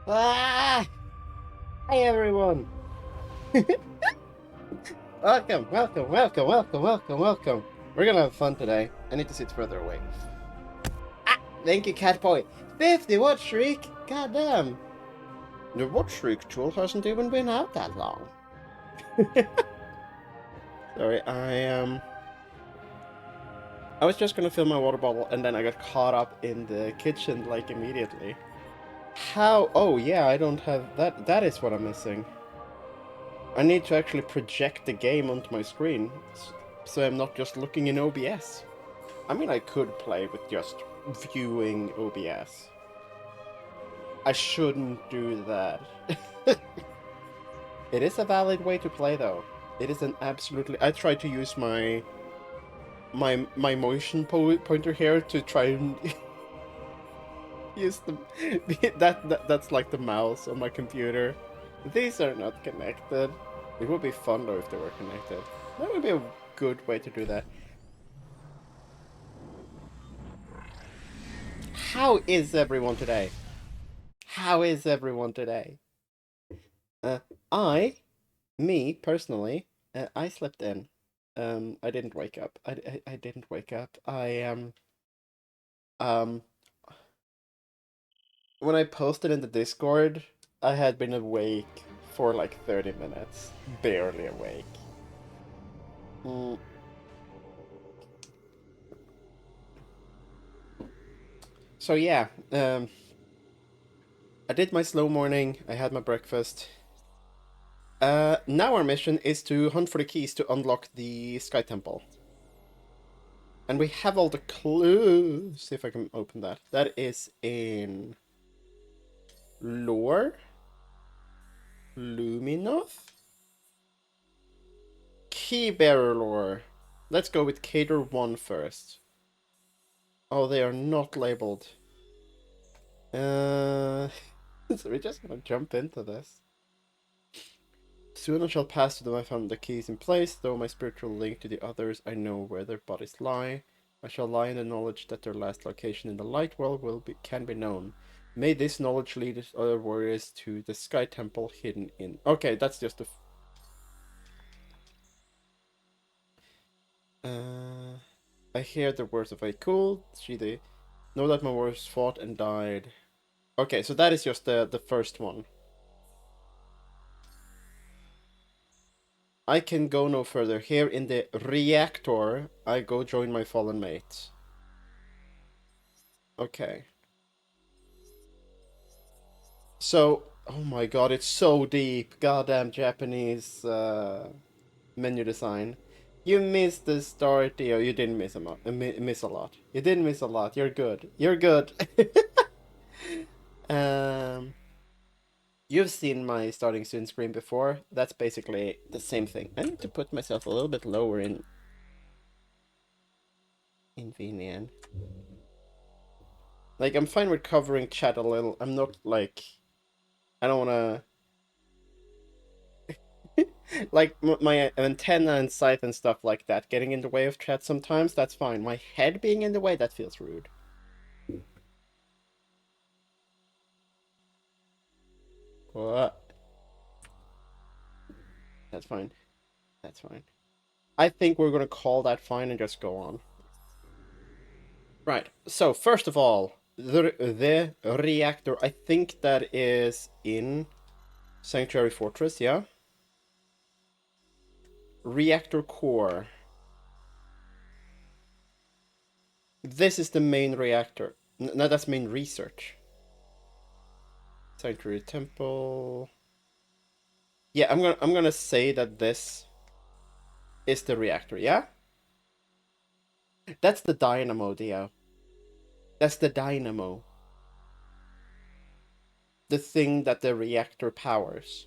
Ah! Hi everyone! Welcome, welcome, welcome, welcome, welcome, welcome. We're gonna have fun today. I need to sit further away. Ah! Thank you, Catboy. 50 watch streak? Goddamn. The watch streak tool hasn't even been out that long. Sorry, I was just gonna fill my water bottle and then I got caught up in the kitchen like immediately. How? Oh yeah, I don't have that. That is what I'm missing. I need to actually project the game onto my screen, so I'm not just looking in OBS. I mean, I could play with just viewing OBS. I shouldn't do that. It is a valid way to play, though. It is an absolutely... I tried to use my motion pointer here to try and use the... that's like the mouse on my computer. These are not connected. It would be fun, though, if they were connected. That would be a good way to do that. How is everyone today? How is everyone today? Uh, I, me personally, I slept in. I didn't wake up. I didn't wake up. Um, when I posted in the Discord, I had been awake for like 30 minutes, barely awake. Mm. So yeah, I did my slow morning. I had my breakfast. Now our mission is to hunt for the keys to unlock the Sky Temple. And we have all the clues. See if I can open that. That is in lore. Luminoth. Keybearer lore. Let's go with Cater 1 first. Oh, they are not labeled. So we're just gonna jump into this. Soon I shall pass to them I found the keys in place, though my spiritual link to the others, I know where their bodies lie. I shall lie in the knowledge that their last location in the light world can be known. May this knowledge lead other warriors to the Sky Temple hidden in... Okay, that's just a... I hear the words of a cool. They know that my warriors fought and died. Okay, so that is just the first one. I can go no further. Here in the reactor, I go join my fallen mates. Okay. So, oh my god, it's so deep. Goddamn Japanese menu design. You missed the start, Theo. You didn't miss a lot. Miss a lot. You didn't miss a lot. You're good. You're good. um, you've seen my starting soon screen before. That's basically the same thing. I need to put myself a little bit lower in VNN. Like, I'm fine with covering chat a little. I'm not like, I don't wanna like my antenna and scythe and stuff like that getting in the way of chat sometimes. That's fine. My head being in the way, that feels rude. What? That's fine. That's fine. I think we're gonna call that fine and just go on. Right. So first of all, the reactor. I think that is in Sanctuary Fortress. Yeah. Reactor core. This is the main reactor. No, that's main research. Sanctuary Temple. Yeah, I'm gonna say that this is the reactor, yeah? That's the dynamo, Dio. That's the dynamo. The thing that the reactor powers.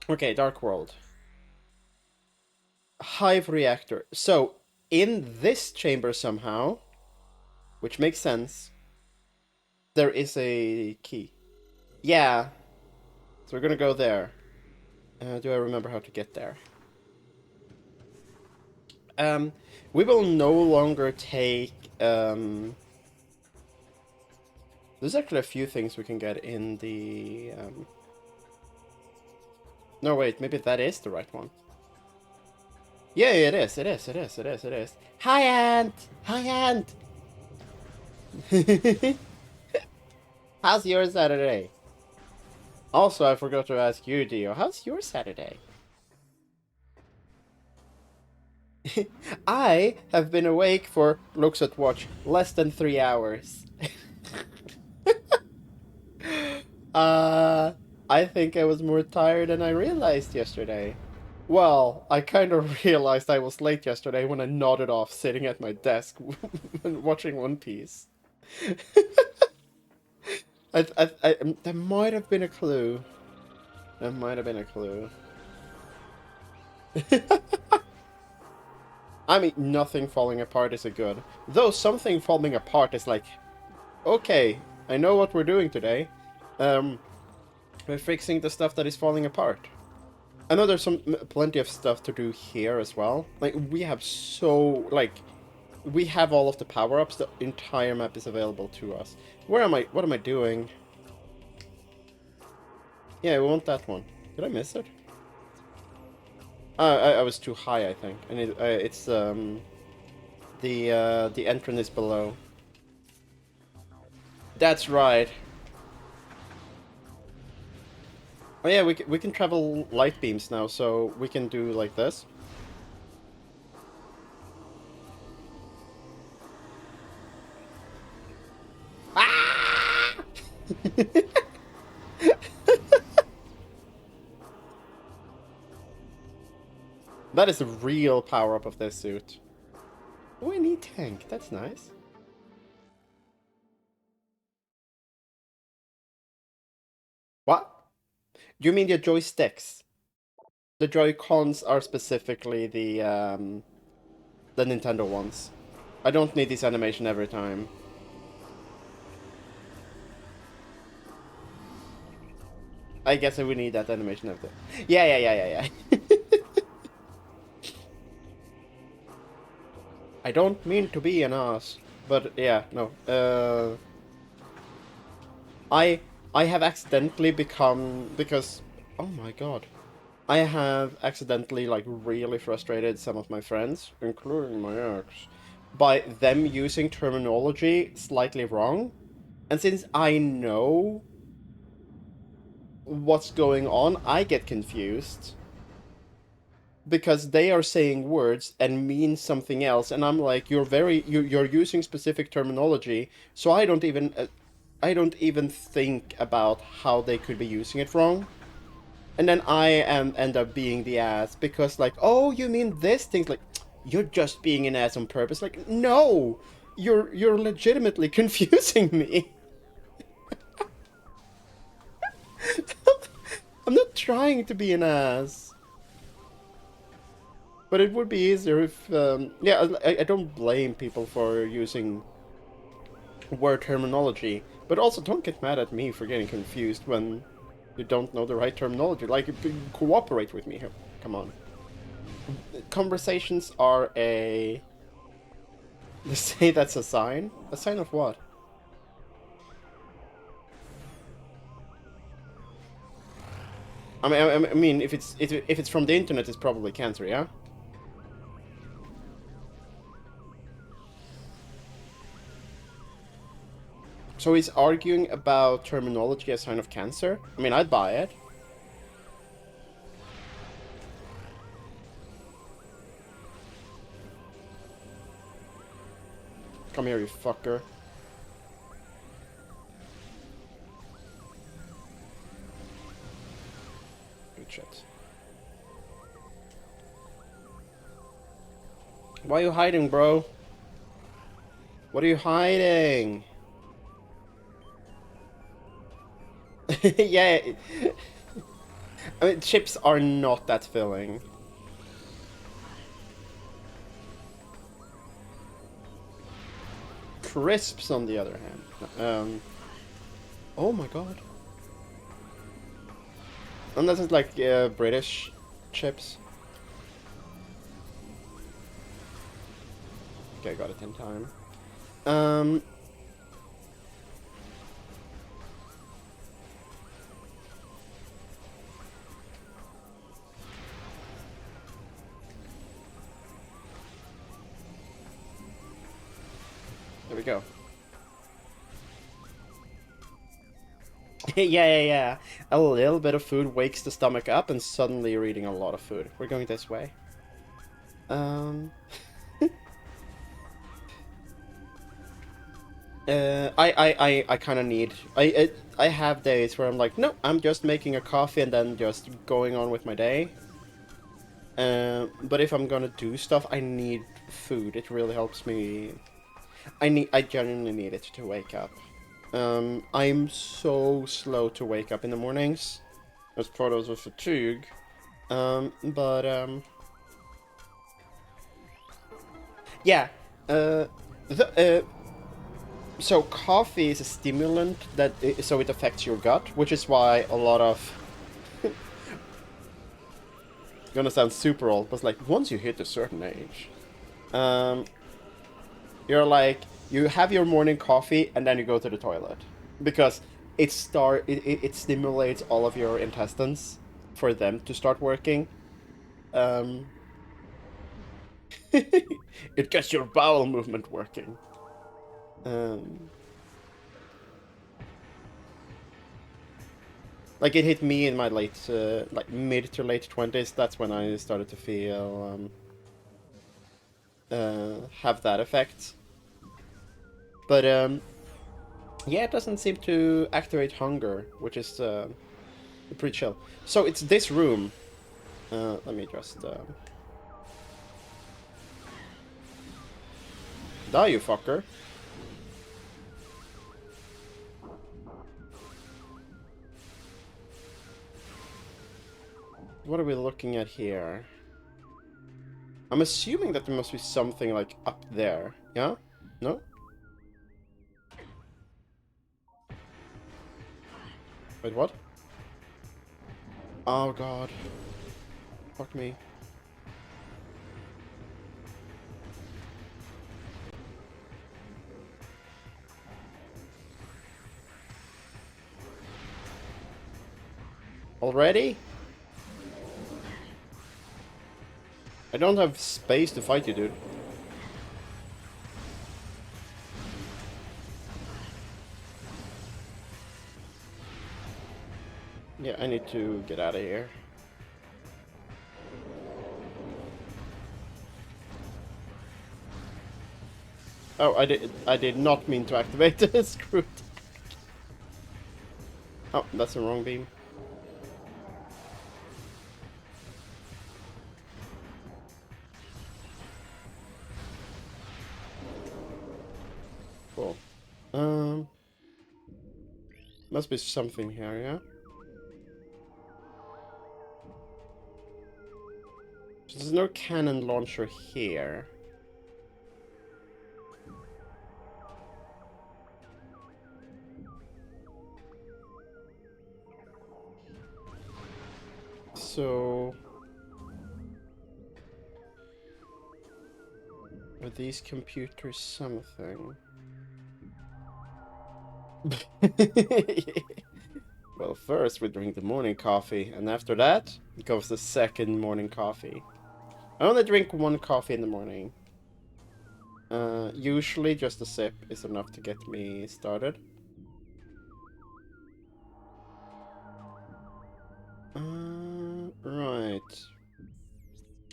Okay, Dark World. Hive reactor. So, in this chamber somehow, which makes sense, there is a key. Yeah. So we're gonna go there. Do I remember how to get there? We will no longer take the There's actually a few things we can get in the... No, wait, maybe that is the right one. Yeah, it is, it is, it is, it is, it is. Hi, Ant! Hi, Ant! How's your Saturday? Also, I forgot to ask you, Dio, how's your Saturday? I have been awake for, looks at watch, less than 3 hours. I think I was more tired than I realized yesterday. Well, I kind of realized I was late yesterday when I nodded off sitting at my desk watching One Piece. There might have been a clue. There might have been a clue. I mean, nothing falling apart is a good. Though something falling apart is like, okay, I know what we're doing today. We're fixing the stuff that is falling apart. I know there's plenty of stuff to do here as well. Like, we have we have all of the power-ups. The entire map is available to us. Where am I? What am I doing? Yeah, we want that one. Did I miss it? I was too high, I think. And it's the entrance is below. That's right. Oh yeah, we can travel light beams now, so we can do like this. Ah! That is the real power-up of this suit. Oh, I need tank. That's nice. What? You mean the joysticks? The Joy-Cons are specifically the Nintendo ones. I don't need this animation every time. I guess I would need that animation every time. Yeah. I don't mean to be an ass, but yeah, no. I have accidentally become, because, oh my god. I have accidentally, like, really frustrated some of my friends, including my ex, by them using terminology slightly wrong. And since I know what's going on, I get confused. Because they are saying words and mean something else, and I'm like, you're using specific terminology, so I don't even think about how they could be using it wrong. And then end up being the ass because, like, oh, you mean this thing? Like, you're just being an ass on purpose. Like, no, you're legitimately confusing me. I'm not trying to be an ass. But it would be easier if, yeah, I don't blame people for using word terminology, but also don't get mad at me for getting confused when you don't know the right terminology. Like, cooperate with me here. Come on. Conversations are a... They say that's a sign? A sign of what? I mean, if it's from the internet, it's probably cancer, yeah? So he's arguing about terminology as a sign of cancer? I mean, I'd buy it. Come here, you fucker. Good shit. Why are you hiding, bro? What are you hiding? Yeah. I mean, chips are not that filling. Crisps, on the other hand. Oh my god. Unless it's like British chips. Okay, I got it in time. we go. Yeah. A little bit of food wakes the stomach up, and suddenly you're eating a lot of food. We're going this way. Um... I kind of need. I have days where I'm like, no, I'm just making a coffee and then just going on with my day. But if I'm gonna do stuff, I need food. It really helps me. I genuinely need it to wake up. I'm so slow to wake up in the mornings. As part of the fatigue. But yeah. The So coffee is a stimulant so it affects your gut, which is why a lot of gonna sound super old, but like once you hit a certain age, um, you're like you have your morning coffee and then you go to the toilet because it stimulates all of your intestines for them to start working. Um, it gets your bowel movement working. Um, Like it hit me in my like mid to late 20s. That's when I started to feel have that effect. But yeah, it doesn't seem to activate hunger, which is pretty chill. So it's this room. Let me just die, you fucker. What are we looking at here? I'm assuming that there must be something like up there. Yeah? No? Wait, what? Oh god. Fuck me. Already? I don't have space to fight you, dude. Yeah, I need to get out of here. Oh, I did not mean to activate the screw. Oh, that's the wrong beam. Cool. Must be something here, yeah? There's no cannon launcher here. So... are these computers something? Well, first we drink the morning coffee, and after that goes the second morning coffee. I only drink one coffee in the morning. Usually just a sip is enough to get me started. Right.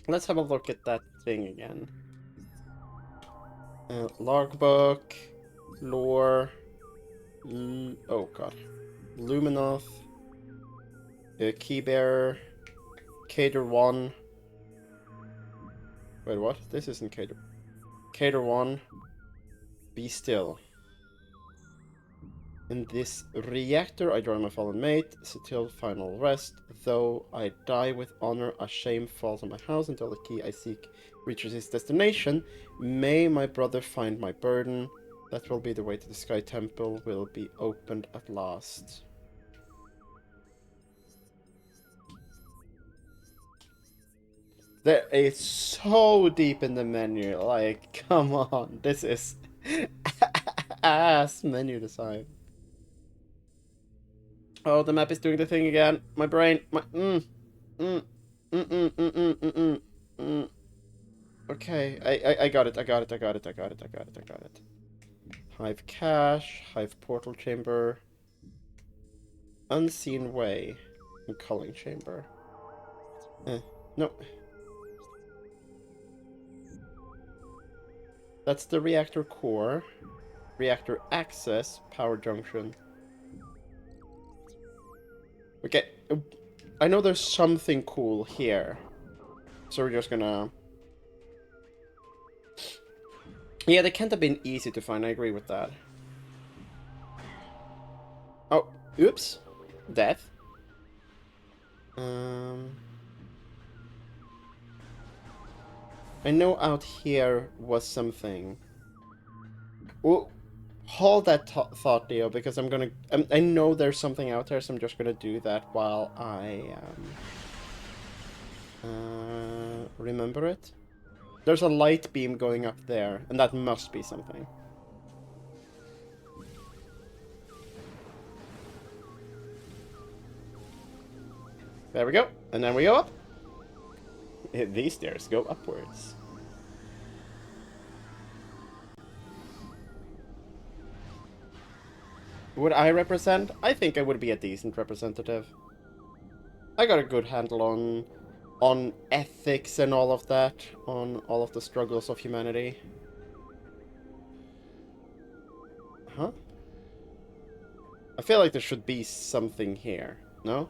Let's have a look at that thing again. Logbook, lore, oh god, Luminoth, Keybearer, Cater 1. Wait, what? This isn't Cater. Cater 1, be still. In this reactor, I join my fallen mate, till final rest. Though I die with honor, a shame falls on my house until the key I seek reaches its destination. May my brother find my burden. That will be the way to the Sky Temple, will be opened at last. There is so deep in the menu, like, come on, this is ass menu design. Oh, the map is doing the thing again. My brain, Okay, I got it, I got it. Hive cache, hive portal chamber, unseen way, and culling chamber. No. That's the reactor core. Reactor access, power junction. Okay, I know there's something cool here. So we're just gonna... Yeah, they can't have been easy to find, I agree with that. Oh, oops. Death. I know out here was something. Well, hold that thought, Leo, because I'm gonna... I know there's something out there, so I'm just gonna do that while I remember it. There's a light beam going up there, and that must be something. There we go, and then we go up. These stairs go upwards. Would I represent? I think I would be a decent representative. I got a good handle on ethics and all of that, on all of the struggles of humanity. Huh? I feel like there should be something here, no?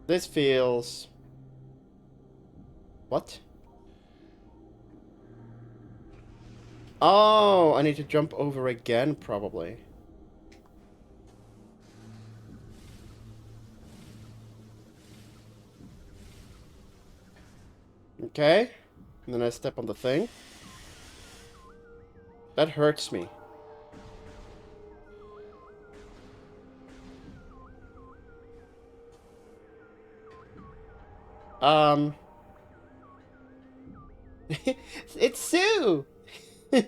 This feels... What? Oh, I need to jump over again, probably. Okay. And then I step on the thing. That hurts me. It's Sue! I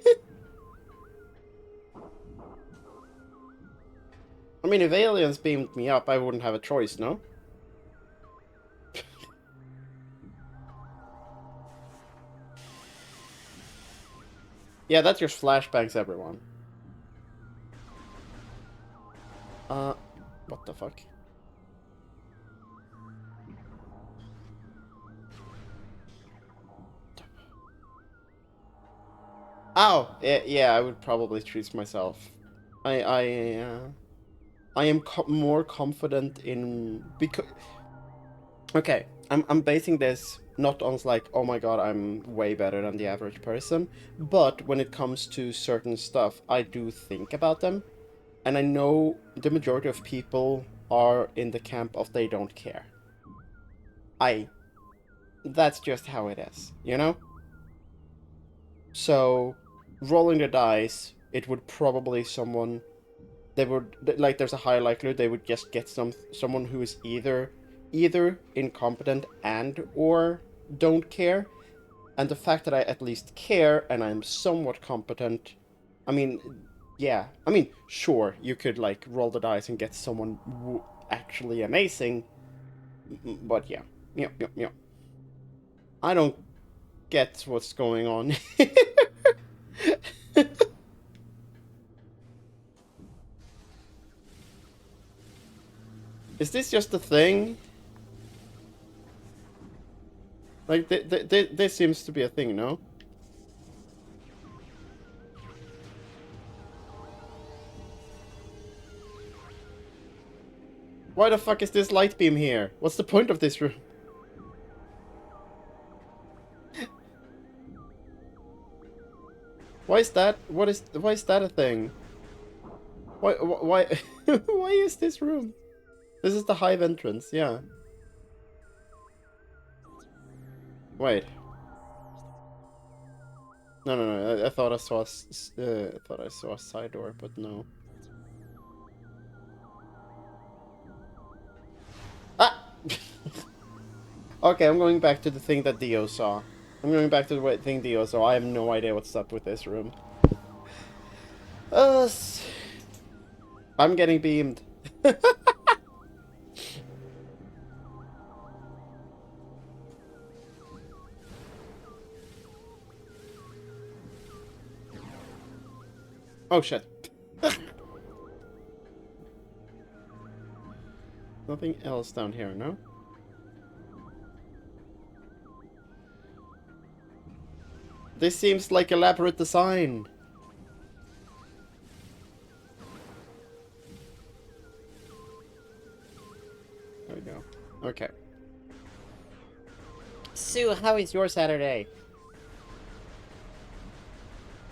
mean, if aliens beamed me up, I wouldn't have a choice, no? Yeah, that's just flashbangs, everyone. What the fuck? Oh, yeah, I would probably choose myself. I am more confident in... because... Okay, I'm basing this not on like, oh my god, I'm way better than the average person, but when it comes to certain stuff, I do think about them, and I know the majority of people are in the camp of they don't care. That's just how it is, you know? So, rolling the dice, it would probably someone... They would, like, there's a high likelihood they would just get someone who is either incompetent and or don't care. And the fact that I at least care and I'm somewhat competent, I mean, yeah. I mean, sure, you could, like, roll the dice and get someone actually amazing, but yeah. Yep. I don't get what's going on. Is this just a thing? Like, this seems to be a thing, no? Why the fuck is this light beam here? What's the point of this room? Why is that? Why is that a thing? Why why is this room? This is the hive entrance, yeah. Wait. No. I thought I saw a side door, but no. Ah! Okay, I'm going back to the thing that Dio saw. I'm going back to the thing Dio saw. I have no idea what's up with this room. I'm getting beamed. Oh shit. Nothing else down here, no? This seems like elaborate design. There we go. Okay. Sue, how is your Saturday?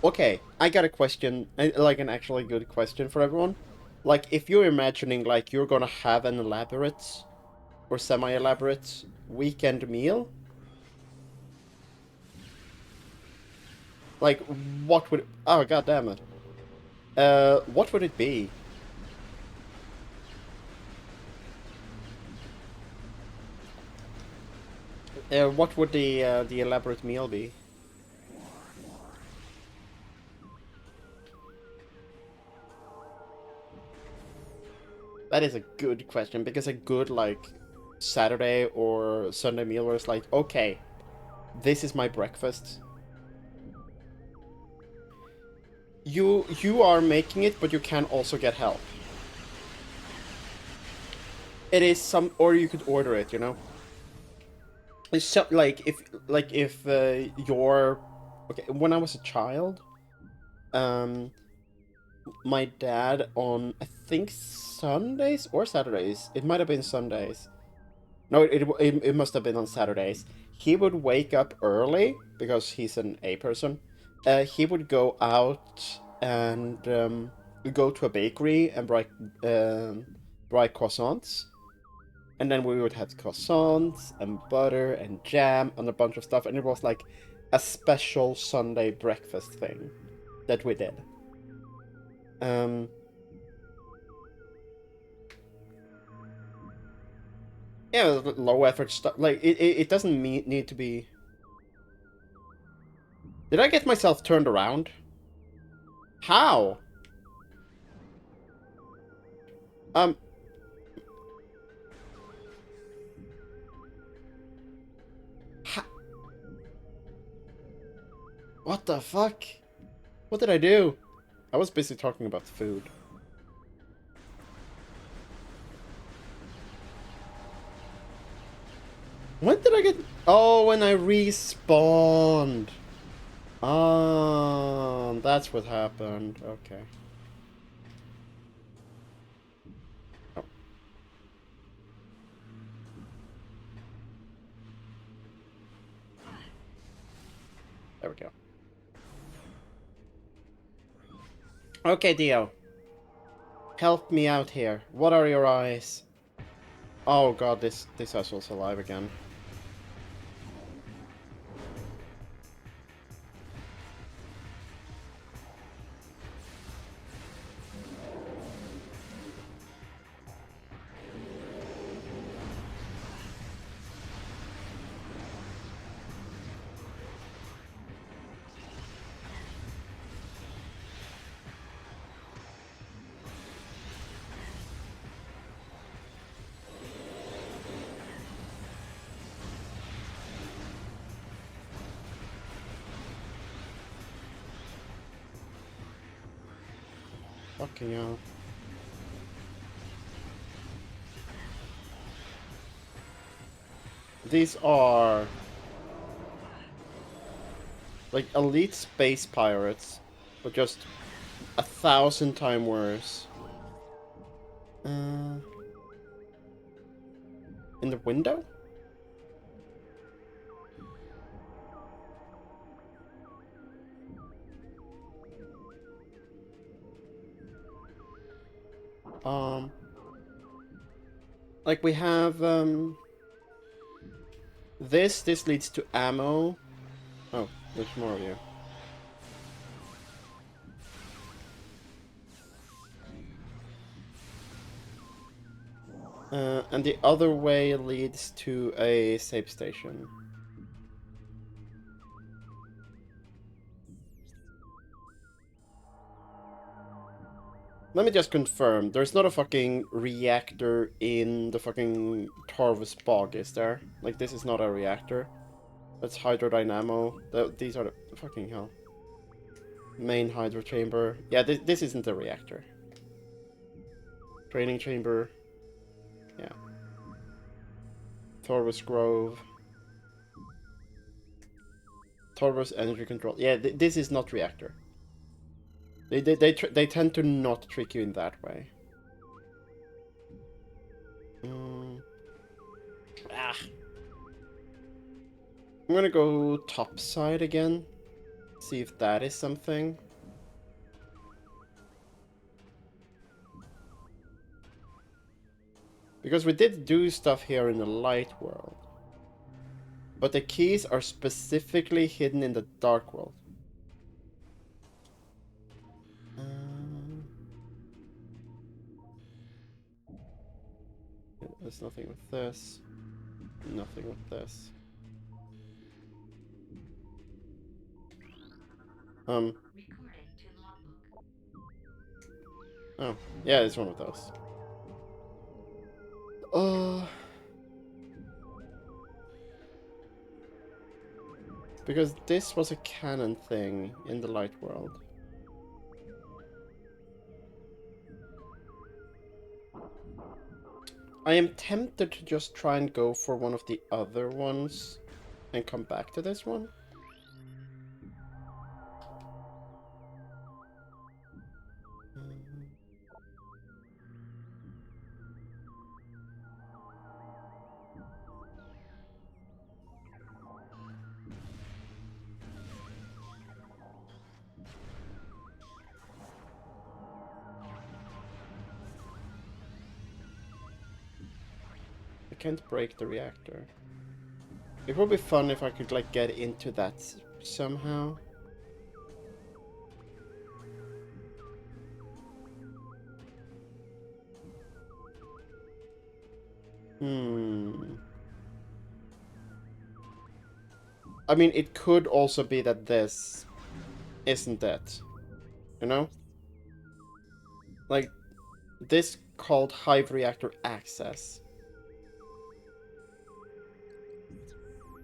Okay, I got a question, like an actually good question for everyone. Like, if you're imagining, like, you're gonna have an elaborate or semi-elaborate weekend meal, like, what would... Oh, god damn it. What would it be? What would the elaborate meal be? That is a good question, because a good, like, Saturday or Sunday meal where it's like, okay, this is my breakfast. You are making it, but you can also get help. It is some, or you could order it, you know? It's so, like if you're... Okay, when I was a child, um, my dad on, I think, Sundays or Saturdays, it might have been Sundays. No, it must have been on Saturdays. He would wake up early, because he's an A person. He would go out and go to a bakery and buy croissants. And then we would have croissants and butter and jam and a bunch of stuff. And it was like a special Sunday breakfast thing that we did. Um, yeah, low effort stuff. Like, it doesn't need to be... Did I get myself turned around? How? Um, ha what the fuck? What did I do? I was busy talking about food. When did I get... Oh, when I respawned. That's what happened. Okay. Oh, there we go. Okay, Dio. Help me out here. What are your eyes? Oh god, this asshole's alive again. Fucking hell. These are... like elite space pirates, but just 1,000 times worse. In the window? Um, like we have, this leads to ammo. Oh, there's more of you. And the other way leads to a save station. Let me just confirm, there's not a fucking reactor in the fucking Tarvus Bog, is there? Like, this is not a reactor. That's hydrodynamo. These are the... fucking hell. Main hydro chamber. Yeah, this isn't a reactor. Training chamber. Yeah. Thorvus Grove. Thorvus energy control. Yeah, this is not reactor. They tend to not trick you in that way. Ah. I'm gonna go top side again. See if that is something. Because we did do stuff here in the light world. But the keys are specifically hidden in the dark world. There's nothing with this. Nothing with this. Oh, yeah, it's one of those. Because this was a canon thing in the light world. I am tempted to just try and go for one of the other ones and come back to this one. I can't break the reactor. It would be fun if I could like get into that somehow. I mean, it could also be that this isn't it. You know? Like, this called Hive Reactor Access.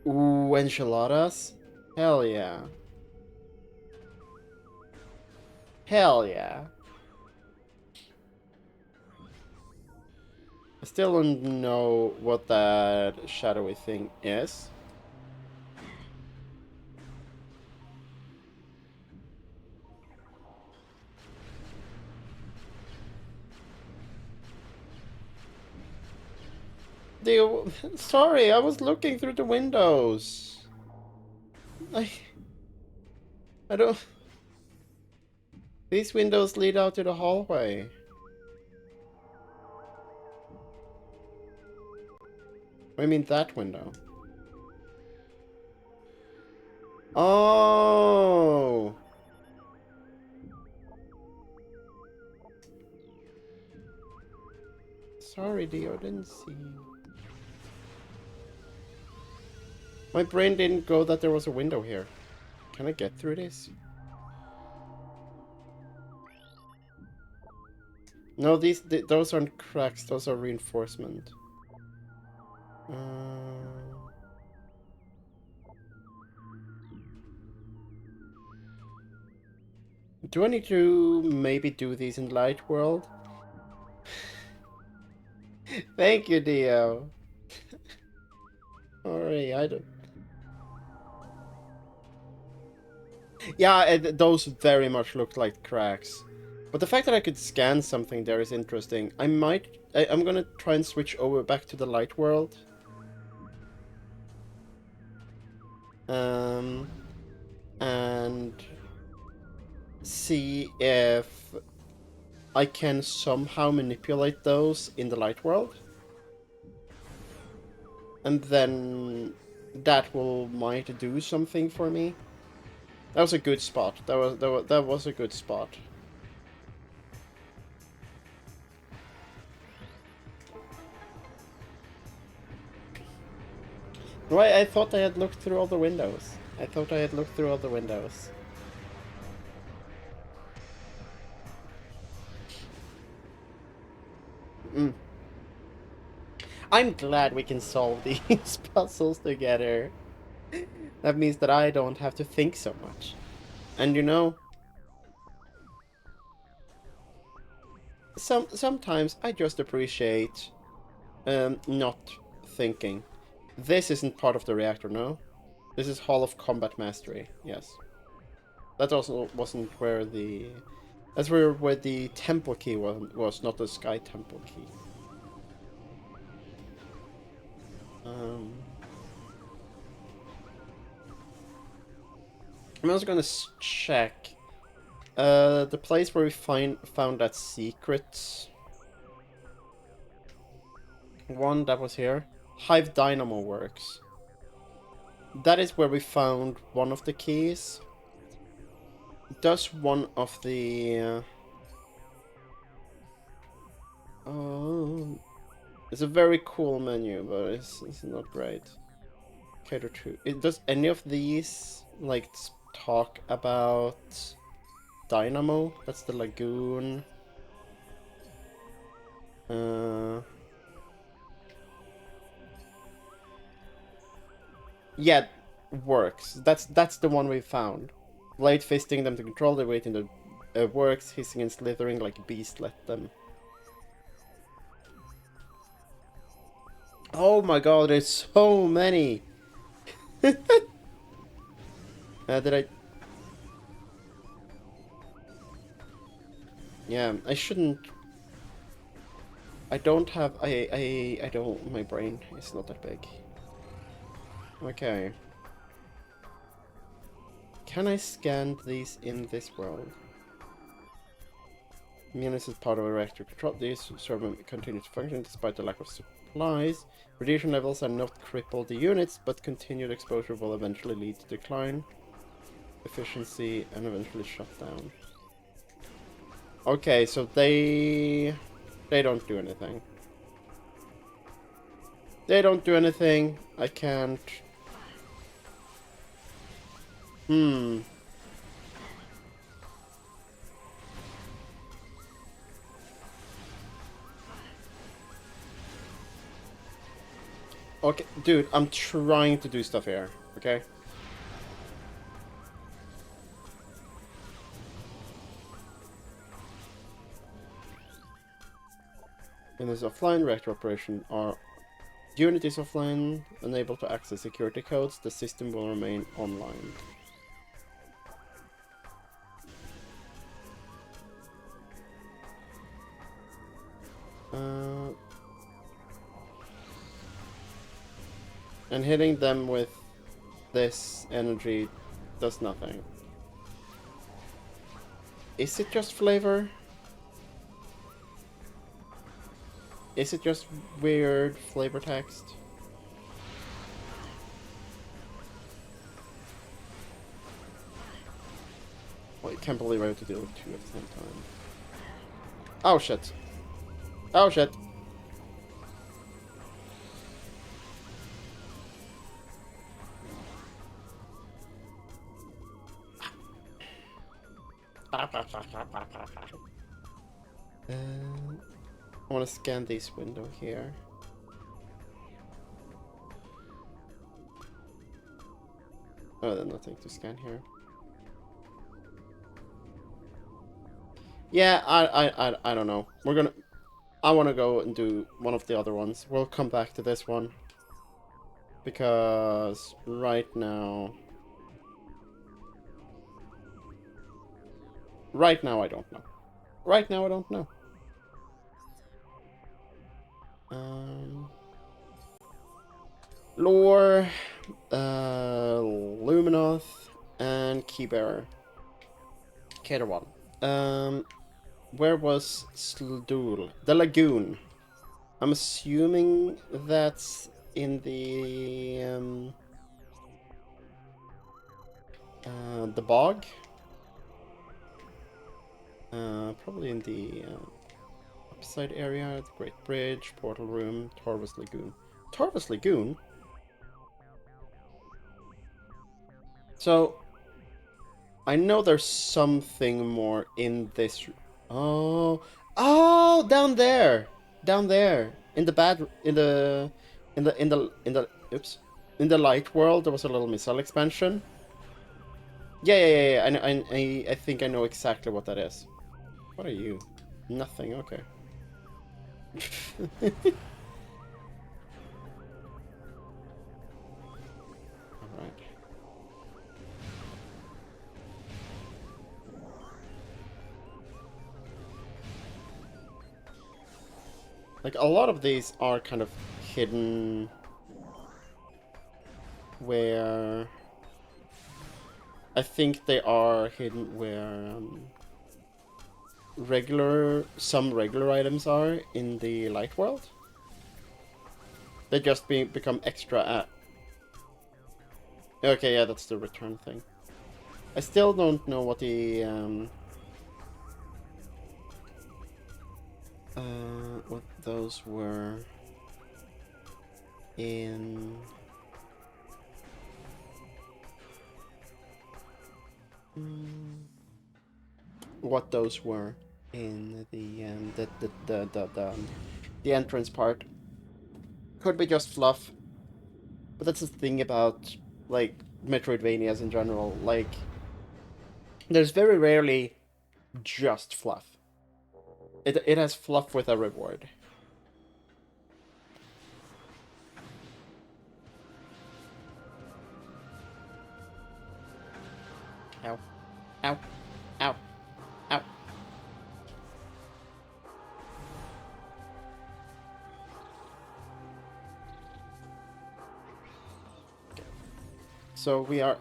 Ooh, enchiladas? Hell yeah. Hell yeah. I still don't know what that shadowy thing is. Sorry, I was looking through the windows. I don't... These windows lead out to the hallway. I mean that window. Oh! Sorry, Dio, didn't see. My brain didn't go that there was a window here. Can I get through this? No, those aren't cracks, those are reinforcement. Do I need to maybe do these in Light World? Thank you, Dio. Sorry, I don't... Yeah, those very much looked like cracks. But the fact that I could scan something there is interesting. I'm gonna try and switch over back to the light world. And see if I can somehow manipulate those in the light world. And then that might do something for me. That was a good spot. That was a good spot. Right, I thought I had looked through all the windows. I thought I had looked through all the windows. I'm glad we can solve these puzzles together. That means that I don't have to think so much. And you know, sometimes I just appreciate not thinking. This isn't part of the reactor, no? This is Hall of Combat Mastery, yes. That also wasn't where the... That's where the temple key was, not the sky temple key. I'm also gonna check the place where we found that secret one that was here. Hive Dynamo Works. That is where we found one of the keys. Does one of the it's a very cool menu, but it's not great. Cater to it. Does any of these like talk about Dynamo? That's the lagoon. Yeah, works. That's the one we found. Blade fisting them to control the weight in the works, hissing and slithering like a beast let them. Oh my god, there's so many! Did I... Yeah, I shouldn't... I don't have... I don't... My brain is not that big. Okay. Can I scan these in this world? Units is part of a reactor control. These server continue to function despite the lack of supplies. Radiation levels are not cripple the units, but continued exposure will eventually lead to decline, efficiency, and eventually shutdown. Okay, so they don't do anything. They don't do anything. I can't. Okay, dude, I'm trying to do stuff here, okay? In this offline reactor operation, our unit is offline, unable to access security codes, the system will remain online. And hitting them with this energy does nothing. Is it just flavor? Is it just weird flavor text? Well, I can't believe I have to deal with two at the same time. Oh shit. Oh shit. I want to scan this window here. Oh, there's nothing to scan here. Yeah, I don't know. I want to go and do one of the other ones. We'll come back to this one. Because right now I don't know. Right now I don't know. Lore, Luminoth, and Keybearer. Cater 1. Where was Sldul? The Lagoon. I'm assuming that's in the bog. Probably in the upside area, the Great Bridge, Portal Room, Torvus Lagoon. Torvus Lagoon? So, I know there's something more in this. Oh, down there, in the oops, in the light world, there was a little missile expansion. Yeah. I think I know exactly what that is. What are you? Nothing. Okay. Alright. Like, a lot of these are kind of hidden where... I think they are hidden where some regular items are in the light world. They just become extra at... Okay, yeah, that's the return thing. I still don't know what the what those were in... what those were in the entrance part. Could be just fluff, but that's the thing about like Metroidvanias in general. Like, there's very rarely just fluff. It has fluff with a reward. Ow. Ow. Ow. Ow. So we are...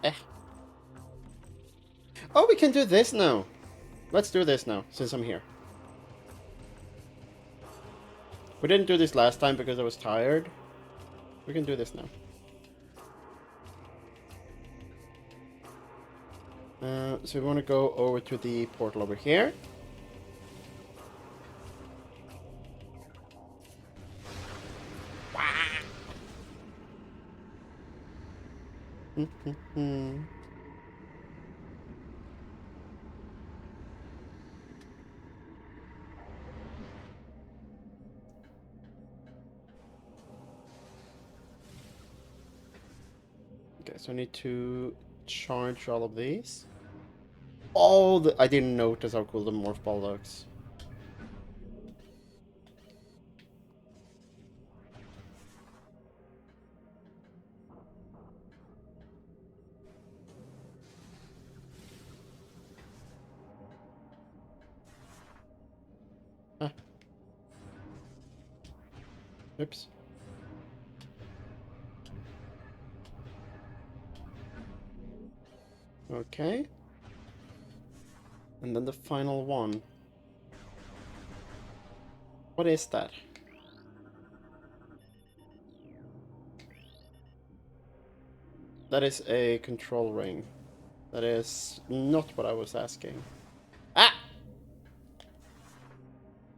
Oh, we can do this now! Let's do this now, since I'm here. We didn't do this last time because I was tired. We can do this now. So we want to go over to the portal over here. Okay, so I need to charge all of these. I didn't notice how cool the morph ball looks. Ah. Oops. Okay. And then the final one. What is that? That is a control ring. That is not what I was asking. Ah!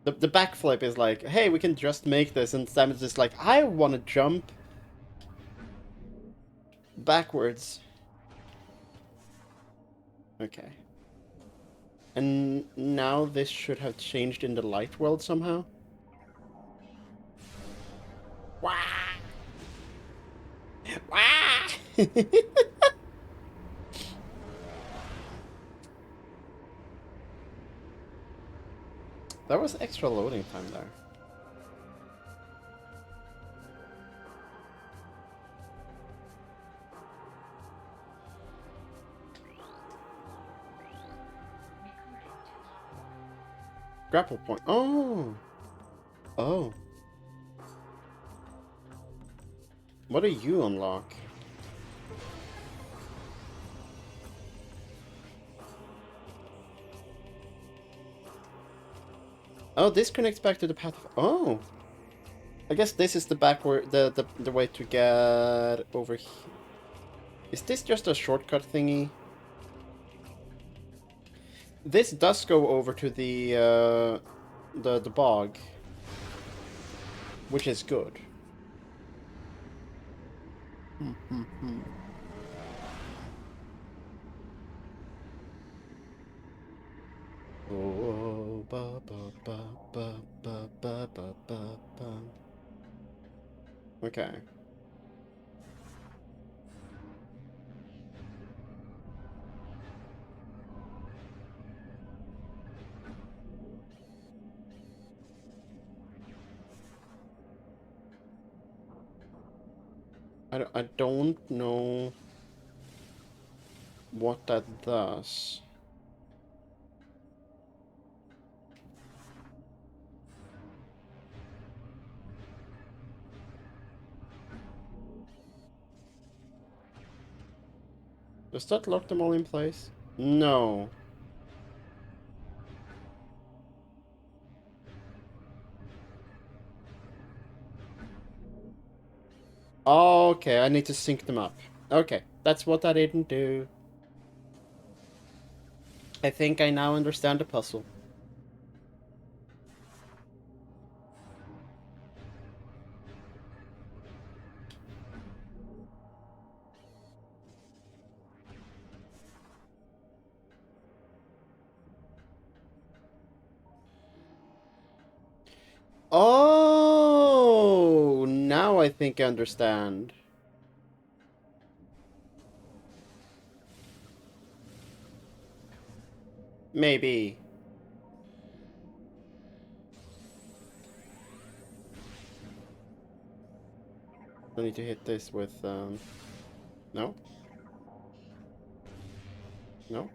The backflip is like, hey, we can just make this, and Samus is like, I want to jump backwards. Okay. And now this should have changed in the light world somehow. Wah! Wah! That was extra loading time there. Grapple point. Oh! Oh. What do you unlock? Oh, this connects back to the path of... Oh! I guess this is the backward... the way to get over here. Is this just a shortcut thingy? This does go over to the bog. Which is good. Oh, ba ba ba ba ba ba ba ba ba. Okay. I don't know what that does. Does that lock them all in place? No. Okay, I need to sync them up. Okay, that's what I didn't do. I think I now understand the puzzle. Oh, now I think I understand. Maybe. I need to hit this with, no? No?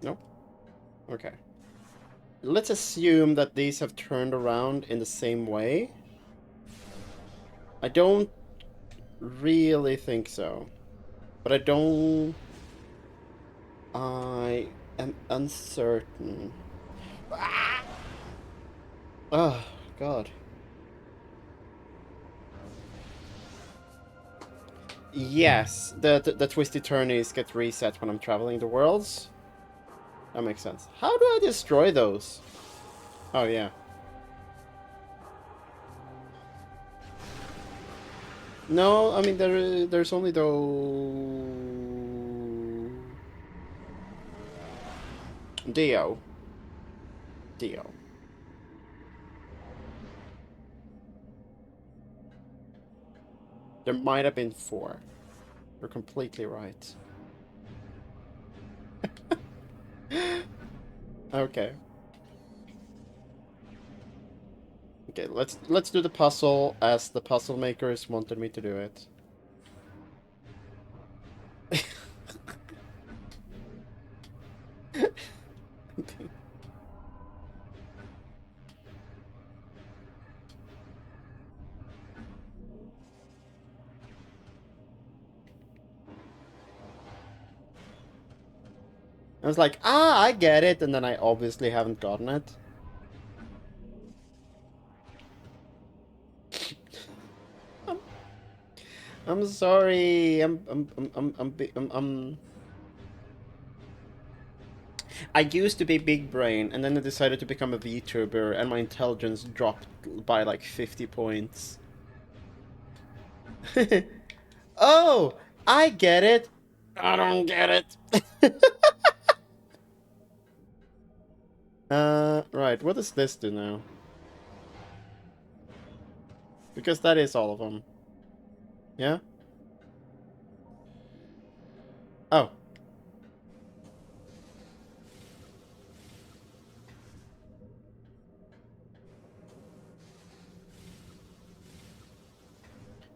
No? Okay. Let's assume that these have turned around in the same way. I don't really think so. But I don't... I am uncertain. Oh, God. Yes, the twisty turnies get reset when I'm traveling the worlds. That makes sense. How do I destroy those? Oh, yeah. No, I mean, there's only though... Dio. Dio. There might have been 4. You're completely right. Okay. Okay, let's do the puzzle as the puzzle makers wanted me to do it. I was like, ah, I get it, and then I obviously haven't gotten it. I'm sorry. I used to be big brain, and then I decided to become a VTuber, and my intelligence dropped by like 50 points. Oh, I get it. I don't get it. Right. What does this do now? Because that is all of them. Yeah? Oh.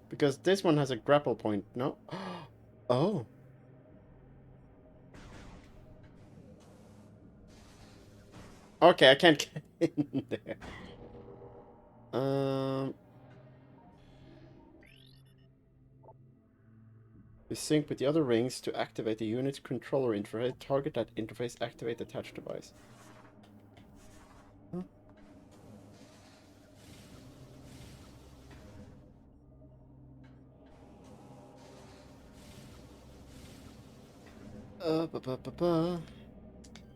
Because this one has a grapple point, no? Oh. Okay, I can't get in there. We sync with the other rings to activate the unit's controller interface. Target that interface, activate attached device. Huh? Ba, ba, ba, ba.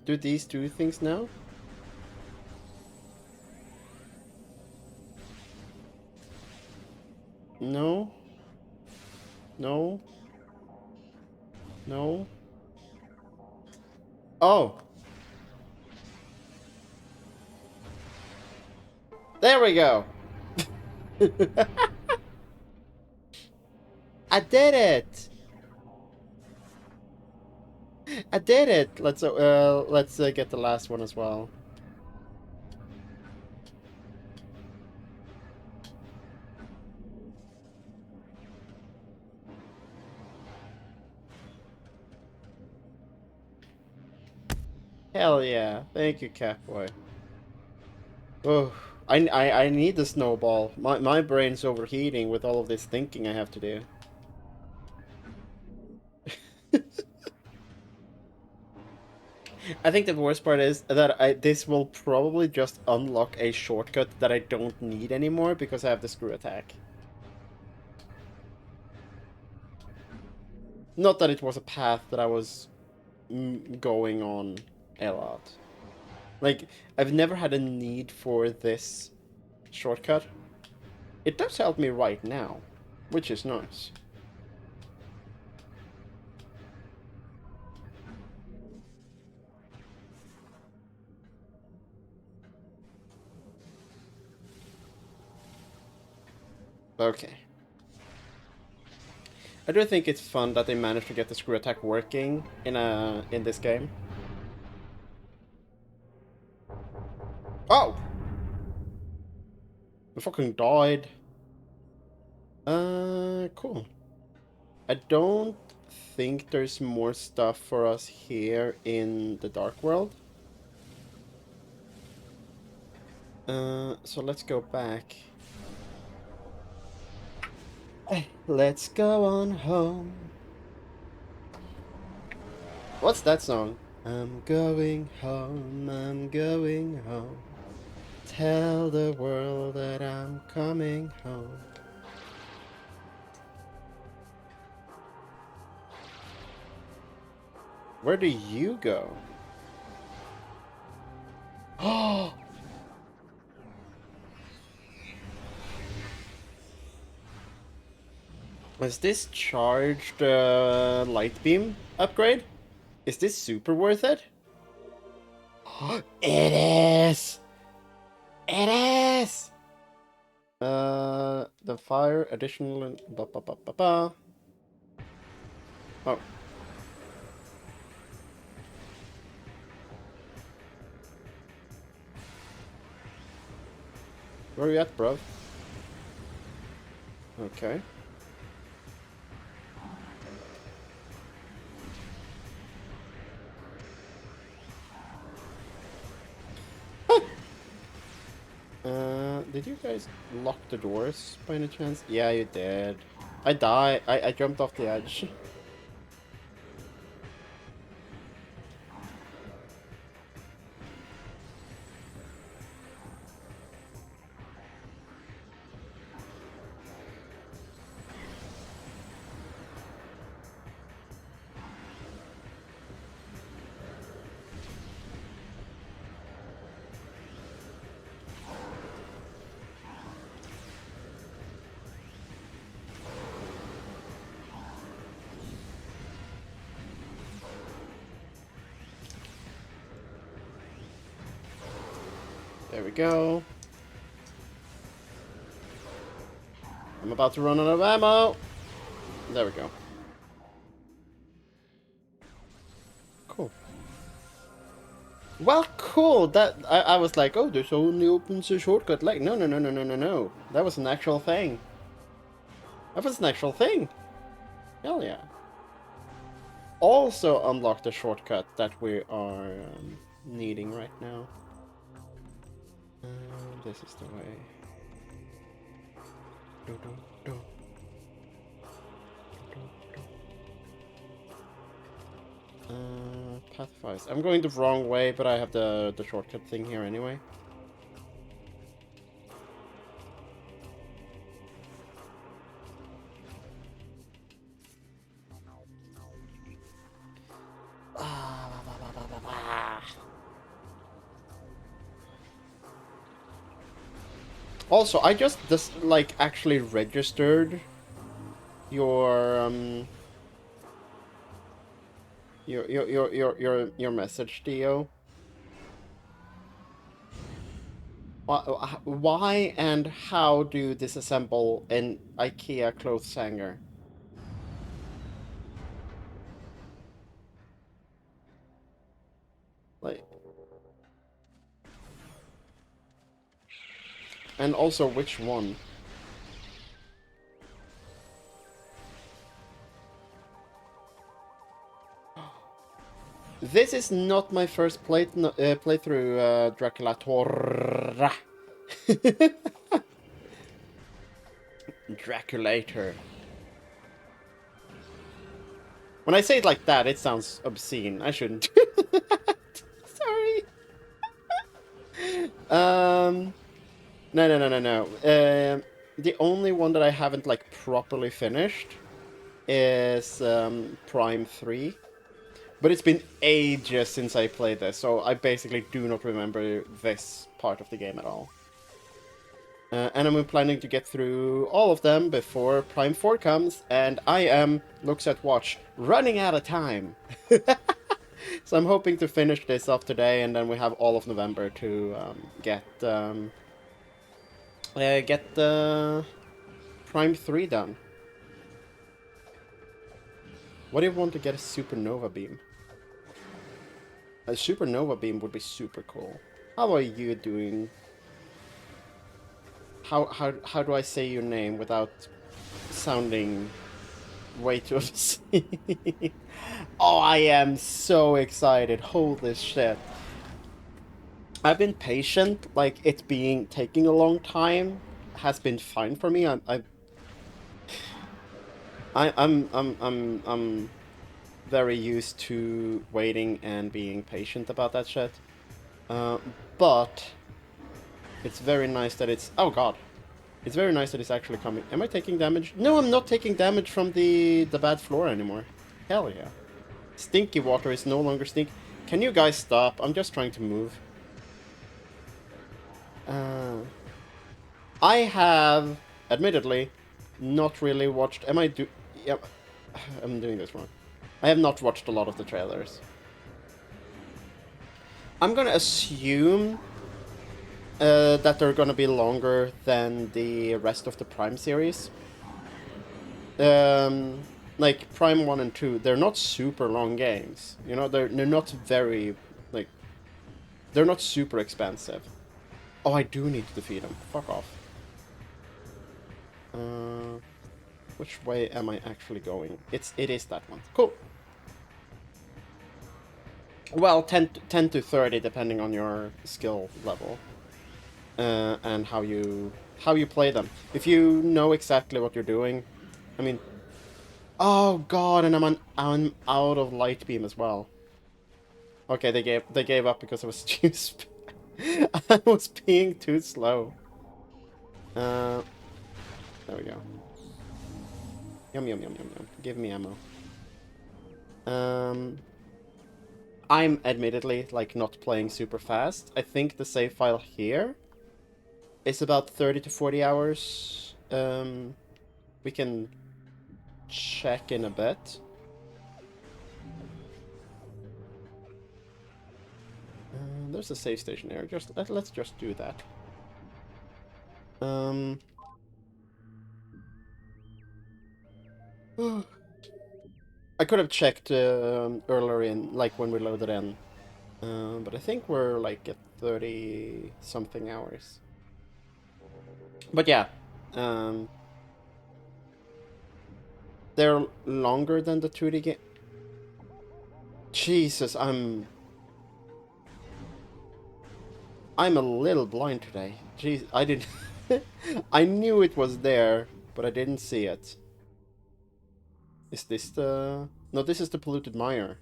Do these do things now? No. No. No. Oh. There we go. I did it. I did it. Let's get the last one as well. Hell yeah. Thank you, Catboy. Oh, I need the snowball. My brain's overheating with all of this thinking I have to do. I think the worst part is that this will probably just unlock a shortcut that I don't need anymore because I have the screw attack. Not that it was a path that I was going on a lot. Like, I've never had a need for this shortcut. It does help me right now, which is nice. Okay. I do think it's fun that they managed to get the screw attack working in this game. Oh! I fucking died. Cool. I don't think there's more stuff for us here in the Dark World. So let's go back. Let's go on home. What's that song? I'm going home, I'm going home. Tell the world that I'm coming home. Where do you go? Oh! Is this charged light beam upgrade? Is this super worth it? It is! It is! The fire additional... Ba, ba, ba, ba, ba. Oh. Where are you at, bro? Okay. Did you guys lock the doors by any chance? Yeah, you did. I died. I jumped off the edge. There we go. I'm about to run out of ammo. There we go. Cool. Well, cool. That I was like, oh, this only opens a shortcut. Like, no, no, no, no, no, no, no. That was an actual thing. That was an actual thing. Hell yeah. Also unlock the shortcut that we are needing right now. This is the way. Do, do, do. Pathfinder. I'm going the wrong way, but I have the shortcut thing here anyway. Also, I just like actually registered your your message, Dio. Why and how do you disassemble an IKEA clothes hanger? Like, and also which one? This is not my first playthrough, Draculator. Draculator. When I say it like that, it sounds obscene. I shouldn't do that. Sorry. No, no, no, no, no. The only one that I haven't, like, properly finished is Prime 3. But it's been ages since I played this, so I basically do not remember this part of the game at all. And I'm planning to get through all of them before Prime 4 comes, and I am, looks at watch, running out of time. So I'm hoping to finish this off today, and then we have all of November to get Prime 3 done. What do you want to get a supernova beam? A supernova beam would be super cool. How are you doing? How do I say your name without sounding way too obscene? Oh, I am so excited. Holy shit. I've been patient, like it being taking a long time has been fine for me. I'm very used to waiting and being patient about that shit. But it's very nice that it's... Oh god. It's very nice that it's actually coming. Am I taking damage? No, I'm not taking damage from the bad floor anymore. Hell yeah. Stinky water is no longer stinky. Can you guys stop? I'm just trying to move. I have, admittedly, not really watched... Am I do... Yep. I'm doing this wrong. I have not watched a lot of the trailers. I'm gonna assume that they're gonna be longer than the rest of the Prime series. Like Prime 1 and 2, they're not super long games. You know, they're not very, like, they're not super expensive. Oh, I do need to defeat them. Fuck off. Which way am I actually going? It is that one. Cool. Well, 10 to 30, depending on your skill level. And how you play them. If you know exactly what you're doing, I mean... Oh god, and I'm out of light beam as well. Okay, they gave up because I was too I was being too slow. There we go. Yum yum yum yum yum. Give me ammo. I'm admittedly like not playing super fast. I think the save file here is about 30 to 40 hours. We can check in a bit. There's a save station there. Let's just do that. I could have checked earlier in, like when we loaded in, but I think we're like at 30 something hours. But yeah, they're longer than the 2D game. Jesus, I'm a little blind today. Jeez, I didn't. I knew it was there, but I didn't see it. Is this the... No, this is the polluted mire.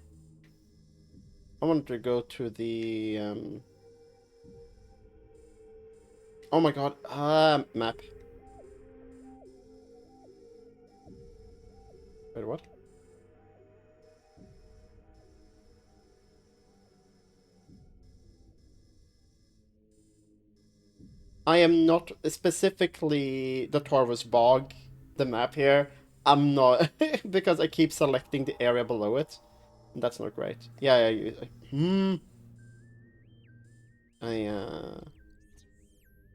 I wanted to go to the... Oh my god, map. Wait, what? I am not specifically the Torvus Bog, the map here. I'm not, because I keep selecting the area below it. That's not great. Yeah,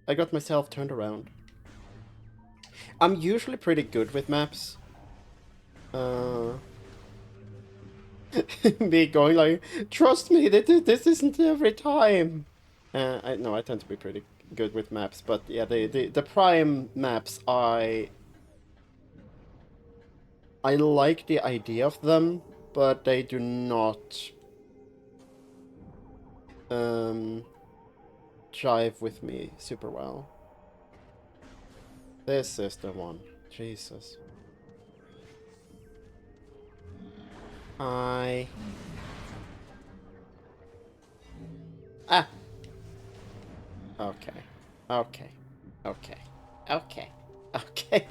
I got myself turned around. I'm usually pretty good with maps. Me going like, trust me, this isn't every time. I tend to be pretty good with maps, but yeah, the Prime maps, I like the idea of them, but they do not jive with me super well. This is the one. Jesus. I... Ah! Okay. Okay. Okay. Okay. Okay.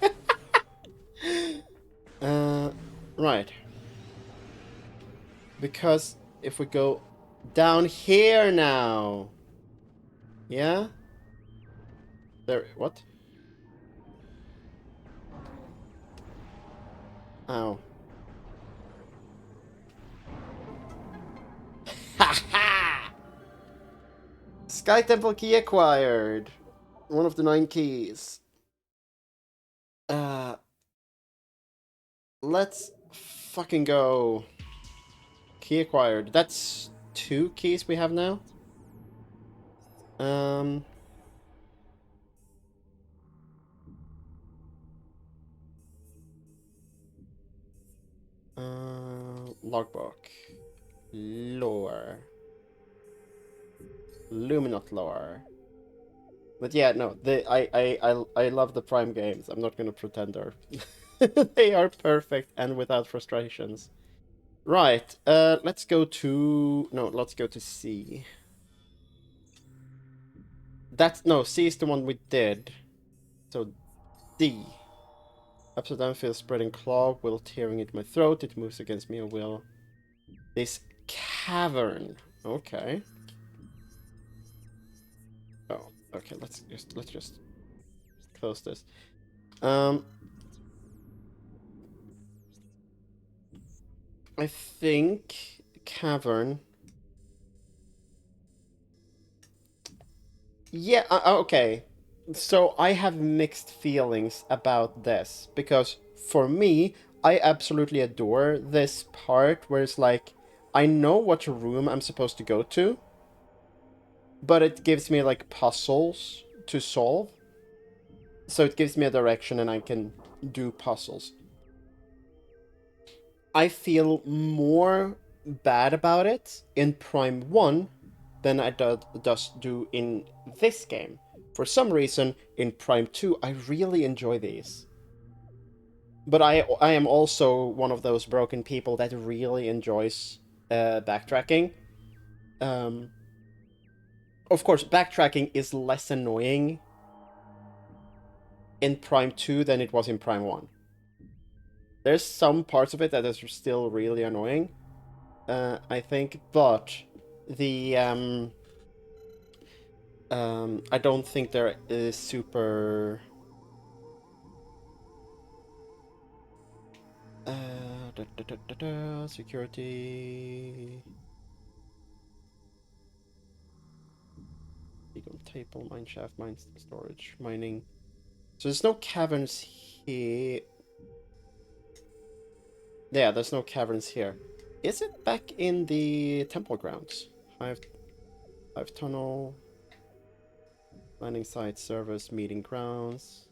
uh, right. Because if we go down here now... Yeah? There... What? Oh. Ha ha! Sky Temple key acquired. One of the 9 keys. Uh... Let's fucking go. Key acquired. That's 2 keys we have now. Um... Logbook. Lore. Luminot lore. But yeah, no, I love the Prime games. I'm not gonna pretend they're they are perfect and without frustrations. Right, let's go to let's go to C. That's no, C is the one we did. So D. Upside down feels spreading claw, will tearing into my throat, it moves against me or will. This cavern. Okay. Oh, okay, let's just close this. I think cavern. Yeah, okay. So I have mixed feelings about this because for me, I absolutely adore this part where it's like I know what room I'm supposed to go to, but it gives me like puzzles to solve. So it gives me a direction and I can do puzzles. I feel more bad about it in Prime 1 than I do in this game. For some reason, in Prime 2, I really enjoy these. But I am also one of those broken people that really enjoys backtracking. Um, of course, backtracking is less annoying in Prime 2 than it was in Prime 1. There's some parts of it that is still really annoying, I think, but the I don't think there is super security. Legal table, mine shaft, mine storage, mining. So there's no caverns here. Yeah, there's no caverns here. Is it back in the temple grounds? Hive tunnel, landing site, service, meeting grounds,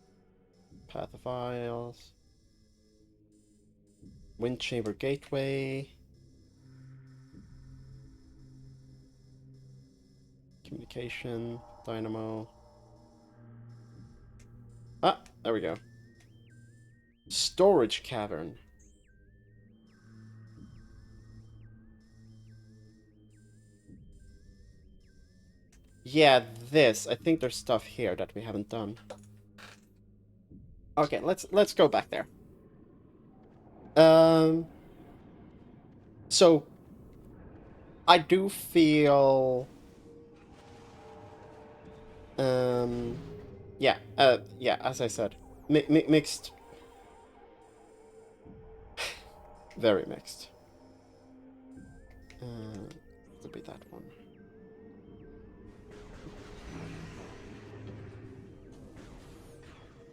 path of isles, wind chamber gateway, communication, dynamo. Ah, there we go. Storage cavern. Yeah, this. I think there's stuff here that we haven't done. Okay, let's go back there. So I do feel yeah, yeah, as I said, mixed, very mixed. Would be that one.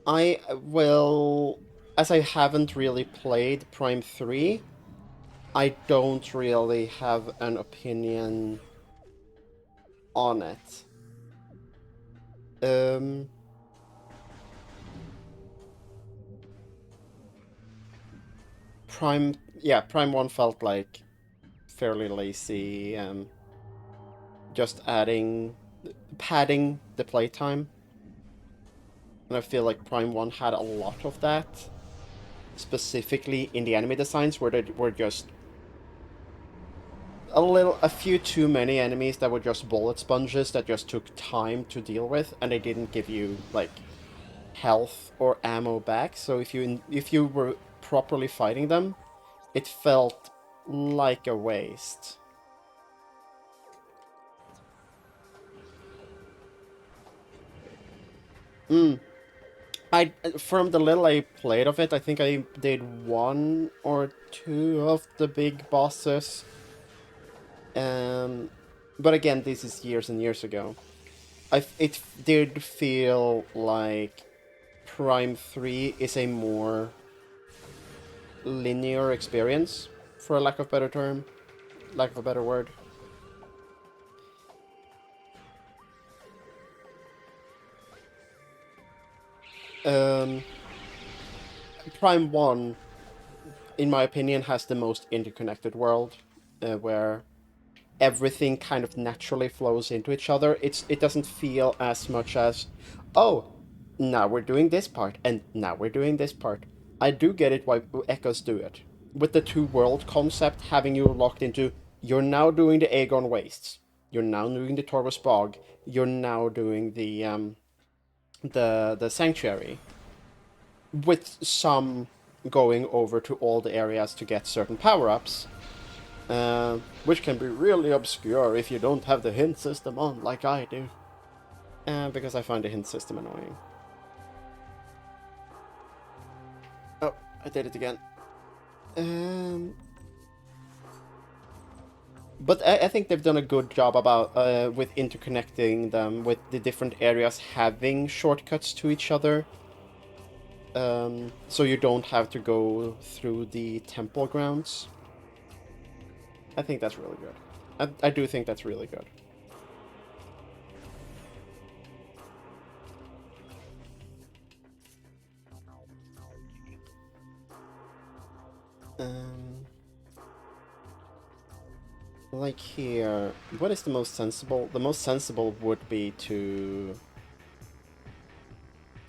I will, as I haven't really played Prime 3, I don't really have an opinion on it. Prime 1 felt like fairly lazy, just padding the playtime. And I feel like Prime 1 had a lot of that, specifically in the enemy designs, where they were just a few too many enemies that were just bullet sponges that just took time to deal with, and they didn't give you, like, health or ammo back. So if you were properly fighting them, it felt like a waste. Mm. From the little I played of it, I think I did one or two of the big bosses. Um, but again, this is years and years ago. It did feel like Prime 3 is a more linear experience, for a lack of better term, lack of a better word. Um, Prime 1, in my opinion, has the most interconnected world, where everything kind of naturally flows into each other. It doesn't feel as much as, oh, now we're doing this part, and now we're doing this part. I do get it why Echoes do it. With the two world concept having you locked into, you're now doing the Aegon Wastes, you're now doing the Torvus Bog, you're now doing the Sanctuary, with some going over to all the areas to get certain power-ups, which can be really obscure if you don't have the hint system on, like I do. Because I find the hint system annoying. Oh, I did it again. But I think they've done a good job about with interconnecting them, with the different areas having shortcuts to each other. So you don't have to go through the temple grounds. I think that's really good. I do think that's really good. Like here, what is the most sensible? The most sensible would be to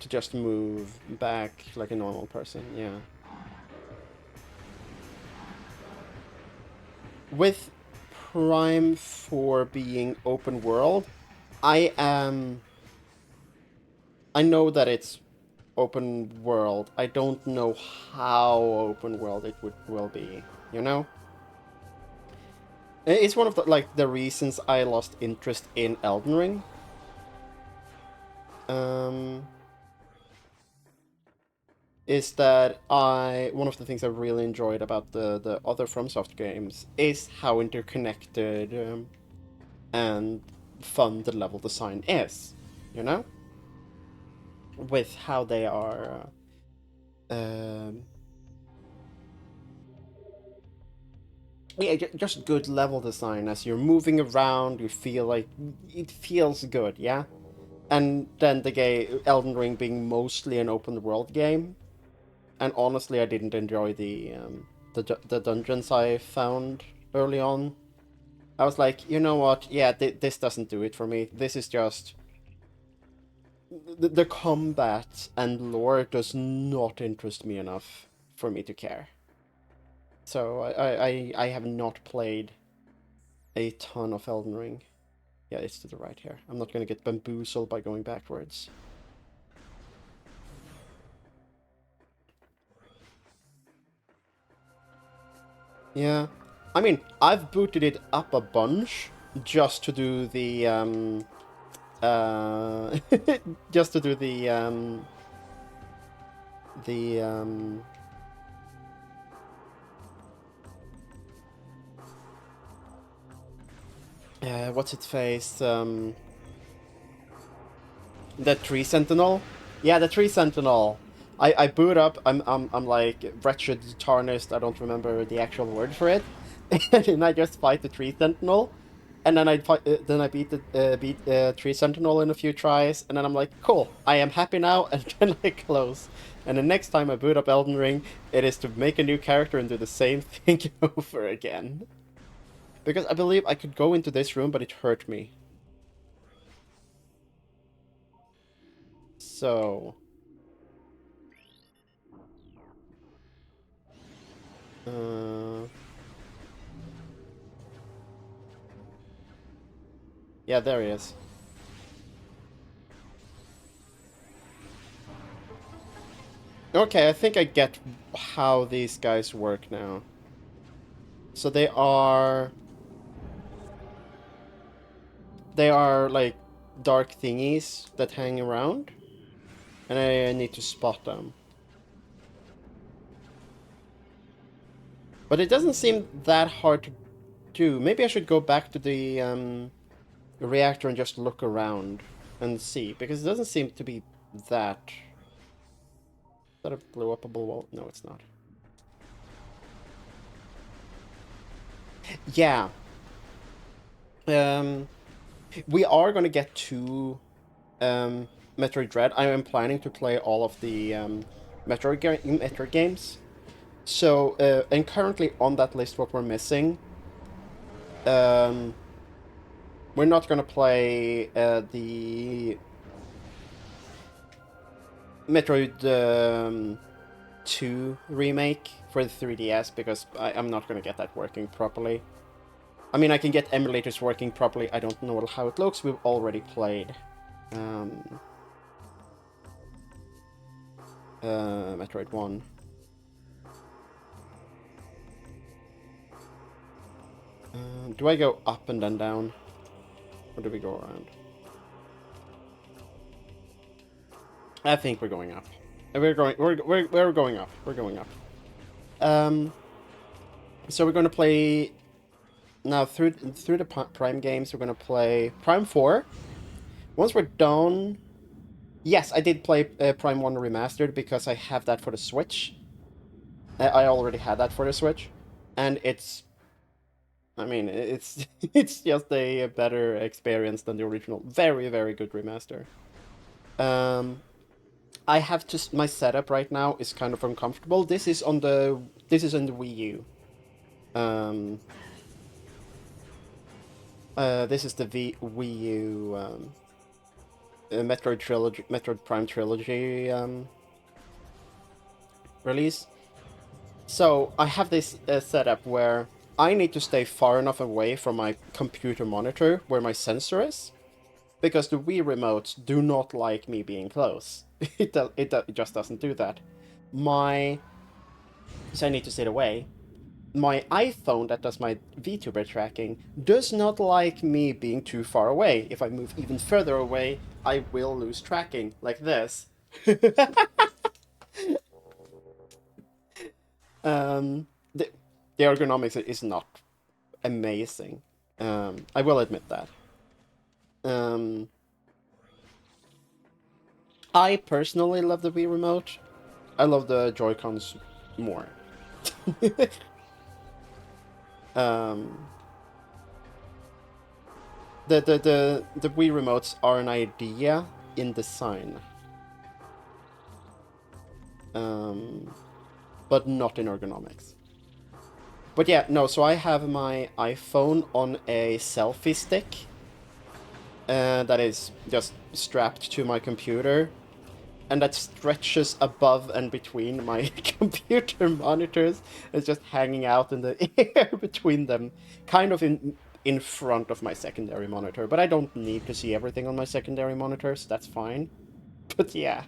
just move back like a normal person, yeah. With Prime 4 being open world, I know that it's open world. I don't know how open world it will be, you know? It's one of the reasons I lost interest in Elden Ring. Is that one of the things I really enjoyed about the other FromSoft games is how interconnected and fun the level design is, you know? With how they are yeah, just good level design. As you're moving around, you feel like it feels good, yeah? And then the game Elden Ring being mostly an open world game, and honestly, I didn't enjoy the dungeons I found early on. I was like, you know what? Yeah, this doesn't do it for me. This is just the combat and lore does not interest me enough for me to care. So I have not played a ton of Elden Ring. Yeah, it's to the right here. I'm not gonna get bamboozled by going backwards. Yeah. I mean, I've booted it up a bunch just to do the just to do the what's its face? The Tree Sentinel? Yeah, the Tree Sentinel. I boot up, I'm like wretched, tarnished, I don't remember the actual word for it. And then I just fight the Tree Sentinel. And then then I beat the Tree Sentinel in a few tries, and then I'm like, cool, I am happy now, and then I close. And the next time I boot up Elden Ring, it is to make a new character and do the same thing over again. Because I believe I could go into this room, but it hurt me. So... yeah, there he is. Okay, I think I get how these guys work now. So they are... They are, like, dark thingies that hang around. And I need to spot them. But it doesn't seem that hard to do. Maybe I should go back to the reactor and just look around and see. Because it doesn't seem to be that... Is that a blow-upable wall? No, it's not. Yeah. We are gonna get to Metroid Dread. I am planning to play all of the Metroid games. So, and currently on that list, what we're missing, we're not gonna play the Metroid 2 remake for the 3DS because I'm not gonna get that working properly. I mean, I can get emulators working properly. I don't know how it looks. We've already played Metroid 1. Do I go up and then down? Or do we go around? I think we're going up. We're going up. We're going up. So we're gonna play now through the Prime games. We're gonna play Prime 4. Once we're done, yes, I did play Prime 1 Remastered because I have that for the Switch. I already had that for the Switch, and it's, I mean, it's it's just a better experience than the original. Very, very good remaster. I have to. My setup right now is kind of uncomfortable. This is on the Wii U. This is the Wii U Metroid Prime Trilogy release. So I have this setup where I need to stay far enough away from my computer monitor where my sensor is, because the Wii remotes do not like me being close. It just doesn't do that. So I need to sit away. My iPhone that does my VTuber tracking does not like me being too far away. If I move even further away, I will lose tracking, like this. The ergonomics is not amazing. I will admit that. I personally love the Wii remote. I love the Joy-Cons more. The Wii remotes are an idea in design, but not in ergonomics. But yeah, no. So I have my iPhone on a selfie stick that is just strapped to my computer, and that stretches above and between my computer monitors. It's just hanging out in the air between them, kind of in front of my secondary monitor. But I don't need to see everything on my secondary monitor, so that's fine. But yeah.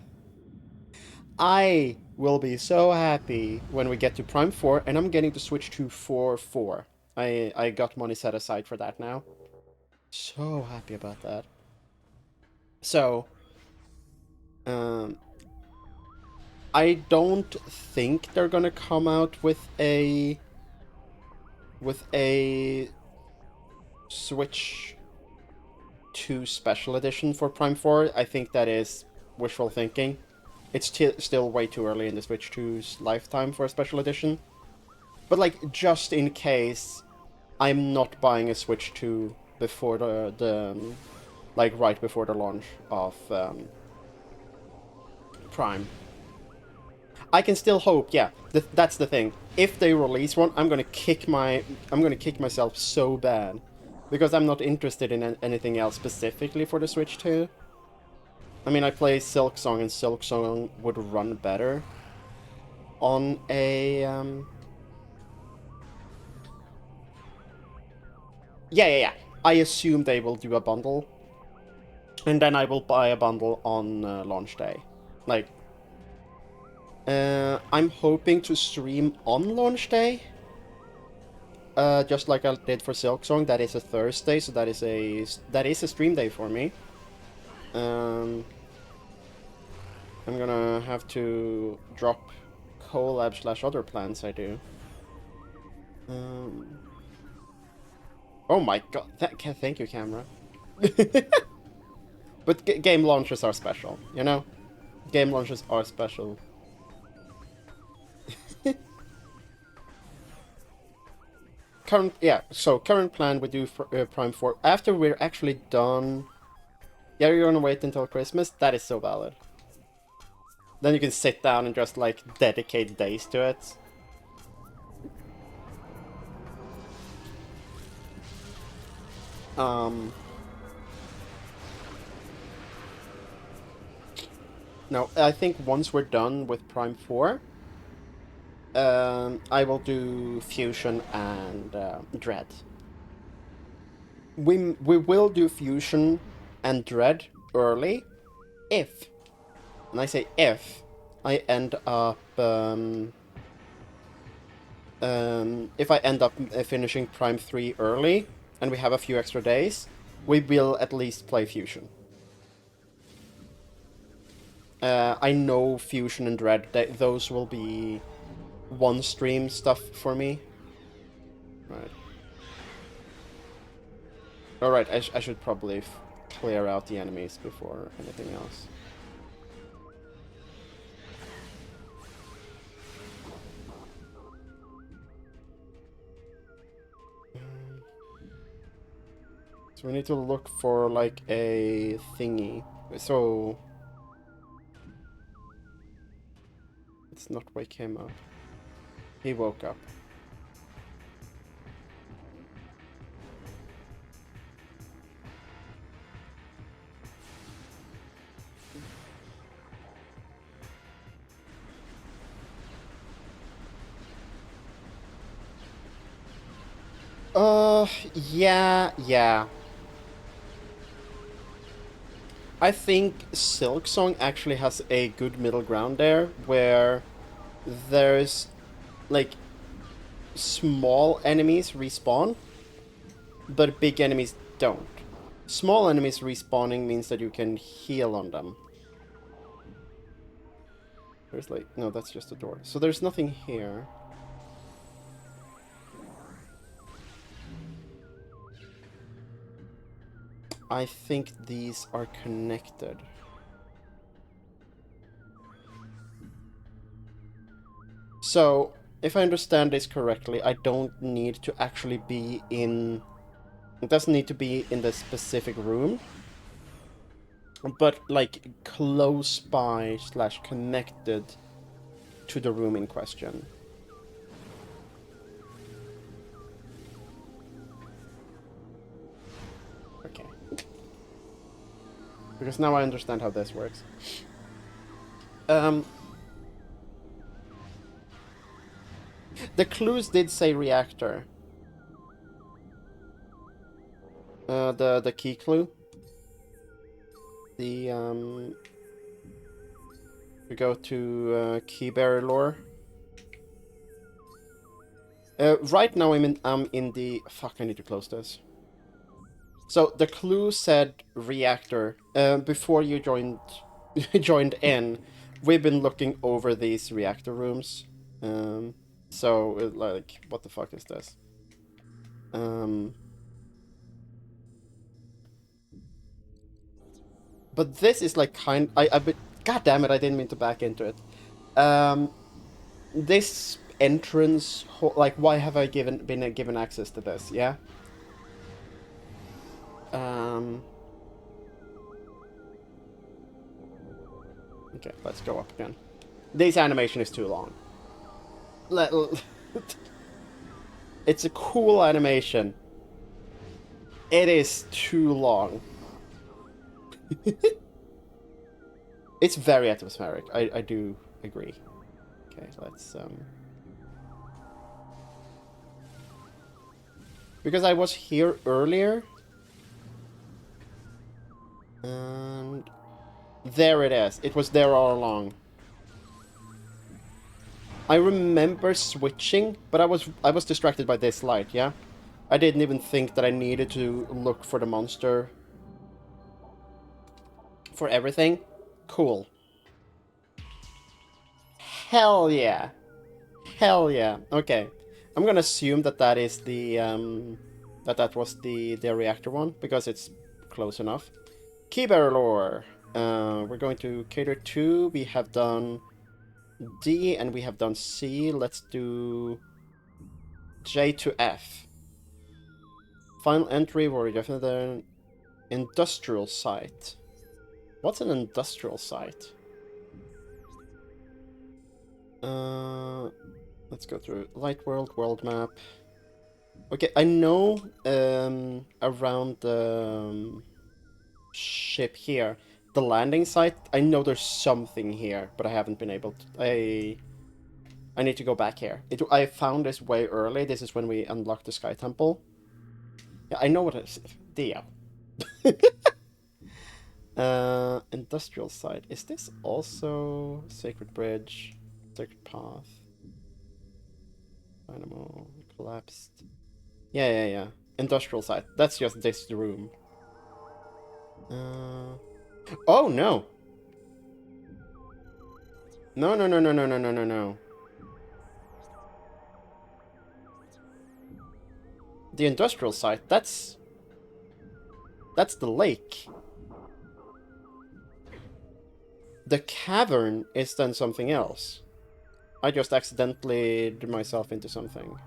I will be so happy when we get to Prime 4, and I'm getting to switch to 4-4. I got money set aside for that now. So happy about that. So, I don't think they're gonna come out with a Switch 2 special edition for Prime 4. I think that is wishful thinking. It's still way too early in the Switch 2's lifetime for a special edition. But, like, just in case, I'm not buying a Switch 2 before like, right before the launch of Prime. I can still hope, yeah, that's the thing. If they release one, I'm gonna kick myself so bad. Because I'm not interested in anything else specifically for the Switch 2. I mean, I play Silk Song, and Silk Song would run better on a yeah. I assume they will do a bundle, and then I will buy a bundle on launch day. Like, I'm hoping to stream on launch day, just like I did for Silk Song. That is a Thursday, so that is a stream day for me. I'm gonna have to drop collab / other plans I do. Um, oh my god! Thank you, camera. But game launches are special, you know? Game launches are special. Current plan we do for Prime 4. After we're actually done... Yeah, you're gonna wait until Christmas? That is so valid. Then you can sit down and just, like, dedicate days to it. No, I think once we're done with Prime 4, I will do Fusion and Dread. We will do Fusion and Dread early, if, and I say if, I end up if I end up finishing Prime 3 early and we have a few extra days, we will at least play Fusion. I know Fusion and Dread, those will be one stream stuff for me. Right. Alright, I should probably clear out the enemies before anything else. So we need to look for, like, a thingy. So... Let's not wake him up. He woke up. Yeah. I think Silk Song actually has a good middle ground there, where there's, like, small enemies respawn, but big enemies don't. Small enemies respawning means that you can heal on them. There's, like, no, that's just a door. So there's nothing here. I think these are connected. So, if I understand this correctly, I don't need to actually be in... It doesn't need to be in the specific room, but, like, close by / connected to the room in question. Okay. Because now I understand how this works. The clues did say reactor. The key clue. We go to Keybearer lore. Right now I'm in the... Fuck, I need to close this. So the clue said reactor. Before you joined in, we've been looking over these reactor rooms. So, like, what the fuck is this? But this is like God damn it! I didn't mean to back into it. This entrance, like, why have I been given access to this? Yeah. Okay, let's go up again. This animation is too long. It's a cool animation. It is too long. It's very atmospheric. I do agree. Okay, let's because I was here earlier, and there it is. It was there all along. I remember switching, but I was distracted by this light, yeah? I didn't even think that I needed to look for the monster for everything. Cool. Hell yeah. Hell yeah. Okay. I'm gonna assume that that is the, that was the reactor one, because it's close enough. Keybearer lore. We're going to cater 2. We have done D and we have done C. Let's do J to F. Final entry, we're definitely there. Industrial site. What's an industrial site? Let's go through Light World, World Map. Okay, I know around the ship here, the landing site. I know there's something here, but I haven't been able to. I need to go back here. I found this way early. This is when we unlocked the Sky Temple. Yeah, I know what it is. Dio. Industrial site. Is this also Sacred Bridge? Sacred Path? Dynamo. Collapsed. Yeah. Industrial site. That's just this room. Oh, no! No. The industrial site, that's the lake. The cavern is then something else. I just accidentally drew myself into something.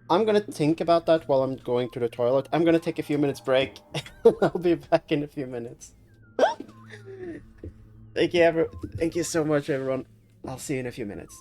I'm gonna think about that while I'm going to the toilet. I'm gonna take a few minutes break. I'll be back in a few minutes. Thank you so much, everyone. I'll see you in a few minutes.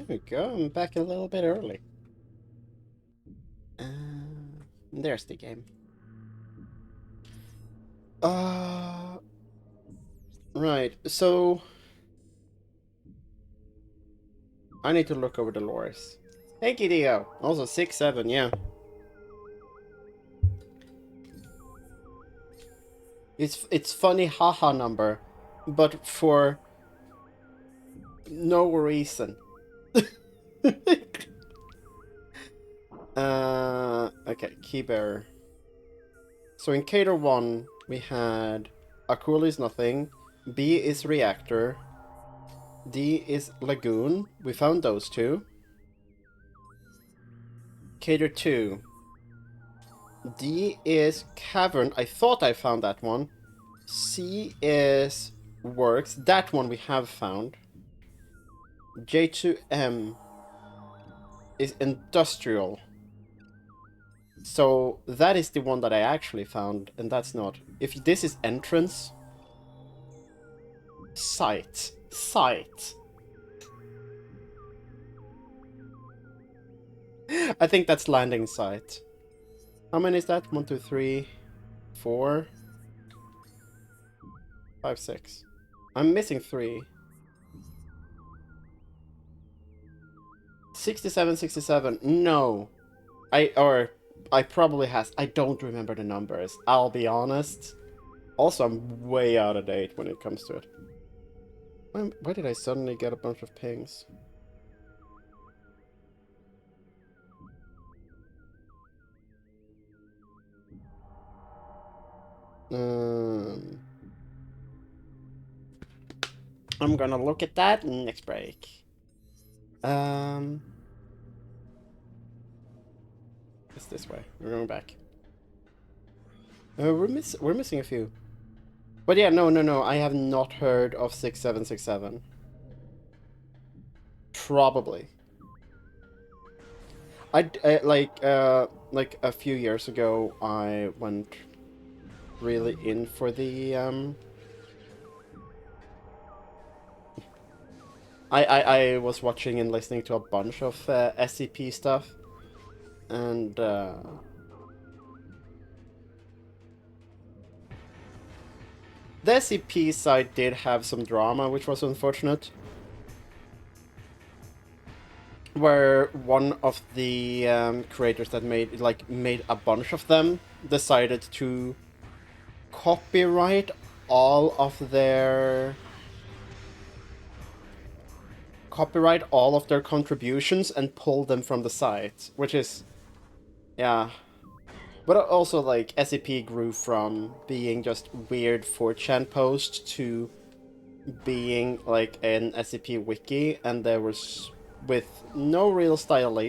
we go. I'm back a little bit early. There's the game. Right. So I need to look over the lores. Thank you, Dio. Also 6-7, yeah. It's funny haha number, but for no reason. Okay, key bearer. So in Cater 1, we had Akul is nothing, B is reactor, D is lagoon. We found those two. Cater 2. D is cavern. I thought I found that one. C is works. That one we have found. J2M is industrial. So that is the one that I actually found, and that's not. If this is entrance, site. I think that's landing site. How many is that? 1, 2, 3, 4, 5, 6. I'm missing 3. 67, 67. No. I probably has. I don't remember the numbers. I'll be honest. Also, I'm way out of date when it comes to it. Why did I suddenly get a bunch of pings? I'm gonna look at that next break. It's this way. We're going back. We're missing a few. But yeah, no. I have not heard of 6767. Probably. Like a few years ago, I went really in for the I was watching and listening to a bunch of SCP stuff, and the SCP side did have some drama, which was unfortunate. Where one of the creators that made a bunch of them decided to copyright all of their contributions and pull them from the site, which is, yeah. But also, like, SCP grew from being just weird 4chan post to being like an SCP wiki, and there was with no real style.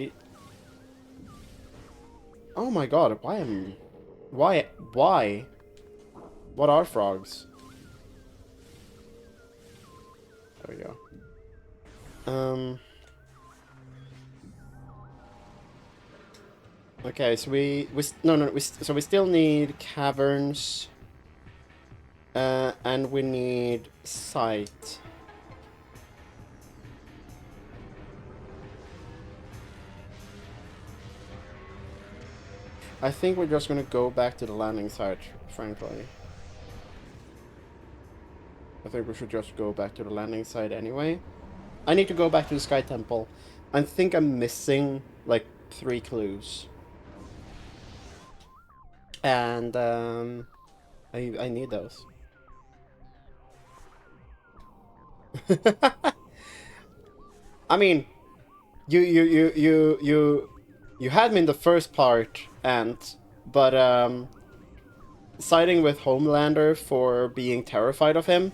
Oh my god, why? What are frogs? There we go. Okay, so so we still need caverns, and we need site. I think we're just gonna go back to the landing site, frankly. I think we should just go back to the landing site anyway. I need to go back to the Sky Temple. I think I'm missing, like, 3 clues. And, I need those. I mean, you had me in the first part, but siding with Homelander for being terrified of him,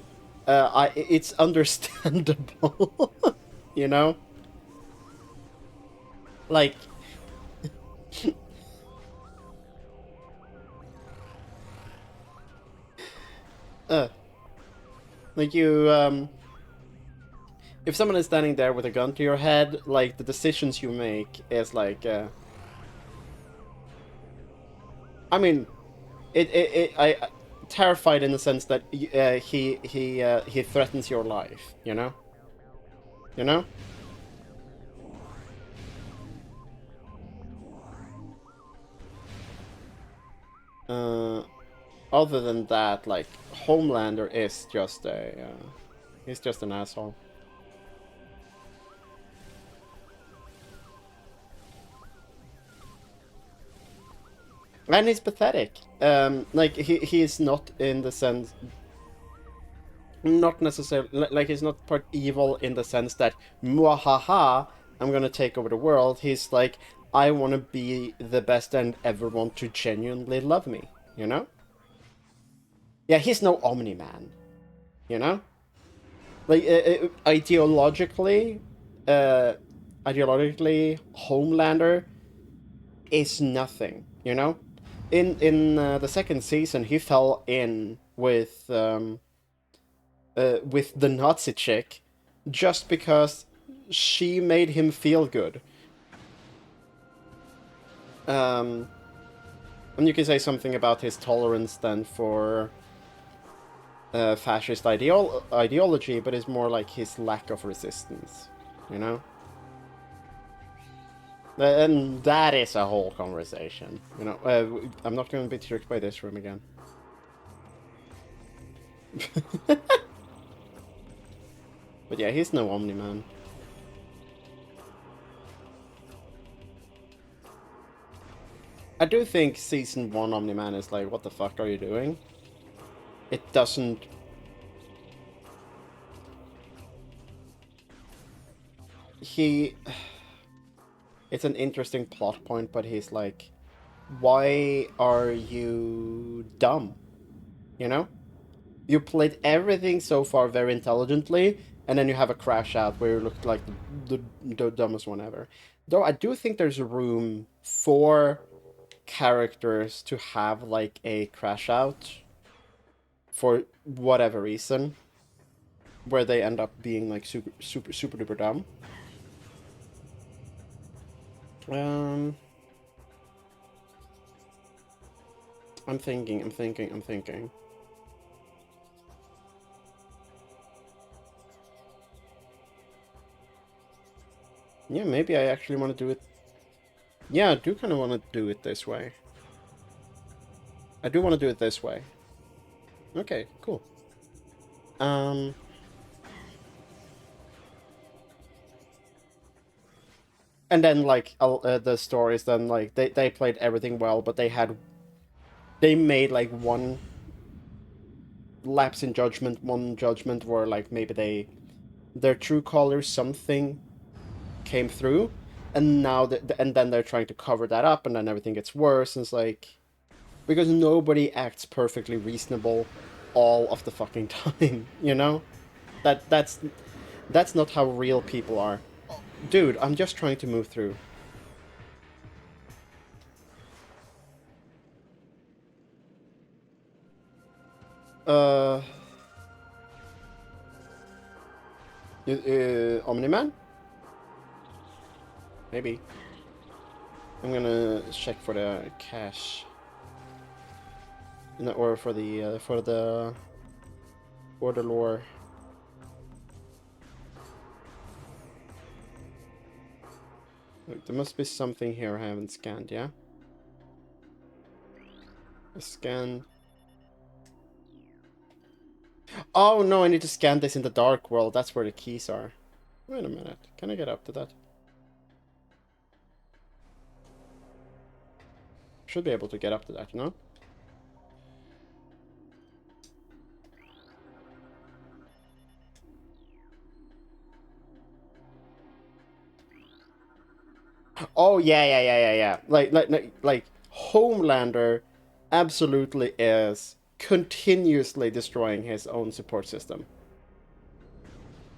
it's understandable, you know? Like, like if someone is standing there with a gun to your head, like, the decisions you make is like, I mean, I terrified in the sense that he threatens your life, you know? You know? other than that, like, Homelander is just he's just an asshole. And he's pathetic. Like, he's not in the sense, not necessarily, like, he's not part evil in the sense that, muahaha, I'm gonna take over the world. He's like, I want to be the best and everyone to genuinely love me, you know? Yeah, he's no Omni-Man, you know? Like, ideologically, uh, Homelander is nothing, you know? In the second season, he fell in with the Nazi chick just because she made him feel good. Um, and you can say something about his tolerance then for fascist ideology, but it's more like his lack of resistance, you know? And that is a whole conversation, you know? I'm not going to be tricked by this room again. But yeah, he's no Omni-Man. I do think Season 1 Omni-Man is like, what the fuck are you doing? It doesn't... He... It's an interesting plot point, but he's like, why are you dumb? You know? You played everything so far very intelligently, and then you have a crash out where you look like the dumbest one ever. Though I do think there's room for characters to have like a crash out for whatever reason, where they end up being like super duper dumb. Um, I'm thinking. Yeah, maybe I actually want to do it. Yeah, I do kind of want to do it this way. I do want to do it this way. Okay, cool. Um, and then like the stories, then like they played everything well, but they made like one lapse in judgment, one judgment where like maybe their true colors something came through, and now and then they're trying to cover that up, and then everything gets worse. And it's like, because nobody acts perfectly reasonable all of the fucking time, you know? That's not how real people are. Dude, I'm just trying to move through. Uh, Omni-Man? Maybe. I'm gonna check for the cache. No, or for the lore. Look, there must be something here I haven't scanned, yeah? Scan. Oh no, I need to scan this in the dark world. That's where the keys are. Wait a minute. Can I get up to that? Should be able to get up to that, no? Oh yeah. Like Homelander absolutely is continuously destroying his own support system.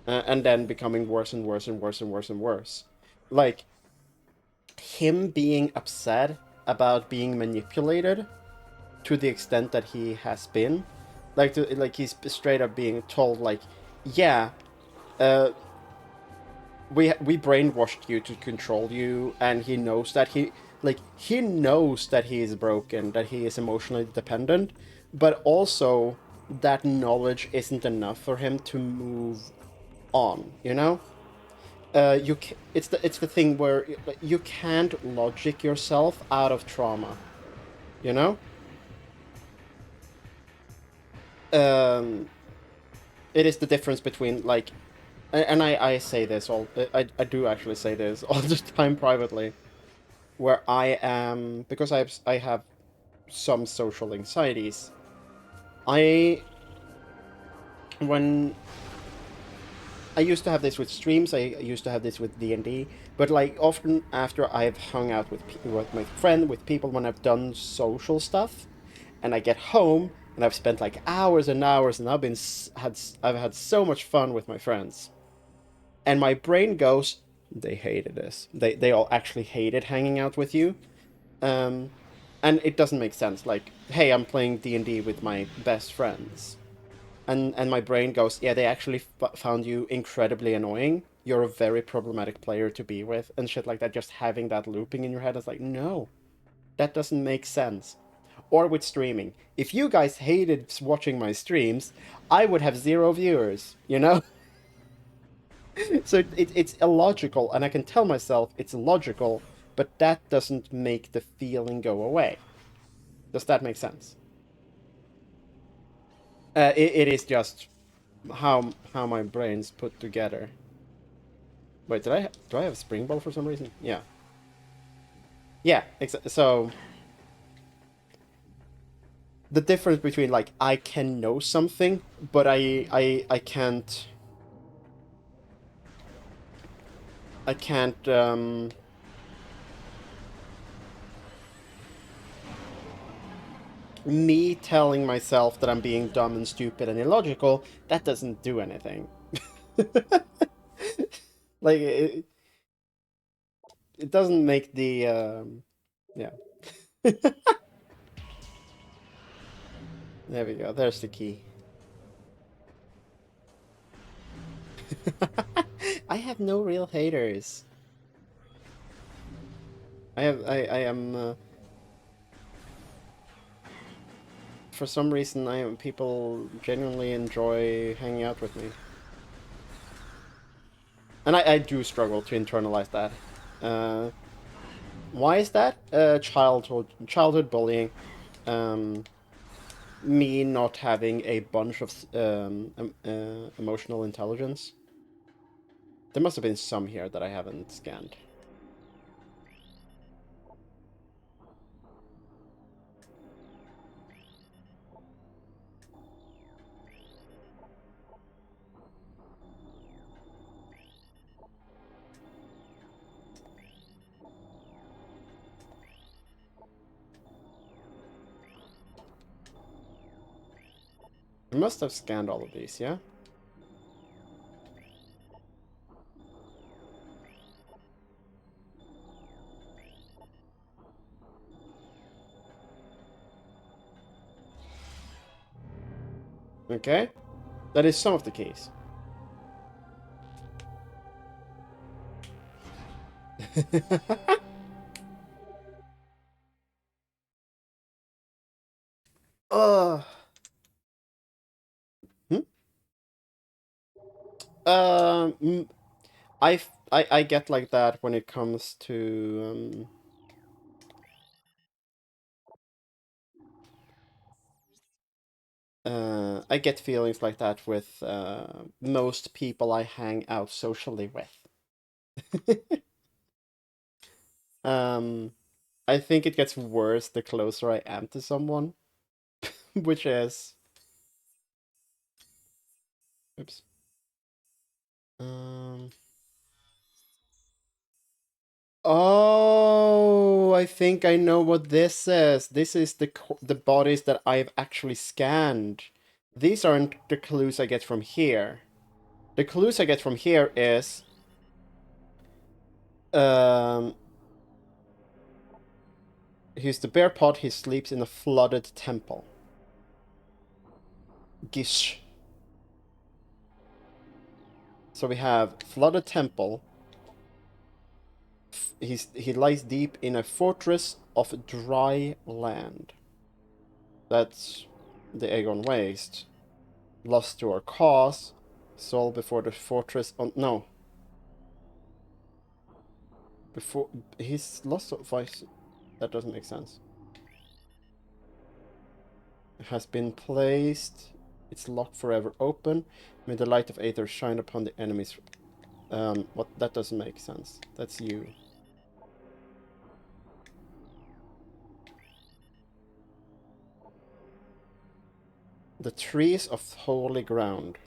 And then becoming worse and worse and worse and worse and worse. Like, him being upset about being manipulated to the extent that he has been, like he's straight up being told like, yeah, uh, we brainwashed you to control you, and he knows that he knows that he is broken, that he is emotionally dependent, but also that knowledge isn't enough for him to move on, you know? It's the thing where you can't logic yourself out of trauma, you know? Um, it is the difference between like, and I say this all, I do actually say this all the time privately, where I am because I have some social anxieties. I when I used to have this with streams. I used to have this with D&D. But like often after I've hung out with my friend, with people when I've done social stuff, and I get home and I've spent like hours and hours, and I've had so much fun with my friends, and my brain goes, they hated this. They all actually hated hanging out with you. Um, and it doesn't make sense. Like, hey, I'm playing D&D with my best friends, and my brain goes, yeah, they actually found you incredibly annoying. You're a very problematic player to be with, and shit like that. Just having that looping in your head is like, no, that doesn't make sense. Or with streaming, if you guys hated watching my streams, I would have zero viewers. You know, so it's illogical, and I can tell myself it's illogical, but that doesn't make the feeling go away. Does that make sense? It is just how my brain's put together. Wait, do I have spring ball for some reason? Yeah, yeah. So the difference between like I can know something, but I can't me telling myself that I'm being dumb and stupid and illogical, that doesn't do anything. Like it doesn't make the yeah. There we go. There's the key. I have no real haters. I am for some reason I am people genuinely enjoy hanging out with me. And I do struggle to internalize that. Uh, why is that? Childhood bullying. Um, me not having a bunch of emotional intelligence. There must have been some here that I haven't scanned. I must have scanned all of these, yeah? Okay. That is some of the keys. Ugh. Hmm? Um, I get like that when it comes to I get feelings like that with most people I hang out socially with. um, I think it gets worse the closer I am to someone, which is oops. Um. Oh, I think I know what this is. This is the bodies that I've actually scanned. These aren't the clues I get from here. The clues I get from here is um he's the bear pod, he sleeps in a flooded temple. Gish. So we have flooded temple. He lies deep in a fortress of dry land. That's the Aegon Waste. Lost to our cause. Soul before the fortress. Oh no. Before he's lost voice. That doesn't make sense. Has been placed. It's locked forever open. May the light of Aether shine upon the enemies. What? That doesn't make sense. That's you. The trees of holy ground.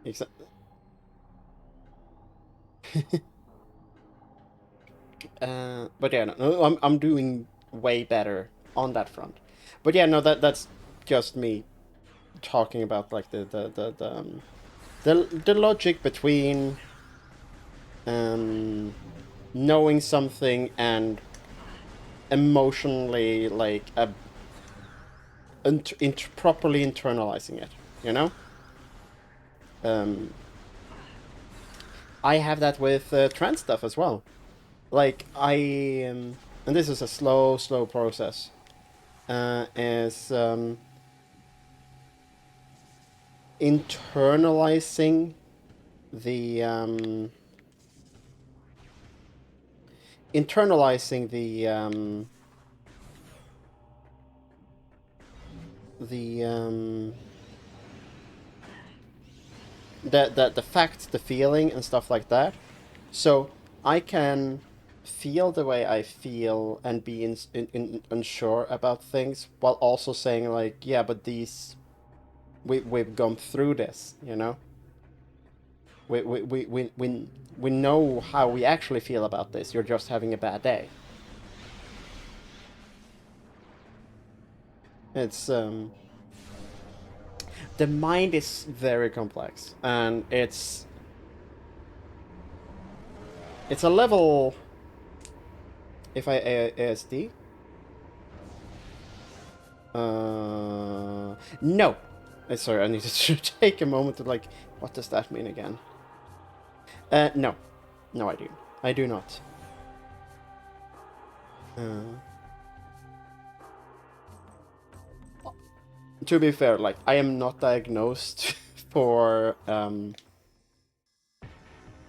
Exactly. But yeah, no, I'm doing way better on that front. But yeah, no, that's just me talking about like the logic between knowing something and emotionally like properly internalizing it. You know, um, I have that with trans stuff as well. Like and this is a slow process. Is internalizing the internalizing the the facts, the feeling, and stuff like that. So I can feel the way I feel and be unsure about things, while also saying like, yeah, but these we've gone through this, you know. We know how we actually feel about this. You're just having a bad day. It's the mind is very complex, and it's a level. If I ASD, no. Sorry, I need to take a moment to like, what does that mean again? No, no, I do not. Uh, to be fair, like I am not diagnosed for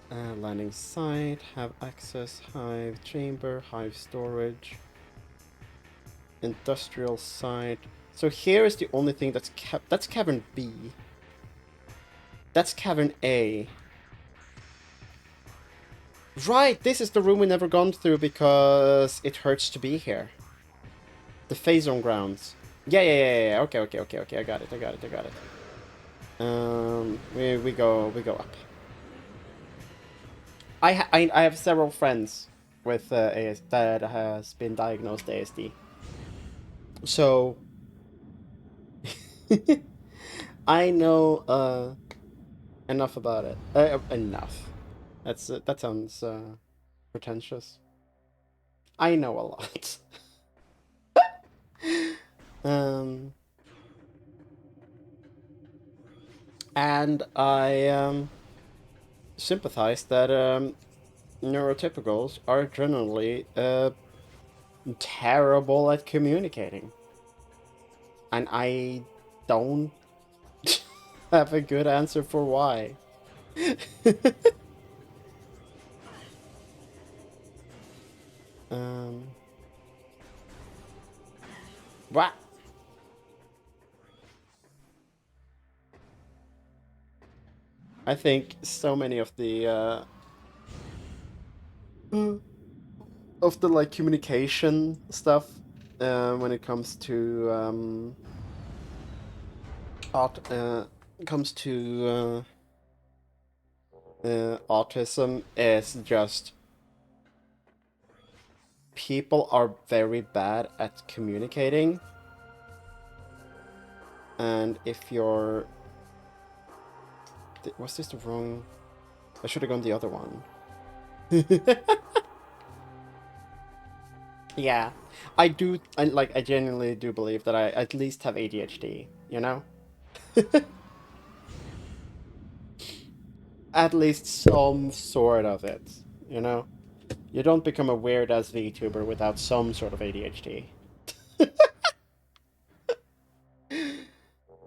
landing site, have access, hive chamber, hive storage, industrial site. So here is the only thing that's cavern B. That's cavern A. Right, this is the room we never gone through because it hurts to be here. The phase zone grounds. Yeah. Okay. I got it. We go up. I have several friends with AS that has been diagnosed ASD. So I know enough about it. Enough. That sounds pretentious. I know a lot. um, and I sympathize that neurotypicals are generally terrible at communicating, and I don't have a good answer for why. um, what? I think so many of the like communication stuff when it comes to art comes to autism is just people are very bad at communicating, and if you're was this the wrong? I should have gone the other one. Yeah, I do. I genuinely do believe that I at least have ADHD. You know, at least some sort of it. You know, you don't become a weird ass VTuber without some sort of ADHD.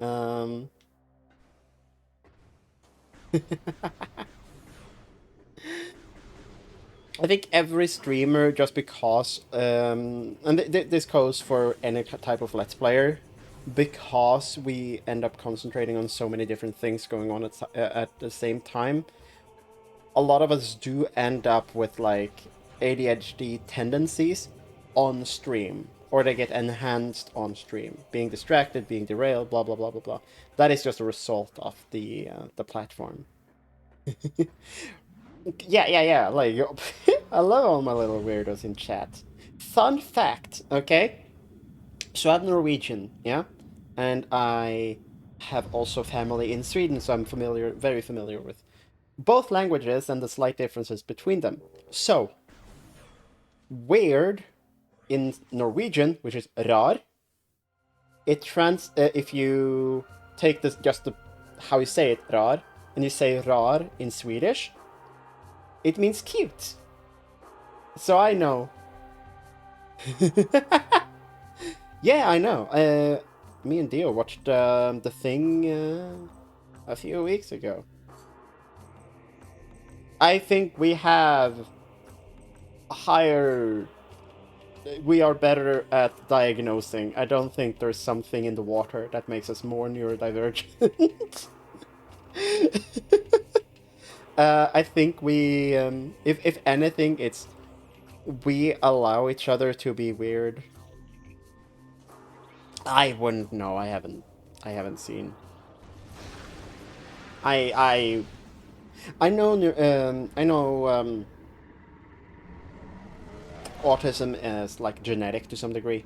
Um, I think every streamer, just because, and this goes for any type of Let's Player, because we end up concentrating on so many different things going on at the same time, a lot of us do end up with like ADHD tendencies on stream, or they get enhanced on stream, being distracted, being derailed, blah blah blah blah blah. That is just a result of the platform. Yeah. Like, I love all my little weirdos in chat. Fun fact, okay? So I'm Norwegian, yeah, and I have also family in Sweden, so I'm very familiar with both languages and the slight differences between them. So, weird in Norwegian, which is rar, if you take this just how you say it, rar, and you say rar in Swedish, it means cute. So I know. Yeah, I know. Me and Dio watched the thing a few weeks ago. I think we have higher. We are better at diagnosing. I don't think there's something in the water that makes us more neurodivergent. I think we, if anything, it's we allow each other to be weird. I wouldn't know. I haven't seen. I I know. I know. Autism is like genetic to some degree.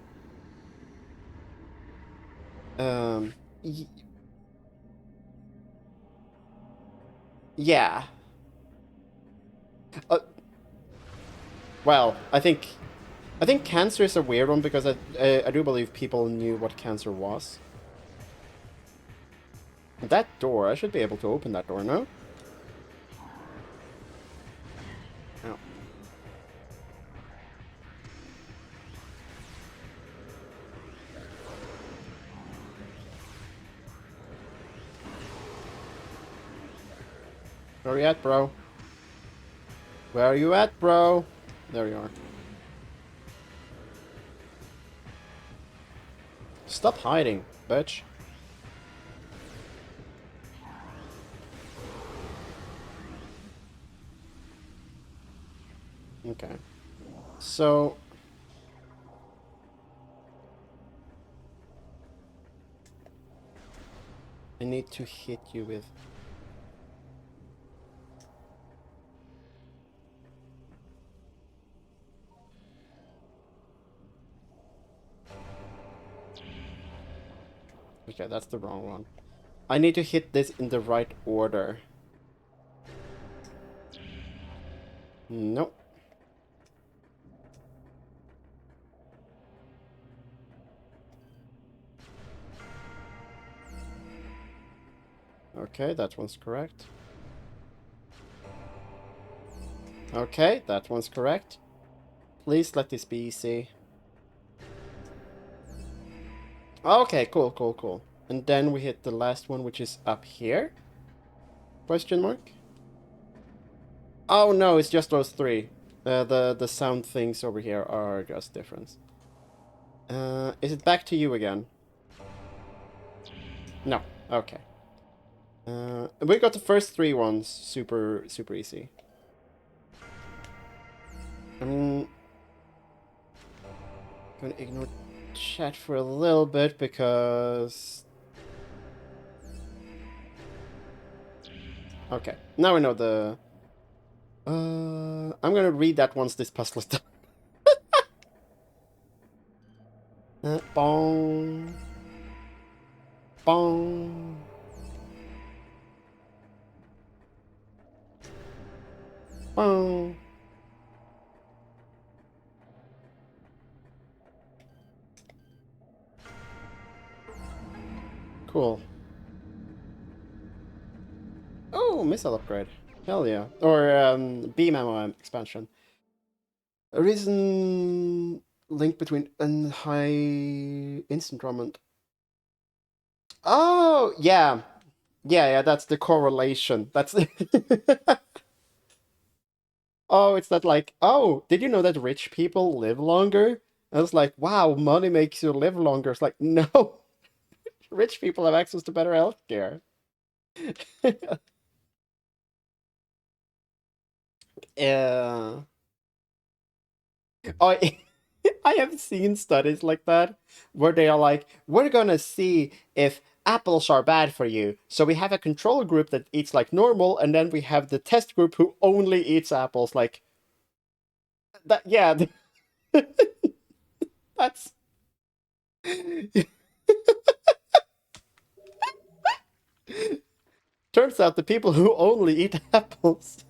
Um, y- yeah. Uh, well, I think cancer is a weird one because I do believe people knew what cancer was. That door, I should be able to open that door, no? Oh. Where are you at, bro? Where are you at, bro? There you are. Stop hiding, bitch. Okay. So, I need to hit you with... Okay, that's the wrong one. I need to hit this in the right order. Nope. Okay, that one's correct. Okay, that one's correct. Please let this be easy. Okay, cool. And then we hit the last one, which is up here? Question mark? Oh no, it's just those three. The sound things over here are just different. Is it back to you again? No. Okay. We got the first three ones super easy. I'm gonna ignore chat for a little bit because... Okay, now we know the... I'm gonna read that once this puzzle is done. Bong. Bong. Bong. Cool. Oh, missile upgrade. Hell yeah. Or beam ammo expansion. A reason link between and high instant enrollment. Oh, yeah. Yeah, that's the correlation. That's Oh, it's that like, oh, did you know that rich people live longer? I was like, wow, money makes you live longer. It's like, no. Rich people have access to better healthcare. uh, I I have seen studies like that where they are like, we're gonna see if apples are bad for you. So we have a control group that eats like normal, and then we have the test group who only eats apples. Like that, yeah, that's. Turns out the people who only eat apples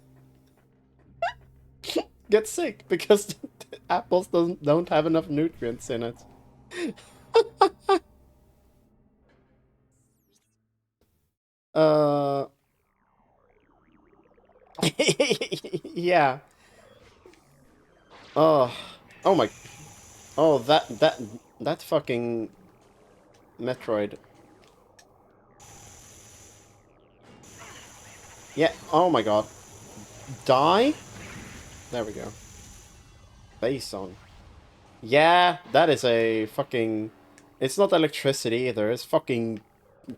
get sick because apples don't have enough nutrients in it. Uh, yeah. Oh, oh my. Oh, that fucking Metroid. Yeah. Oh my god. Die. There we go. Base on. Yeah, that is a fucking. It's not electricity either. It's fucking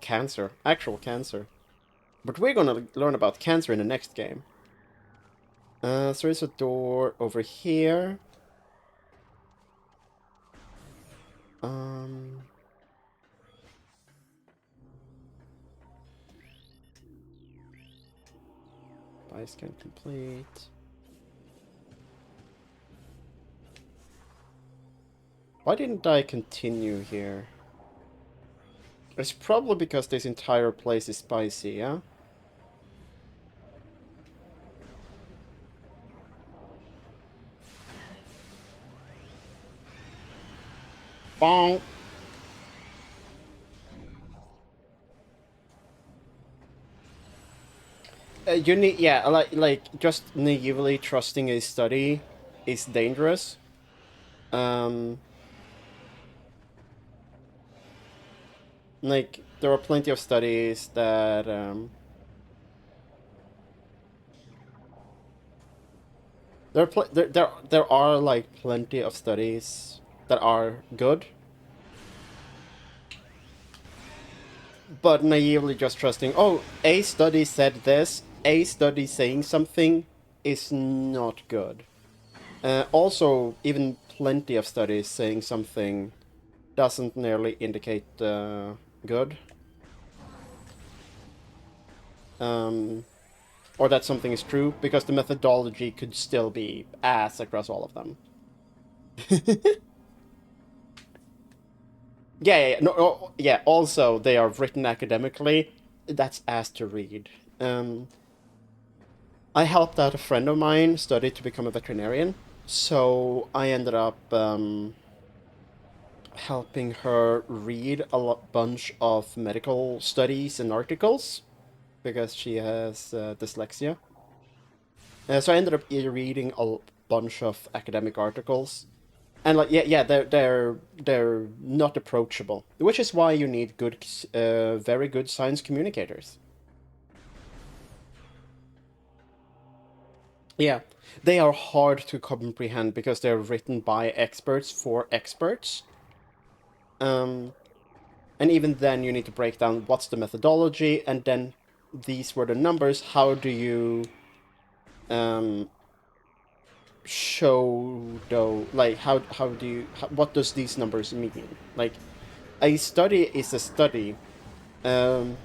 cancer. Actual cancer. But we're gonna learn about cancer in the next game. So there's a door over here. Um. Buy scan complete. Why didn't I continue here? It's probably because this entire place is spicy, yeah? Bonk! You need, yeah, like just naively trusting a study is dangerous. Um, like there are plenty of studies that there are like plenty of studies that are good, but naively just trusting, oh, a study said this, a study saying something is not good. Also, even plenty of studies saying something doesn't nearly indicate good. Um, or that something is true, because the methodology could still be ass across all of them. Yeah, no, yeah. Also, they are written academically. That's ass to read. I helped out a friend of mine study to become a veterinarian, so I ended up helping her read bunch of medical studies and articles because she has dyslexia. So I ended up reading a bunch of academic articles, and like yeah, they're not approachable, which is why you need good, very good science communicators. Yeah, they are hard to comprehend because they're written by experts for experts. Um, and even then, you need to break down what's the methodology, and then these were the numbers. How do you um, show though? Like how do you what does these numbers mean? Like a study is a study. Um,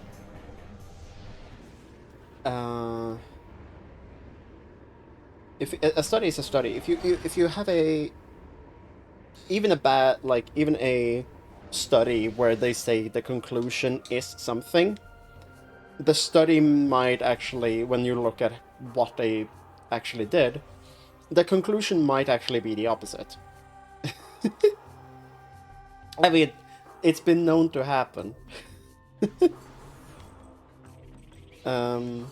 uh, if a study is a study, if you have a even a bad like even a study where they say the conclusion is something, the study might actually, when you look at what they actually did, the conclusion might actually be the opposite. I mean, it's been known to happen. um,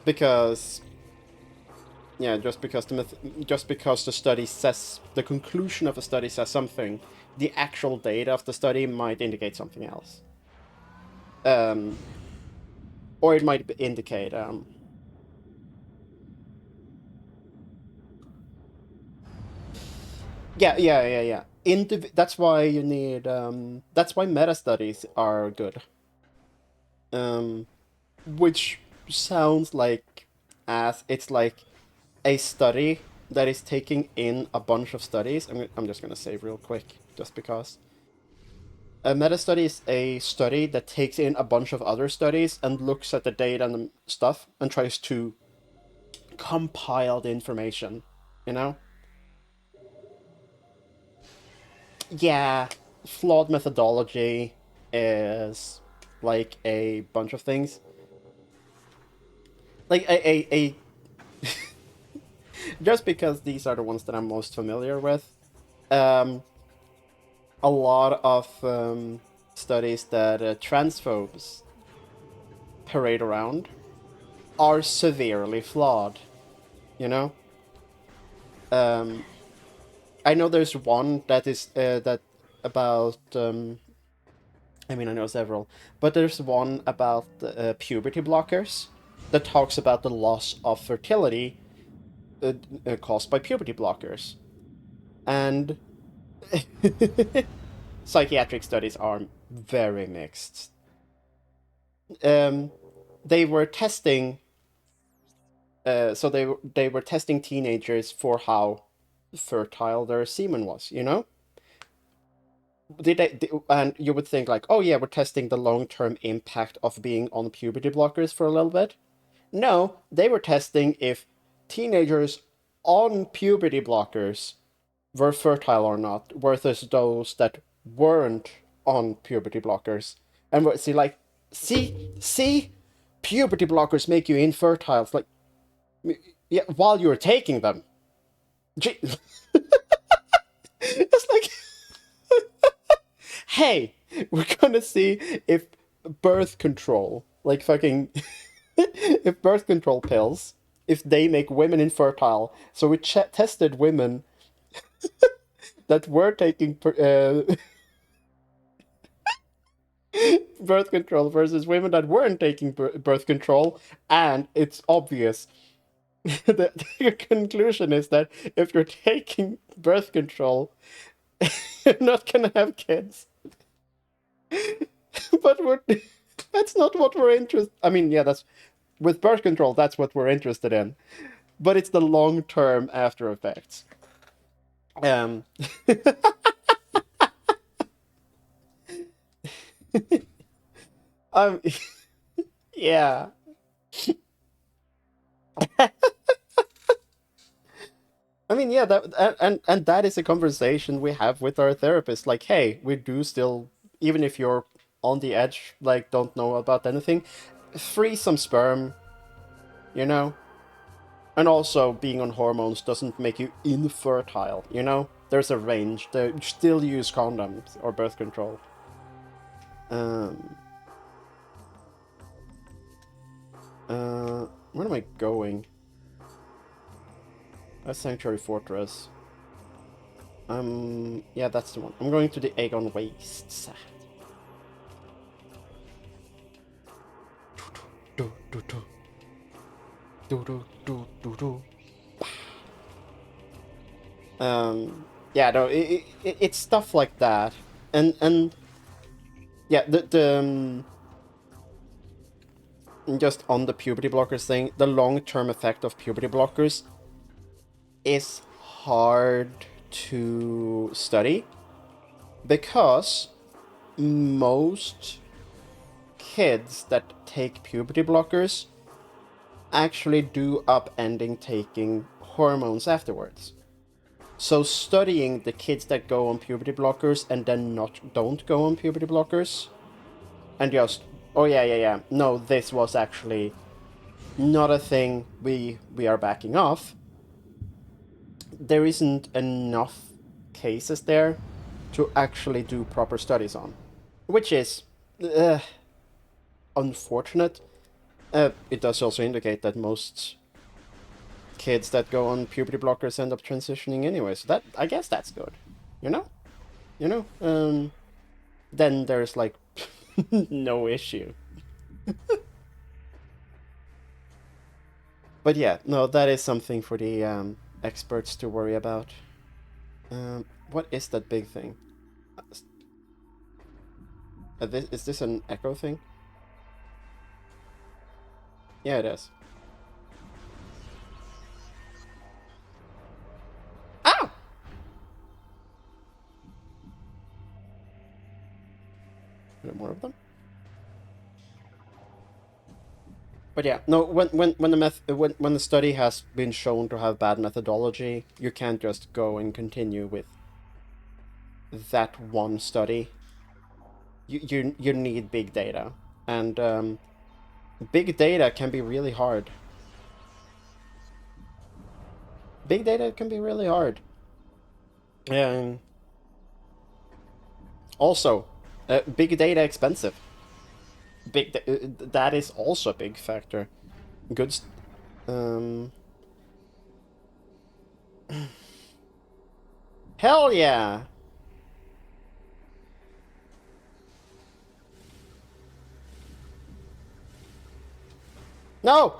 because yeah, just because the study says the conclusion of a study says something, the actual data of the study might indicate something else. Um, or it might indicate yeah. That's why you need that's why meta studies are good. Um, which sounds like as it's like a study that is taking in a bunch of studies. I'm just gonna save real quick just because. A meta study is a study that takes in a bunch of other studies and looks at the data and stuff and tries to compile the information, you know? Yeah, flawed methodology is like a bunch of things. Like a just because these are the ones that I'm most familiar with. Um, a lot of studies that transphobes parade around are severely flawed. You know, um, I know there's one that is that about. I mean, I know several, but there's one about puberty blockers that talks about the loss of fertility caused by puberty blockers, and psychiatric studies are very mixed. Um, they were testing, so they were testing teenagers for how fertile their semen was. You know, and you would think like, oh yeah, we're testing the long term impact of being on puberty blockers for a little bit. No, they were testing if teenagers on puberty blockers were fertile or not, versus those that weren't on puberty blockers. And see, like, see, puberty blockers make you infertile. It's like, yeah, while you're taking them. Gee, it's like, hey, we're gonna see if birth control, like fucking, if birth control pills, if they make women infertile. So we tested women that were taking birth control versus women that weren't taking birth control, and it's obvious. The conclusion is that if you're taking birth control, you're not gonna have kids. But that's not what we're interested. I mean, yeah, that's with birth control. That's what we're interested in. But it's the long term after effects. Um, um, yeah. I mean, yeah, and that is a conversation we have with our therapist. Like, hey, we do still, even if you're on the edge, like, don't know about anything, free some sperm, you know. And also, being on hormones doesn't make you infertile, you know. There's a range. They still use condoms or birth control. Um. Where am I going? That's Sanctuary Fortress. Yeah, that's the one. I'm going to the Aegon Wastes. Do, do, do. Do, do, do, do, do. Yeah, no, it's stuff like that. And yeah, just on the puberty blockers thing, the long-term effect of puberty blockers is hard to study because most kids that take puberty blockers actually do upending taking hormones afterwards. So studying the kids that go on puberty blockers and then don't go on puberty blockers and just, oh yeah, no, this was actually not a thing, we are backing off. There isn't enough cases there to actually do proper studies on, which is uh, unfortunate. It does also indicate that most kids that go on puberty blockers end up transitioning anyway. So that, I guess that's good, you know, you know. Then there's like no issue. But yeah, no, that is something for the experts to worry about. What is that big thing? Is this an echo thing? Yeah, it is. Ow! Are there more of them? But yeah, no. When the study has been shown to have bad methodology, you can't just go and continue with that one study. You need big data, and big data can be really hard. Big data can be really hard. And also, big data expensive. That is also a big factor. Good. Um. Hell yeah! No.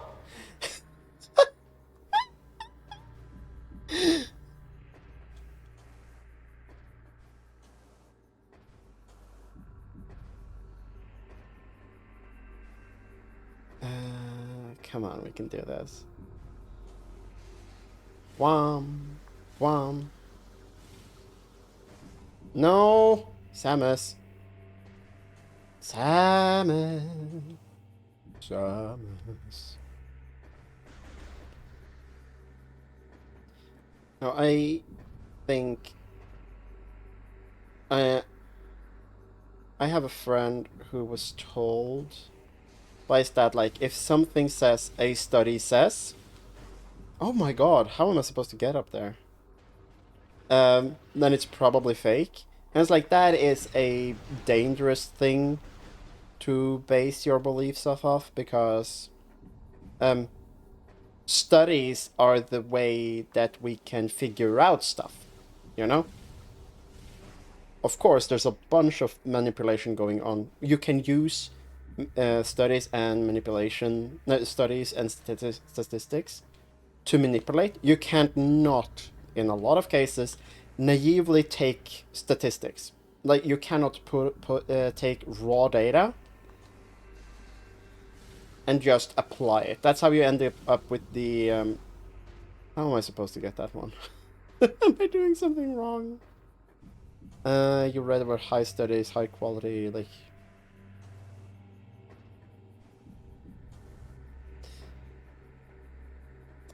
Come on, we can do this. Wham, wham. No, Samus. Samus. Samus. No, I think I I have a friend who was told by his dad, like, if something says a study says, oh my god, how am I supposed to get up there? Then it's probably fake. And it's like that is a dangerous thing to base your beliefs off of, because um studies are the way that we can figure out stuff, you know? Of course, there's a bunch of manipulation going on. You can use studies and manipulation, no, studies and statistics to manipulate. You can't not, in a lot of cases, naively take statistics. Like, you cannot take raw data and just apply it. That's how you end up with the. How am I supposed to get that one? Am I doing something wrong? You read about high studies, high quality, like.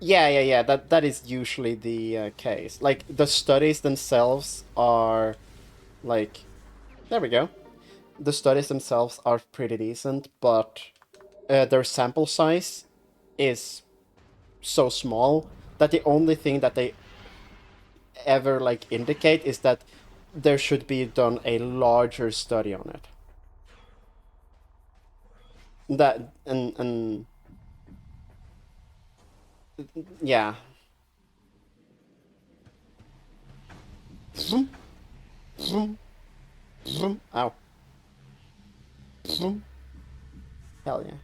Yeah. That is usually the case. Like, the studies themselves are like. There we go. The studies themselves are pretty decent, but their sample size is so small that the only thing that they ever like indicate is that there should be done a larger study on it. That and yeah. Vroom, vroom, vroom. Ow. Vroom. Hell yeah.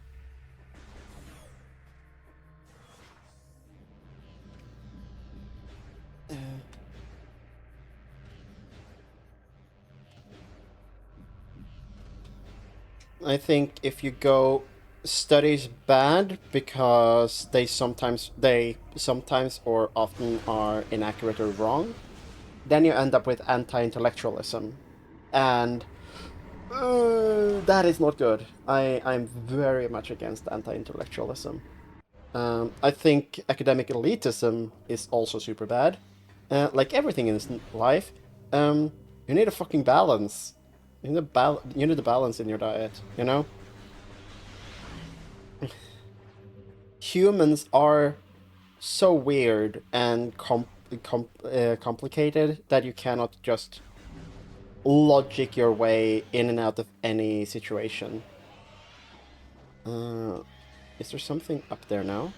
I think if you go studies bad because they sometimes or often are inaccurate or wrong, then you end up with anti-intellectualism, and that is not good. I'm very much against anti-intellectualism. I think academic elitism is also super bad. Like everything in this life, you need a fucking balance. You need a balance in your diet. You know, humans are so weird and complicated that you cannot just logic your way in and out of any situation. Uh, is there something up there now?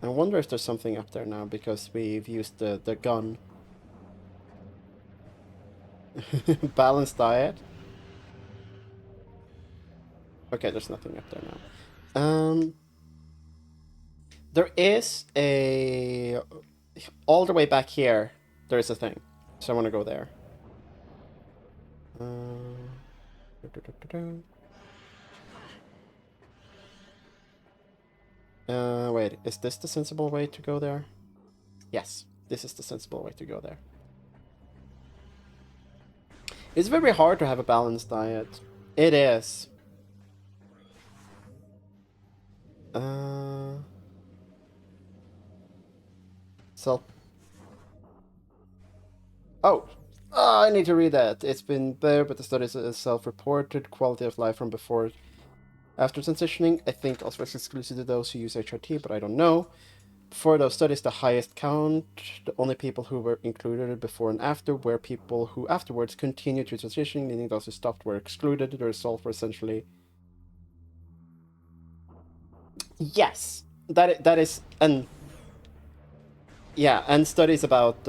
I wonder if there's something up there now because we've used the gun. Balanced diet. Okay, there's nothing up there now. There is a all the way back here, there is a thing. So I want to go there. Wait, is this the sensible way to go there? Yes, this is the sensible way to go there. It's very hard to have a balanced diet. It is. So. Oh, I need to read that. It's been there, but the studies is self-reported quality of life from before, after transitioning. I think also it's exclusive to those who use HRT, but I don't know. For those studies, the highest count, the only people who were included before and after were people who afterwards continued to transition, meaning those who stopped were excluded. The results were essentially... Yes, that is, and yeah, and studies about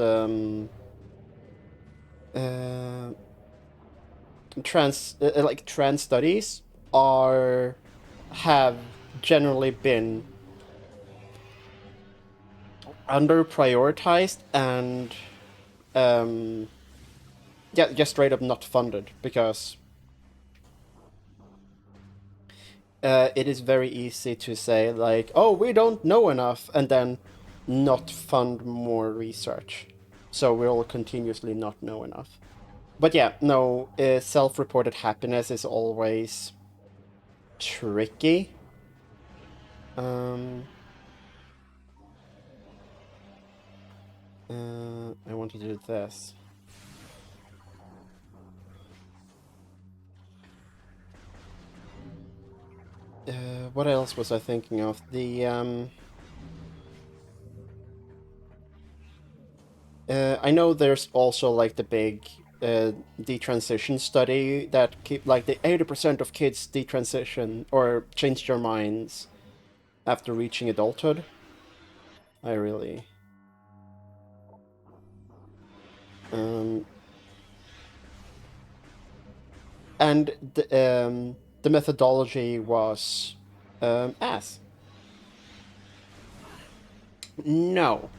trans studies have generally been under prioritized and yeah, just straight up not funded because it is very easy to say like, oh, we don't know enough, and then not fund more research, so we'll continuously not know enough. But yeah, no, self-reported happiness is always tricky. I want to do this. What else was I thinking of? I know there's also like the big detransition study that like the 80% of kids detransition or change their minds after reaching adulthood. I really... and the methodology was ass. No.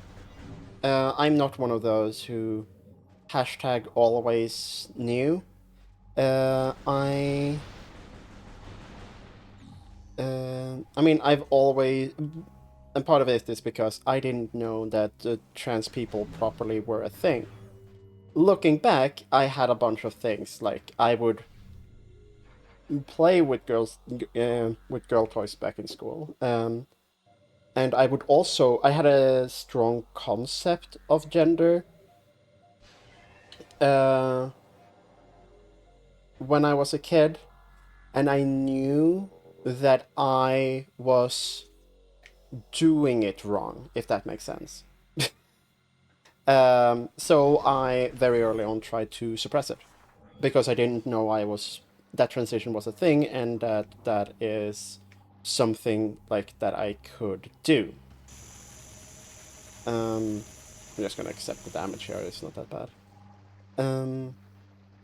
I'm not one of those who hashtag always knew. I mean, I've always... And part of it is because I didn't know that trans people properly were a thing. Looking back, I had a bunch of things. Like, I would play with with girl toys back in school. And I would also... I had a strong concept of gender when I was a kid. And I knew that I was doing it wrong, if that makes sense. So I very early on tried to suppress it because I didn't know that transition was a thing, and that is something like that I could do. I'm just gonna accept the damage here. It's not that bad.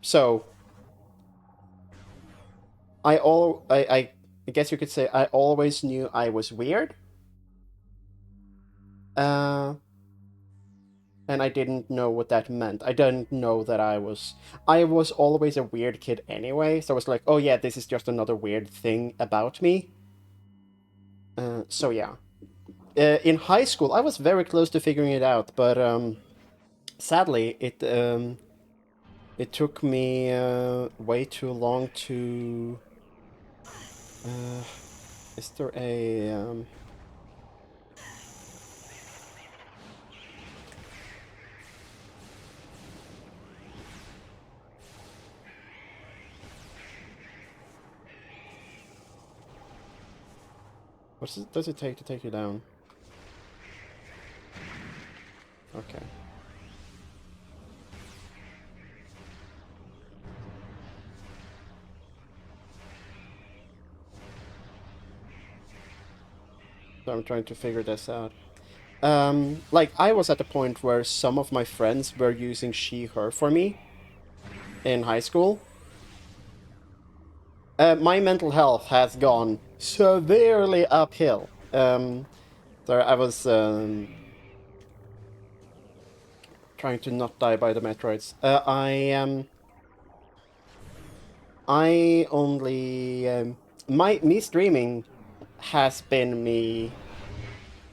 So I guess you could say I always knew I was weird. And I didn't know what that meant. I didn't know that I was always a weird kid anyway, so I was like, oh yeah, this is just another weird thing about me. So yeah. In high school, I was very close to figuring it out, but sadly, it took me way too long to... is there a... What does it take to take you down? Okay. So I'm trying to figure this out. Like, I was at the point where some of my friends were using she, her for me in high school. My mental health has gone severely uphill. So I was... trying to not die by the Metroids. I only me streaming has been me.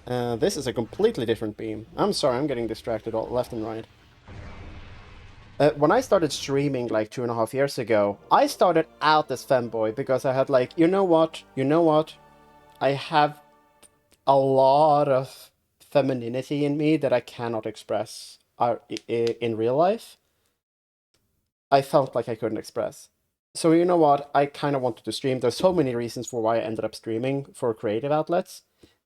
This is a completely different beam. I'm sorry, I'm getting distracted all left and right. When I started streaming like 2.5 years ago, I started out as femboy because I had like, you know what, I have a lot of femininity in me that I cannot express in real life. I felt like I couldn't express. So you know what? I kind of wanted to stream. There's so many reasons for why I ended up streaming for creative outlets,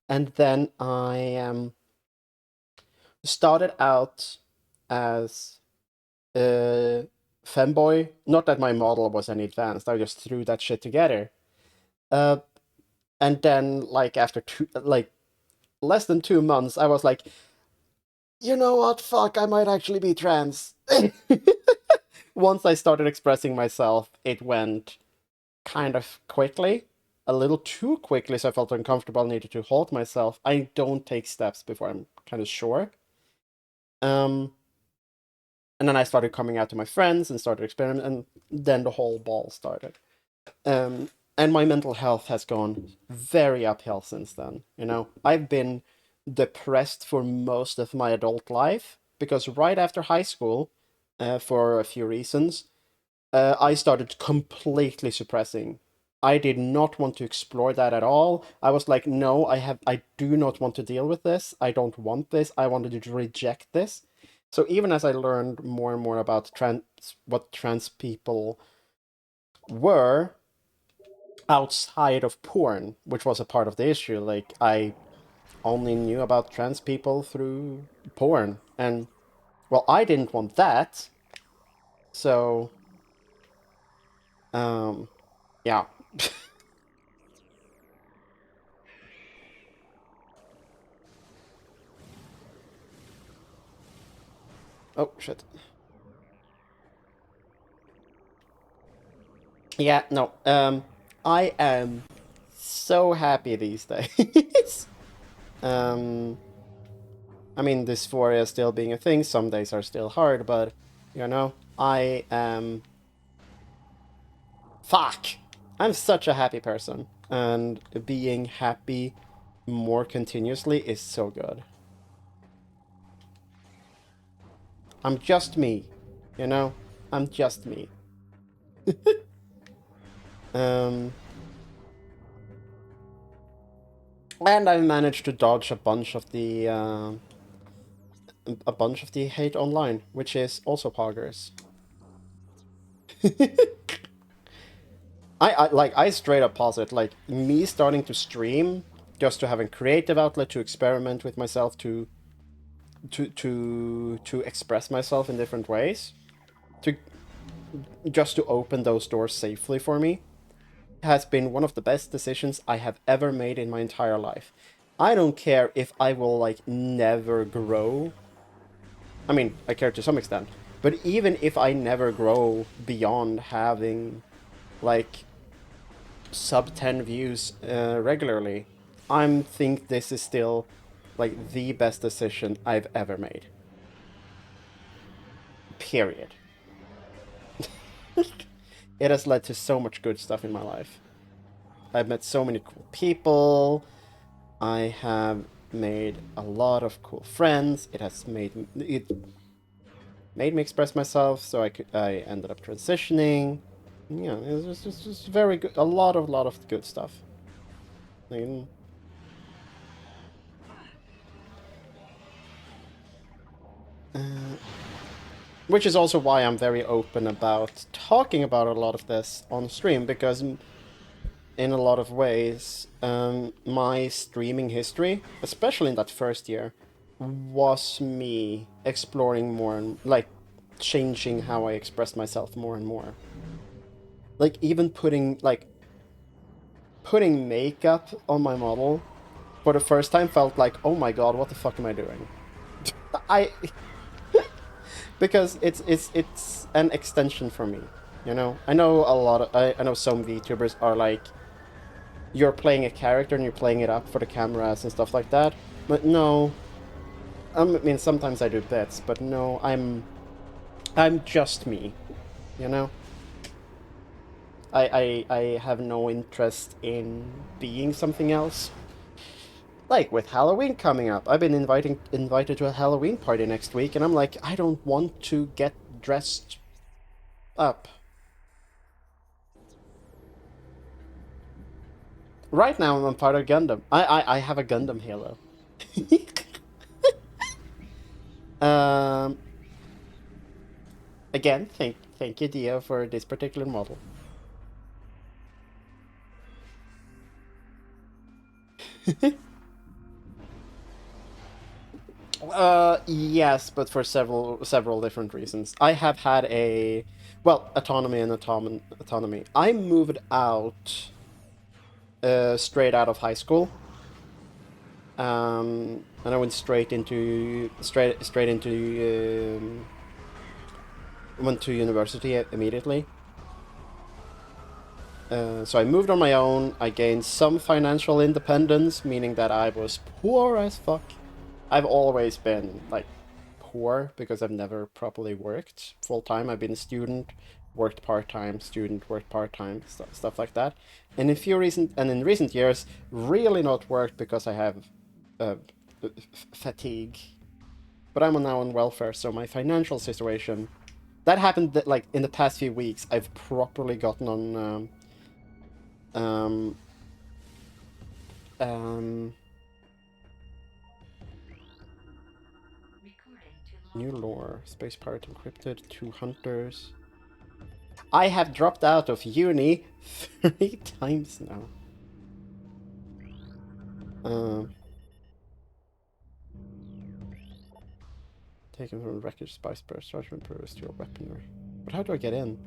and then I started out as a femboy. Not that my model was any advanced. I just threw that shit together. Uh, and then like after less than 2 months, I was like, you know what? Fuck, I might actually be trans. Once I started expressing myself, it went kind of quickly, a little too quickly, so I felt uncomfortable, needed to halt myself. I don't take steps before I'm kind of sure. Um, and then I started coming out to my friends and started experimenting, and then the whole ball started. And my mental health has gone very uphill since then. You know, I've been depressed for most of my adult life because right after high school, for a few reasons, I started completely suppressing. I did not want to explore that at all. I was like, no, I do not want to deal with this. I don't want this. I wanted to reject this. So even as I learned more and more about what trans people were outside of porn, which was a part of the issue, like I only knew about trans people through porn, and well, I didn't want that. So, yeah. Oh, shit. Yeah, no. I am so happy these days. um, I mean, dysphoria still being a thing, some days are still hard, but, I am... Fuck! I'm such a happy person, and being happy more continuously is so good. I'm just me, you know? I'm just me. Um, and I've managed to dodge a bunch of the hate online, which is also poggers. I straight up posit like me starting to stream just to have a creative outlet to experiment with myself to express myself in different ways to just to open those doors safely for me has been one of the best decisions I have ever made in my entire life. I don't care if I will like never grow. I mean, I care to some extent, but even if I never grow beyond having like sub 10 views regularly, I think this is still like the best decision I've ever made. Period. It has led to so much good stuff in my life. I've met so many cool people. I have made a lot of cool friends. It made me express myself, so I ended up transitioning. Yeah, it was just very good. A lot of good stuff. I mean, which is also why I'm very open about talking about a lot of this on stream, because in a lot of ways, my streaming history, especially in that first year, was me exploring more and like changing how I express myself more and more. Like even putting makeup on my model for the first time felt like, oh my god, what the fuck am I doing? I because it's an extension for me, you know. I know some VTubers are like, you're playing a character and you're playing it up for the cameras and stuff like that. But no, I mean, sometimes I do bits, but no, I'm just me, you know? I have no interest in being something else. Like with Halloween coming up, I've been invited to a Halloween party next week, and I'm like, I don't want to get dressed up. Right now, I'm part of Gundam. I have a Gundam halo. um, again, thank you, Dio, for this particular model. Yes, but for several different reasons. I have had a well, autonomy. I moved out straight out of high school. And I went straight into went to university immediately. So I moved on my own. I gained some financial independence, meaning that I was poor as fuck. I've always been like poor because I've never properly worked full time. I've been a student, worked part time, student, worked part time, stuff like that. And in recent years, really not worked because I have uh, fatigue. But I'm now on welfare, so my financial situation that happened that, like in the past few weeks. I've properly gotten on um, um, new lore, space pirate encrypted, 2 hunters. I have dropped out of uni 3 times now. Um, taken from wreckage, spice burst, judgment burst, your weaponry. But how do I get in?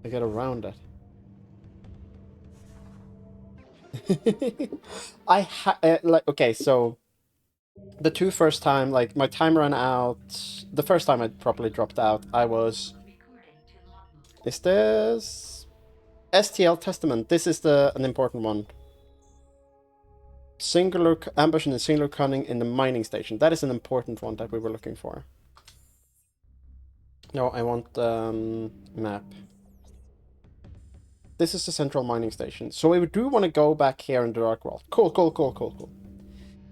I get around it. Like okay, so the two first time, like my time ran out. The first time I properly dropped out, I was. Is this STL Testament? This is an important one. Singular ambush and singular cunning in the mining station. That is an important one that we were looking for. No, I want map. This is the central mining station. So we do want to go back here in the Dark World. Cool.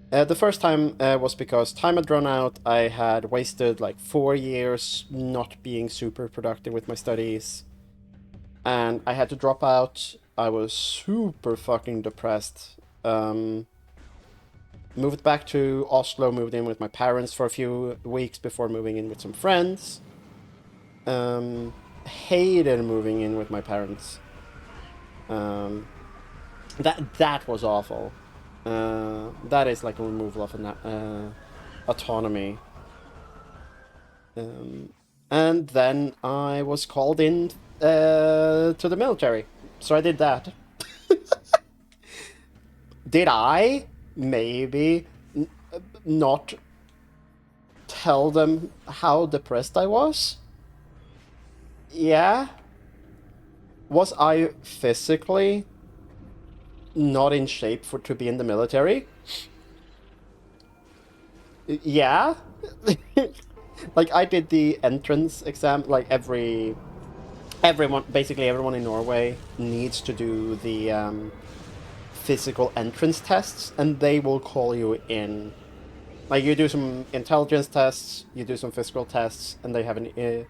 The first time was because time had run out. I had wasted like 4 years not being super productive with my studies. And I had to drop out. I was super fucking depressed. Moved back to Oslo, moved in with my parents for a few weeks before moving in with some friends. Hated moving in with my parents. That was awful. That is like a removal of autonomy. And then I was called in to the military, so I did that. Did I maybe not tell them how depressed I was? Yeah. Was I physically not in shape to be in the military? Yeah. Like I did the entrance exam. Like basically everyone in Norway needs to do the physical entrance tests, and they will call you in. Like you do some intelligence tests, you do some physical tests, and they have an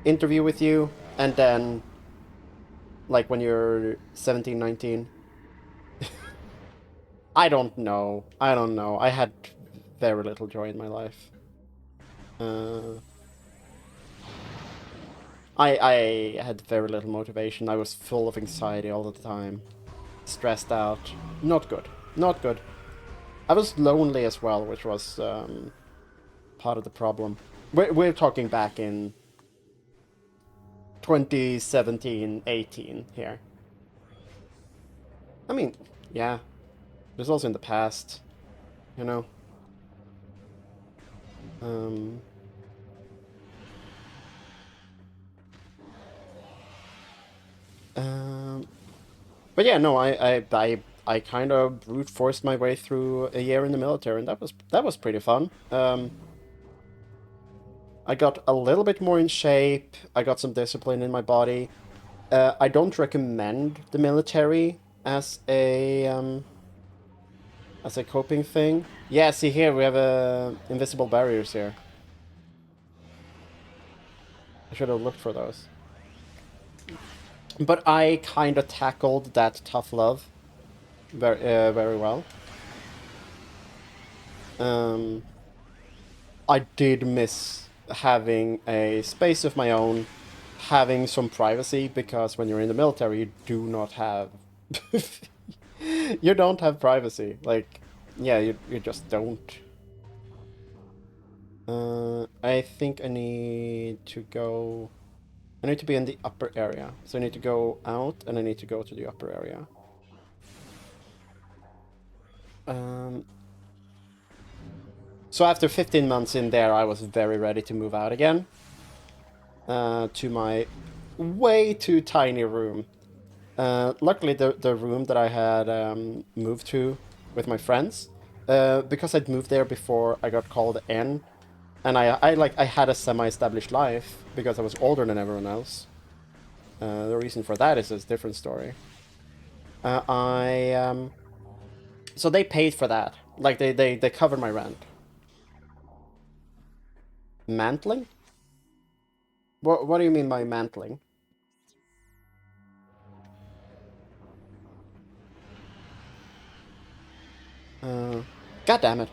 interview with you, and then like when you're 17, 19. I don't know. I had very little joy in my life. Uh, I had very little motivation. I was full of anxiety all the time. Stressed out. Not good. Not good. I was lonely as well, which was part of the problem. We're talking back in 2017, 18 here. I mean, yeah. It was also in the past, you know. Um, but yeah, no, I kind of brute forced my way through a year in the military, and that was pretty fun. I got a little bit more in shape. I got some discipline in my body. I don't recommend the military as a coping thing. Yeah, see here we have invisible barriers here. I should have looked for those. But I kind of tackled that tough love very well. Um, I did miss having a space of my own, having some privacy, because when you're in the military, you do not have... you don't have privacy. Like, yeah, you just don't. I think I need to go... I need to be in the upper area. So I need to go out, and I need to go to the upper area. Um, so after 15 months in there, I was very ready to move out again. To my way too tiny room. Luckily, the room that I had moved to with my friends, because I'd moved there before I got called in, and I had a semi-established life because I was older than everyone else. The reason for that is a different story. So they paid for that. Like they covered my rent. Mantling? What do you mean by mantling? God damn it.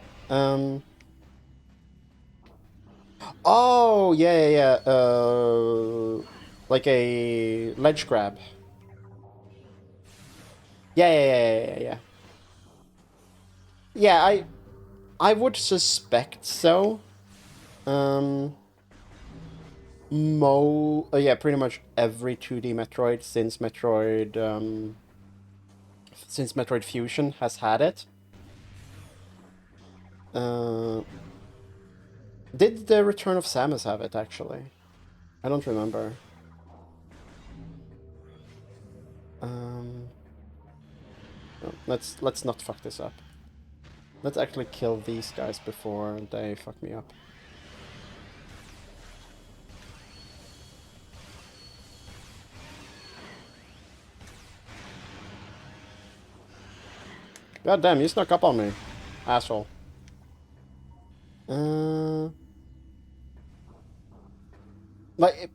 Oh, yeah, yeah, yeah. Like a ledge grab. Yeah, yeah, yeah, yeah, yeah. Yeah, I would suspect so. Um, yeah, pretty much every 2D Metroid since Metroid Fusion has had it. Uh, did the Return of Samus have it actually? I don't remember. Um, no, let's not fuck this up. Let's actually kill these guys before they fuck me up. God damn, you snuck up on me, asshole. Uh, like,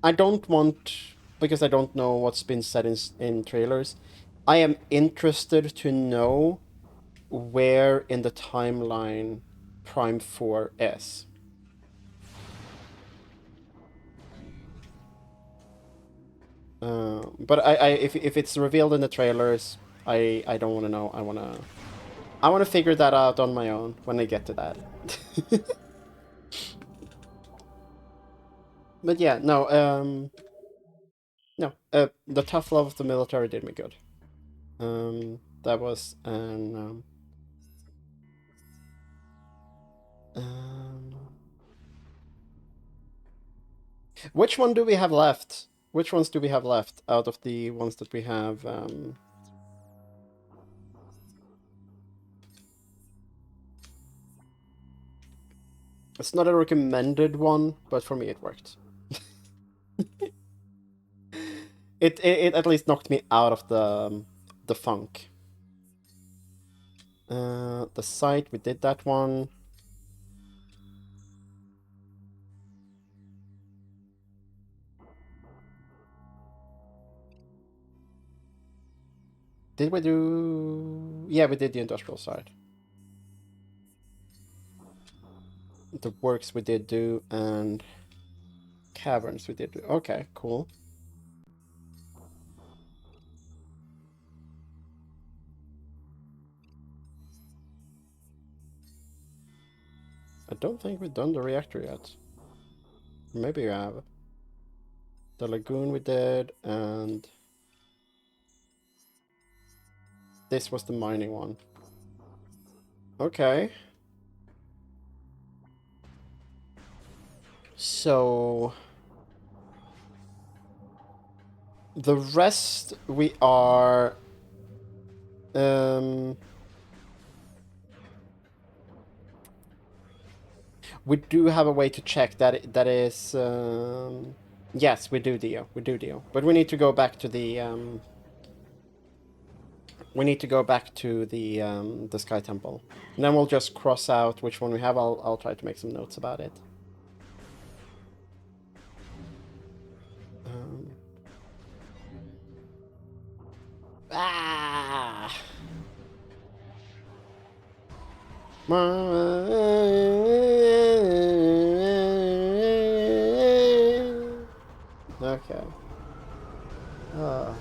I don't want, because I don't know what's been said in trailers. I am interested to know where in the timeline Prime 4 is. But if it's revealed in the trailers, I don't want to know. I want to figure that out on my own when I get to that. But yeah, no, no, the tough love of the military did me good. That was an which one do we have left? Which ones do we have left out of the ones that we have? It's not a recommended one, but for me it worked. It at least knocked me out of the funk. The site, we did that one. Did we do... Yeah, we did the industrial side. The works we did do, and caverns we did do. Okay, cool. I don't think we've done the reactor yet. Maybe we have. The lagoon we did, and this was the mining one. Okay. So... the rest we are Um, we do have a way to check that. That is, yes, we do, Dio. We do, Dio. But we need to go back to the. We need to go back to the Sky Temple, and then we'll just cross out which one we have. I'll try to make some notes about it. Um, ah. Okay. Uh.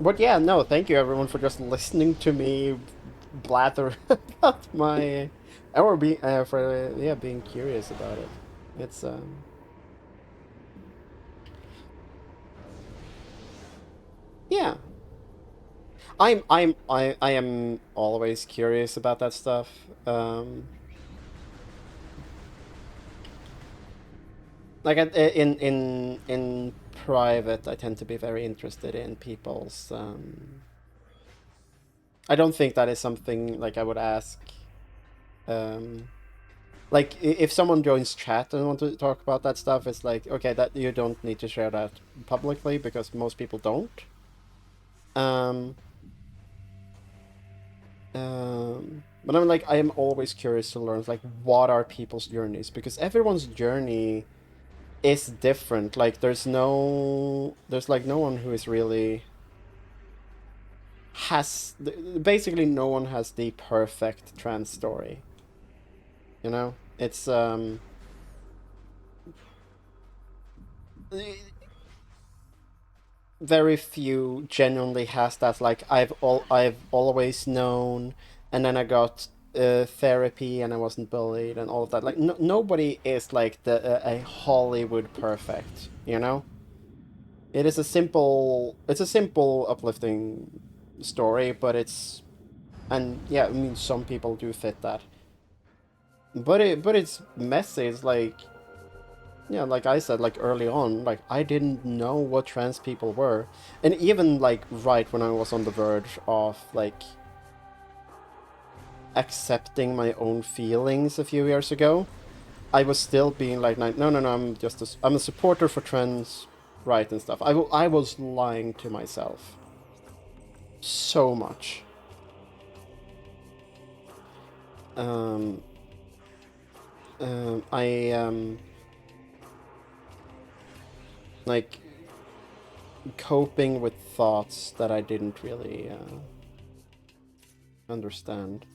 But yeah, no, thank you everyone for just listening to me blather about my, or be for yeah, being curious about it. It's yeah. I am always curious about that stuff. Like in private, I tend to be very interested in people's. I don't think that is something like I would ask. Um, like if someone joins chat and want to talk about that stuff, it's like okay, that you don't need to share that publicly because most people don't. Um, but I'm like I am always curious to learn like what are people's journeys because everyone's journey is different. Like there's like no one who is really has basically no one has the perfect trans story. You know, it's very few genuinely has that. Like I've always known, and then I got therapy and I wasn't bullied and all of that. Like nobody is like a Hollywood perfect. You know, it's a simple uplifting story, but it's and yeah, I mean some people do fit that. But it's messy. It's like yeah, like I said, like early on, like I didn't know what trans people were, and even like right when I was on the verge of like accepting my own feelings a few years ago, I was still being like, no, no, no, I'm a supporter for trans right and stuff. I was lying to myself so much. Um, I like coping with thoughts that I didn't really understand.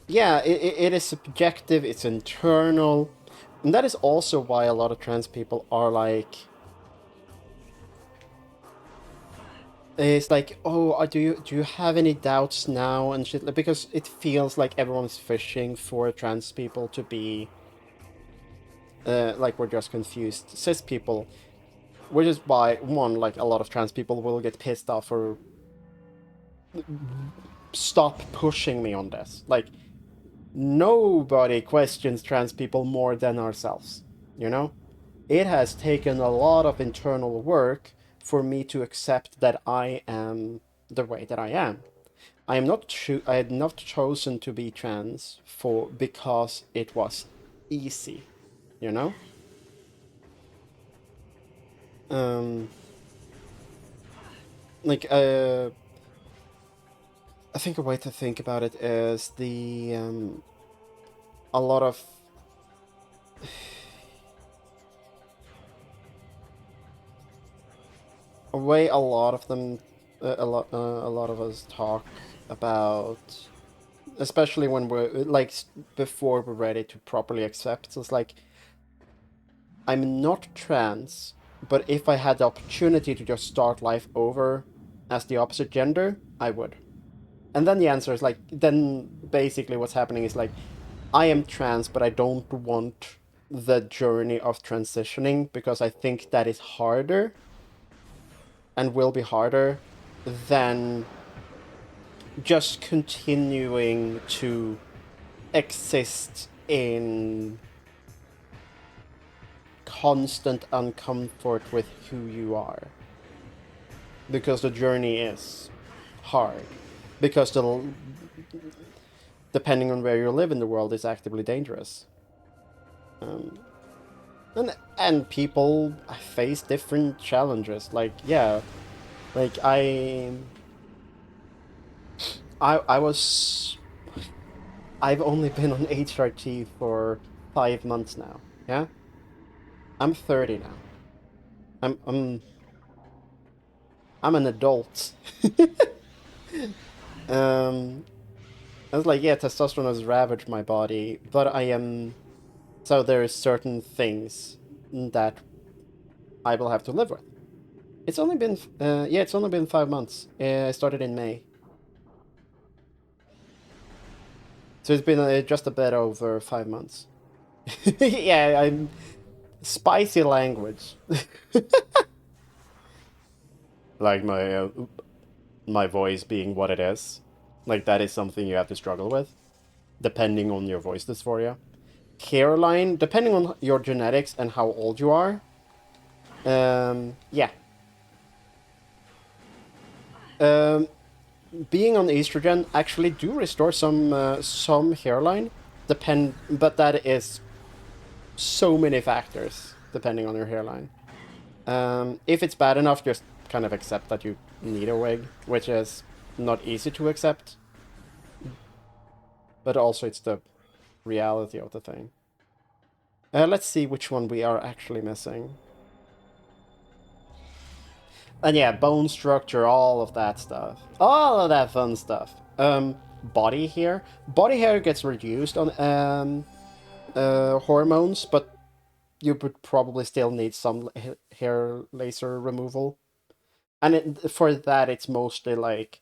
Yeah, it is subjective, it's internal, and that is also why a lot of trans people are like, it's like, oh, do you have any doubts now and shit, because it feels like everyone's fishing for trans people to be, like we're just confused cis people, which is why one, like a lot of trans people will get pissed off or stop pushing me on this, like nobody questions trans people more than ourselves, you know? It has taken a lot of internal work for me to accept that I am the way that I am. I had not chosen to be trans for because it was easy, you know? Um like I think a way to think about it is the a lot of a way a lot of them a lot of us talk about, especially when we're like before we're ready to properly accept. So it's like I'm not trans, but if I had the opportunity to just start life over as the opposite gender, I would. And then the answer is like then basically what's happening is like I am trans, but I don't want the journey of transitioning because I think that is harder and will be harder than just continuing to exist in constant uncomfort with who you are. Because the journey is hard. Because depending on where you live in the world, is actively dangerous. Um, and people face different challenges. Like, yeah, like I was I've only been on HRT for 5 months now. Yeah, I'm 30 now. I'm I'm I'm an adult. um, I was like, yeah, testosterone has ravaged my body, but I am so there is certain things that I will have to live with. It's only been yeah, it's only been 5 months. I started in May, so it's been just a bit over 5 months. Yeah, I'm spicy language. Like my voice being what it is. Like that is something you have to struggle with, depending on your voice dysphoria. Hairline, depending on your genetics and how old you are. Yeah. Um, being on estrogen actually do restore some hairline. But that is so many factors depending on your hairline. If it's bad enough, just kind of accept that you need a wig, which is not easy to accept, but also it's the reality of the thing. Let's see which one we are actually missing. And yeah, bone structure, all of that stuff. All of that fun stuff. Body hair. Body hair gets reduced on hormones, but you would probably still need some hair laser removal. And for that, it's mostly like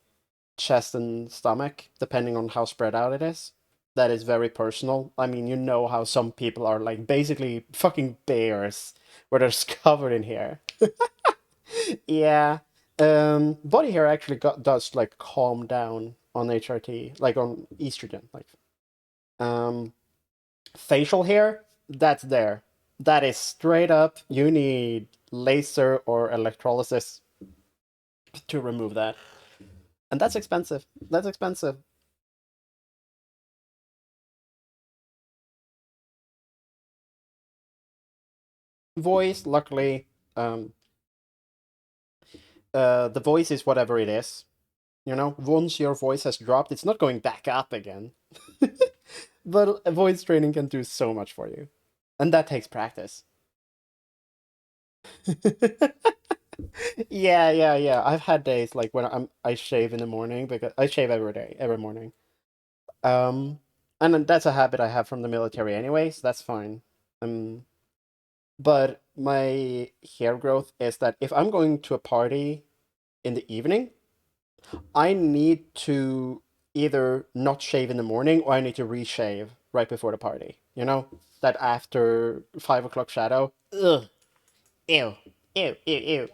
chest and stomach, depending on how spread out it is. That is very personal. I mean, you know how some people are like basically fucking bears, where they're covered in hair. Yeah. Body hair actually does like calm down on HRT, like on estrogen. Like, um, facial hair, that's there. That is straight up. You need laser or electrolysis to remove that, and that's expensive. That's expensive. Voice, luckily, um, the voice is whatever it is. You know, once your voice has dropped, it's not going back up again. But voice training can do so much for you, and that takes practice. Yeah, yeah, yeah. I've had days like when I shave in the morning because I shave every day, every morning. Um, and then that's a habit I have from the military anyway, so that's fine. Um, but my hair growth is that if I'm going to a party in the evening, I need to either not shave in the morning or I need to reshave right before the party. You know, that after 5 o'clock shadow. Ugh, ew, ew, ew, ew.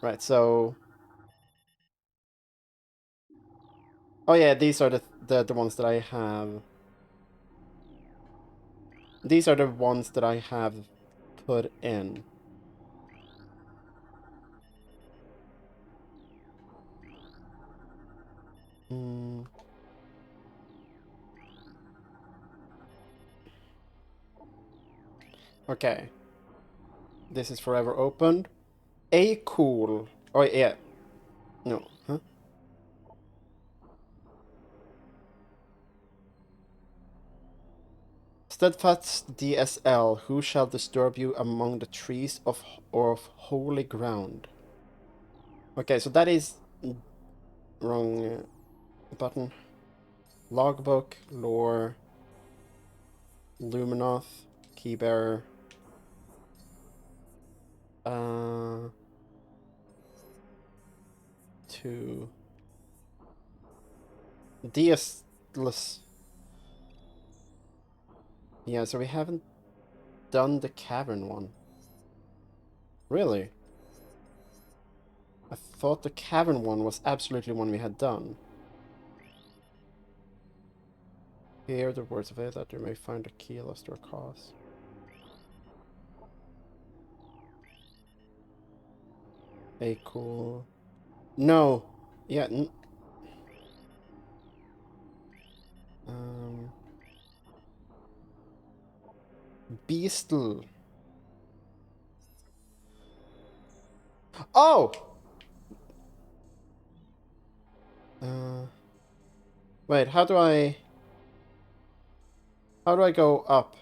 Right. So, oh yeah, these are the ones that I have. These are the ones that I have put in. Mm, okay. This is forever opened. A cool. Oh yeah. No. Huh? Steadfast DSL. Who shall disturb you among the trees of holy ground? Okay, so that is wrong button. Logbook, lore, Luminoth, keybearer. Uh, to DS-less. Yeah, so we haven't done the cavern one. Really? I thought the cavern one was absolutely one we had done. Hear the words of it that you may find a key lost or cause. A cool. No. Yeah. Um. Beastle. Oh. Uh. Wait. How do I? How do I go up?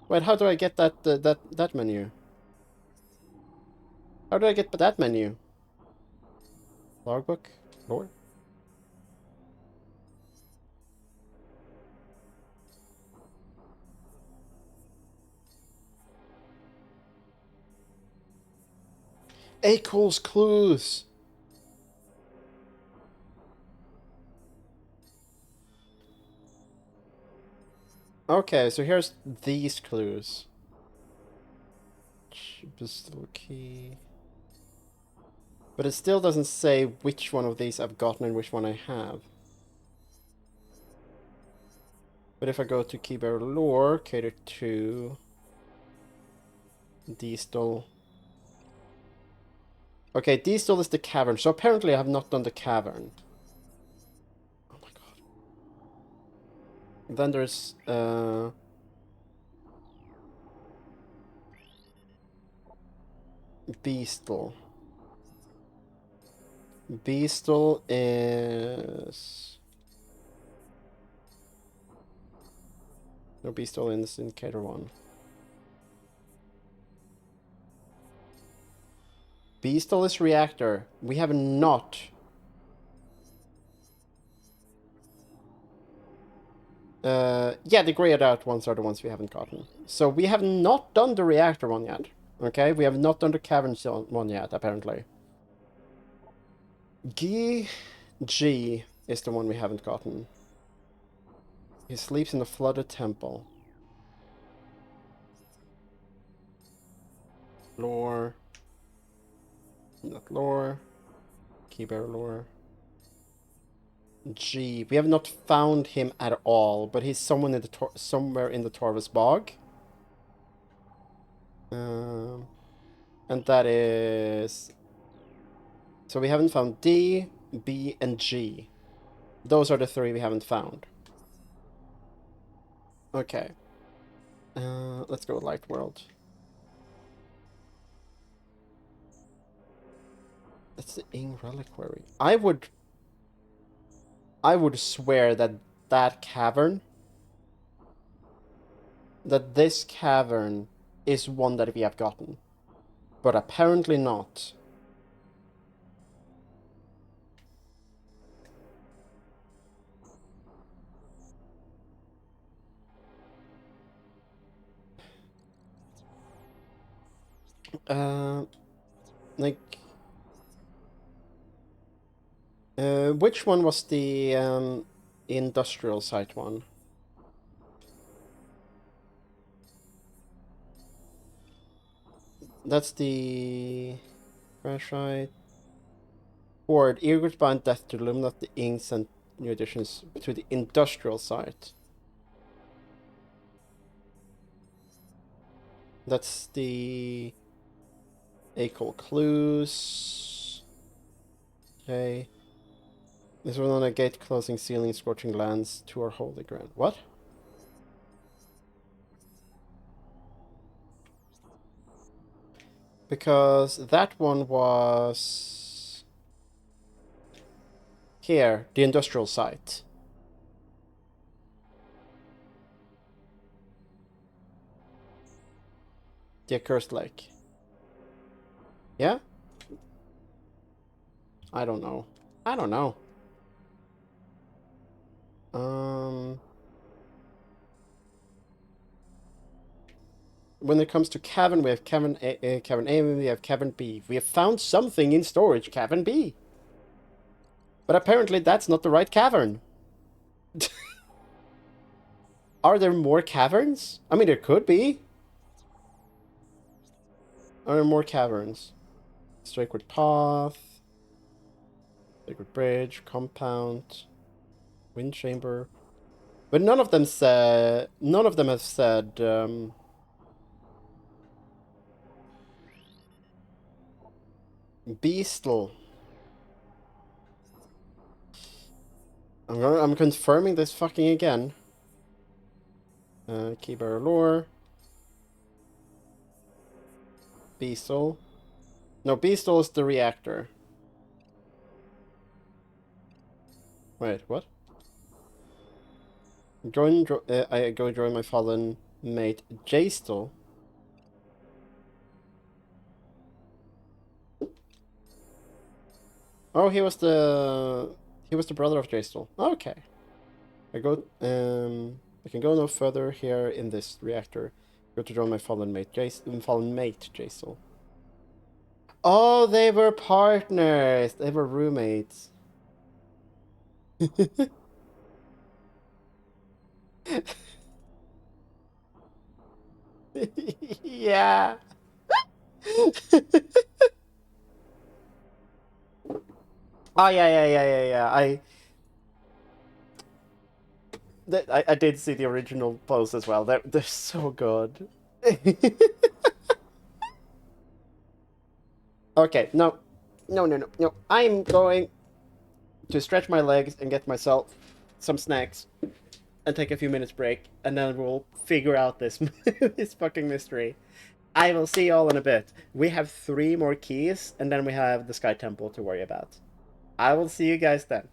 Wait. How do I get that menu? How do I get that menu? Logbook. Lore. Equals clues. Okay, so here's these clues. Pistol key. But it still doesn't say which one of these I've gotten and which one I have. But if I go to Keybearer Lore, cater to Distal. Okay, Distal is the cavern, so apparently I have not done the cavern. Oh my god. Then there's Beastal. Beastal is... No, Beastal is in Cater 1. Beastal is Reactor. We have not... yeah, the grayed out ones are the ones we haven't gotten. So we have not done the Reactor one yet. Okay, we have not done the Cavern one yet, apparently. G is the one we haven't gotten. He sleeps in the flooded temple. Lore. Not lore. Keybearer lore. G. We have not found him at all, but he's someone in the somewhere in the Torvus Bog. And that is... So we haven't found D, B, and G. Those are the three we haven't found. Okay. Let's go with Light World. That's the Ing Reliquary. I would swear that this cavern is one that we have gotten. But apparently not. Like... which one was the industrial site one? That's the... Flashlight. Horde. Eager to bind death to illuminate the inks and new additions to the industrial site. That's the... Acol Clues. Okay. This one on a gate closing ceiling, scorching lands to our holy ground. What? Because that one was... Here, the industrial site. The accursed lake. Yeah? I don't know. I don't know. When it comes to Cavern, we have Cavern A, Cavern A, we have Cavern B. We have found something in storage, Cavern B. But apparently that's not the right cavern. Are there more caverns? I mean, there could be. Are there more caverns? Sacred Path, Sacred Bridge, Compound, Wind Chamber. But none of them said. None of them have said. Beastle. I'm confirming this fucking again. Keybearer lore. Beastle. No, Beastle is the reactor. Wait, what? I go join my fallen mate Jastel. Oh, he was the brother of Jastel. Okay. I can go no further here in this reactor. Go to join my fallen mate Jastel. Oh, they were partners. They were roommates. Yeah. Oh yeah. I did see the original post as well. They're so good. Okay, no. I'm going to stretch my legs and get myself some snacks and take a few minutes break, and then we'll figure out this this fucking mystery. I will see y'all in a bit. We have 3 more keys, and then we have the Sky Temple to worry about. I will see you guys then.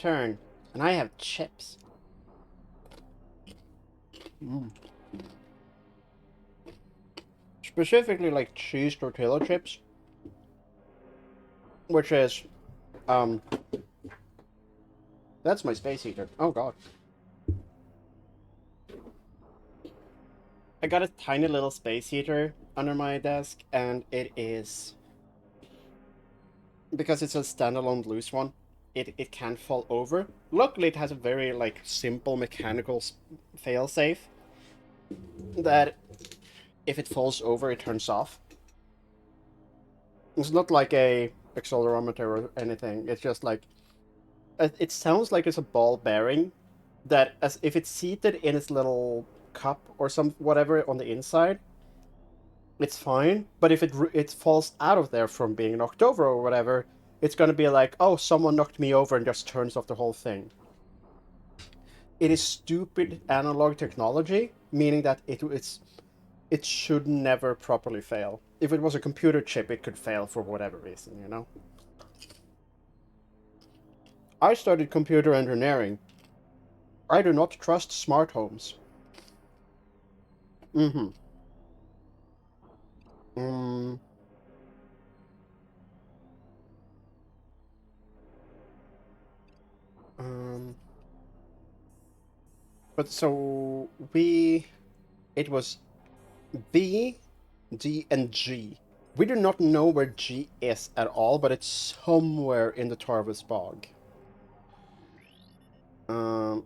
turn. And I have chips. Mm. Specifically, like cheese tortilla chips. Which is, um... That's my space heater. Oh, God. I got a tiny little space heater under my desk, and it is... Because it's a standalone loose one, it can fall over. Luckily, it has a very, like, simple mechanical failsafe that if it falls over, it turns off. It's not like a accelerometer or anything. It's just like... It sounds like it's a ball bearing that, as if it's seated in its little cup or some whatever on the inside, it's fine. But if it falls out of there from being knocked over or whatever, it's gonna be like, oh, someone knocked me over, and just turns off the whole thing. It is stupid analog technology, meaning that it should never properly fail. If it was a computer chip, it could fail for whatever reason, you know? I studied computer engineering. I do not trust smart homes. Mm-hmm. Mm, um, but so it was B, D, and G. We do not know where G is at all, but it's somewhere in the Tarvis bog. Um,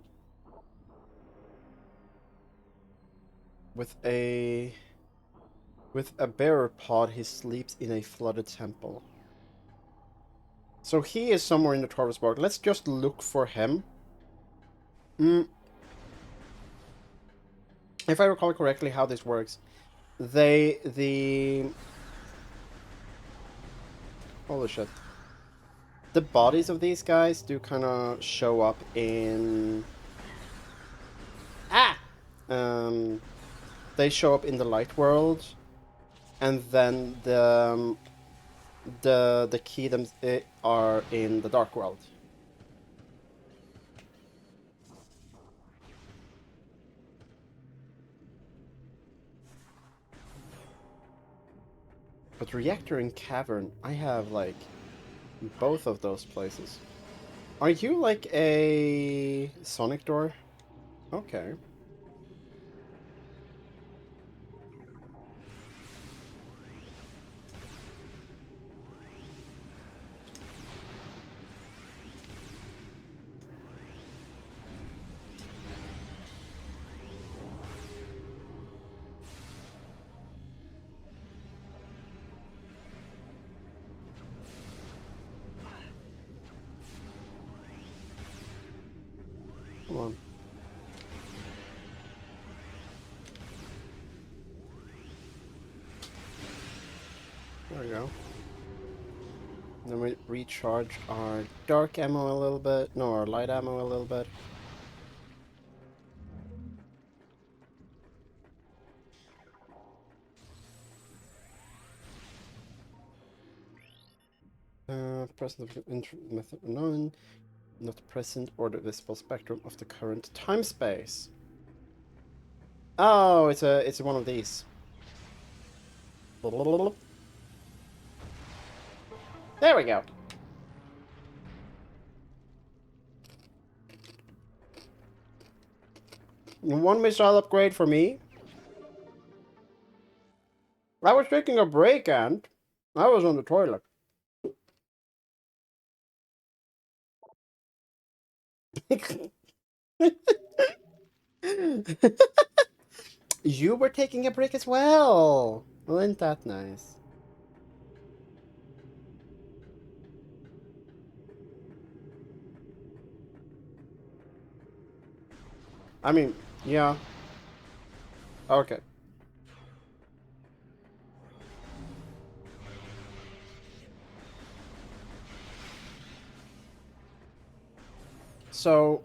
with a bearer pod, he sleeps in a flooded temple. So he is somewhere in the Tarvis bog. Let's just look for him. Mm, if I recall correctly, how this works, the holy shit. The bodies of these guys do kind of show up in... Ah! They show up in the light world, and then the key them are in the dark world. But reactor and cavern, I have like both of those places. Are you like a sonic door? Okay. Come on. There we go. Then we recharge our dark ammo a little bit. No, our light ammo a little bit. Present method unknown. Not present or the visible spectrum of the current time space. Oh, it's one of these. There we go. One missile upgrade for me. I was taking a break and I was on the toilet. You were taking a break as well. Wasn't that nice? I mean, yeah. Okay. So,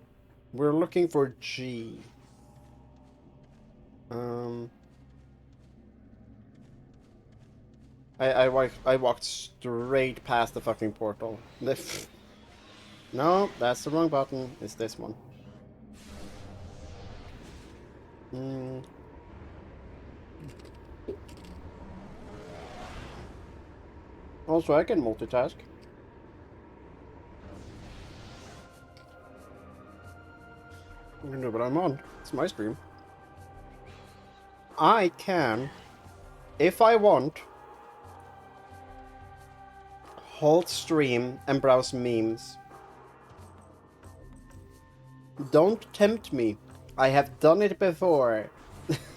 we're looking for G. Um, I walked straight past the fucking portal. No, that's the wrong button. It's this one. Hmm. Also, I can multitask. I can do what I'm on. It's my stream. I can, if I want, hold stream and browse memes. Don't tempt me. I have done it before.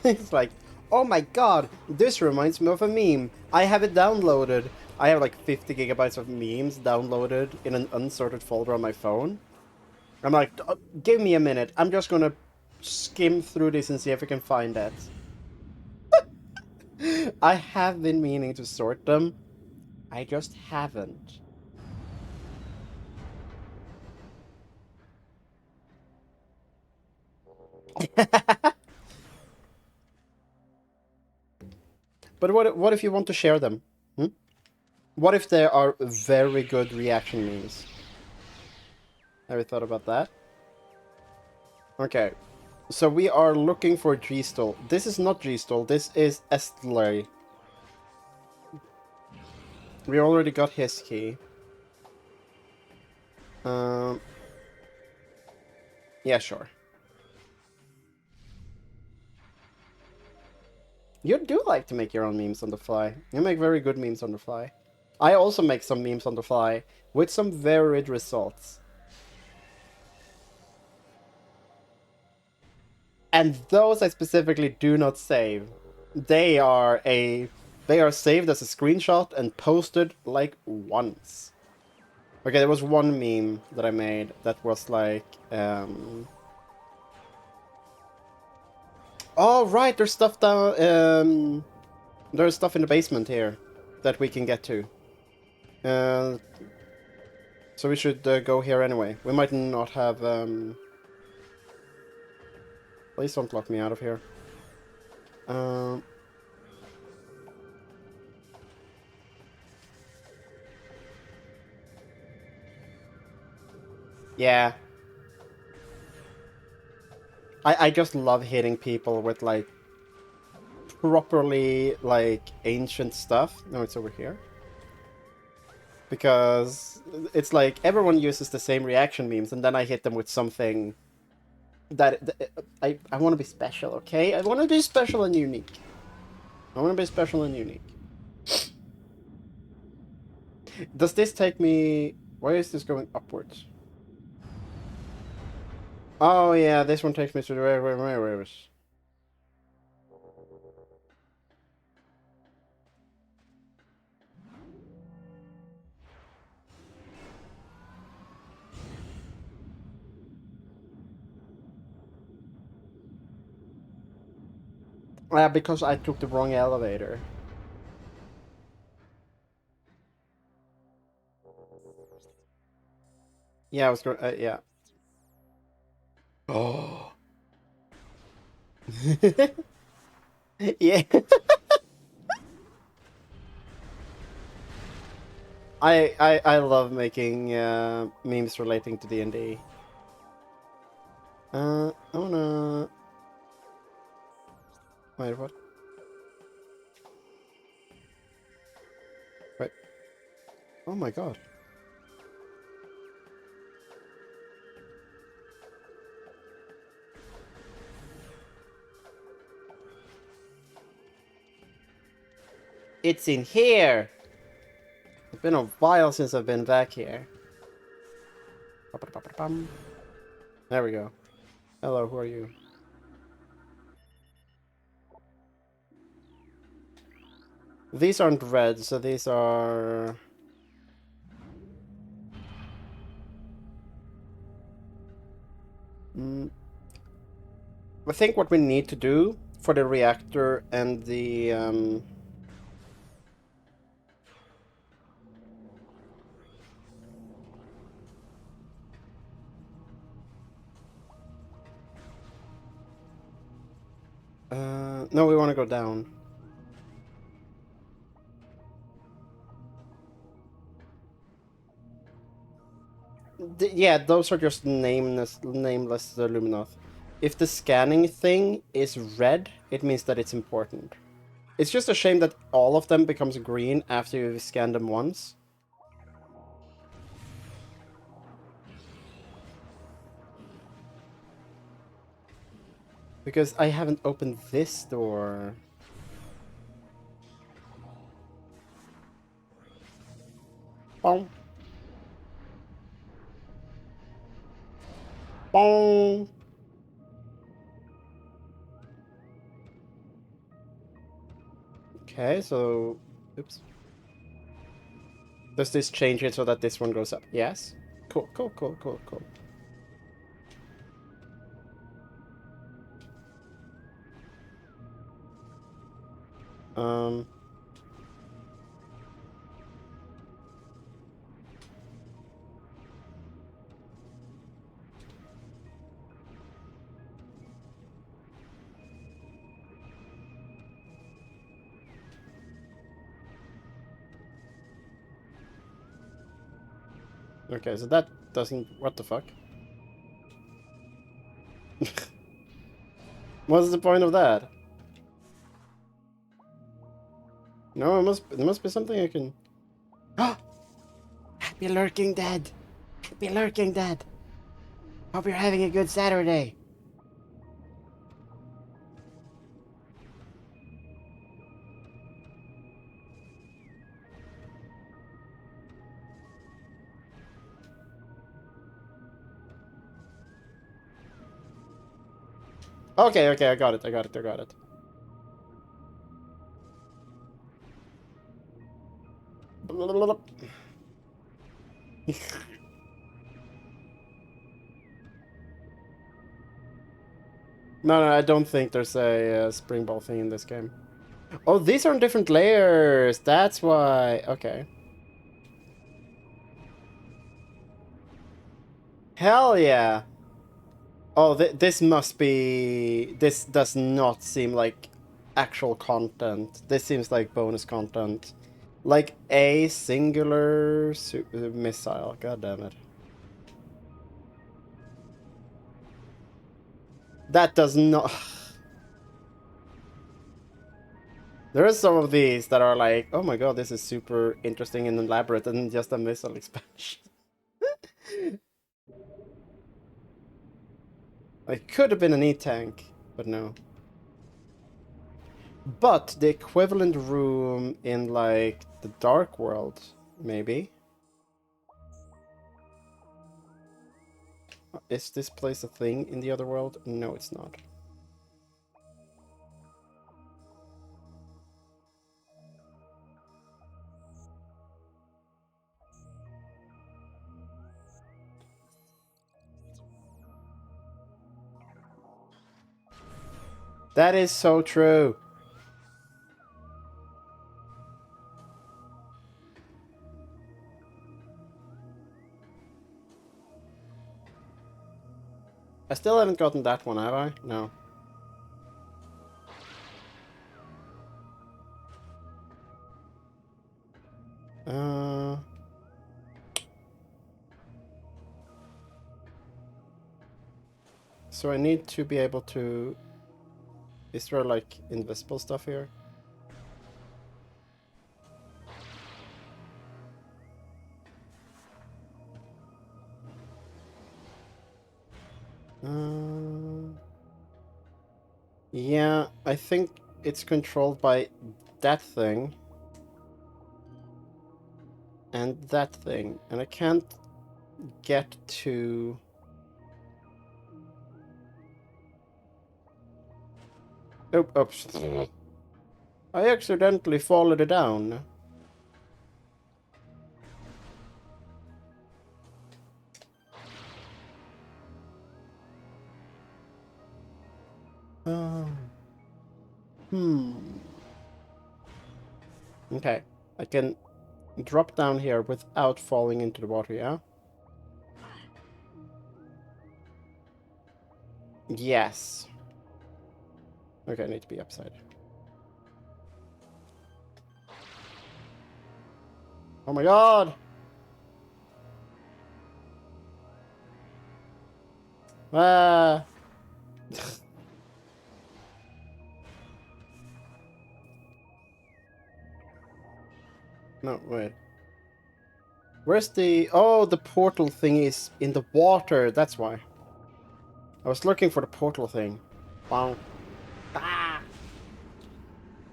It's like, oh my god, this reminds me of a meme. I have it downloaded. I have like 50 gigabytes of memes downloaded in an unsorted folder on my phone. I'm like, give me a minute. I'm just gonna skim through this and see if I can find that. I have been meaning to sort them. I just haven't. But what if you want to share them? Hmm? What if there are very good reaction memes? Have you thought about that? Okay, so we are looking for G-Stol. This is not G-Stol, this is Estley. We already got his key. Um, yeah, sure. You do like to make your own memes on the fly. You make very good memes on the fly. I also make some memes on the fly, with some varied results. And those I specifically do not save. They are saved as a screenshot and posted like once. Okay, there was one meme that I made that was like, oh right, there's stuff down, there's stuff in the basement here that we can get to. Uh, so we should go here anyway. We might not have, please don't lock me out of here. Um, yeah. I just love hitting people with, like, properly, like, ancient stuff. No, it's over here. Because it's like everyone uses the same reaction memes, and then I hit them with something that I want to be special, okay? I want to be special and unique. I want to be special and unique. Does this take me... Why is this going upwards? Oh yeah, this one takes me to the railways. Yeah, because I took the wrong elevator. Yeah, I was going... yeah. Oh. Yeah. I love making memes relating to D&D. I wanna... Wait, what? Wait. Oh my god. It's in here! It's been a while since I've been back here. There we go. Hello, who are you? These aren't red, so these are... I think what we need to do for the reactor and the... no, we want to go down. Yeah, those are just nameless Luminoth. If the scanning thing is red, it means that it's important. It's just a shame that all of them becomes green after you've scanned them once. Because I haven't opened this door. Bong. Bong. Okay, so... Oops. Does this change it so that this one goes up? Yes. Cool, cool, cool, cool, cool. Um... Okay, so that doesn't... What the fuck? What's the point of that? No, it must be something I can... Happy Lurking Dead! Happy Lurking Dead! Hope you're having a good Saturday! Okay, okay, I got it, I got it, I got it. No, no, I don't think there's a spring ball thing in this game. Oh, these are different layers. That's why. Okay. Hell yeah. Oh, this must be... This does not seem like actual content. This seems like bonus content. Like a singular missile. God damn it. That does not... There are some of these that are like, oh my god, this is super interesting and elaborate and just a missile expansion. It could have been an E-tank, but no. But the equivalent room in, like, the Dark World, maybe? Is this place a thing in the other world? No, it's not. That is so true. I still haven't gotten that one, have I? No. Uh... So I need to be able to... Is there, like, invisible stuff here? Yeah, I think it's controlled by that thing. And that thing. And I can't get to... Oh, oops. I accidentally followed it down. Oh. Okay, I can drop down here without falling into the water, yeah? Yes. Okay, I need to be upside. Oh my god! Ah! No, wait. Where's the... Oh, the portal thing is in the water. That's why. I was looking for the portal thing. Wow. Ah!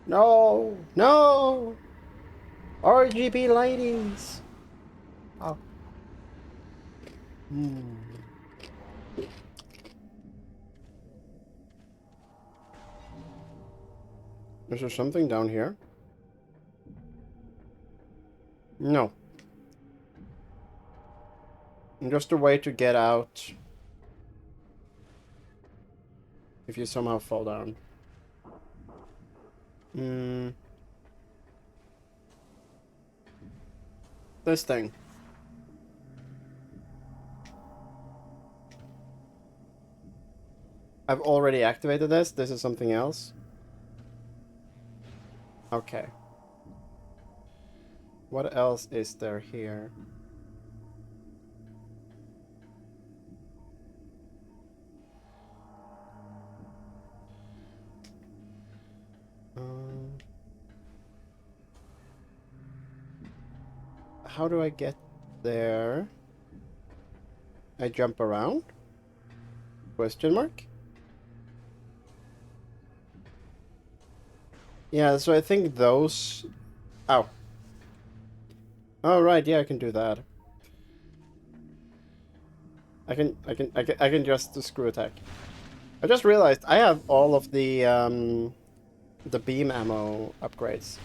No! No! RGB lightings! Oh. Hmm. Is there something down here? No. Just a way to get out if you somehow fall down. Hmm. This thing. I've already activated this. This is something else. Okay. What else is there here? Um, how do I get there? I jump around? Question mark? Yeah, so I think those... Ow. Oh, right, yeah, I can do that. I can just screw attack. I just realized I have all of the beam ammo upgrades.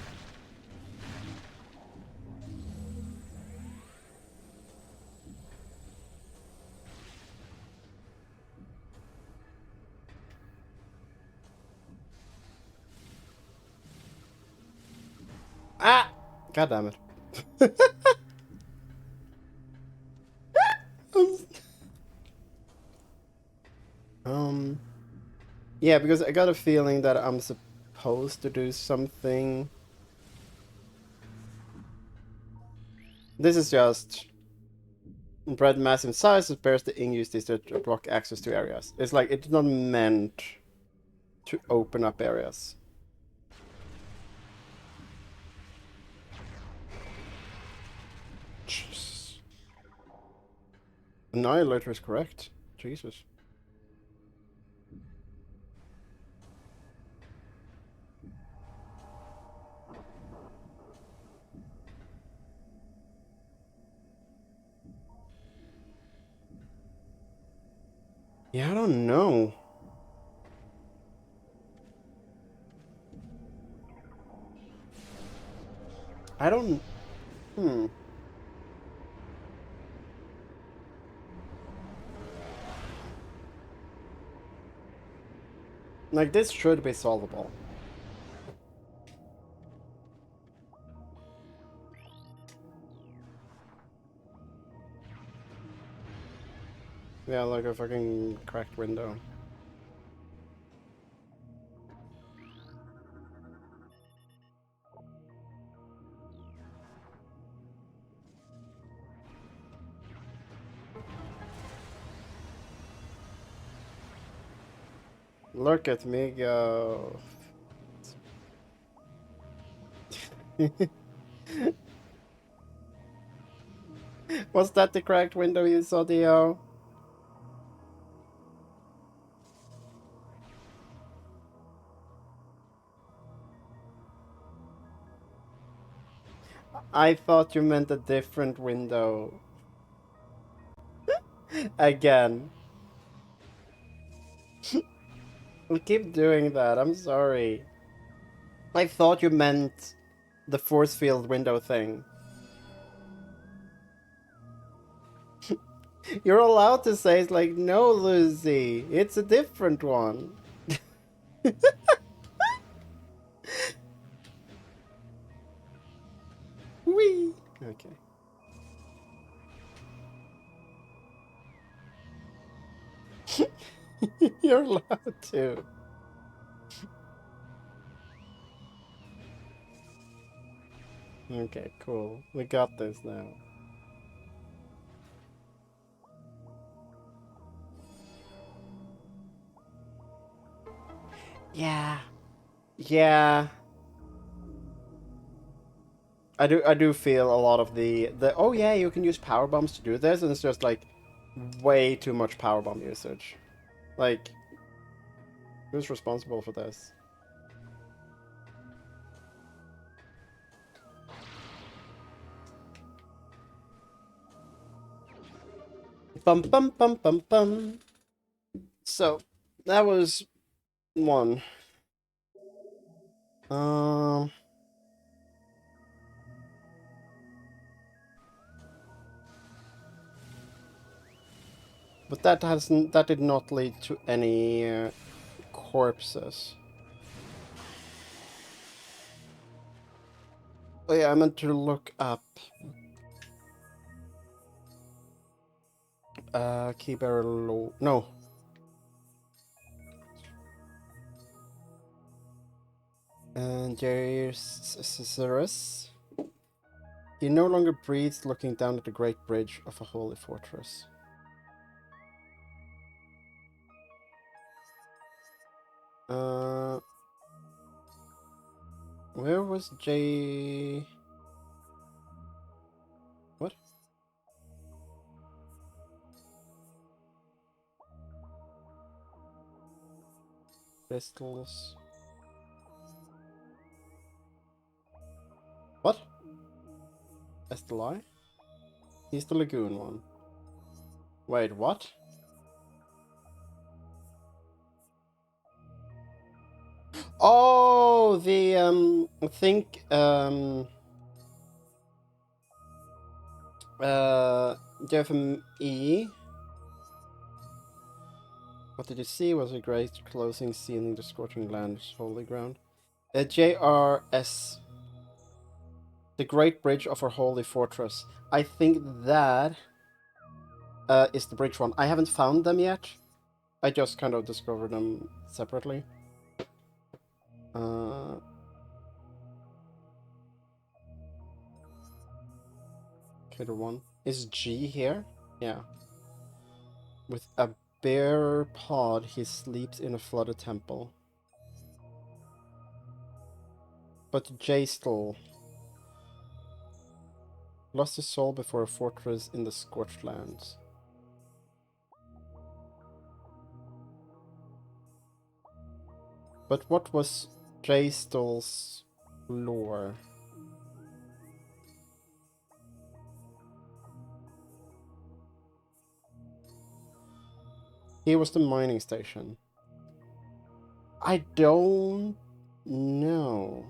Ah! God damn it. Um, yeah, because I got a feeling that I'm supposed to do something. This is just bread mass in size that bears the ink used this to block access to areas. It's like it's not meant to open up areas. Jeez. Annihilator is correct. Jesus. Yeah, I don't know. I don't... Hmm. Like, this should be solvable. Yeah, like a fucking cracked window. Look at me go. Was that the cracked window you saw, Dio? I thought you meant a different window. Again. We'll keep doing that, I'm sorry. I thought you meant the force field window thing. You're allowed to say it's like, no, Lucy, it's a different one. Whee! Okay. You're allowed to. Okay, cool. We got this now. Yeah. Yeah. I do feel a lot of the oh yeah, you can use power bombs to do this, and it's just like way too much power bomb usage. Like, who's responsible for this? Bum bum bum bum bum. So that was one. Um, but that did not lead to any corpses. Oh yeah, I meant to look up key barrel no. And Jairus. He no longer breathes looking down at the great bridge of a holy fortress. Uh, where was J? What? Crystals. What? Estelai? He's the lagoon one. Wait, what? Oh, the I think JFM E. What did you see was a great closing sealing the scorching land's holy ground. JRS, the Great Bridge of our holy fortress. I think that is the bridge one. I haven't found them yet. I just kind of discovered them separately. Okay, the one. Is G here? Yeah. With a bare pod, he sleeps in a flooded temple. But J still lost his soul before a fortress in the scorched lands. But what was J Still's lore? He was the mining station. I don't know.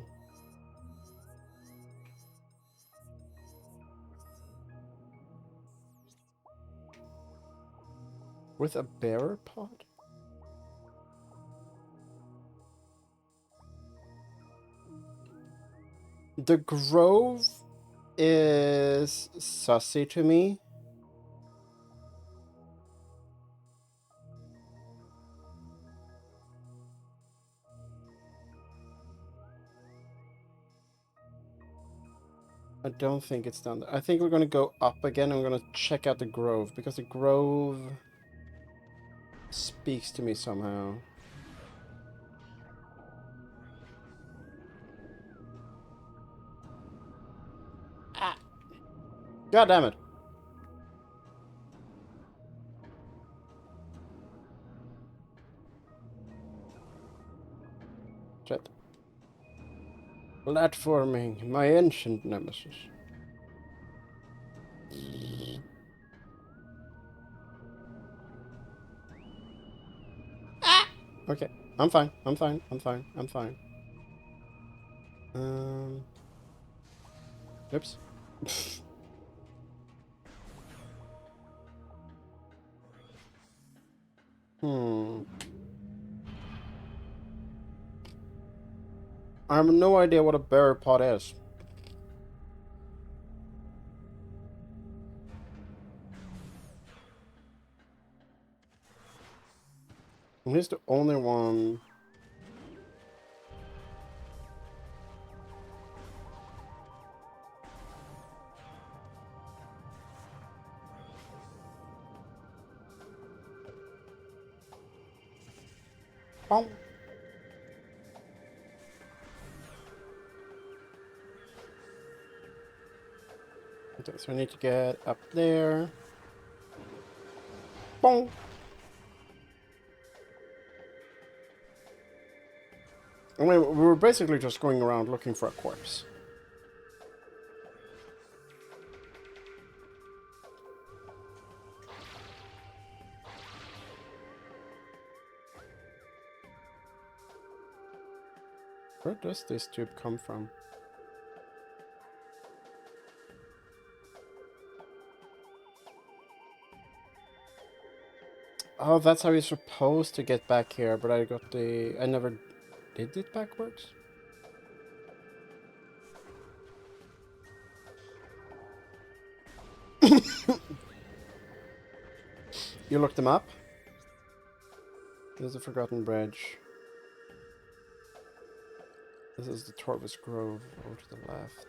With a bearer pod? The Grove is sussy to me. I don't think it's down there. I think we're gonna go up again and we're gonna check out the Grove, because the Grove speaks to me somehow. Ah! God damn it! Shit. Platforming, my ancient nemesis. Ah! Okay, I'm fine. I'm fine. I'm fine. I'm fine. Oops. Hmm. I have no idea what a bearer pod is. And he's the only one. Oh. Okay, so I need to get up there. Boom! I mean, we were basically just going around looking for a corpse. Where does this tube come from? Oh, that's how you're supposed to get back here, but I never did it backwards. You looked them up? There's a forgotten bridge. This is the Torvis Grove over to the left.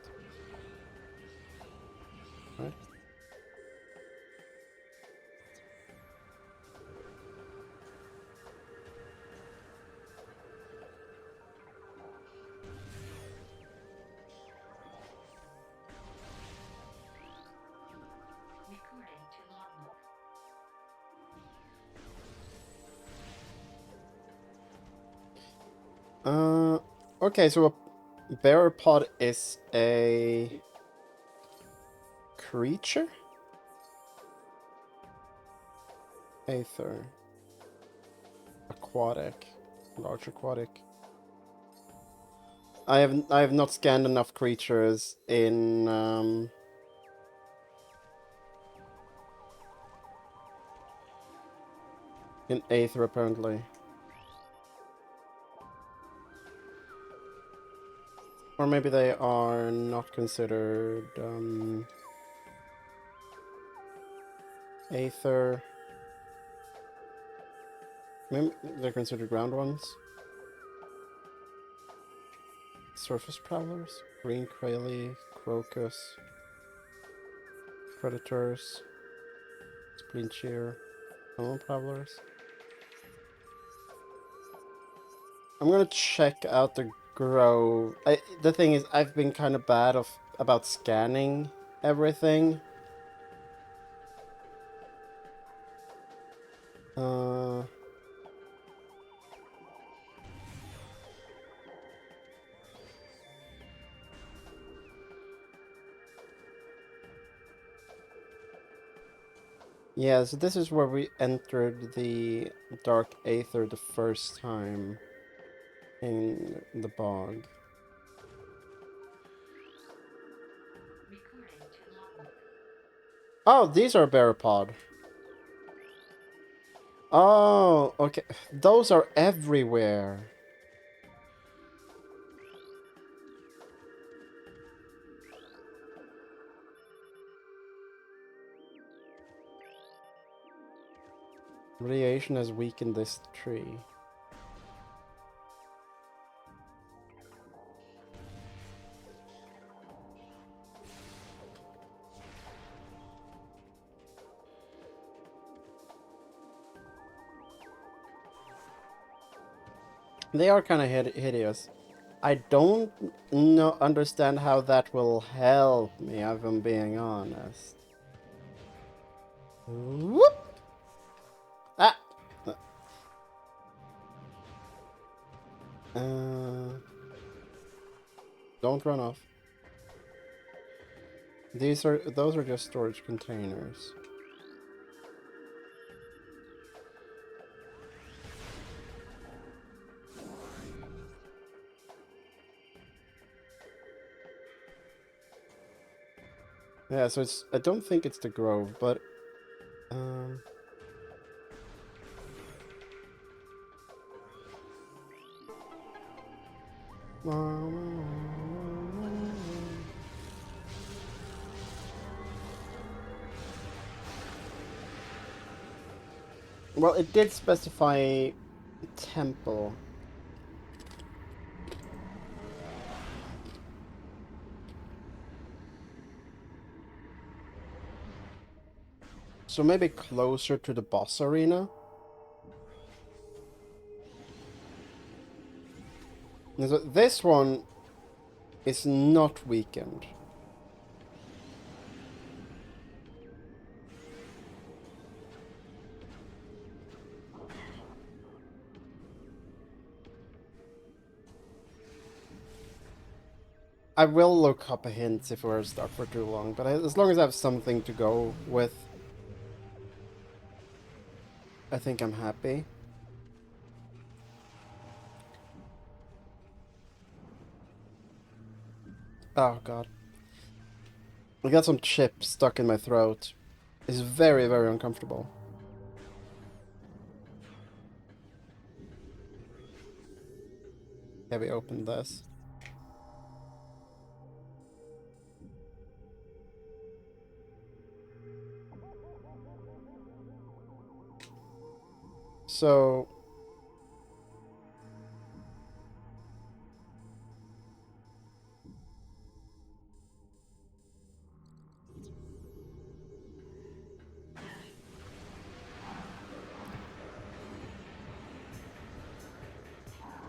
Right? Okay, so a bearer pod is a creature? Aether. Aquatic. Large aquatic. I have not scanned enough creatures in Aether apparently. Or maybe they are not considered Aether. Maybe they're considered ground ones. Surface prowlers, green Kraly, crocus, predators, spleen shear, tunnel prowlers. I'm gonna check out the grove. The thing is, I've been kind of bad about scanning everything. Yeah, so this is where we entered the Dark Aether the first time in the bog. Oh, these are Barapod. Oh, okay. Those are everywhere. Radiation has weakened this tree. They are kind of hideous. I don't understand how that will help me, if I'm being honest. Whoop! Ah! Don't run off. Those are just storage containers. Yeah, so I don't think it's the Grove, but well, it did specify temple. So maybe closer to the boss arena? So this one is not weakened. I will look up hints if we're stuck for too long, but as long as I have something to go with, I think I'm happy. Oh god. I got some chip stuck in my throat. It's very, very uncomfortable. Yeah, we opened this. So...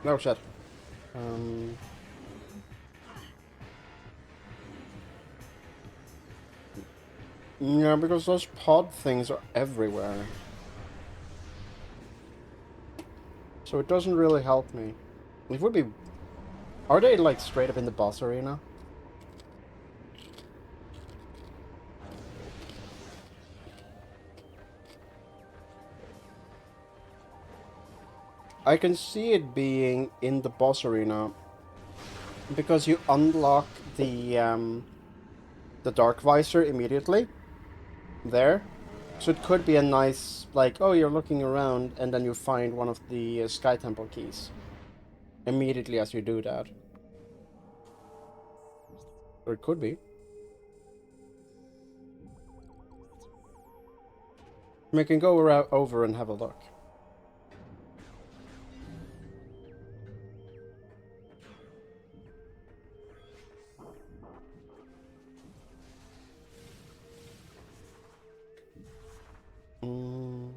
No shit. Yeah, because those pod things are everywhere. So it doesn't really help me. It would be... Are they, like, straight up in the boss arena? I can see it being in the boss arena because you unlock the dark visor immediately there. So it could be a nice, like, oh, you're looking around and then you find one of the Sky Temple keys immediately as you do that. Or it could be. We can go over and have a look. Mm.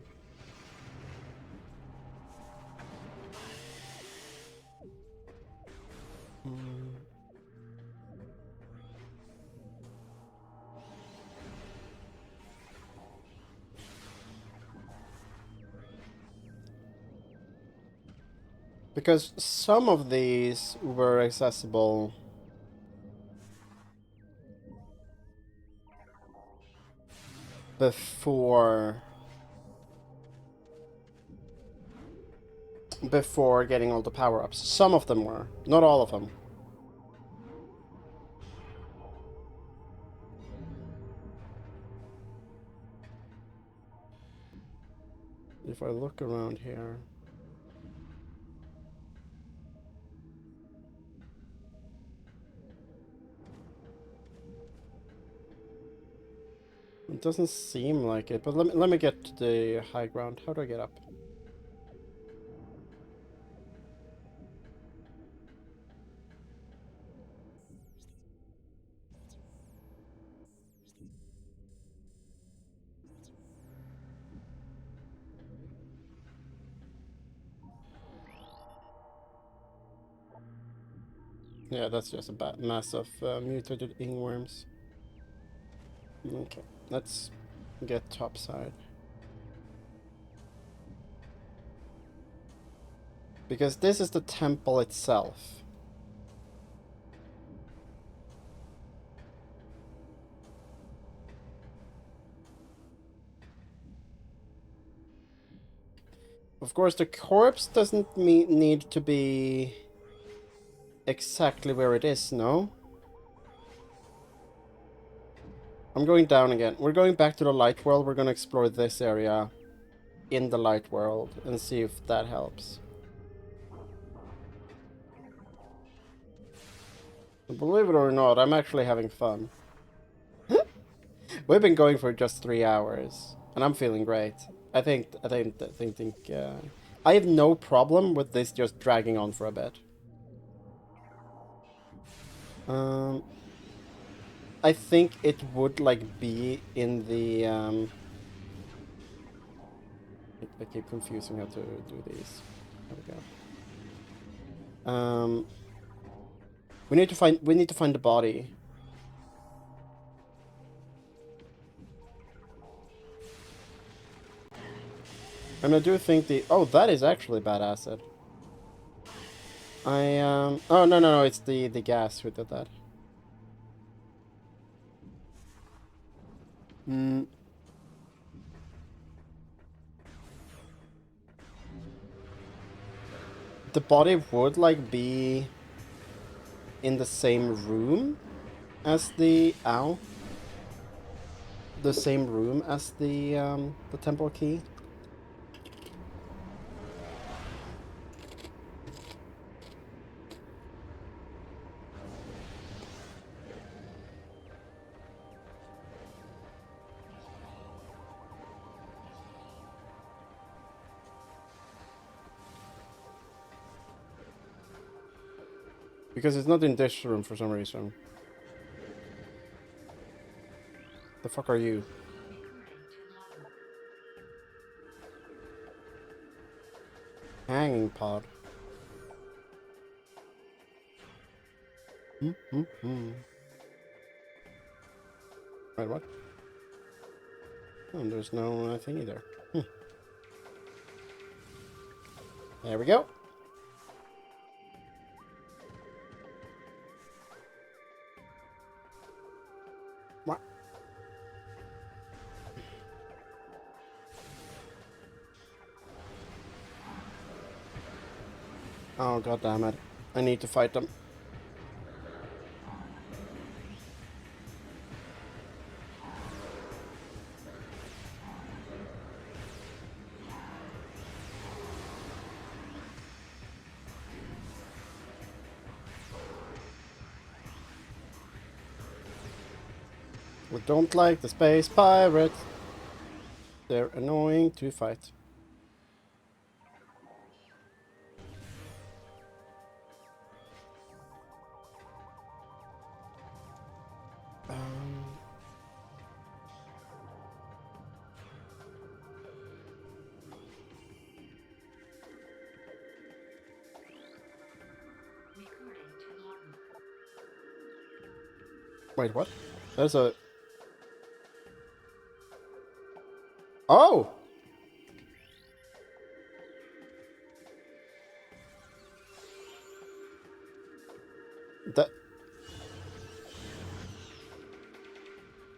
Mm. Because some of these were accessible before getting all the power-ups. Some of them were, not all of them. If I look around here... It doesn't seem like it, but let me get to the high ground. How do I get up? Yeah, that's just a mass of mutated ingworms. Okay, let's get topside. Because this is the temple itself. Of course, the corpse doesn't need to be exactly where it is, no? I'm going down again. We're going back to the light world. We're going to explore this area in the light world and see if that helps. Believe it or not, I'm actually having fun. We've been going for just 3 hours, and I'm feeling great. I think, I have no problem with this just dragging on for a bit. I think it would, like, be in the, I keep confusing how to do these. There we go. We need to find the body. And I do think oh, that is actually bad acid. Oh, no, it's the gas who did that. Mm. The body would like be in the same room as the ow. The same room as the temple key. Because it's not in this room for some reason. The fuck are you? Hanging pod. Wait, what? Oh, there's no thing either. There we go. What? Oh, god damn it. I need to fight them. We don't like the space pirates. They're annoying to fight. Wait, what? There's a... Oh! That...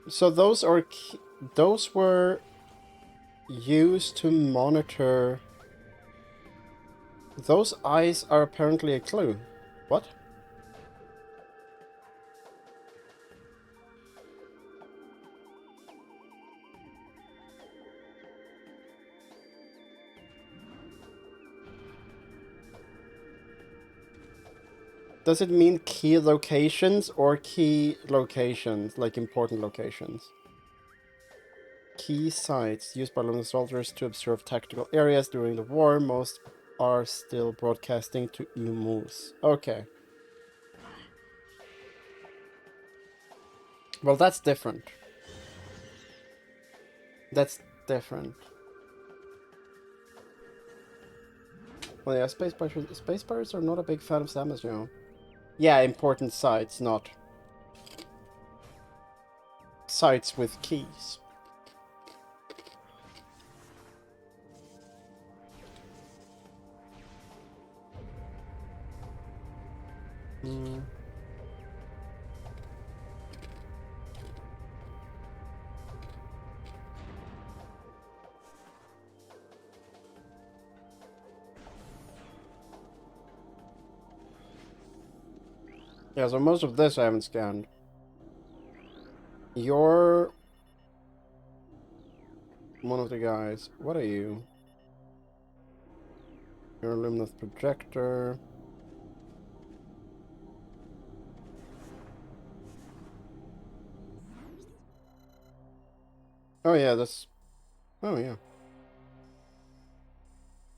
So those are... Those were used to monitor... Those eyes are apparently a clue. What? Does it mean key locations or key locations, like important locations? Key sites used by London soldiers to observe tactical areas during the war. Most are still broadcasting to emus. Okay. Well, that's different. That's different. Well, yeah, space pirates are not a big fan of Samus, you know. Yeah, important sites, not sites with keys. Yeah, so most of this I haven't scanned. You're one of the guys. What are you? You're a luminous projector. Oh yeah, that's... Oh yeah.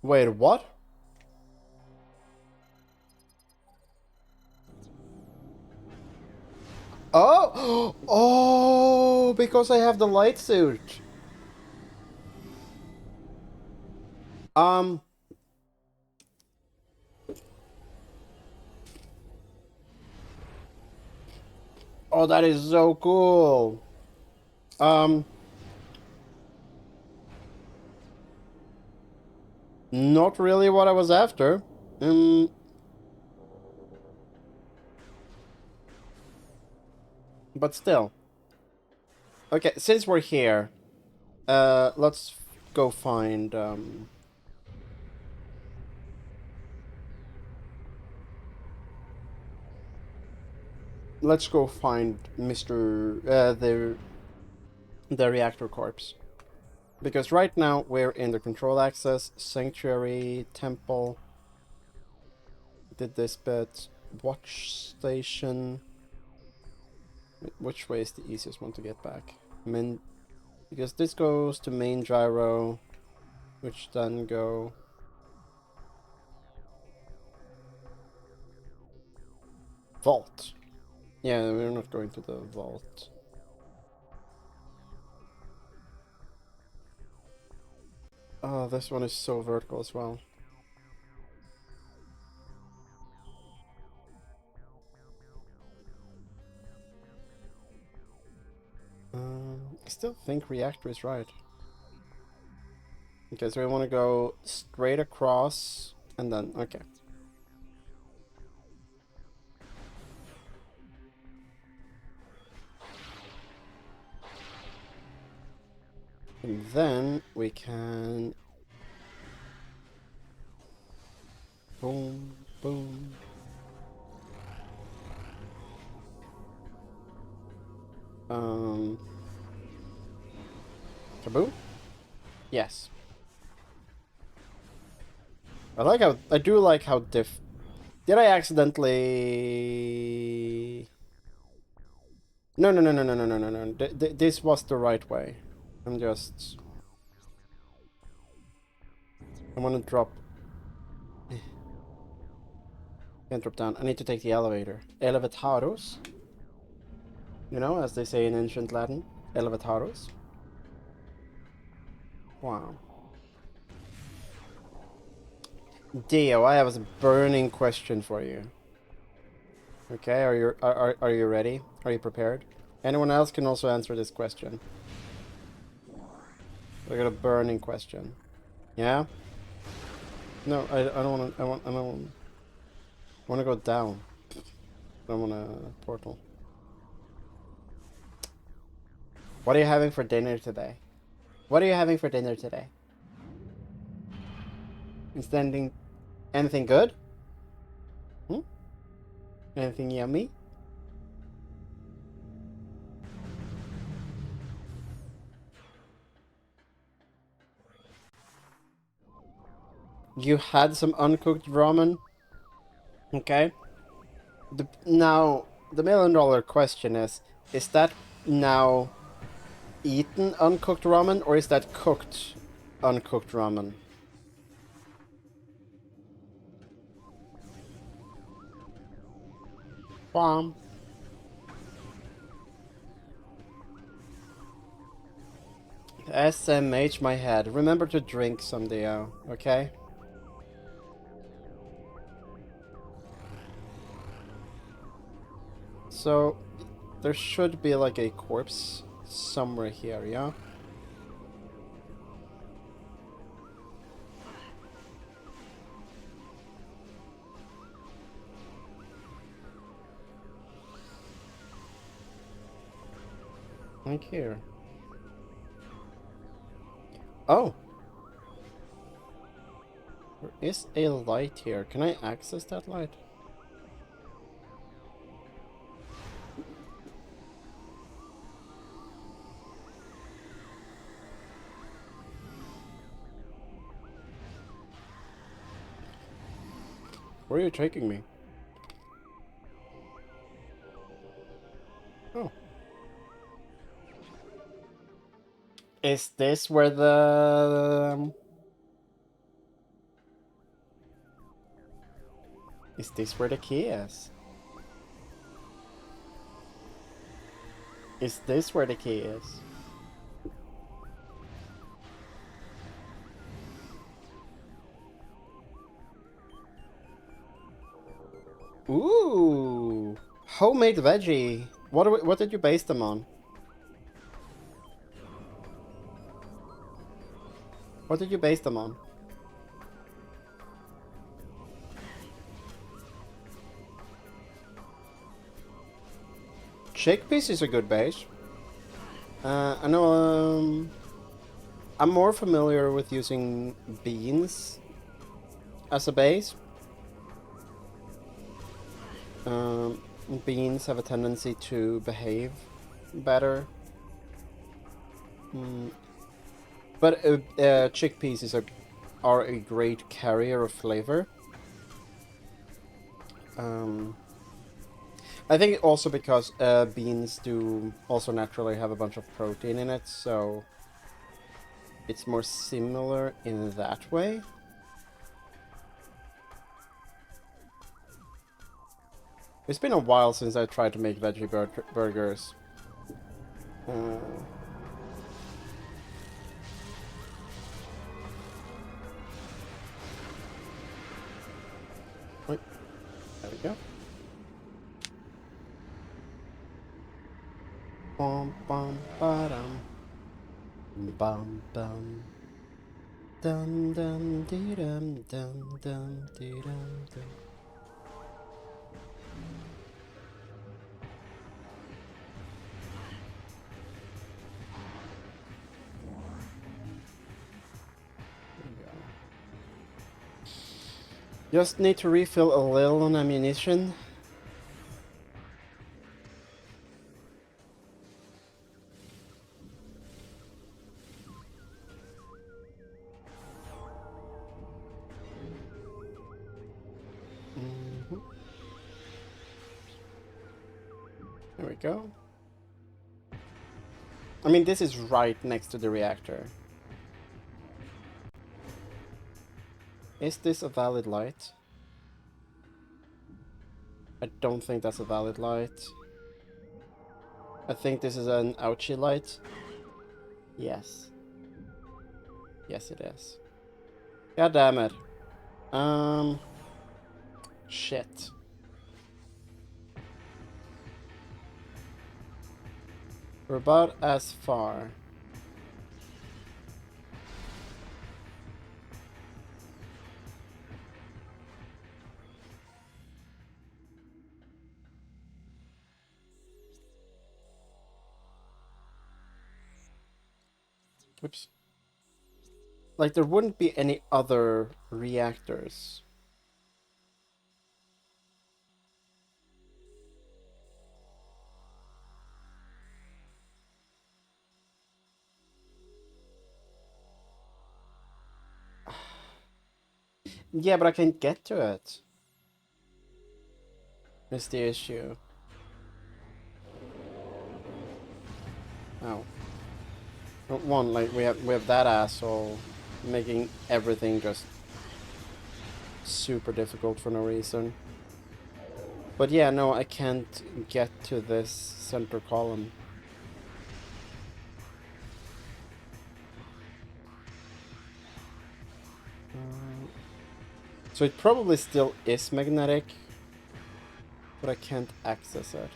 Wait, what? Oh! Oh! Because I have the light suit. Um... Oh, that is so cool. Not really what I was after. But still. Okay, since we're here, let's go find, let's go find the reactor corpse. Because right now we're in the control access, sanctuary, temple, did this bit, watch station. Which way is the easiest one to get back? Because this goes to main gyro, which then go... Vault. Yeah, we're not going to the vault. Oh, this one is so vertical as well. I still think reactor is right. Okay, so we want to go straight across, and then, okay. And then we can... Boom, boom. Kaboom? Yes. I do like how Did I accidentally... No, no, no, no, no, no, no, no, no. This was the right way. I'm just... I want to drop... Can't drop down. I need to take the elevator. Elevataros? You know, as they say in ancient Latin. Elevataros. Wow. Dio, I have a burning question for you. Okay, are you ready? Are you prepared? Anyone else can also answer this question. I got a burning question. Yeah? No, I don't want to. I don't want to go down. I don't want a portal. What are you having for dinner today? What are you having for dinner today? Is anything good? Hmm? Anything yummy? You had some uncooked ramen? Okay. Now, the $1,000,000 question is that now eaten uncooked ramen, or is that cooked uncooked ramen? Bomb. SMH my head. Remember to drink someday, okay? So, there should be like a corpse somewhere here, yeah? Like here. Oh! There is a light here. Can I access that light? Where are you taking me? Oh. Is this where the... Is this where the key is? Is this where the key is? Ooh! Homemade veggie! What did you base them on? What did you base them on? Chickpeas is a good base. I know. I'm more familiar with using beans as a base. Um, Beans have a tendency to behave better. Mm. But chickpeas are a great carrier of flavor. Um, I think also because beans do also naturally have a bunch of protein in it, so it's more similar in that way. It's been a while since I tried to make veggie burgers. Uh, wait, there we go. Bum bum ba-dum. Bum bum. Dum dum dee dum dum dum dee dum dum. There we go. Just need to refill a little on ammunition. Mm-hmm. There we go. I mean, this is right next to the reactor. Is this a valid light? I don't think that's a valid light. I think this is an ouchie light. Yes. Yes, it is. God damn it. Shit. We're about as far. Oops. Like, there wouldn't be any other reactors. Yeah, but I can't get to it. Is the issue. Oh. One, like, we have that asshole making everything just super difficult for no reason. But yeah, no, I can't get to this center column. So it probably still is magnetic, but I can't access it.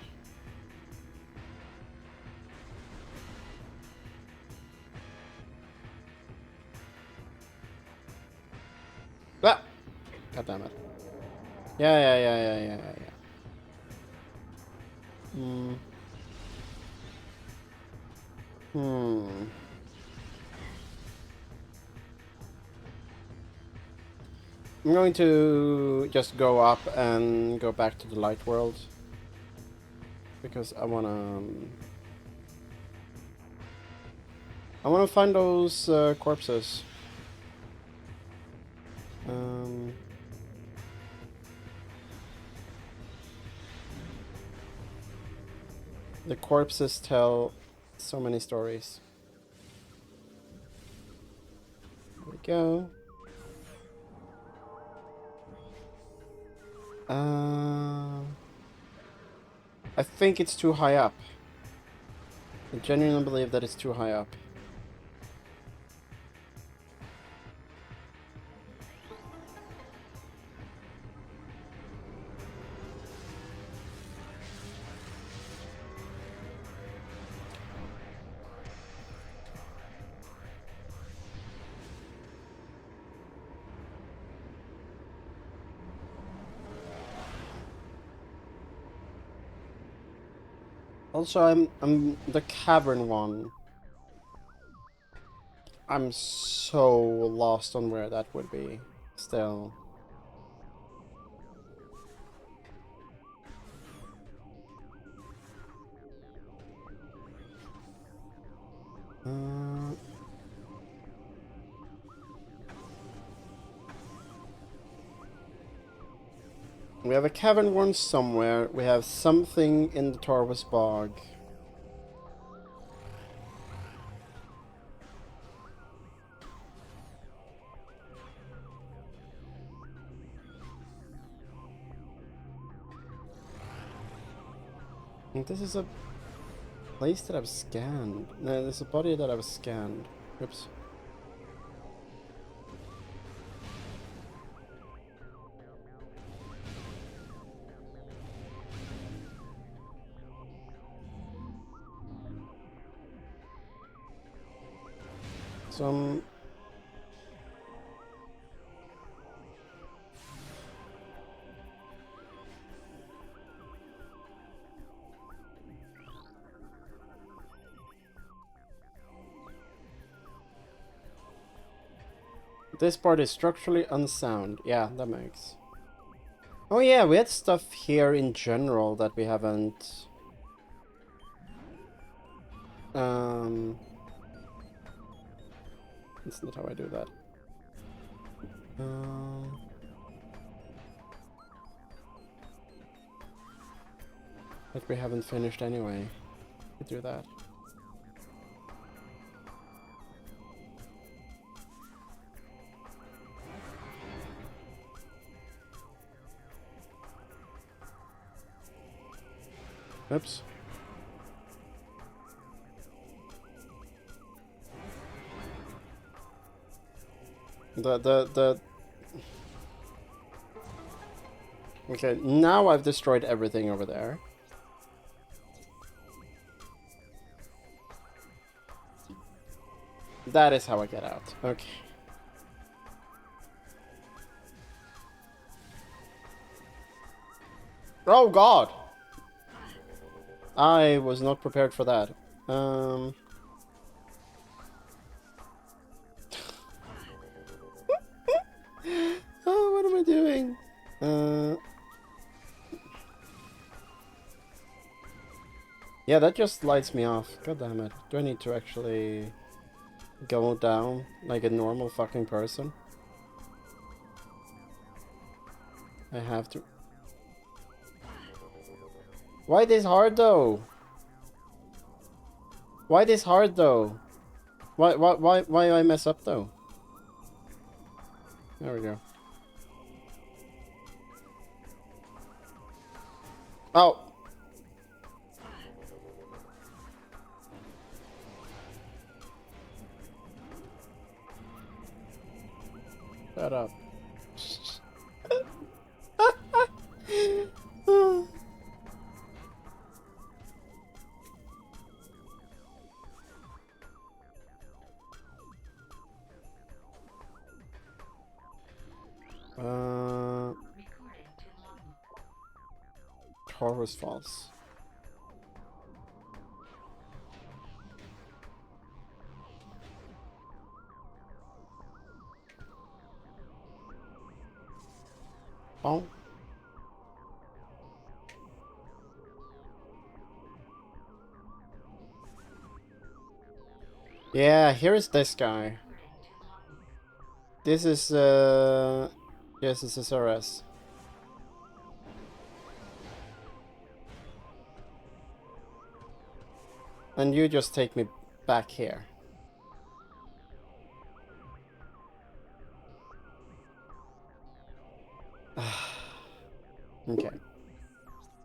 Ah! God damn it. Yeah. Hmm. Hmm. I'm going to just go up and go back to the light world. Because I wanna find those corpses. Um... The corpses tell so many stories. There we go. I think it's too high up. I genuinely believe that it's too high up. Also, I'm the cavern one. I'm so lost on where that would be still. We have a cavern one somewhere. We have something in the Torvus Bog. And this is a place that I've scanned. No, there's a body that I've scanned. Oops. Some... This part is structurally unsound. Yeah, that makes... Oh yeah, we had stuff here in general that we haven't... That's not how I do that. But we haven't finished anyway. We do that. Oops. Okay, now I've destroyed everything over there. That is how I get out. Okay. Oh god! I was not prepared for that. Oh, what am I doing? Yeah, that just lights me off. God damn it. Do I need to actually go down like a normal fucking person? I have to. Why this hard though? Why this hard though? Why I mess up though? There we go. Oh. Shut up. Taurus Falls. Oh. Yeah, here is this guy. This is yes, it's SRS. And you just take me back here. Okay.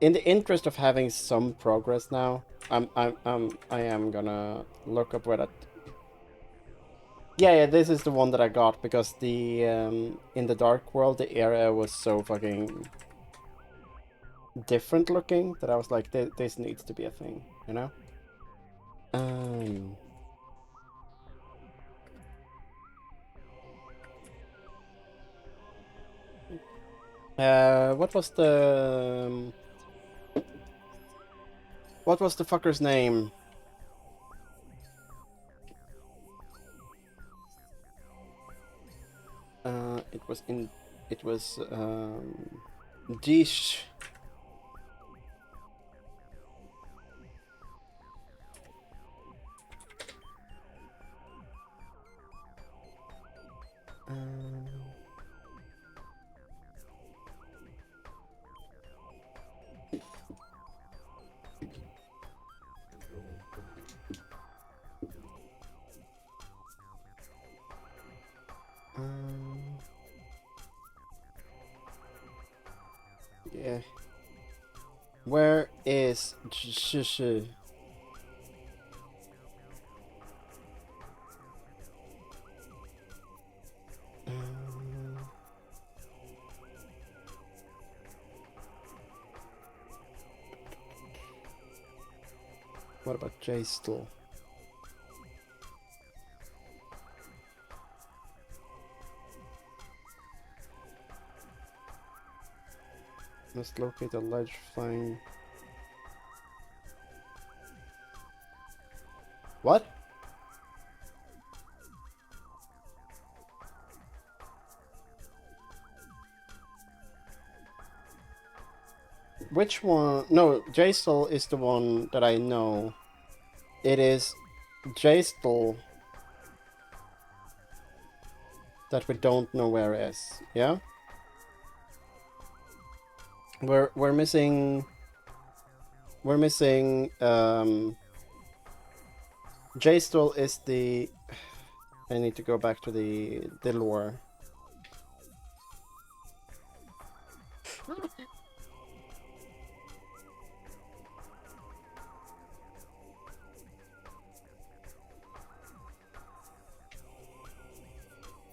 In the interest of having some progress now, I am gonna look up where that. Yeah, this is the one that I got because the in the Dark World the area was so fucking different looking that I was like, this needs to be a thing, you know? What was the... what was the fucker's name? was in. It was dish. Yeah. Where is what about J still? Must locate a ledge flying. What? Which one? No, Jaistal is the one that I know. It is Jaistal that we don't know where is. Yeah? We're missing Jaistal is the I need to go back to the lore.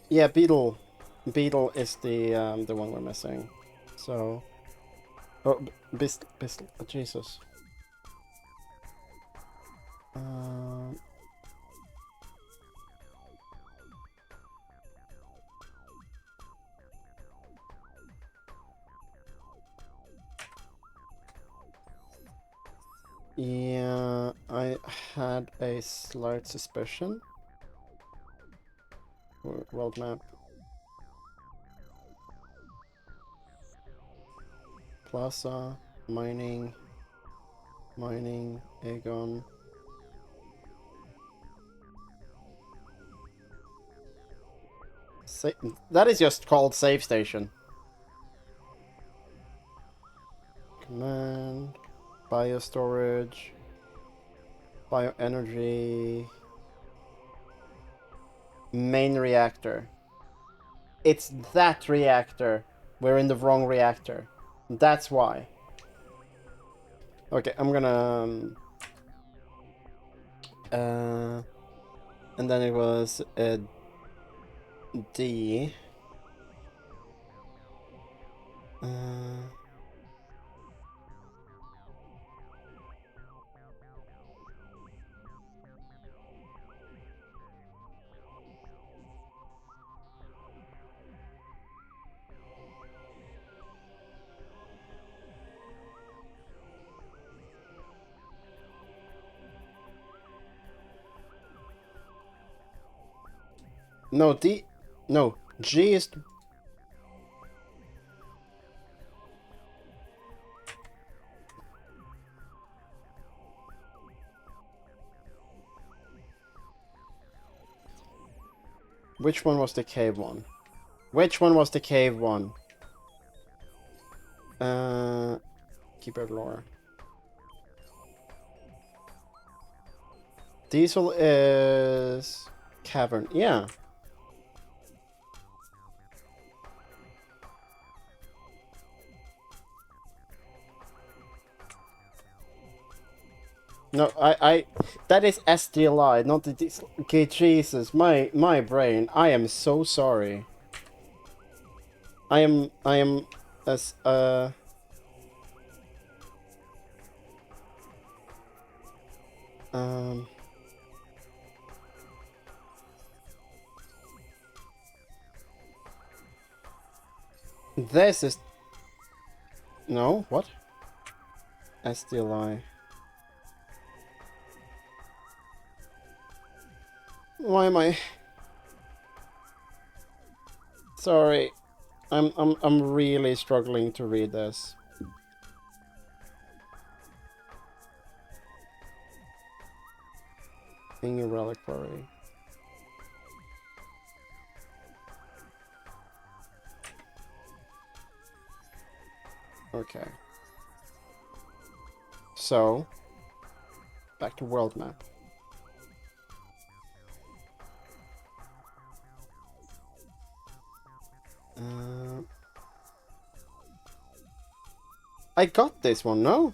Yeah, Beetle. Beetle is the one we're missing. So, oh, Bistle, Jesus. Yeah, I had a slight suspicion. World map. Plaza, mining, Aegon. That is just called save station. Command, biostorage, bioenergy, main reactor. It's that reactor. We're in the wrong reactor. That's why. Okay, I'm gonna... and then it was D. No, D... No, G is... Which one was the cave one? Which one was the cave one? Keyboard lore. Diesel is... Cavern, yeah. No, that is SDLI, not the diesel. Okay, Jesus, my brain. I am so sorry. I am, as, This is... No, what? SDLI. Why am I... Sorry. I'm really struggling to read this. In your reliquary. Okay. So, back to world map. I got this one, no?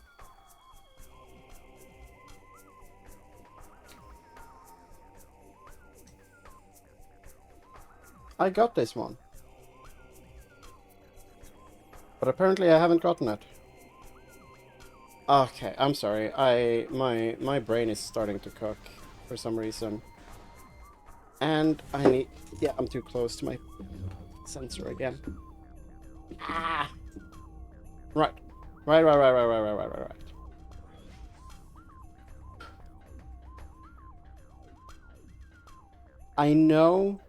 I got this one. But apparently I haven't gotten it. Okay, I'm sorry. My brain is starting to cook for some reason. And I need... Yeah, I'm too close to my sensor again. Ah! Right. Right. I know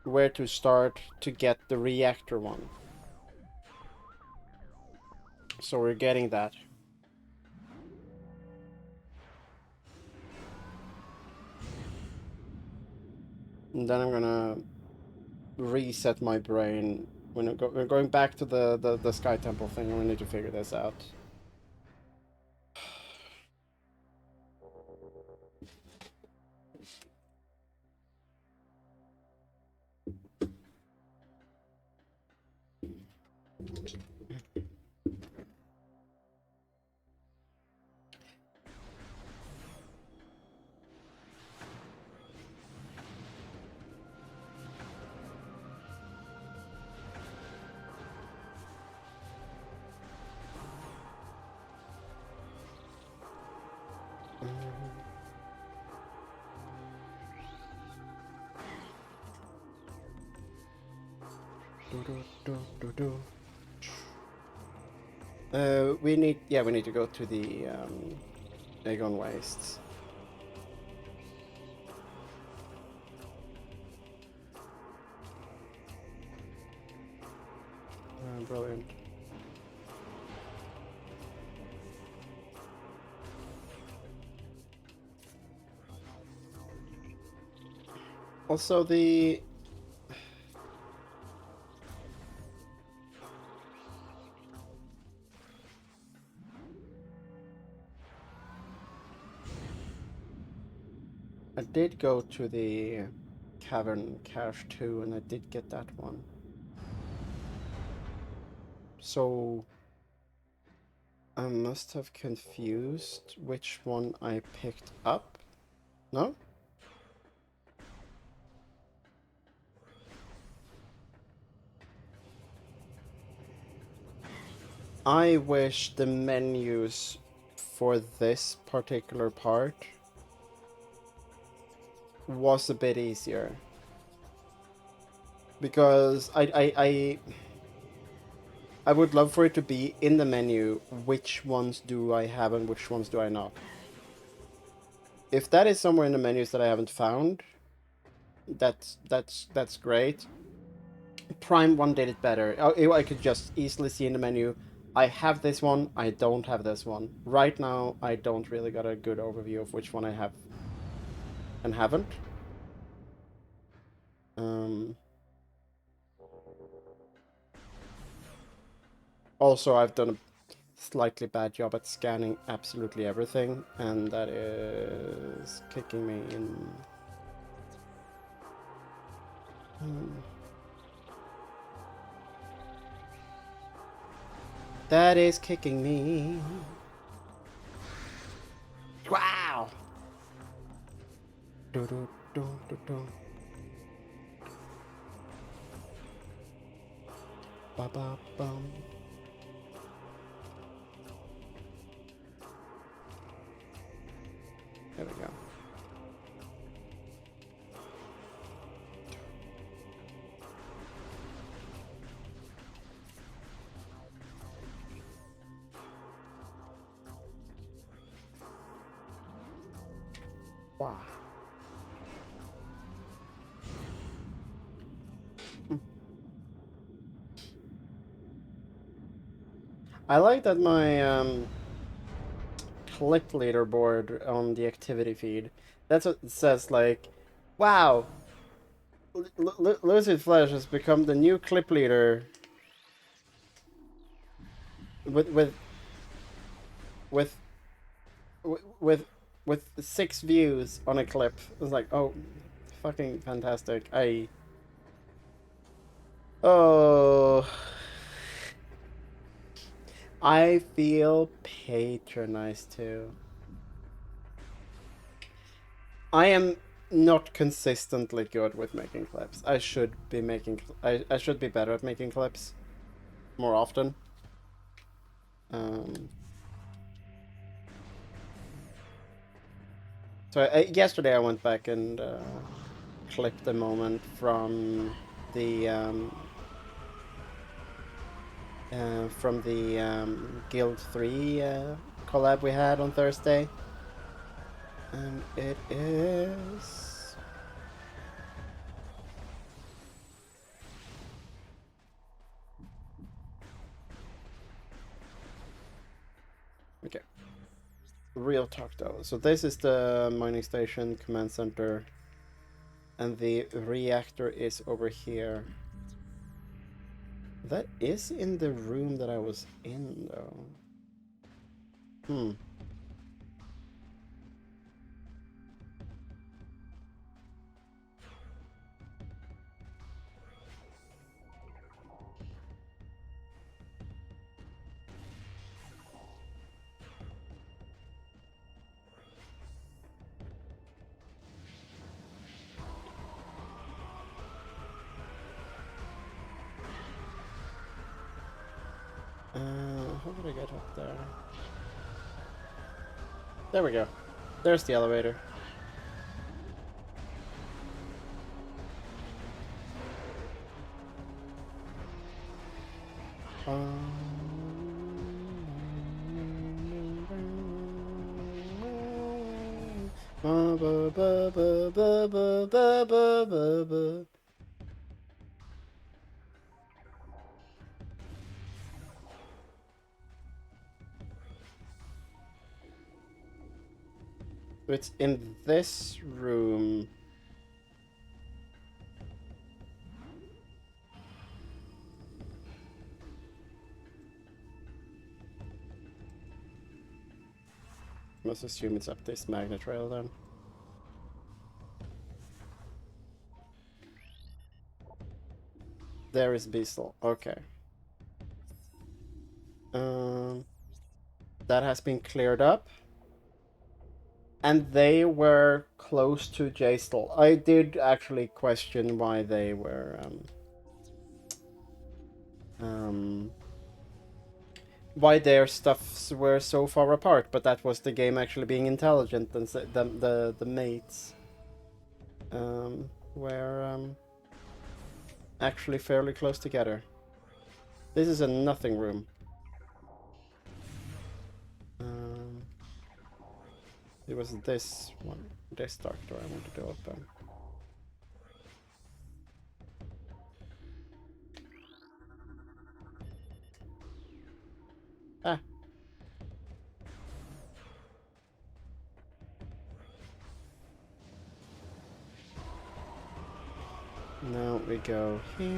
where to start to get the reactor one. So we're getting that. And then I'm gonna reset my brain. We're going back to the Sky Temple thing, and we need to figure this out. We need to go to the Aegon Wastes. Brilliant. Also, I did go to the Cavern Cache too, and I did get that one. So I must have confused which one I picked up. No? I wish the menus for this particular part was a bit easier. Because I would love for it to be in the menu, which ones do I have and which ones do I not. If that is somewhere in the menus that I haven't found, that's great. Prime 1 did it better. I could just easily see in the menu, I have this one, I don't have this one. Right now, I don't really got a good overview of which one I have and haven't. Also, I've done a slightly bad job at scanning absolutely everything, and that is kicking me in. That is kicking me. Wow! Do, do, do, do, do. Ba, ba, bum. There we go. Wow. I like that my clip leaderboard on the activity feed. That's what it says. Like, wow, Lucid Flesh has become the new clip leader with with with with with 6 views on a clip. It's like, oh, fucking fantastic. Oh, I feel patronized too. I am not consistently good with making clips. I should be making. I should be better at making clips more often. Um, so yesterday I went back and clipped a moment the from the Guild 3 collab we had on Thursday. And it is... Okay. Real talk though. So this is the mining station, command center. And the reactor is over here. That is in the room that I was in though. Hmm. How did I get up there? There we go. There's the elevator. It's in this room. Must assume it's up this magnet rail then. There is Beastle. Okay. Um, that has been cleared up. And they were close to Jastel. I did actually question why they were why their stuffs were so far apart, but that was the game actually being intelligent and the mates were actually fairly close together. This is a nothing room. It was this one, this dark door I wanted to open. Ah. Now we go here.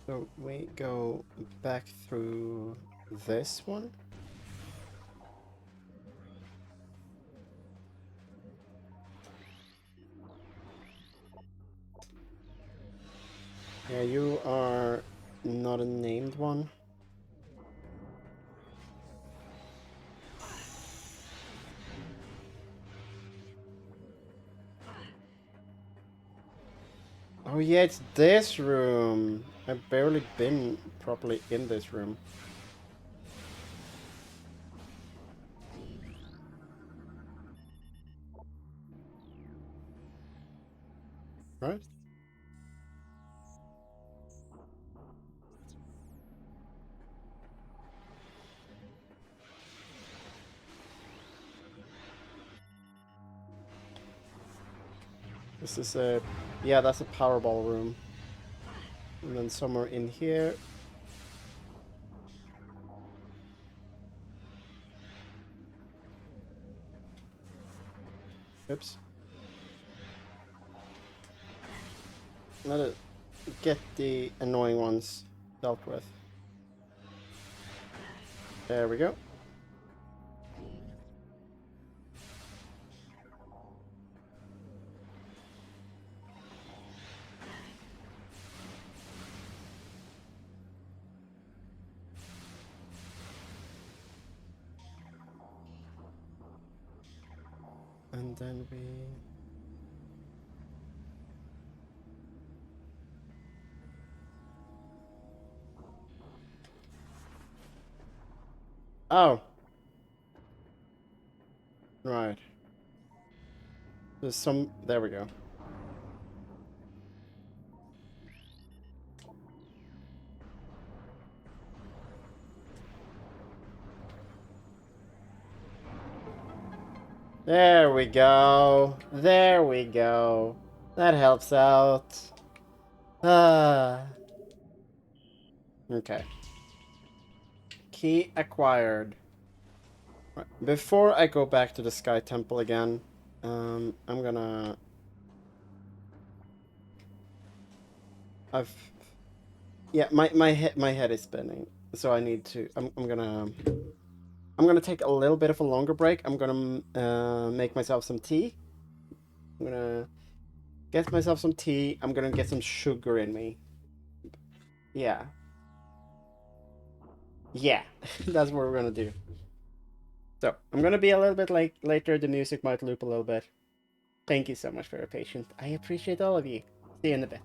So we go back through this one. Yeah, you are not a named one. Oh yeah, it's this room. I've barely been properly in this room. Right? This is a... Yeah, that's a Powerball room. And then somewhere in here... Oops. Let it get the annoying ones dealt with. There we go. And then we... Oh. Right. There's some... There we go. There we go. There we go. That helps out. Ah. Okay. Key acquired. Right. Before I go back to the Sky Temple again, I'm gonna... Yeah, my head is spinning, so I need to... I'm gonna take a little bit of a longer break. I'm gonna make myself some tea. I'm gonna get myself some tea. I'm gonna get some sugar in me. Yeah. Yeah, that's what we're gonna do. So, I'm gonna be a little bit later. The music might loop a little bit. Thank you so much for your patience. I appreciate all of you. See you in a bit.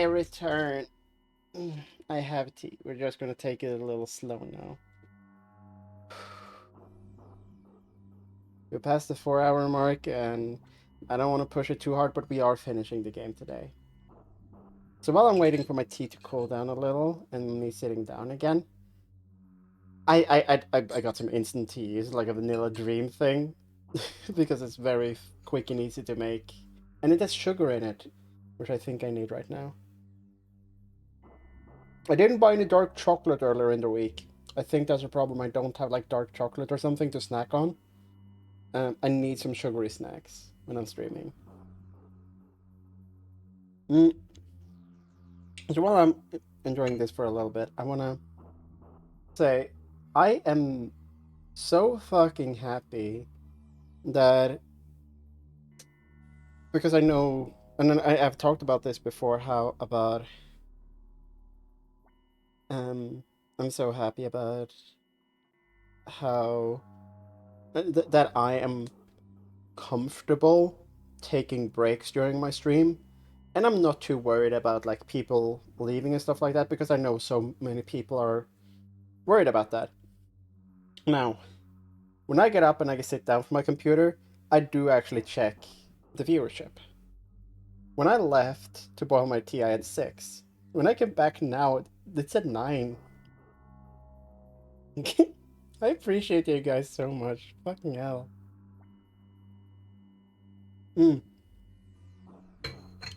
I return. I have tea. We're just gonna take it a little slow now. We passed the 4 hour mark, and I don't want to push it too hard, but we are finishing the game today. So while I'm waiting for my tea to cool down a little and me sitting down again, I got some instant tea. It's like a vanilla dream thing because it's very quick and easy to make, and it has sugar in it, which I think I need right now. I didn't buy any dark chocolate earlier in the week. I think that's a problem. I don't have like dark chocolate or something to snack on. I need some sugary snacks when I'm streaming. Mm. So while I'm enjoying this for a little bit, I wanna say I am so fucking happy that because I know, and then I've talked about this before, how about I'm so happy about how that I am comfortable taking breaks during my stream, and I'm not too worried about like people leaving and stuff like that because I know so many people are worried about that. Now, when I get up and I sit down for my computer, I do actually check the viewership. When I left to boil my tea, I had 6. When I came back now, it's at 9. I appreciate you guys so much. Fucking hell. Mm.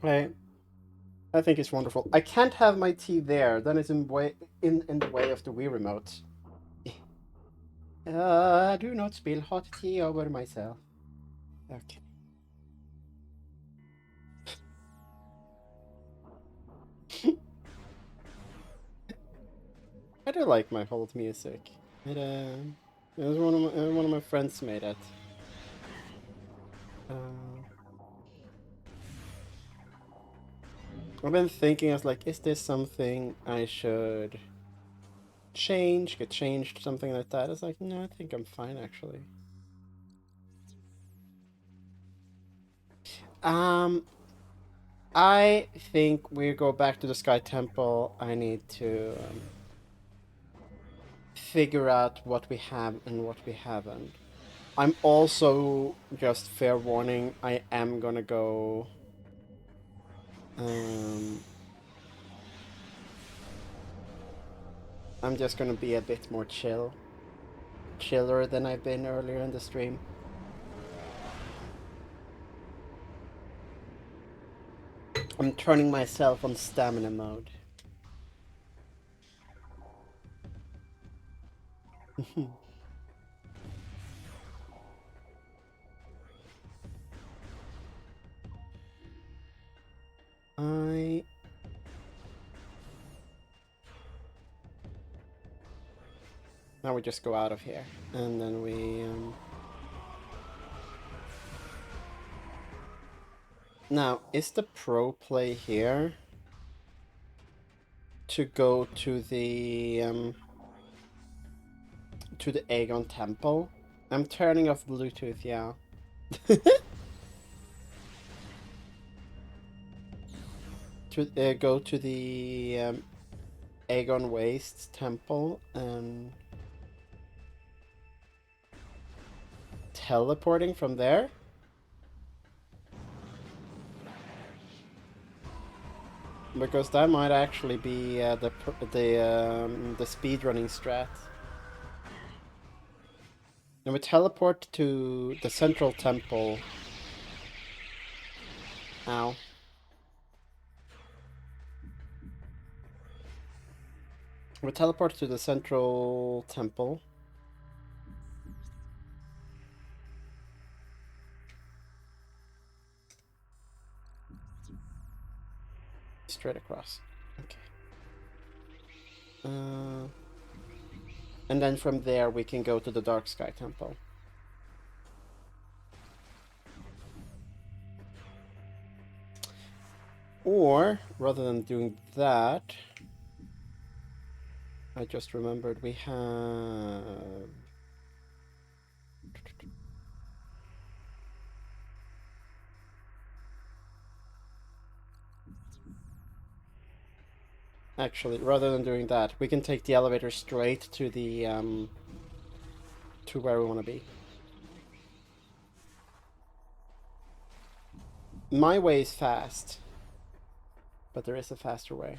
I I think it's wonderful. I can't have my tea there. Then it's in the way of the Wii remote. Do not spill hot tea over myself. Okay. I do like my hold music. It was one of my friends made it. Uh, I've been thinking, I was like, is this something I should change, get changed, something like that? It's like, no, I think I'm fine actually. Um, I think we go back to the Sky Temple. I need to figure out what we have and what we haven't. I'm also, just fair warning, I am gonna go um I'm just gonna be a bit more chiller than I've been earlier in the stream. I'm turning myself on stamina mode. I Now we just go out of here, and then we Now, is the pro play here to go to the Aegon Temple? I'm turning off Bluetooth, yeah. To go to the Aegon Wastes Temple and teleporting from there? Because that might actually be the speedrunning strat. And we teleport to the central temple. Ow. We teleport to the central temple. Straight across. Okay. And then from there we can go to the Dark Sky Temple. Or, rather than doing that, I just remembered we have... Actually, rather than doing that, we can take the elevator straight to the to where we want to be. My way is fast, but there is a faster way.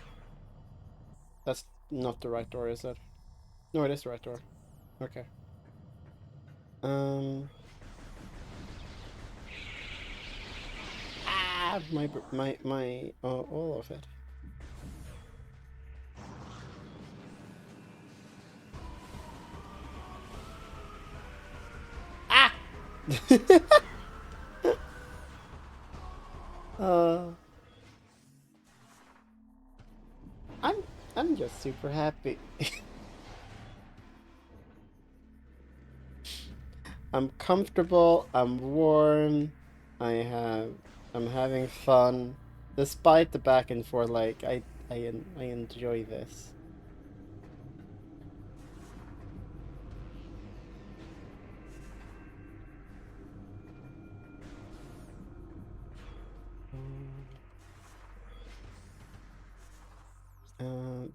That's not the right door, is it? No, it is the right door. Okay. Um. Ah, my all of it. Ah. uh. I'm I'm just super happy. I'm comfortable. I'm warm. I have. I'm having fun, despite the back and forth. Like I enjoy this.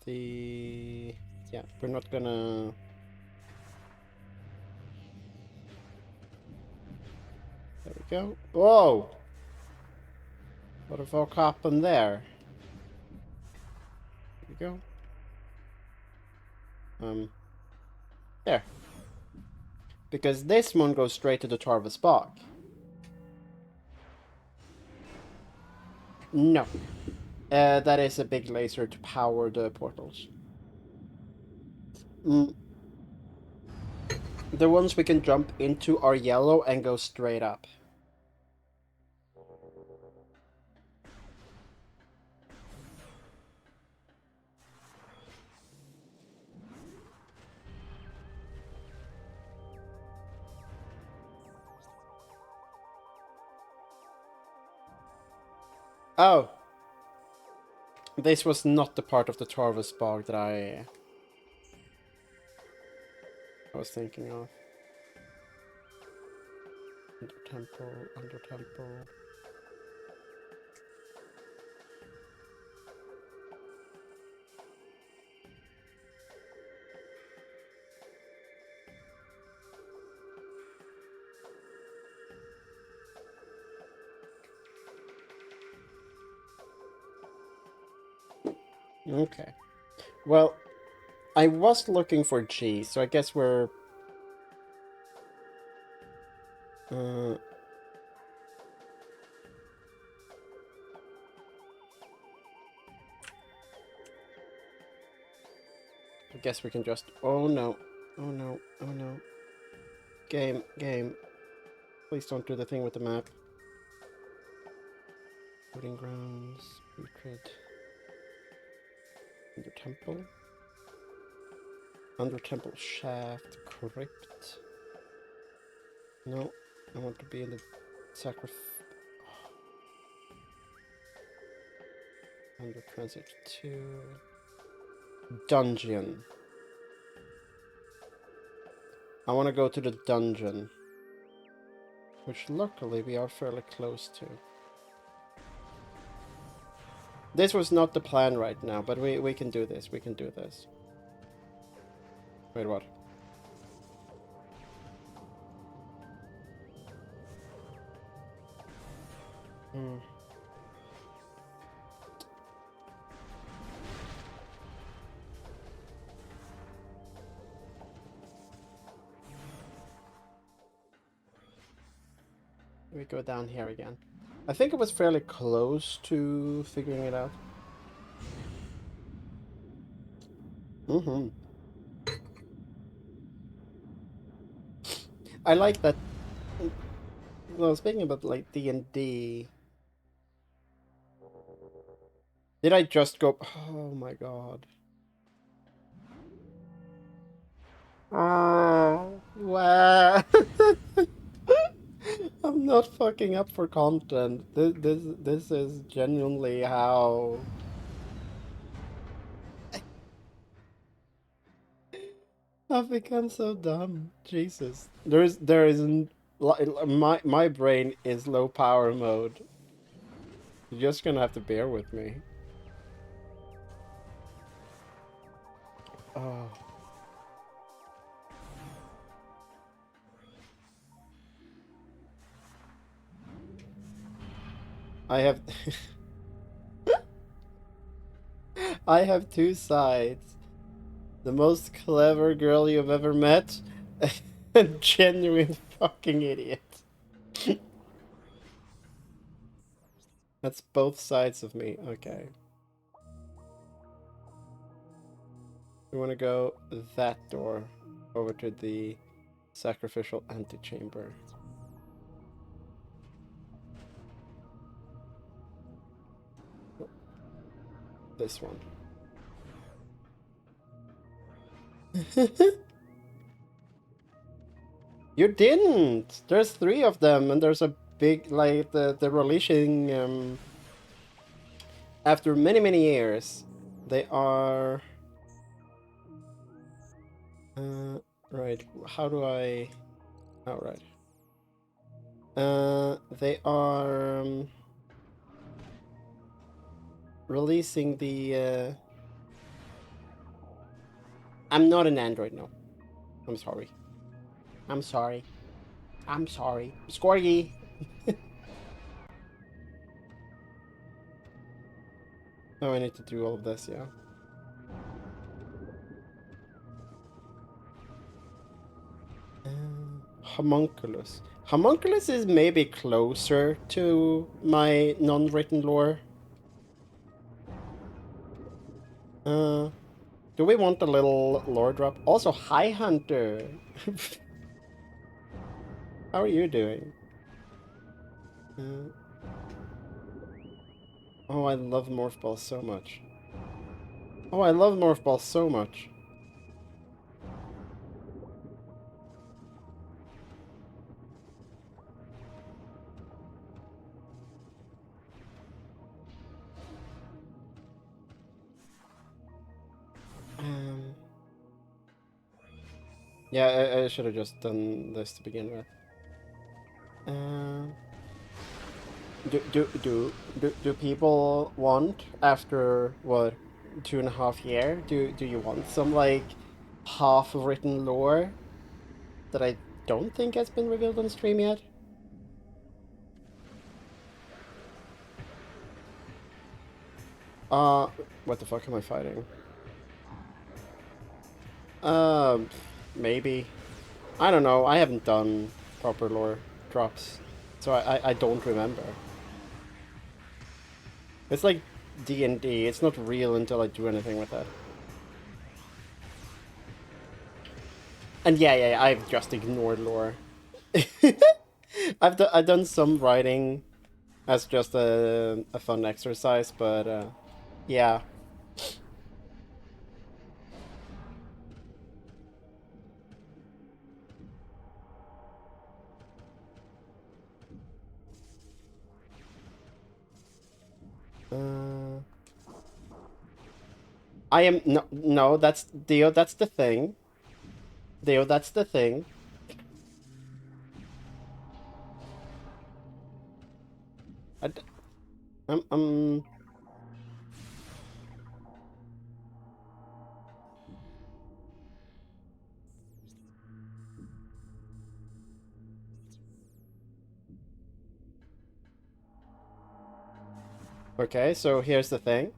The yeah, we're not gonna. There we go. Whoa! What the fuck happened there? There we go. There. Because this one goes straight to the Tarva Spark. No. That is a big laser to power the portals. Mm. The ones we can jump into are yellow and go straight up. Oh! This was not the part of the Tarva Spark that I was thinking of. Under temple, under temple. Okay. Well, I was looking for G, so I guess we're... I guess we can just... Oh no. Oh no. Oh no. Game. Game. Please don't do the thing with the map. Voting grounds. Retreat. Under temple. Under temple shaft. Crypt. No. I want to be in the sacrifice. Under transit 2. Dungeon. I want to go to the dungeon. Which luckily we are fairly close to. This was not the plan right now, but we can do this. We can do this. Wait, what? Hmm. We go down here again. I think it was fairly close to figuring it out. Mm-hmm. I like that. Well, speaking about like D&D, did I just go? Oh my god! Oh, wow! I'm not fucking up for content. This is genuinely how I've become so dumb. Jesus. There isn't my brain is low power mode. You're just gonna have to bear with me. Oh. I have I have two sides. The most clever girl you've ever met, and genuine fucking idiot. That's both sides of me. Okay. We want to go that door over to the sacrificial antechamber. This one. You didn't! There's three of them, and there's a big, like, the releasing, after many, many years. They are... right, how do I... Oh, right. They are, releasing the, I'm not an android, no. I'm sorry. I'm sorry. I'm sorry. Scorgy! Oh, I need to do all of this, yeah. Homunculus. Homunculus is maybe closer to my non-written lore. Do we want a little lore drop? Also, hi Hunter! How are you doing? Oh, I love Morph Ball so much. Oh, I love Morph Ball so much. Yeah, I should have just done this to begin with. Do people want, after what, 2.5 years? Do you want some like half written lore that I don't think has been revealed on stream yet? What the fuck am I fighting? Um, maybe. I don't know. I haven't done proper lore drops, so I don't remember. It's like D&D. It's not real until I do anything with it. And yeah, I've just ignored lore. I've done some writing as just a fun exercise, but yeah. Uh, I am no, that's Dio. That's the thing. Dio, that's the thing. I, d- I'm okay. So here's the thing.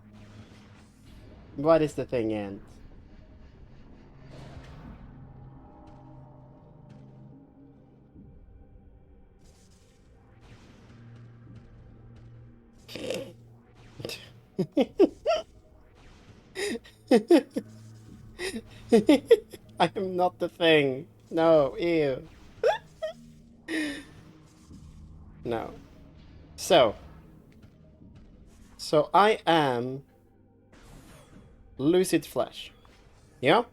What is the thing, Ant? I am not the thing. No, ew. No. So, I am lucid flesh. Yeah?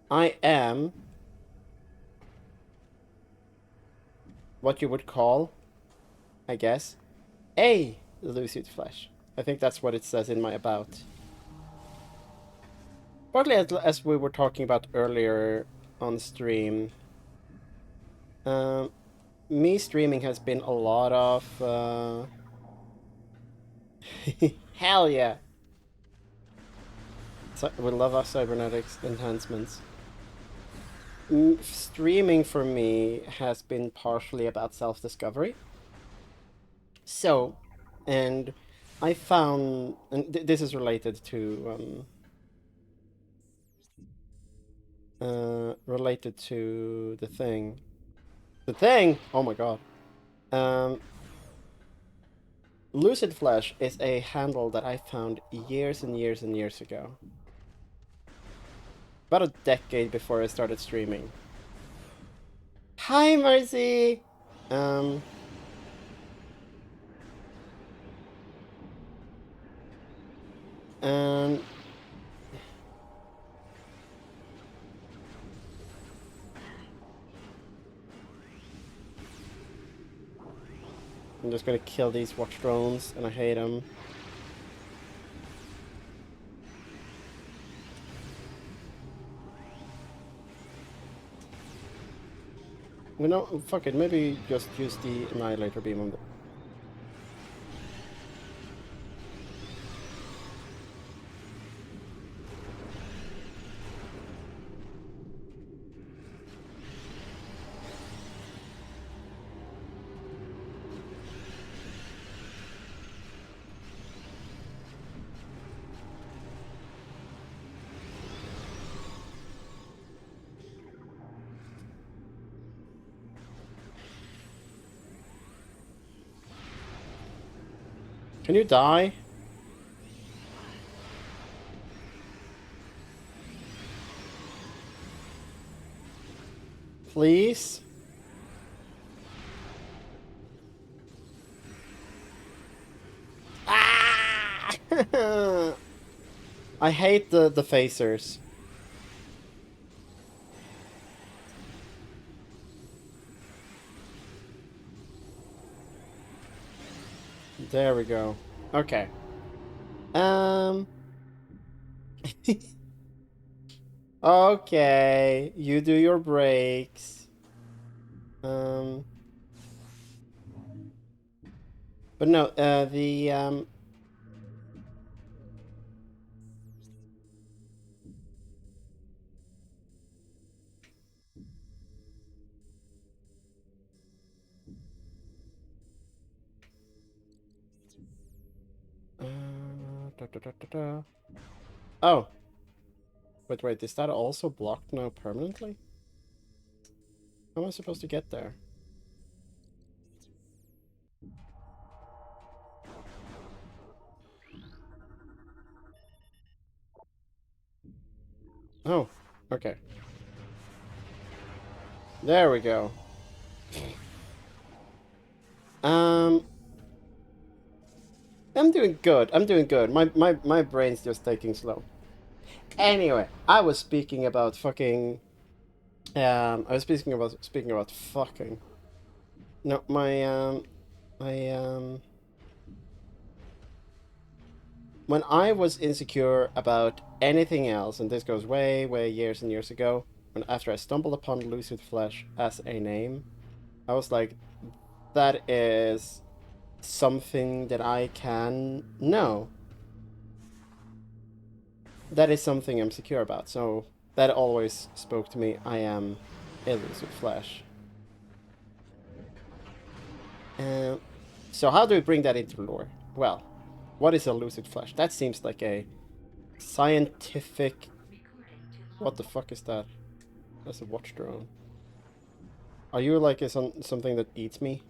I am what you would call, I guess, a lucid flesh. I think that's what it says in my about. Partly as we were talking about earlier on stream, um, me streaming has been a lot of hell yeah. We love our cybernetics enhancements. Streaming for me has been partially about self-discovery. So, and I found, and this is related to the thing. The thing. Oh my god. Um, Lucid Flash is a handle that I found years and years and years ago. About a decade before I started streaming. Hi, Marcy. Um, and I'm just gonna kill these watch drones, and I hate them. You know, fuck it. Maybe just use the Annihilator beam on the. Can you die? Please? Ah! I hate the phasers. There we go. Okay. Um. Okay. You do your breaks. Um. But no. The. Da, da, da, da, da. Oh. Wait. Is that also blocked now permanently? How am I supposed to get there? Oh. Okay. There we go. Um. I'm doing good. I'm doing good. My brain's just taking slow. Anyway, I was speaking about fucking. I was speaking about fucking. No, my when I was insecure about anything else, and this goes way, way years and years ago, when after I stumbled upon Lucid Flesh as a name, I was like, that is something that I can know. That is something I'm secure about. So that always spoke to me. I am a Lucid Flesh. Uh, so how do we bring that into lore? Well, what is a lucid flash? That seems like a scientific. What the fuck is that? That's a watch drone. Are you like something that eats me?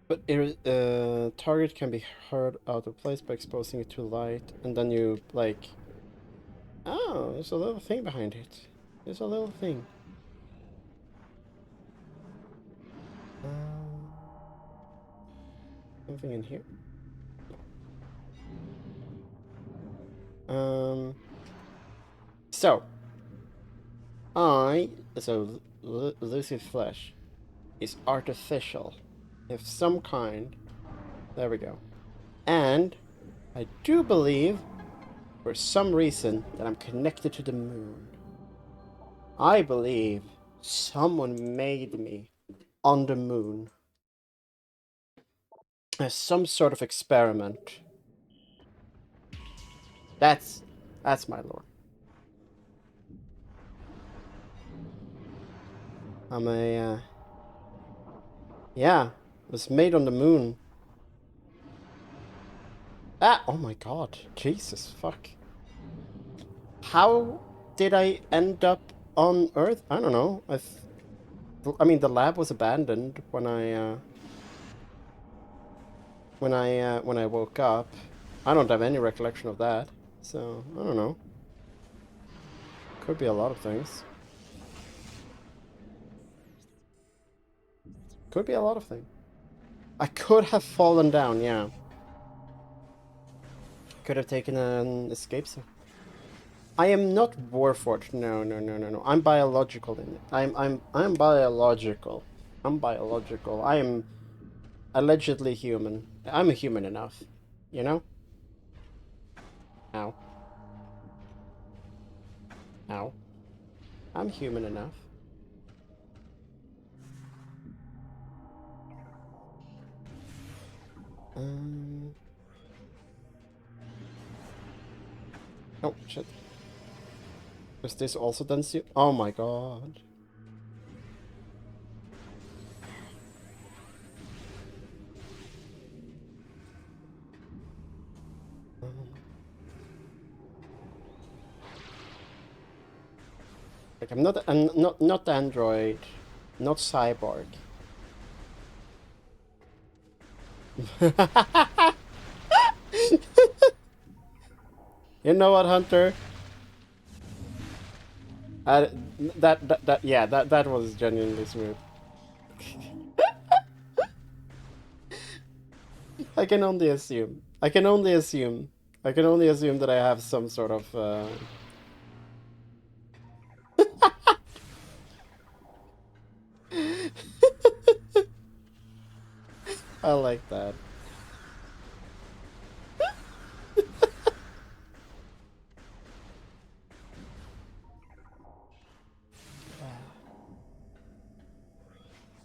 But target can be heard out of place by exposing it to light, and then you like. Oh, there's a little thing behind it. There's a little thing. Um, Something in here. Um. So lucid flesh is artificial, of some kind. There we go. And I do believe For some reason that I'm connected to the moon. I believe someone made me on the moon as some sort of experiment. That's my lore. I'm a yeah, was made on the moon. Ah, oh my god, Jesus, fuck. How did I end up on Earth? I don't know. I mean, the lab was abandoned when I woke up. I don't have any recollection of that, so I don't know. Could be a lot of things. Could be a lot of things. I could have fallen down, yeah. Could have taken an escape zone. I am not Warforged. No, no, no, no, no. I'm biological in it. I'm biological. I'm biological. I am allegedly human. I'm a human enough. You know? Ow. Ow. I'm human enough. Oh, shit. Was this also done? Oh my god. Like I'm not android, not cyborg. You know what, Hunter? That was genuinely smooth. I can only assume. I can only assume. I can only assume that I have some sort of. I like that.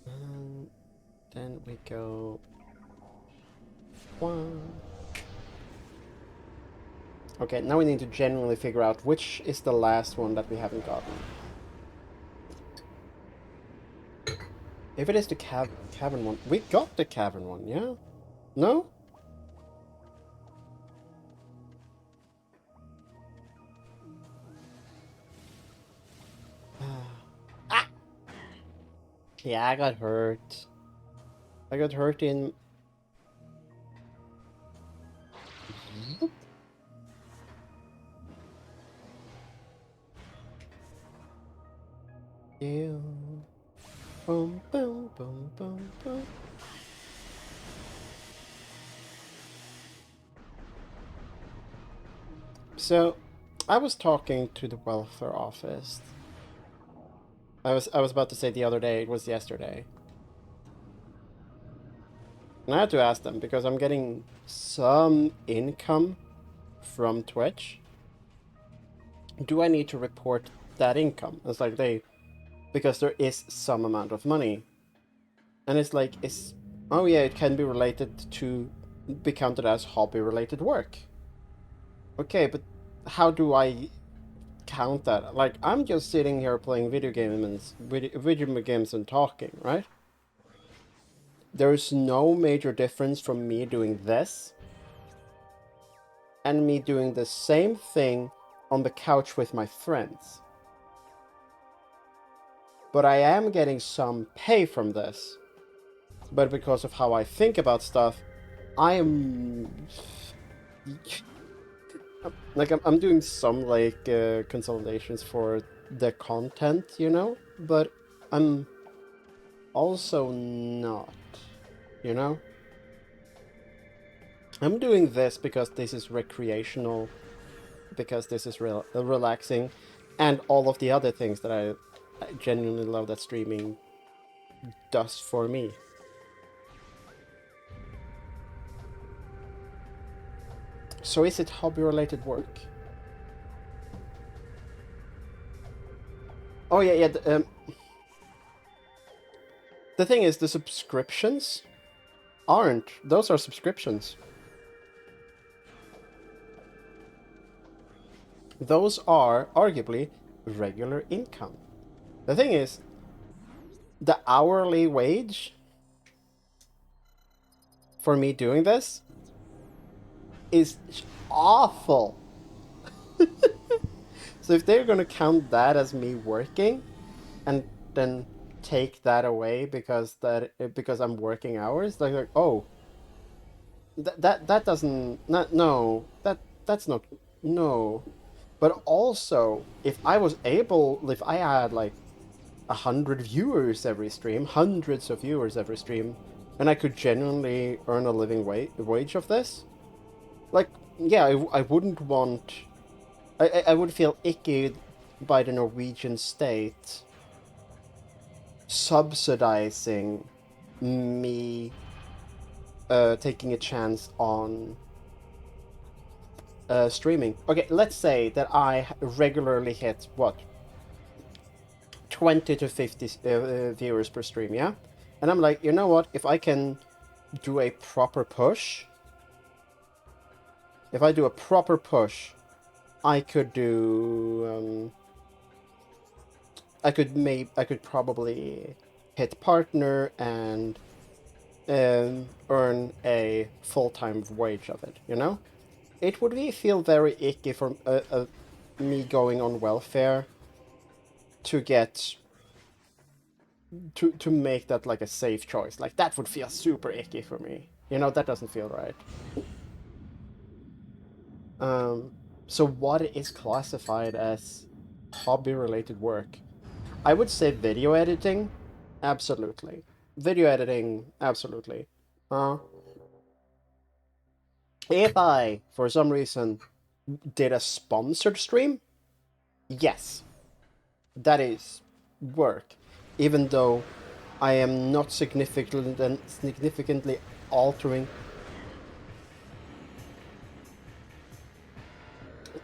And then we go. One. Okay, now we need to genuinely figure out which is the last one that we haven't gotten. If it is the cavern one, we got the cavern one, yeah? No? Ah! Yeah, I got hurt. I got hurt in. Ew. Boom, boom, boom, boom, boom. So, I was talking to the welfare office. I was about to say the other day, it was yesterday. And I had to ask them because I'm getting some income from Twitch. Do I need to report that income? It's like because there is some amount of money. And it's like, oh yeah, it can be related to, be counted as hobby related work. Okay, but how do I count that? Like, I'm just sitting here playing video games and talking, right? There's no major difference from me doing this and me doing the same thing on the couch with my friends. But I am getting some pay from this. But because of how I think about stuff, I am like I'm doing some like consolidations for the content, you know, but I'm also not, you know. I'm doing this because this is recreational, because this is relaxing, and all of the other things that I genuinely love that streaming does for me. So is it hobby-related work? Oh yeah, yeah. The thing is, the subscriptions aren't. Those are subscriptions. Those are arguably regular income. The thing is, the hourly wage for me doing this is awful. So if they're gonna count that as me working, and then take that away because I'm working hours, like oh, that doesn't not no that's not no. But also, if I had like 100 viewers every stream, hundreds of viewers every stream, and I could genuinely earn a living wage of this, like yeah, I wouldn't want. I would feel icky by the Norwegian state subsidizing me taking a chance on streaming. Okay, let's say that I regularly hit what 20 to 50 viewers per stream, yeah? And I'm like, you know what? If I can do a proper push, if I do a proper push, I could do I could probably hit partner and earn a full-time wage of it, you know? It would be feel very icky for me going on welfare to get to make that like a safe choice. Like that would feel super icky for me. You know, that doesn't feel right. Um, so what is classified as hobby-related work? I would say video editing, absolutely. Video editing, absolutely. Uh, if I, for some reason, did a sponsored stream, yes, that is work. Even though I am not significantly altering.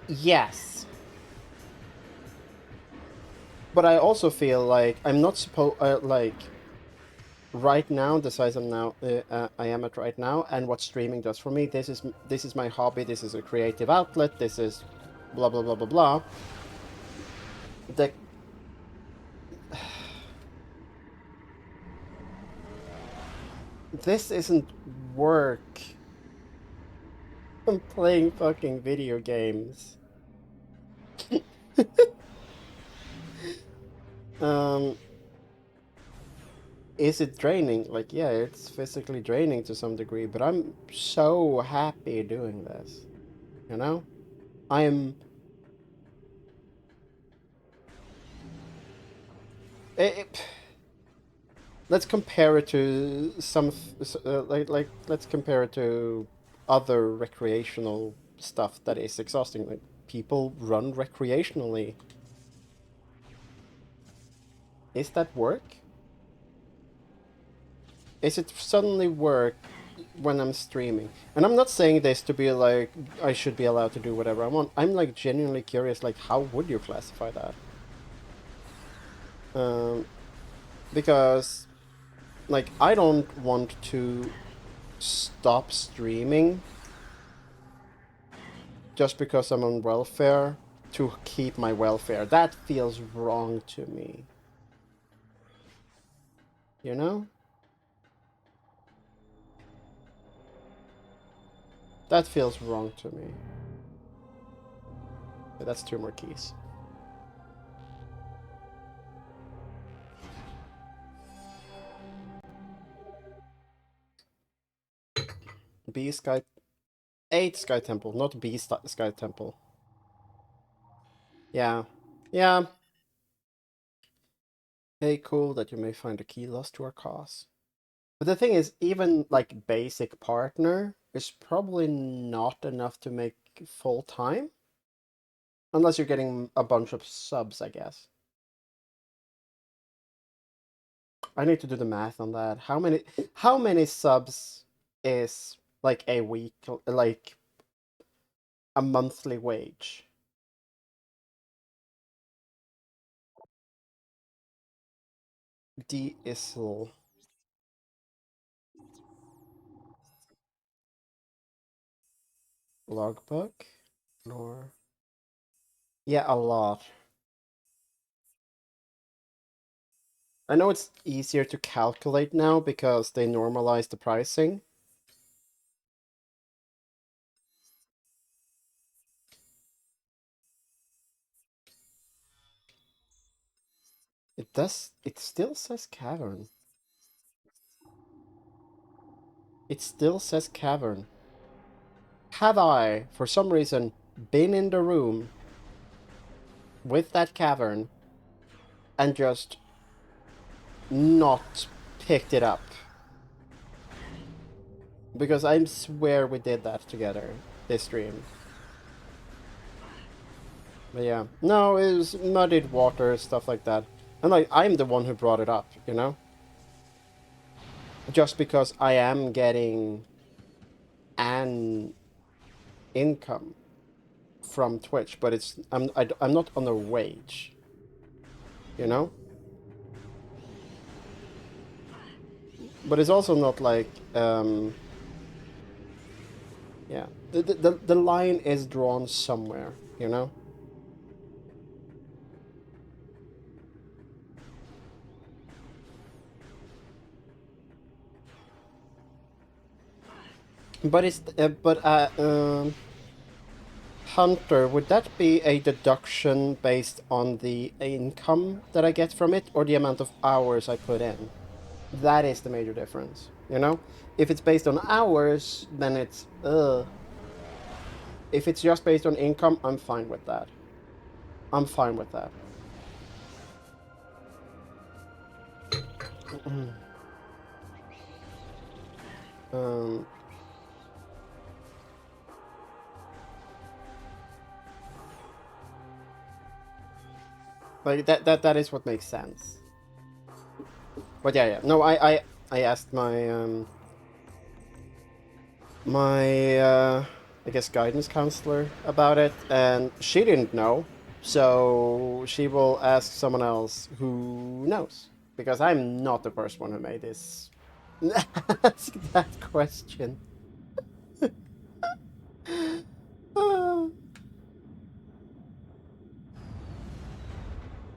Yes, but I also feel like I'm not supposed like right now the size I am at right now and what streaming does for me. This is my hobby. This is a creative outlet. This is blah blah blah blah blah. The this isn't work. I'm playing fucking video games. Um, is it draining? Like, yeah, it's physically draining to some degree, but I'm so happy doing this. You know? I'm. It, let's compare it to let's compare it to other recreational stuff that is exhausting. Like, people run recreationally. Is that work? Is it suddenly work when I'm streaming? And I'm not saying this to be like I should be allowed to do whatever I want. I'm like genuinely curious. Like, how would you classify that? Um, because like I don't want to stop streaming just because I'm on welfare to keep my welfare. That feels wrong to me. You know? That feels wrong to me. Yeah, that's two more keys. B Sky 8 Sky Temple, not Sky Temple. Yeah. Yeah. Hey, cool that you may find a key lost to our cause. But the thing is, even like basic partner is probably not enough to make full time. Unless you're getting a bunch of subs, I guess. I need to do the math on that. How many subs is like a week, like a monthly wage? De-Issel. Logbook? Or... Yeah, a lot. I know it's easier to calculate now because they normalize the pricing. It does... It still says cavern. It still says cavern. Have I, for some reason, been in the room with that cavern and just not picked it up? Because I swear we did that together this stream. But yeah, no, it was muddied water, stuff like that. And like, I'm the one who brought it up, you know? Just because I am getting an income from Twitch, but it's I'm not on a wage, you know? But it's also not like, yeah, the line is drawn somewhere, you know? But it's, Hunter, would that be a deduction based on the income that I get from it, or the amount of hours I put in? That is the major difference, you know? If it's based on hours, then it's, ugh. If it's just based on income, I'm fine with that. I'm fine with that. um, but that is what makes sense. But yeah, yeah. No, I asked my I guess guidance counselor about it, and she didn't know. So she will ask someone else who knows, because I'm not the first one who made this. Ask that question.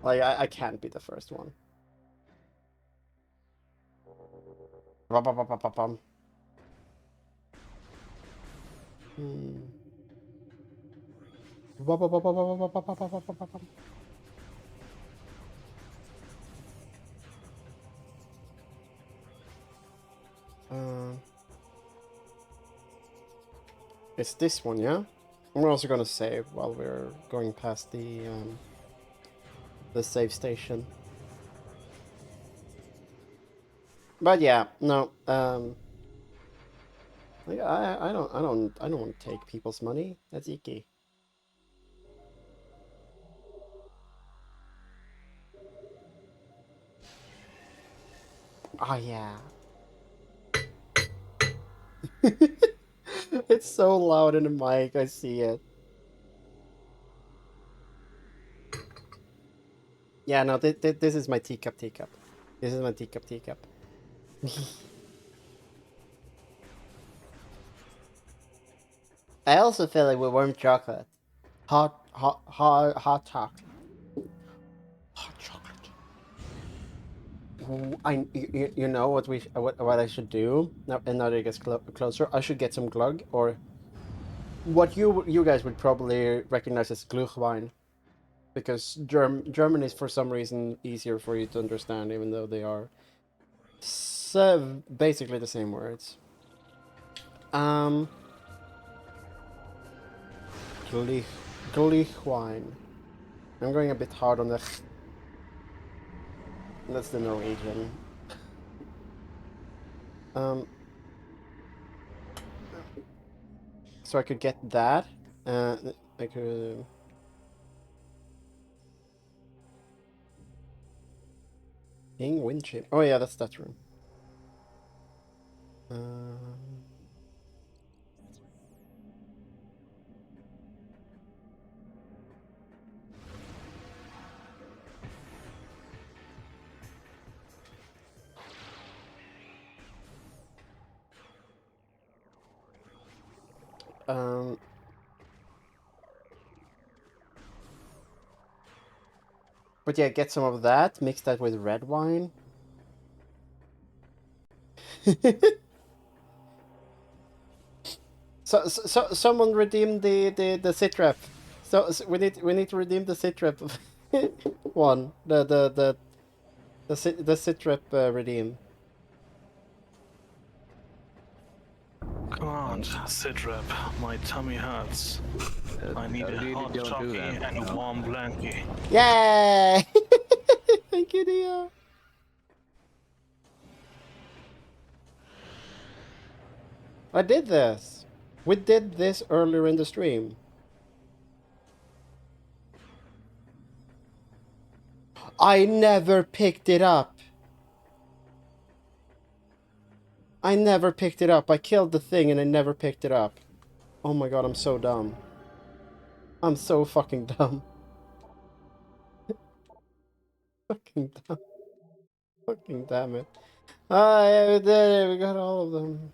Like I can't be the first one. Hmm. Uh, it's this one, yeah? We're also gonna save while we're going past the save station. But yeah, no, like I don't want to take people's money. That's icky. Oh yeah. It's so loud in the mic, I see it. Yeah, no, this is my teacup teacup. This is my teacup teacup. I also feel like with warm chocolate. Hot chocolate. Hot chocolate. Ooh, you know what what I should do now, and now that it gets closer, I should get some glug, or what you guys would probably recognize as Glühwein, because German is for some reason easier for you to understand, even though they are basically the same words. Um, Glüh, Glühwein. I'm going a bit hard on the. That's the Norwegian. Um, so I could get that. I could. King Windchip. Oh yeah, that's that room. Um, Um, but yeah, get some of that, mix that with red wine. So someone redeem the sitrep. So we need to redeem the sitrep one. The sitrep redeem. Can't sit rep. My tummy hurts. I need a really hot don't do chocky that. and a No. warm blankie. Yay! Thank you, Dio. I did this. We did this earlier in the stream. I never picked it up. I never picked it up. I killed the thing and I never picked it up. Oh my god, I'm so dumb. I'm so fucking dumb. Fucking dumb. Fucking damn it. Ah, yeah, we did it. We got all of them.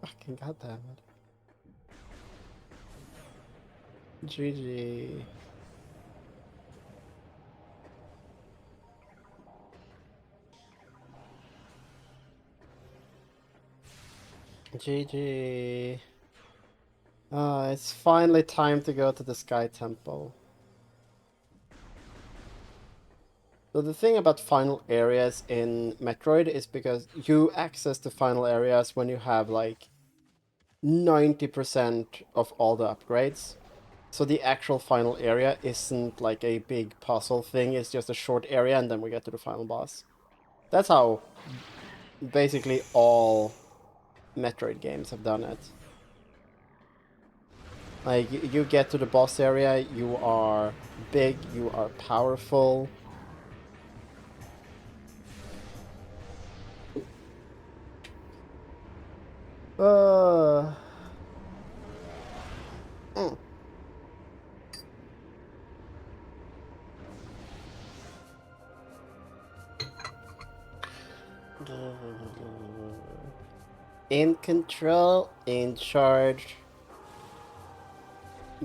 Fucking goddamn it. GG. GG. Ah, it's finally time to go to the Sky Temple. So the thing about final areas in Metroid is because you access the final areas when you have like 90% of all the upgrades. So the actual final area isn't like a big puzzle thing, it's just a short area and then we get to the final boss. That's how basically all Metroid games have done it. Like, you get to the boss area, you are big, you are powerful. Uh... Mm. In control, in charge.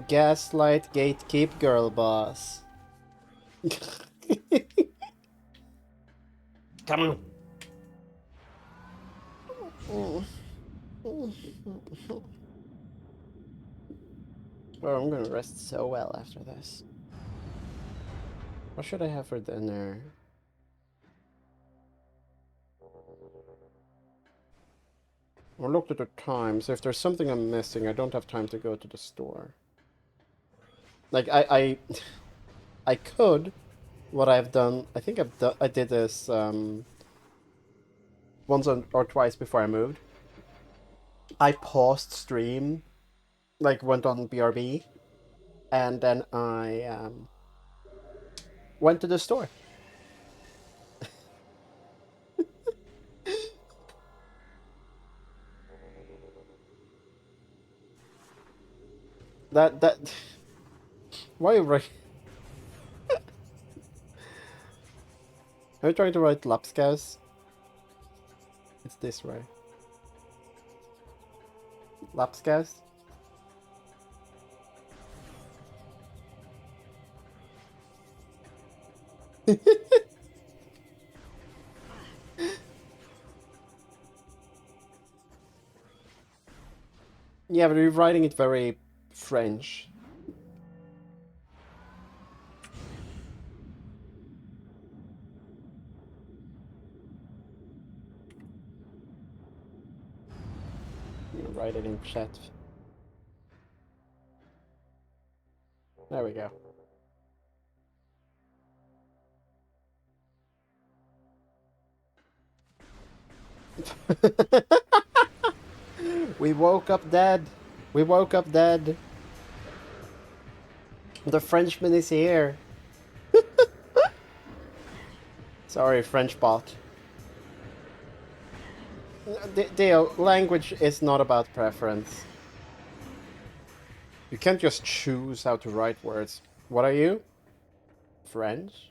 Gaslight, gatekeep, girl boss. Come on. Oh, I'm gonna rest so well after this. What should I have for dinner? I looked at the time, so if there's something I'm missing, I don't have time to go to the store. Like, I could. What I've done, I think I did this once or twice before I moved. I paused stream, like went on BRB, and then I went to the store. That why are you writing? Are you trying to write Lapskaus? It's this way. Lapskaus? Yeah, but you're writing it very French. I'm gonna write it in chat. There we go. We woke up dead. We woke up dead. The Frenchman is here. Sorry, French bot. Deo, language is not about preference. You can't just choose how to write words. What are you? French?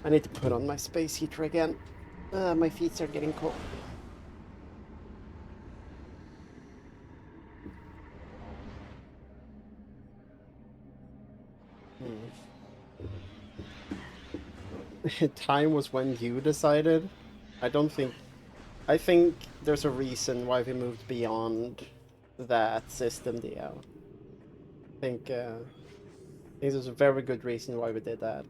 I need to put on my space heater again. My feet are getting cold. Time was when you decided. I don't think. I think there's a reason why we moved beyond that system, DL. I think there's a very good reason why we did that.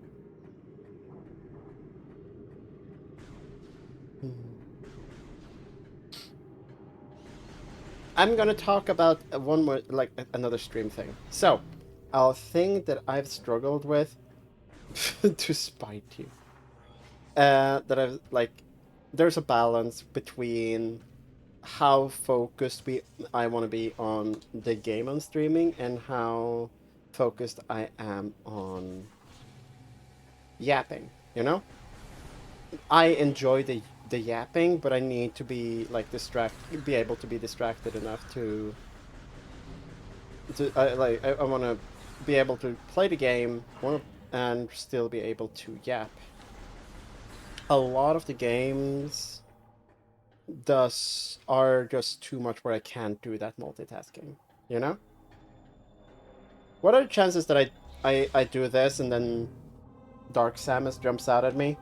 I'm gonna talk about one more, like another stream thing. So, a thing that I've struggled with to spite you. That I've like, there's a balance between how focused I want to be on the game I'm streaming and how focused I am on yapping. You know, I enjoy the yapping, but I need to be like be able to be distracted enough I want to be able to play the game and still be able to yap. A lot of the games are just too much where I can't do that multitasking. You know? What are the chances that I do this and then Dark Samus jumps out at me?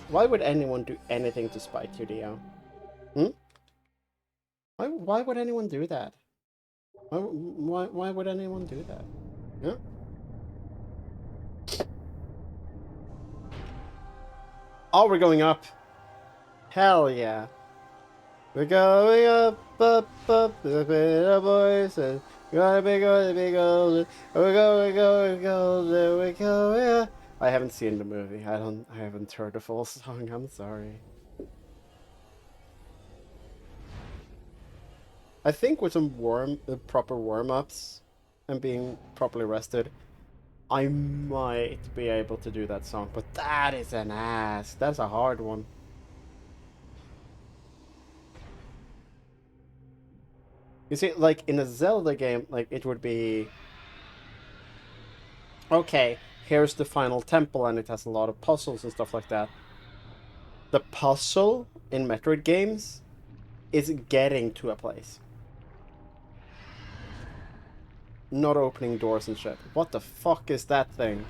Why would anyone do anything to spite you, Dio? Hmm? Why would anyone do that? Why would anyone do that? Yeah? Oh, we're going up. Hell yeah. We're going up, the little boys, and we're gonna be golden. We're going golden, we're going up. I haven't seen the movie. I haven't heard the full song. I'm sorry. I think with some proper warm-ups and being properly rested, I might be able to do that song. But that is an ass. That's a hard one. You see, like in a Zelda game, like it would be okay, here's the final temple and it has a lot of puzzles and stuff like that. The puzzle in Metroid games is getting to a place. Not opening doors and shit. What the fuck is that thing?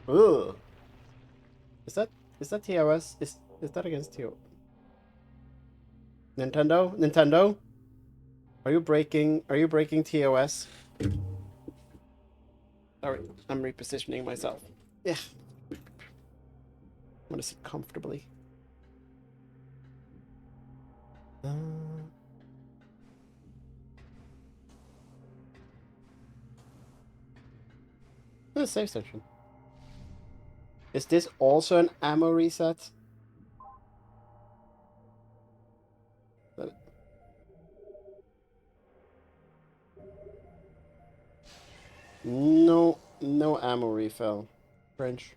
Ugh. Is that TOS? Is that against TO? Nintendo? Nintendo? Are you breaking TOS? Sorry, I'm repositioning myself. Yeah. I'm gonna sit comfortably. The save station. Is this also an ammo reset? No, no ammo refill. French.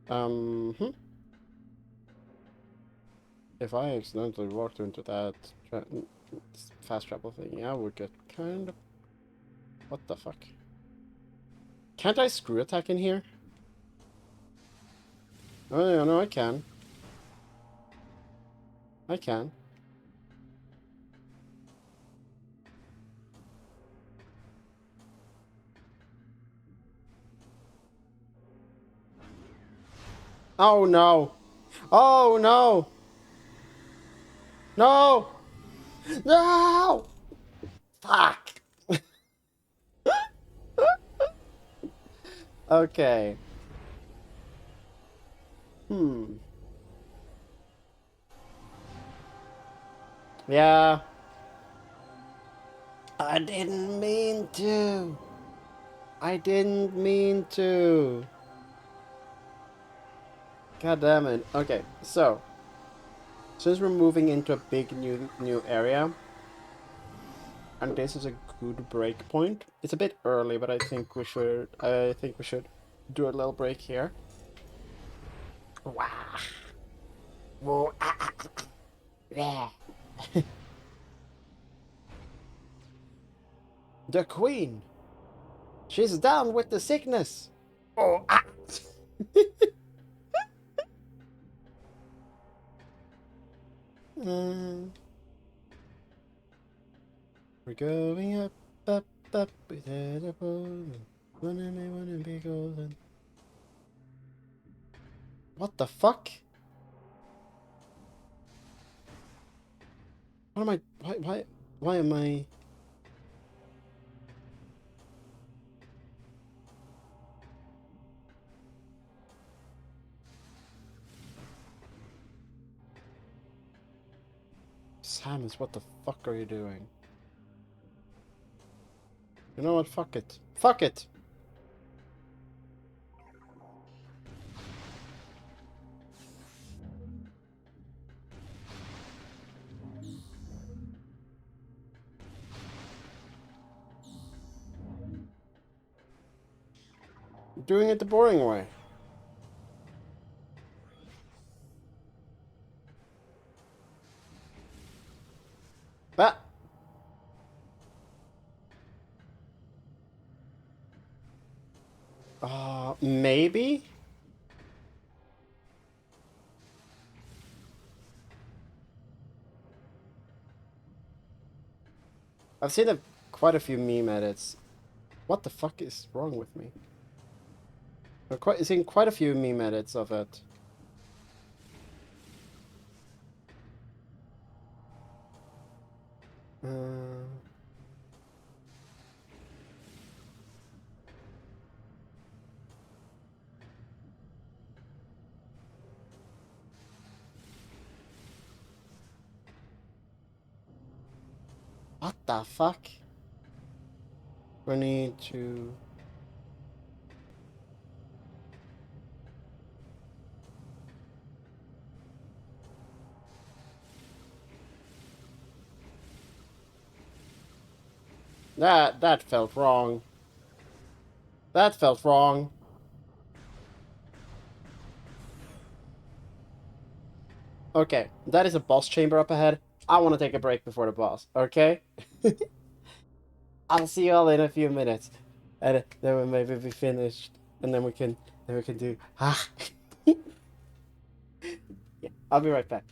Hmm. If I accidentally walked into that fast travel thing, I would get kind of... What the fuck? Can't I screw attack in here? Oh, yeah, no, I can. I can. Oh, no. Oh, no. No. No. Fuck. Okay. Hmm. Yeah. I didn't mean to. I didn't mean to. God damn it. Okay, so since we're moving into a big new area, and this is a good break point. It's a bit early, but I think we should do a little break here. Wow. Whoa, Yeah. The queen. She's down with the sickness. Oh, ah. Mm. We're going up, up, up, with the pole. Wanna be golden. What the fuck? What am I? Why am I? Samus, what the fuck are you doing? You know what? Fuck it. Fuck it! You're doing it the boring way. That. Maybe? I've seen quite a few meme edits. What the fuck is wrong with me? I've seen quite a few meme edits of it. Uh, what the fuck? We need to... That felt wrong. That felt wrong. Okay, that is a boss chamber up ahead. I want to take a break before the boss, okay? I'll see you all in a few minutes. And then we maybe be finished. And then we can do ah. Yeah, I'll be right back.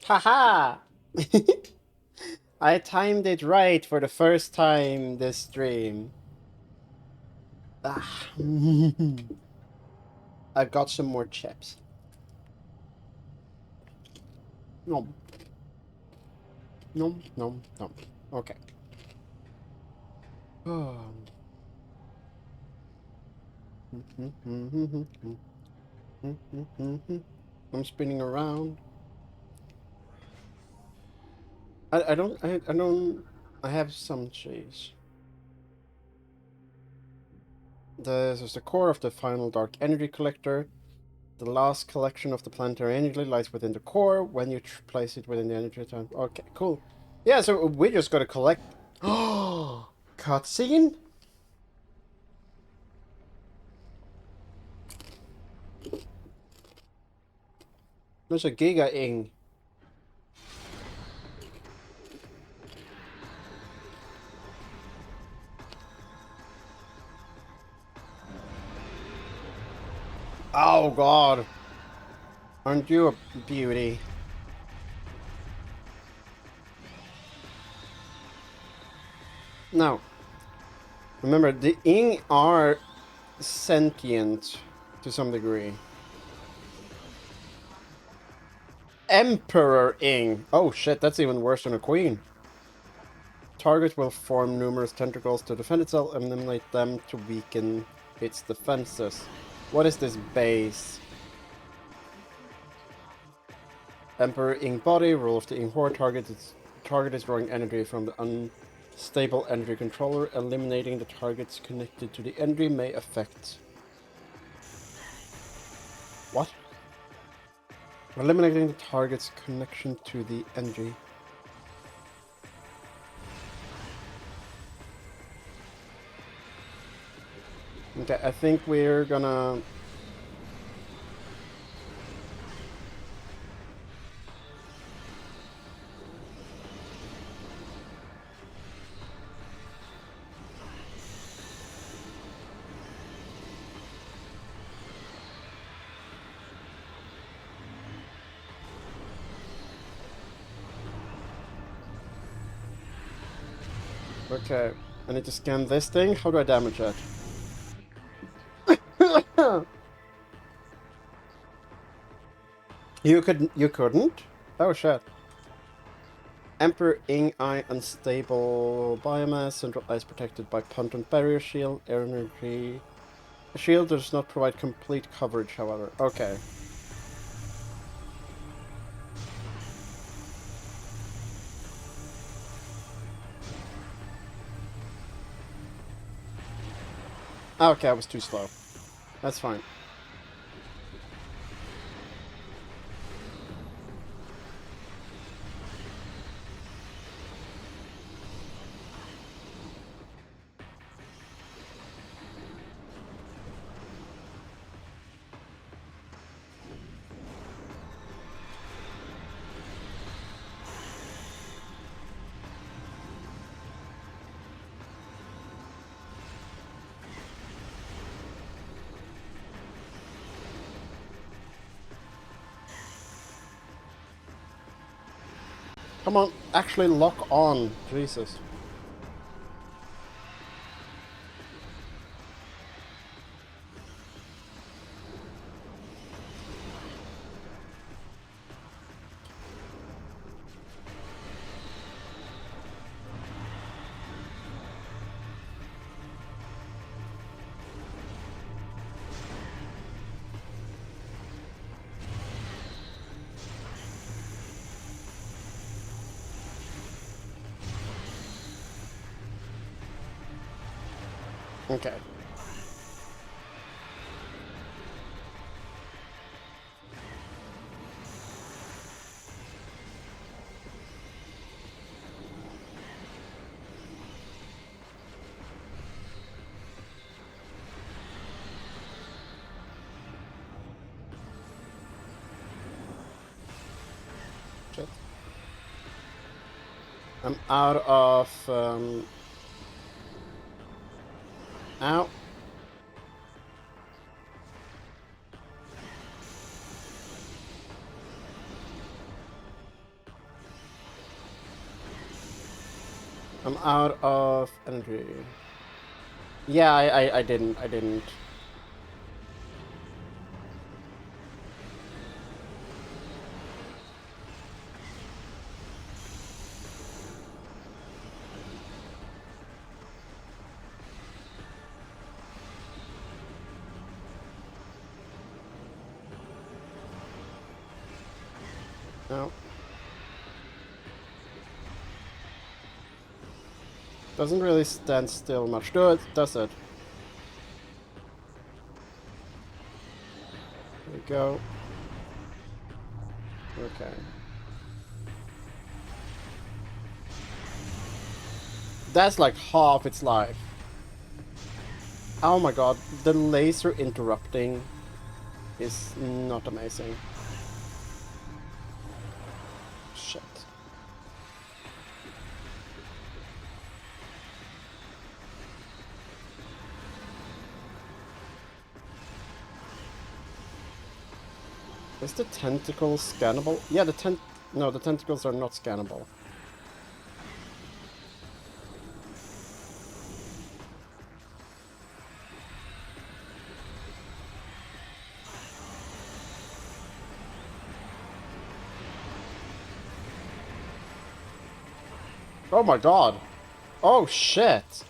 Haha! I timed it right for the first time this stream. Ah. I got some more chips. Nom. Nom, nom, nom. Okay. I'm spinning around. I have some cheese. This is the core of the final dark energy collector. The last collection of the planetary energy lies within the core when you place it within the energy time. Okay, cool. Yeah, so we just gotta collect. Oh, cutscene? There's a Giga Ing. Oh god. Aren't you a beauty? Now, remember, the Ing are sentient to some degree. Emperor Ing. Oh shit, that's even worse than a queen. Target will form numerous tentacles to defend itself and eliminate them to weaken its defenses. What is this base? Emperor Ing body, rule of the Ing horde. Target is drawing energy from the unstable energy controller. Eliminating the targets connected to the energy may affect. What? Eliminating the target's connection to the energy. Okay, I think we're gonna... Okay, I need to scan this thing. How do I damage it? You couldn't? Oh shit. Emperor Ing Eye unstable biomass, central eyes protected by pungent barrier shield, energy. The shield does not provide complete coverage, however. Okay. Okay, I was too slow. That's fine. Come on, actually lock on. Jesus. Okay. Shit. I'm out of... Ow. I'm out of energy. Yeah, I didn't. I didn't. No. Doesn't really stand still much. Does it? There we go. Okay. That's like half its life. Oh my god, the laser interrupting is not amazing. Shit. Is the tentacle scannable? Yeah, no, the tentacles are not scannable. Oh my god. Oh shit.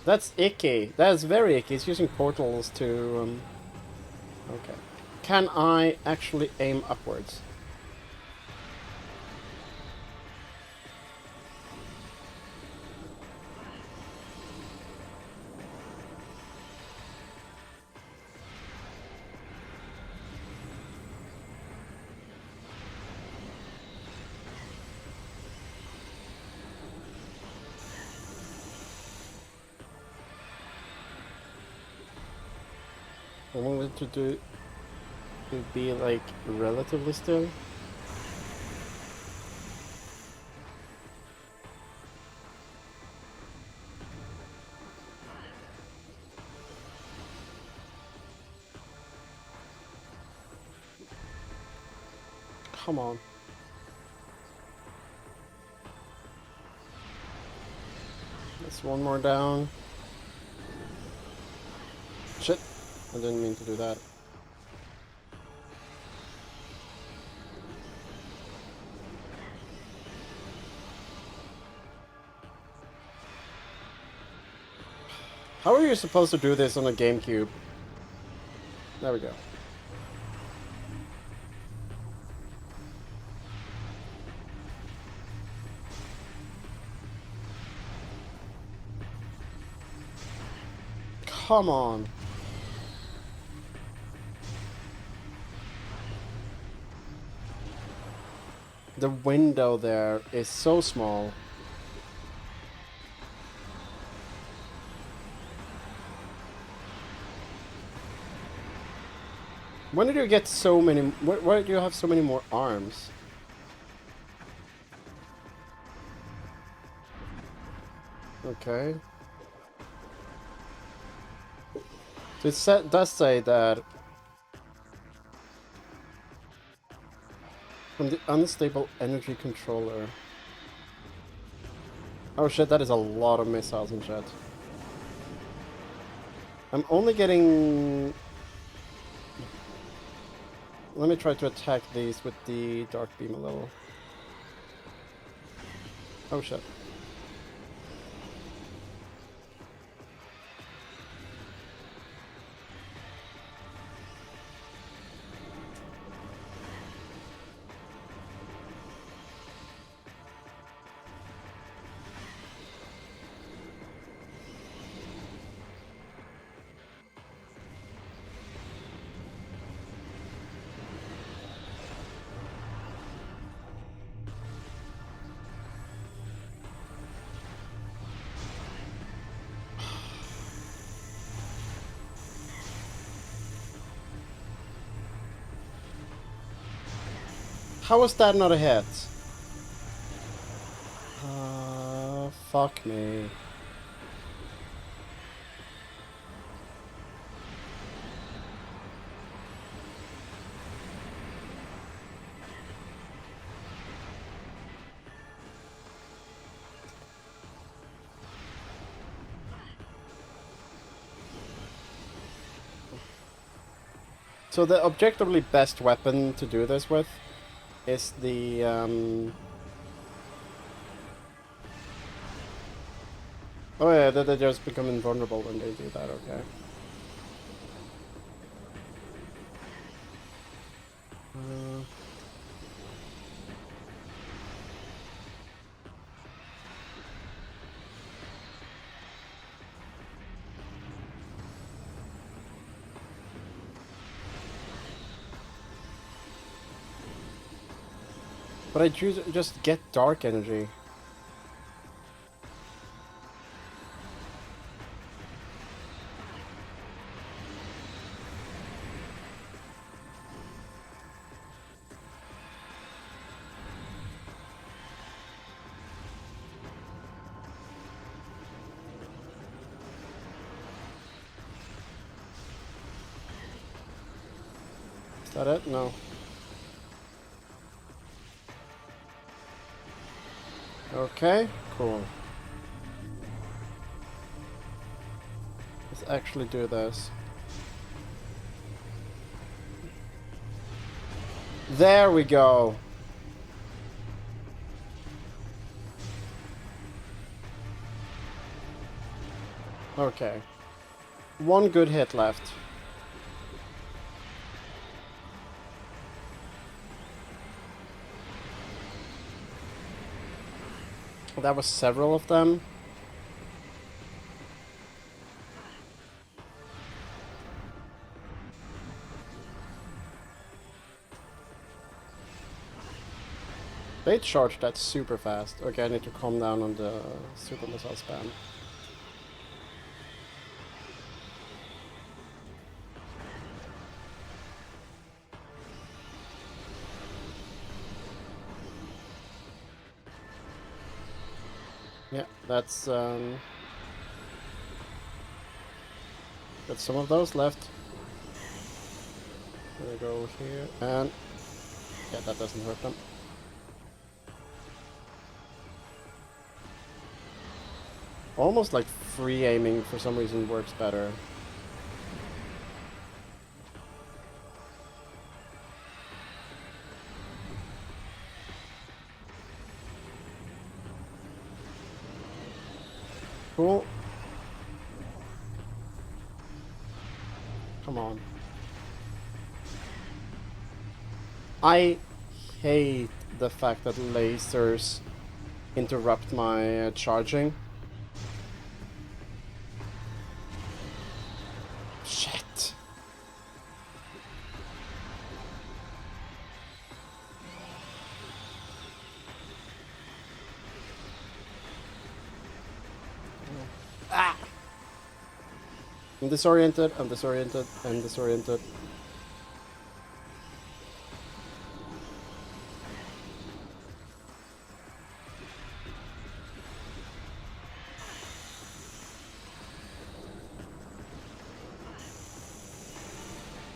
That's icky. That's very icky. It's using portals to... Okay. Can I actually aim upwards? I wanted to be like relatively still. Come on. That's one more down. Shit. I didn't mean to do that. How are you supposed to do this on a GameCube? There we go. Come on. The window there is so small. When did you get so many... Why do you have so many more arms? Okay. So it does say that... From the unstable energy controller. Oh shit, that is a lot of missiles and shit. I'm only getting... Let me try to attack these with the dark beam a little. Oh shit. How was that not a hit? Fuck me. So the objectively best weapon to do this with is the oh yeah, they just become invulnerable when they do that. Okay. Uh, but I choose just get dark energy. Is that it? No. Okay, cool. Let's actually do this. There we go. Okay. One good hit left. That was several of them. They charged that super fast. Okay, I need to calm down on the super missile spam. Yeah, that's some of those left. Gonna go here and yeah, that doesn't hurt them. Almost like free aiming for some reason works better. Cool. Come on. I hate the fact that lasers interrupt my charging. Shit. Ah! I'm disoriented, I'm disoriented, I'm disoriented.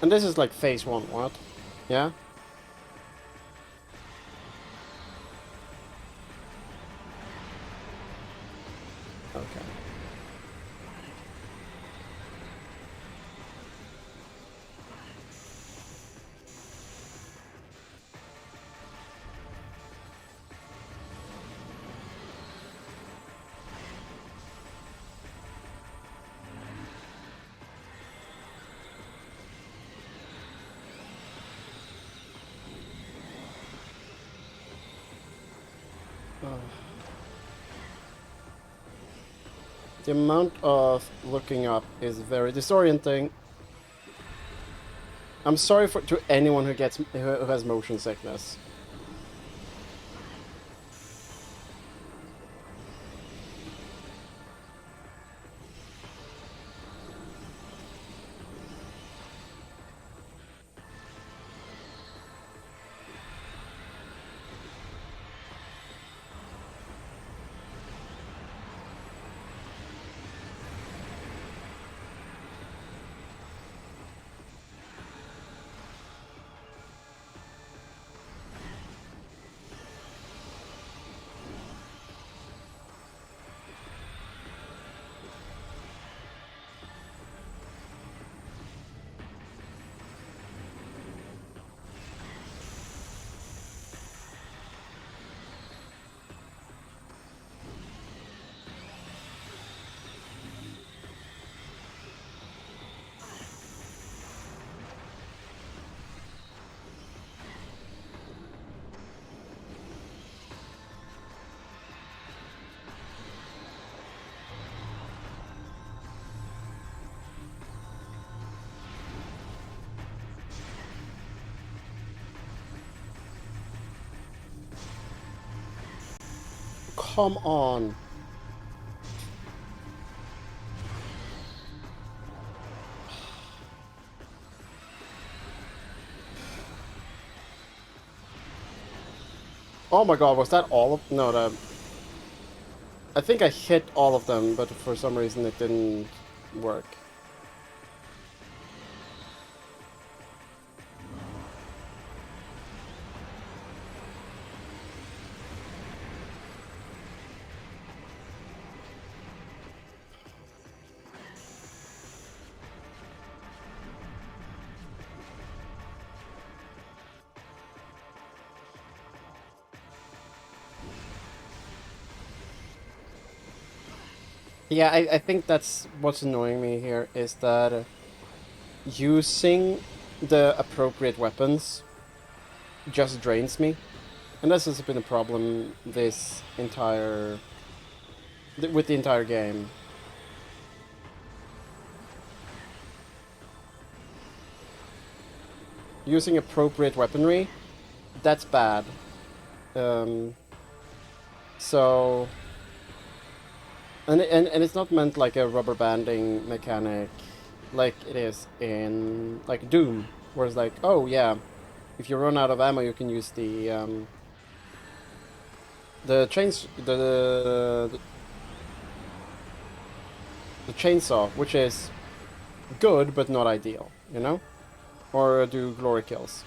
And this is like phase 1, what? Yeah? Okay. The amount of looking up is very disorienting. I'm sorry to anyone who has motion sickness. Come on. Oh my god, was that all of... No, the... I think I hit all of them, but for some reason it didn't work. Yeah, I think that's what's annoying me here, is that using the appropriate weapons just drains me. And this has been a problem this entire... with the entire game. Using appropriate weaponry, that's bad. So... And it's not meant like a rubber banding mechanic like it is in like Doom, where it's like, oh yeah, if you run out of ammo, you can use the chains the chainsaw, which is good but not ideal, you know, or do glory kills.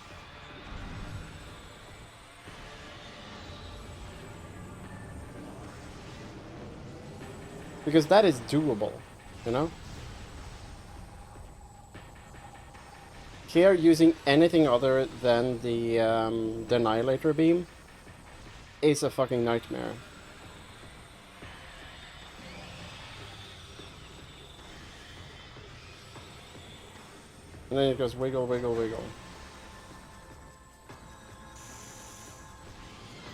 Because that is doable, you know? Here, using anything other than the Annihilator beam is a fucking nightmare. And then it goes wiggle, wiggle, wiggle.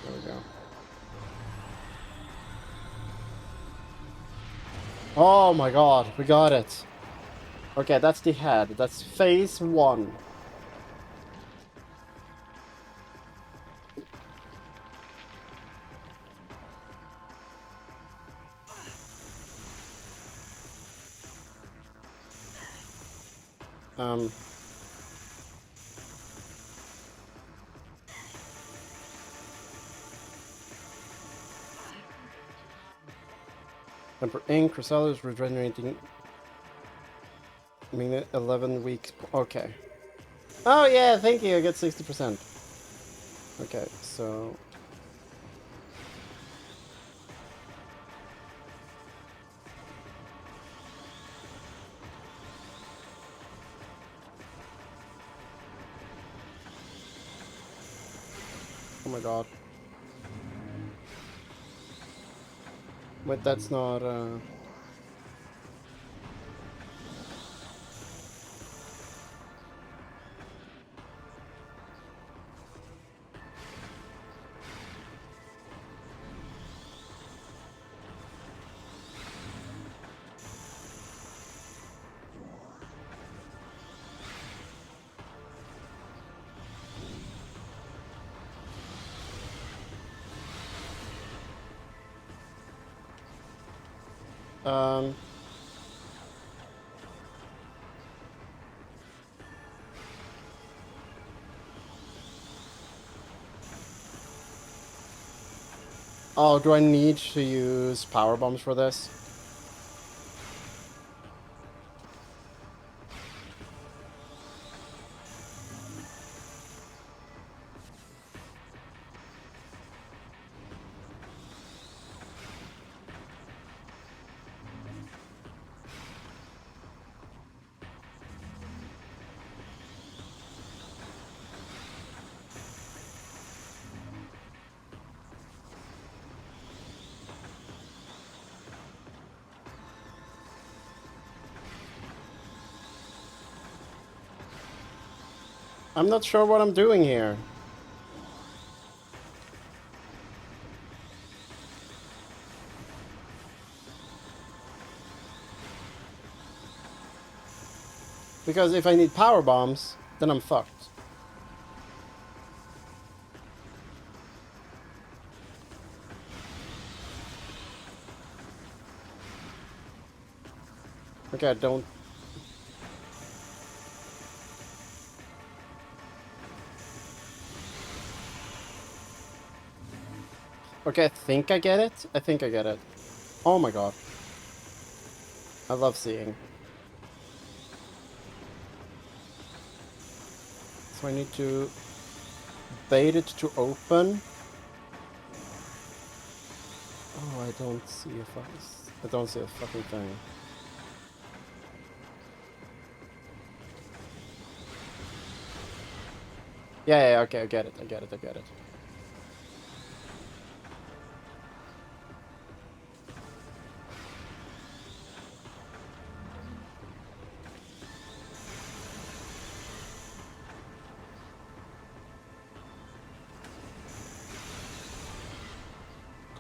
There we go. Oh my god, we got it. Okay, that's the head. That's phase 1. Emperor Ink, Chrysalis regenerating. I mean, 11 weeks. Okay. Oh yeah, thank you. I get 60%. Okay, so. Oh my god. Wait, that's not, um... Oh, do I need to use power bombs for this? I'm not sure what I'm doing here. Because if I need power bombs, then I'm fucked. think I don't... Okay, I think I get it. I think I get it. Oh my god. I love seeing. So I need to bait it to open. Oh, I don't see a I don't see a fucking thing. Yeah, okay, I get it, I get it, I get it.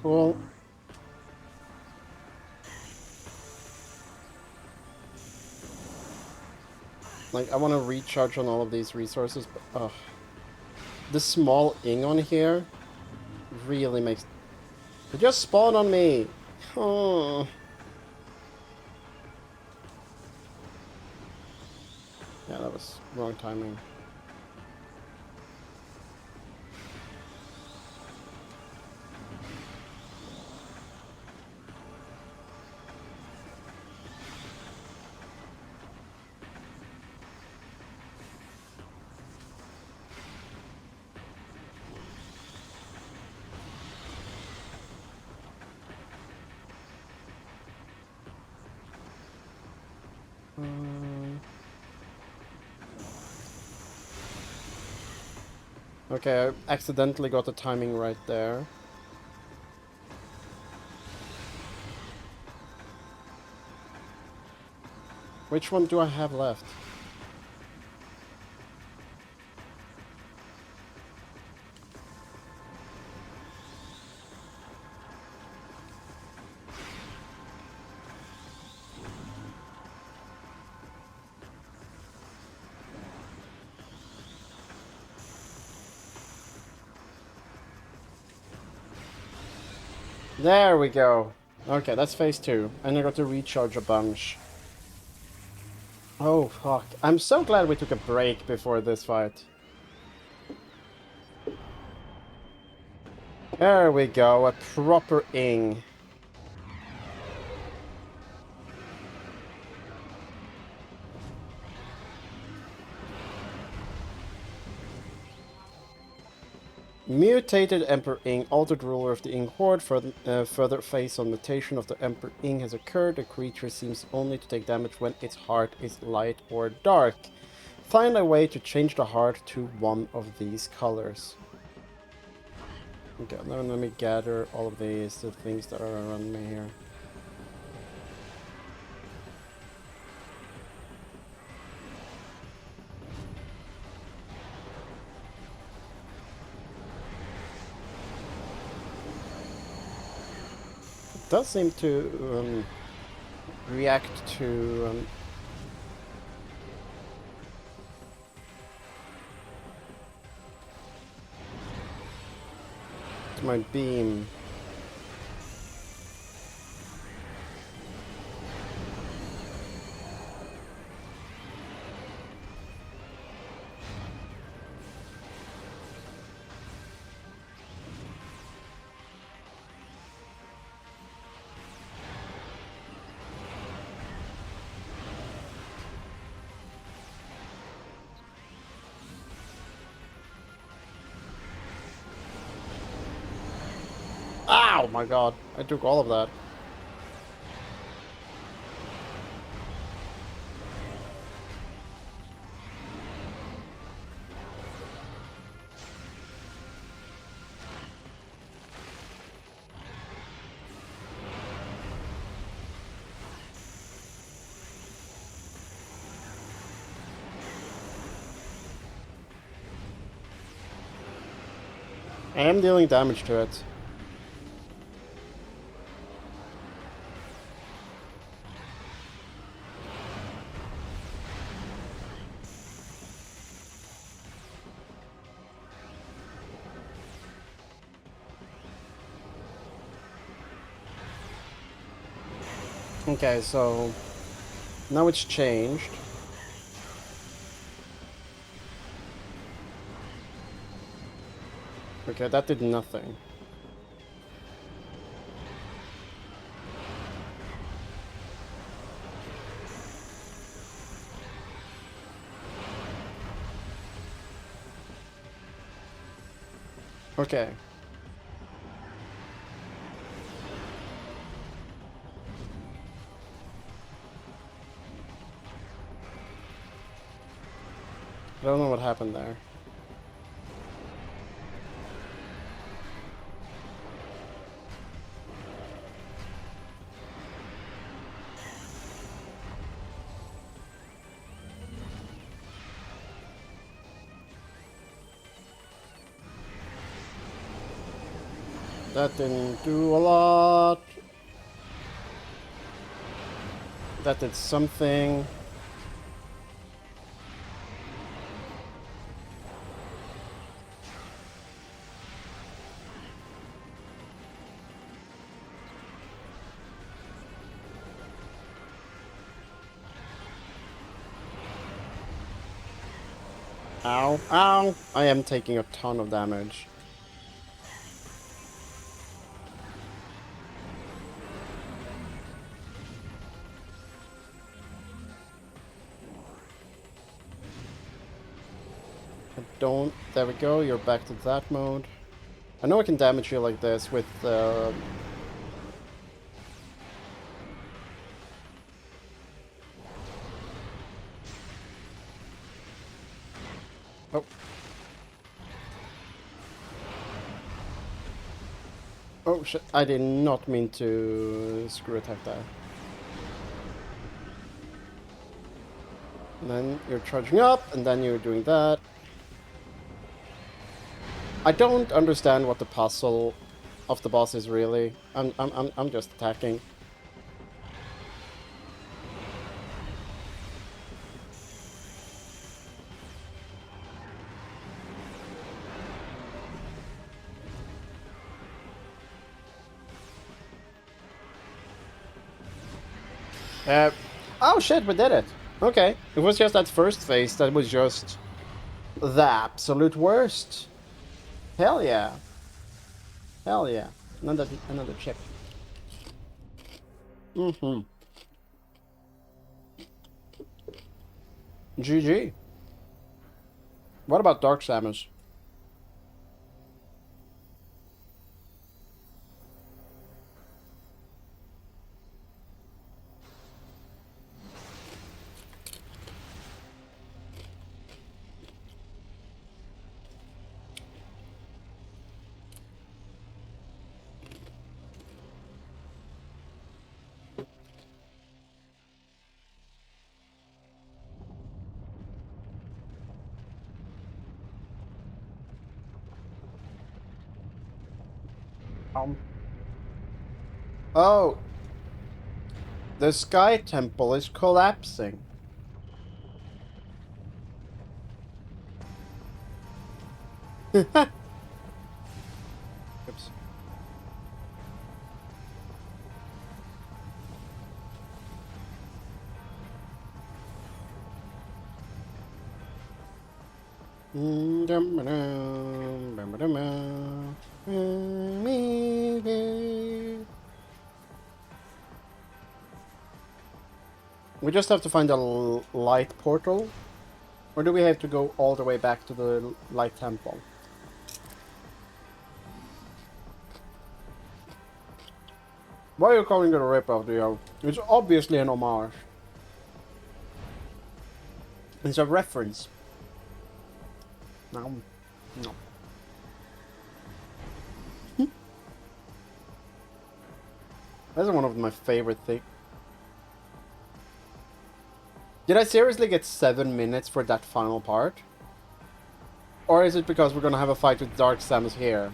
Cool. Like, I want to recharge on all of these resources, but the small ing on here really makes... It just spawned on me! Oh. Yeah, that was wrong timing. Okay, I accidentally got the timing right there. Which one do I have left? There we go. Okay, that's phase 2. And I got to recharge a bunch. Oh, fuck. I'm so glad we took a break before this fight. There we go, a proper ing. Mutated Emperor Ing, altered ruler of the Ing Horde. Further phase on mutation of the Emperor Ing has occurred. The creature seems only to take damage when its heart is light or dark. Find a way to change the heart to one of these colors. Okay, now let me gather all of the things that are around me here. Does seem to react to my beam. Oh my god, I took all of that. I am dealing damage to it. Okay, so Now it's changed. Okay, that did nothing. Okay. I don't know what happened there. That didn't do a lot. That did something. Ow, ow! I am taking a ton of damage. I don't... There we go, you're back to that mode. I know I can damage you like this with... Oh. Oh shit, I did not mean to screw attack that. And then you're charging up, and then you're doing that. I don't understand what the puzzle of the boss is really. I'm just attacking. Oh shit, we did it. Okay, it was just that first phase that was just the absolute worst. Hell yeah. Hell yeah. Another chip. Mm-hmm. GG. What about Dark Samus? Oh, the Sky Temple is collapsing. Oops. We just have to find a light portal. Or do we have to go all the way back to the light temple? Why are you calling it a ripoff, Dio? It's obviously an homage. It's a reference. No. No. That's one of my favorite things. Did I seriously get 7 minutes for that final part? Or is it because we're gonna have a fight with Dark Samus here?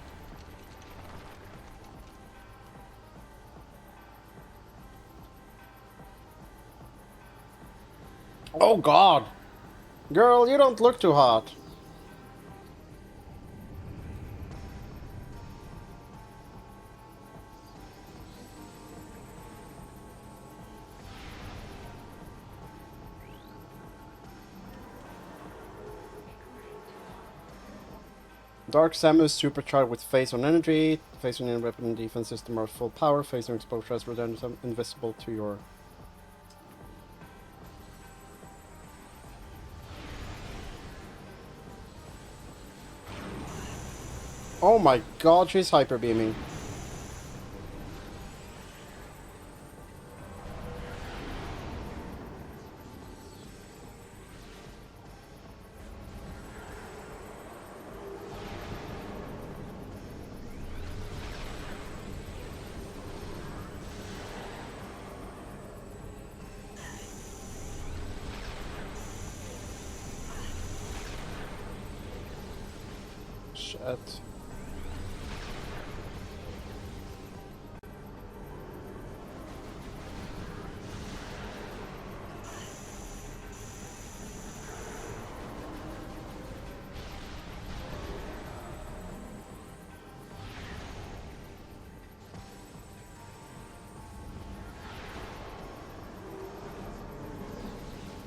Oh god! Girl, you don't look too hot. Dark Samus supercharged with phase on energy. Phase on weapon and defense system are full power. Phase on exposure as redundant invisible to your. Oh my god, she's hyper beaming. Shit.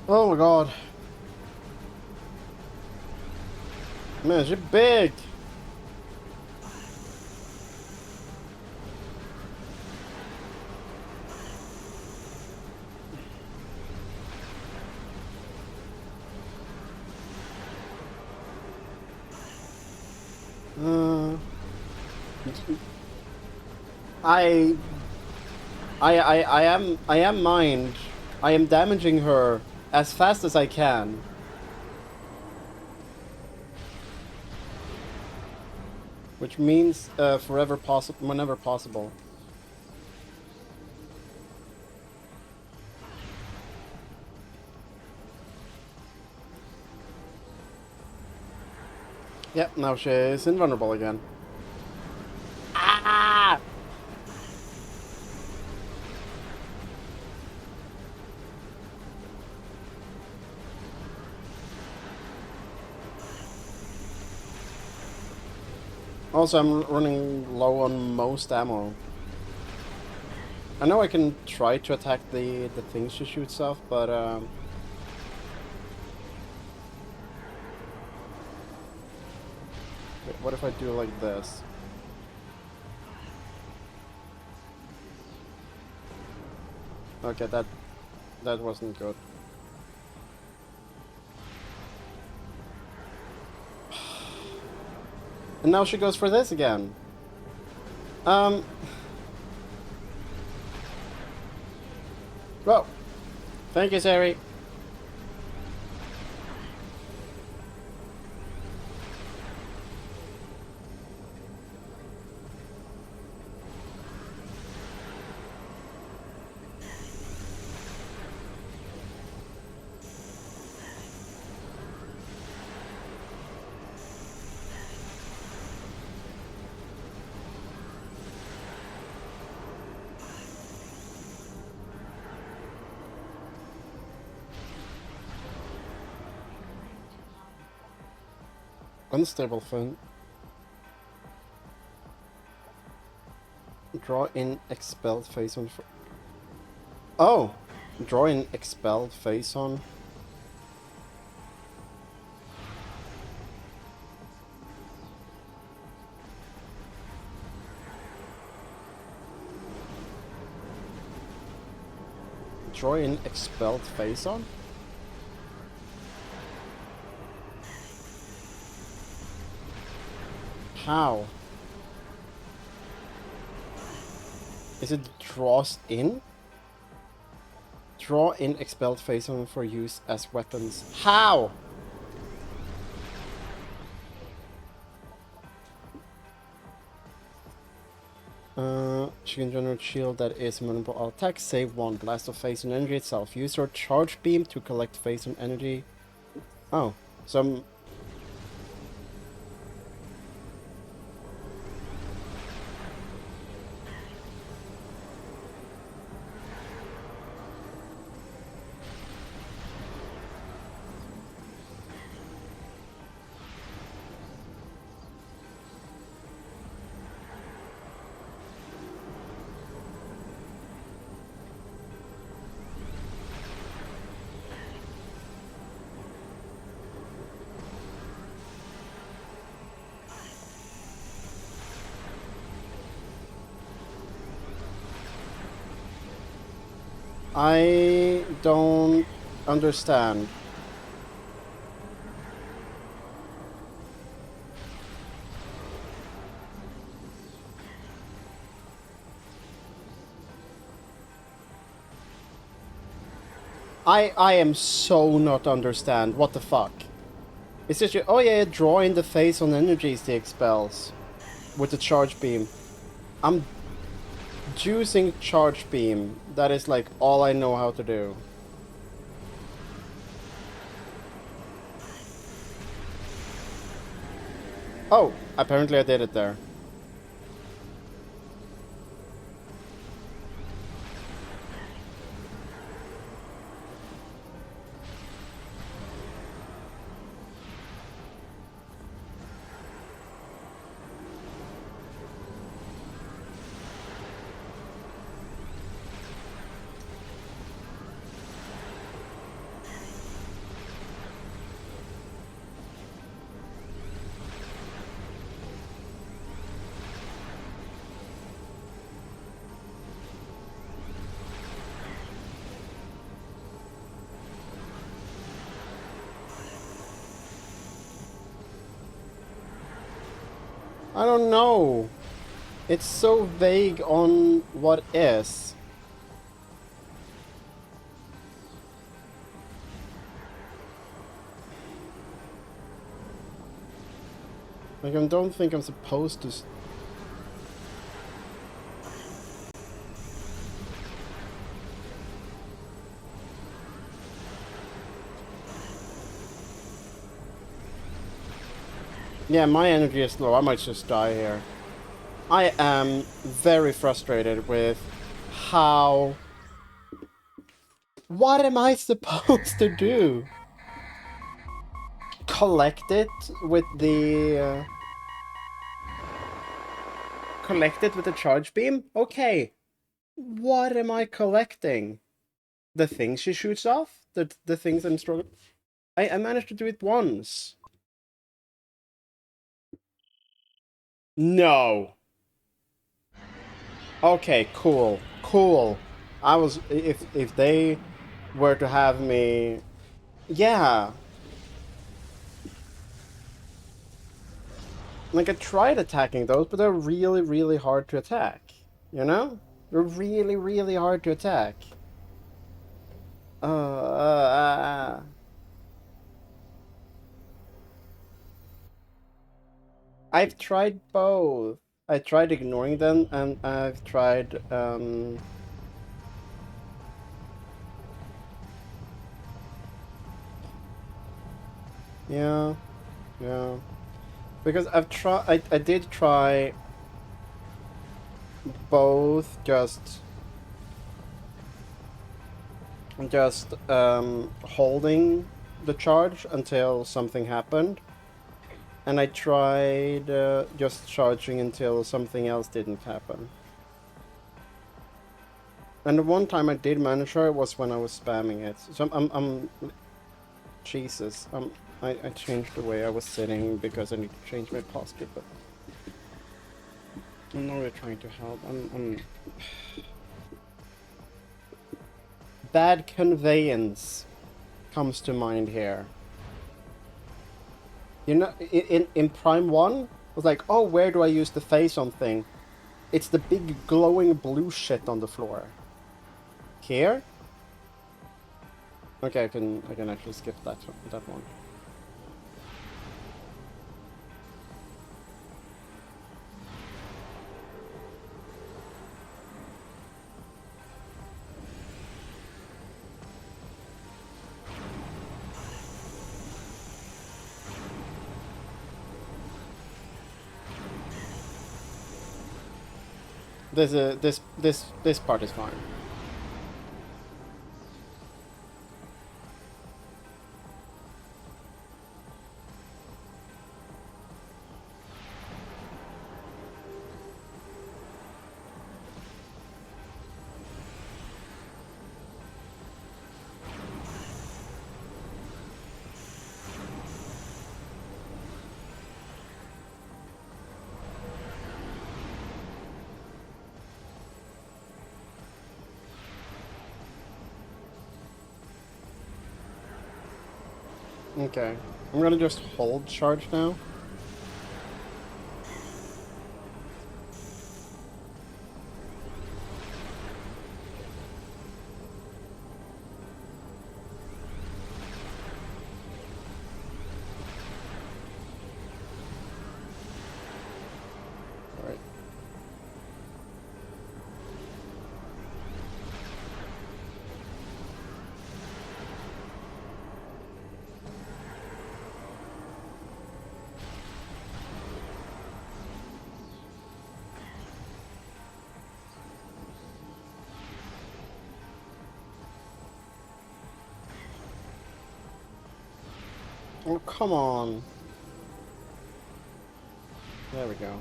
Oh my god. Man, she's big. Uh, I I am mind. I am damaging her as fast as I can. Which means forever possible, whenever possible. Yep, now she's invulnerable again. Ah! Also, I'm running low on most ammo. I know I can try to attack the things she shoots off, but wait, what if I do like this? Okay, that wasn't good. And now she goes for this again. Well, thank you, Sari. Unstable phone. Draw in expelled face on. Oh! Draw in expelled face on. Draw in expelled face on? How? Is it draws in? Draw in expelled face on for use as weapons. How? She can generate shield that is vulnerable all attacks. Save one blast of phase on energy itself. Use your charge beam to collect phase on energy. Oh, so I'm... I don't understand. I am so not understand. What the fuck? It's just oh yeah, draw in the face on energies they expels with the charge beam. I'm juicing charge beam. That is like all I know how to do. Oh, apparently I did it there. I don't know. It's so vague on what is. Like, I don't think I'm supposed to... Yeah, my energy is low. I might just die here. I am very frustrated with how... What am I supposed to do? Collect it with the... collect it with the charge beam? Okay. What am I collecting? The things she shoots off? The things I'm struggling... I managed to do it once. No. Okay, cool. Cool. I was... If they were to have me... Yeah. Like, I tried attacking those, but they're really, really hard to attack. You know? They're really, really hard to attack. I've tried both. I tried ignoring them, and I've tried, yeah, yeah. Because I've tried, I did try both, just holding the charge until something happened. And I tried just charging until something else didn't happen. And the one time I did manage her was when I was spamming it. So I'm Jesus. I changed the way I was sitting because I need to change my posture, but I'm not really trying to help. I'm bad conveyance comes to mind here. You know, in Prime 1, I was like, oh, where do I use the face on thing? It's the big glowing blue shit on the floor. Here? Okay, I can actually skip that one. This part is fine. Okay. I'm gonna just hold charge now. Alright. Oh, come on. There we go.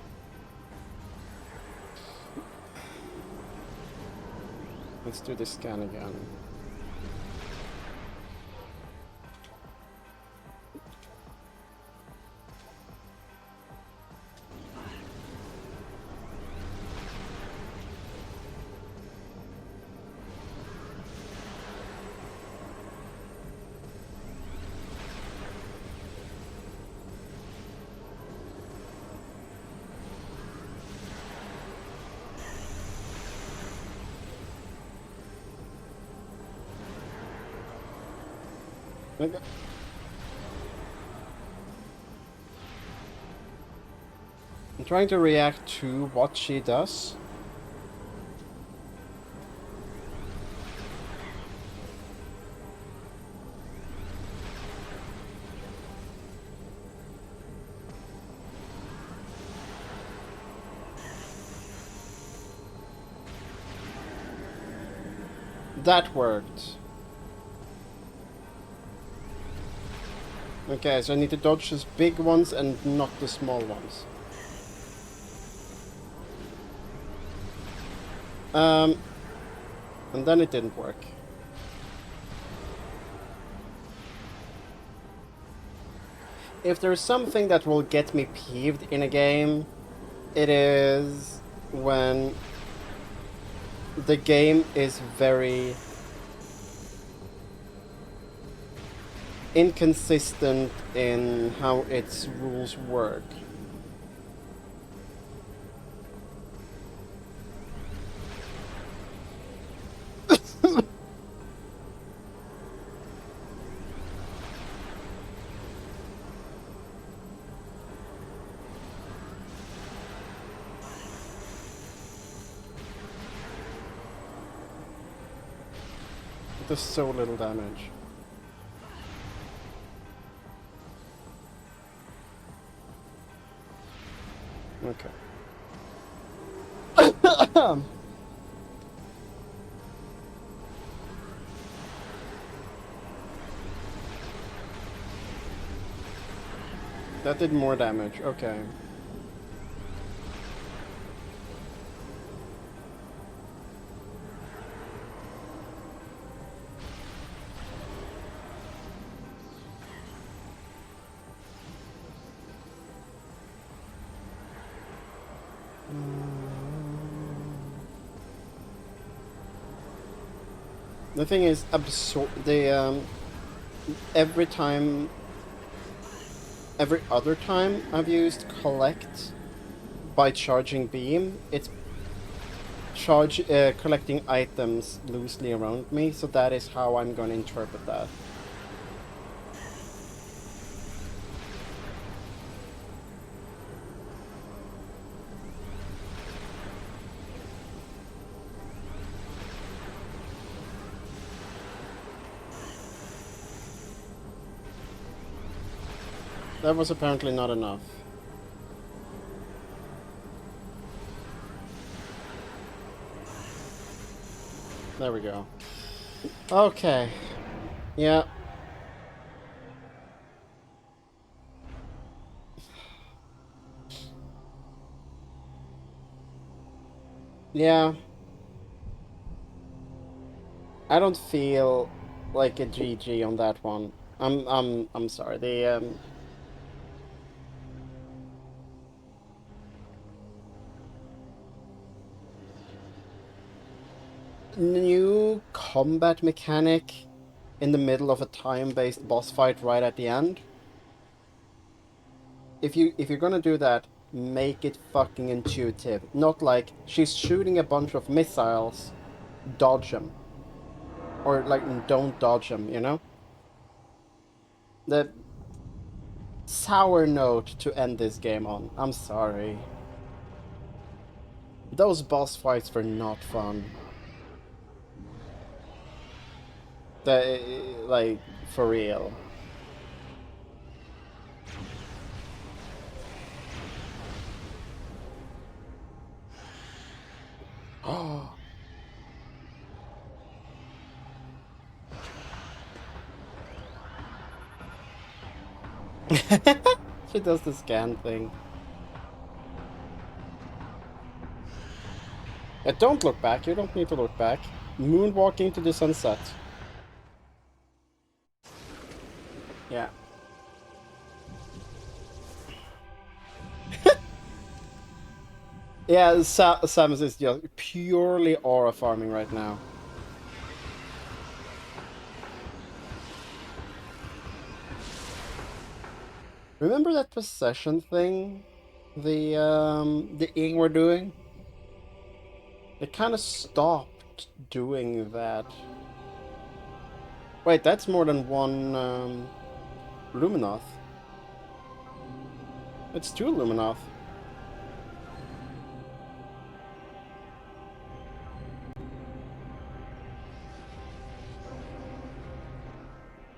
Let's do this scan again. Okay. I'm trying to react to what she does. That worked. Okay, so I need to dodge those big ones and not the small ones. Um, and then it didn't work. If there's something that will get me peeved in a game, it is when the game is very inconsistent in how its rules work. It does so little damage. Okay. That did more damage, okay. The thing is, every time, every other time I've used collect by charging beam, it's collecting items loosely around me, so that is how I'm going to interpret that. That was apparently not enough. There we go. Okay. Yeah. Yeah. I don't feel like a GG on that one. I'm sorry. The new combat mechanic in the middle of a time-based boss fight right at the end. If you're gonna do that, make it fucking intuitive. Not like she's shooting a bunch of missiles, dodge them. Or like don't dodge them, you know? The sour note to end this game on. I'm sorry. Those boss fights were not fun. Like, for real. Oh. She does the scan thing. Don't look back, you don't need to look back. Moonwalking to the sunset. Yeah. Yeah, Samus is just purely aura farming right now. Remember that possession thing? The Ing were doing? They kind of stopped doing that. Wait, that's more than one Luminoth. It's two Luminoth.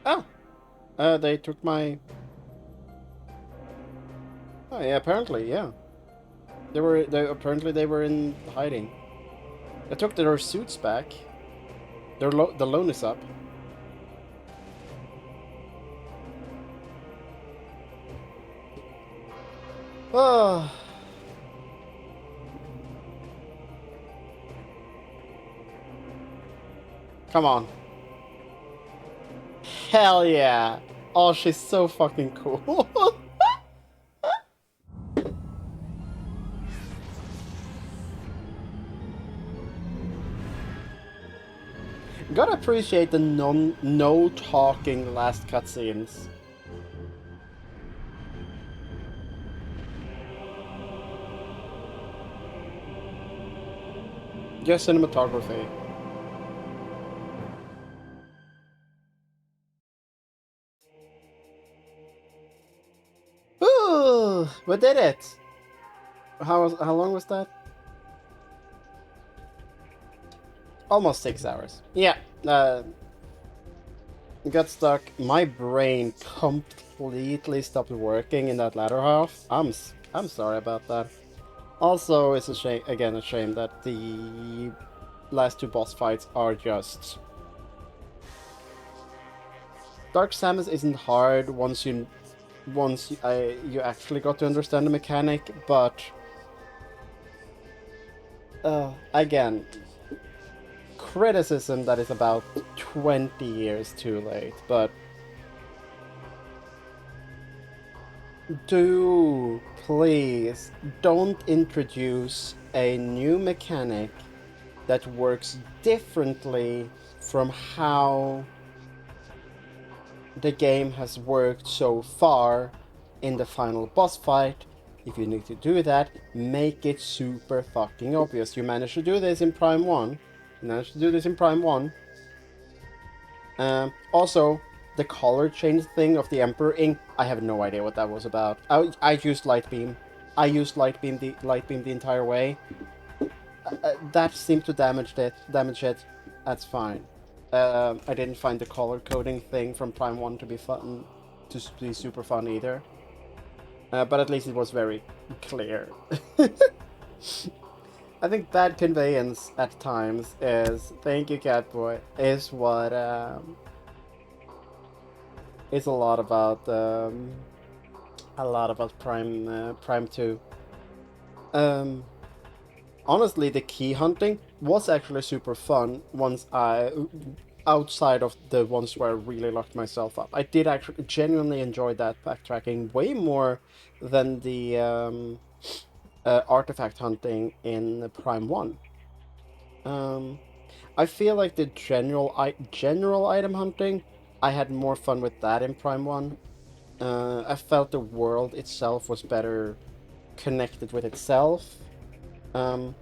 Oh! They took my... Oh yeah, apparently, yeah. Apparently they were in hiding. They took their suits back. The loan is up. Oh. Come on. Hell yeah. Oh, she's so fucking cool. Gotta appreciate the no talking last cutscenes. Just cinematography. Ooh, we did it. How long was that? Almost 6 hours. Yeah. Got stuck. My brain completely stopped working in that latter half. I'm sorry about that. Also, it's a shame, again, a shame that the last two boss fights are just... Dark Samus isn't hard once you actually got to understand the mechanic, but again, criticism that is about 20 years too late, but do please don't introduce a new mechanic that works differently from how the game has worked so far in the final boss fight. If you need to do that, make it super fucking obvious. You managed to do this in Prime 1. You managed to do this in Prime 1. Also, the color change thing of the Emperor ink, I have no idea what that was about. I used Light Beam. I used Light Beam the entire way. That seemed to damage it. That's fine. I didn't find the color coding thing from Prime 1 to be fun, to be super fun either. But at least it was very clear. I think bad conveyance at times is, thank you Catboy, is what is a lot about Prime 2. Honestly, the key hunting was actually super fun once outside of the ones where I really locked myself up. I did actually genuinely enjoy that backtracking way more than the artifact hunting in Prime 1. I feel like the general item hunting I had more fun with that in Prime 1. I felt the world itself was better connected with itself. Um,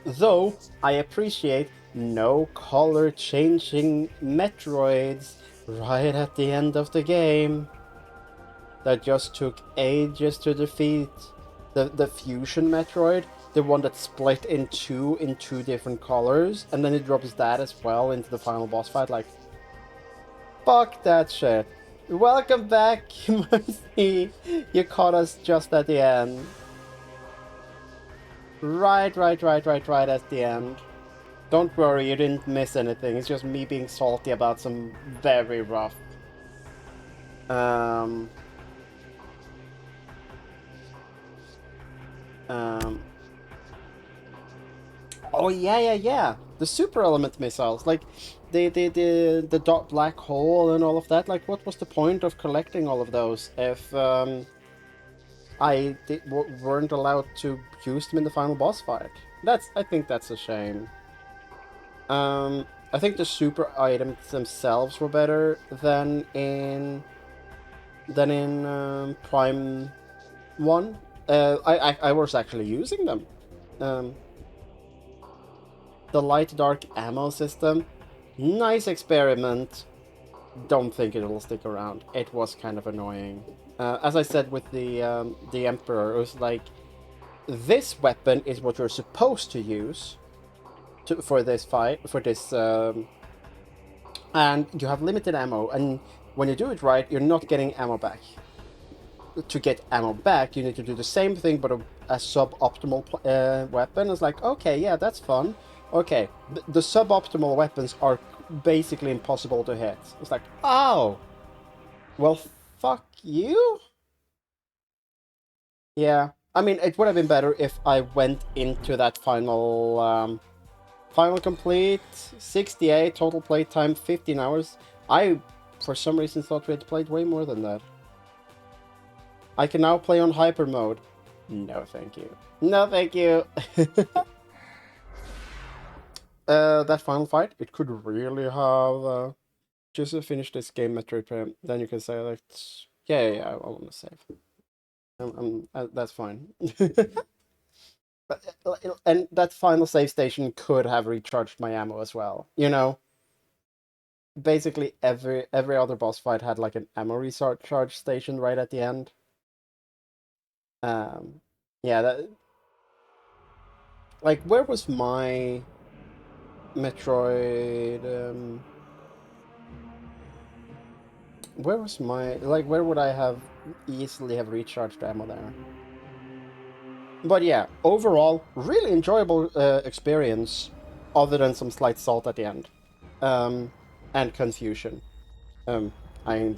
though I appreciate no color changing Metroids right at the end of the game. That just took ages to defeat. The fusion Metroid, the one that split in two different colors, and then it drops that as well into the final boss fight. Like, fuck that shit. Welcome back, Mercy. You caught us just at the end. Right at the end. Don't worry, you didn't miss anything. It's just me being salty about some very rough. Um. Um. Oh yeah. The super element missiles, like the dot black hole and all of that. Like, what was the point of collecting all of those if weren't allowed to use them in the final boss fight? I think that's a shame. I think the super items themselves were better than in Prime 1. I was actually using them. Um, the light dark ammo system, nice experiment. Don't think it'll stick around. It was kind of annoying. As I said with the Emperor, it was like, this weapon is what you're supposed to use for this fight, and you have limited ammo, and when you do it right, you're not getting ammo back. To get ammo back, you need to do the same thing, but a suboptimal weapon. It's like, okay, yeah, that's fun. Okay, the suboptimal weapons are basically impossible to hit. It's like, oh, well, fuck you? Yeah, I mean, it would have been better if I went into that final complete, 68, total playtime, 15 hours. I, for some reason, thought we had played way more than that. I can now play on hyper mode. No, thank you. No, thank you. That final fight, it could really have just to finish this game, Metroid Prime. Then you can say like, yeah, I want to save. That's fine. And that final save station could have recharged my ammo as well. You know, basically every other boss fight had like an ammo recharge station right at the end. Yeah, that, like, where was my Metroid? Where was my, like, where would I have easily have recharged ammo there? But yeah, overall, really enjoyable experience, other than some slight salt at the end, and confusion. Um, I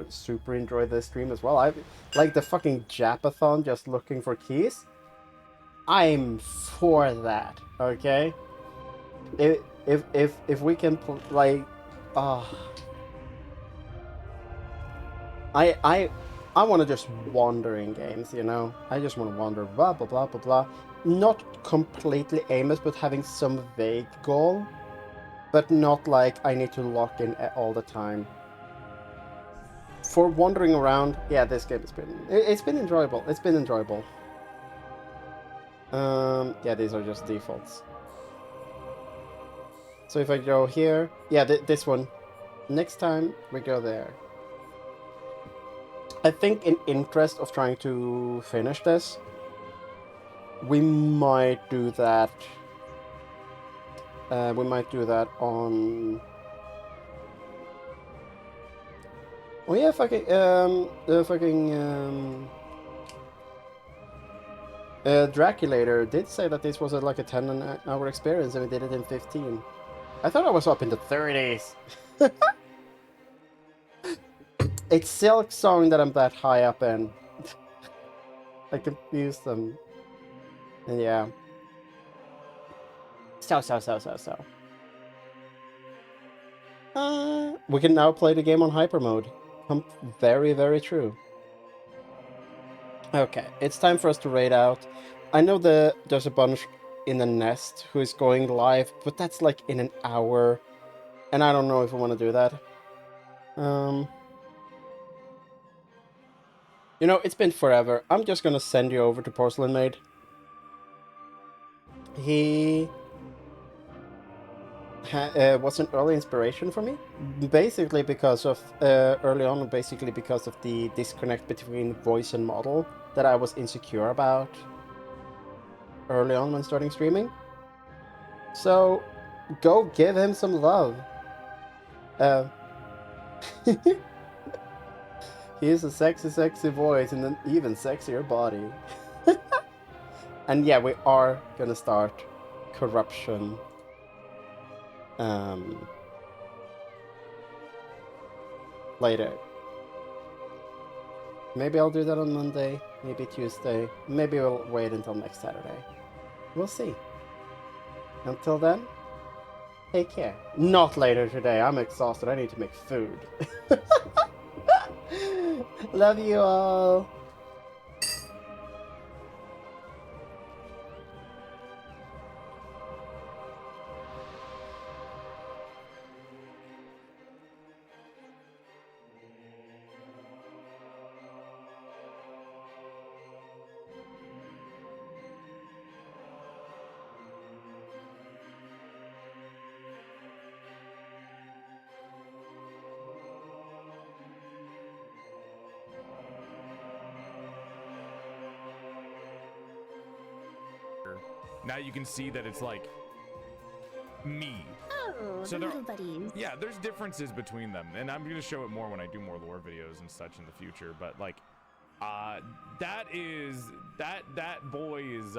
super enjoyed this stream as well. I like the fucking Japathon, just looking for keys. I'm for that. Okay. If we can like, ah. I want to just wander in games, you know? I just want to wander, blah, blah, blah, blah, blah. Not completely aimless, but having some vague goal. But not like I need to lock in all the time. For wandering around, yeah, this game has been... It's been enjoyable. It's been enjoyable. Yeah, these are just defaults. So if I go here... Yeah, this one. Next time, we go there. I think in interest of trying to finish this, we might do that. We might do that on. Oh yeah, the fucking Draculator did say that this was like a 10-hour experience, and we did it in 15. I thought I was up in the 30s. It's Silk Song that I'm that high up in. I confused them. And yeah. So. We can now play the game on hyper mode. Very, very true. Okay, it's time for us to raid out. I know there's a bunch in the nest who is going live, but that's like in an hour. And I don't know if I want to do that. Um, you know, it's been forever. I'm just gonna send you over to Porcelain Maid. He was an early inspiration for me, basically because of early on, basically because of the disconnect between voice and model that I was insecure about early on when starting streaming. So, go give him some love. Uh, he has a sexy, sexy voice and an even sexier body. And yeah, we are gonna start corruption. Um, later. Maybe I'll do that on Monday, maybe Tuesday, maybe we'll wait until next Saturday. We'll see. Until then, take care. Not later today, I'm exhausted, I need to make food. Love you all. Now you can see that it's like me. Oh, So the there, little buddies. yeah, there's differences between them, and I'm gonna show it more when I do more lore videos and such in the future. But like, that boy is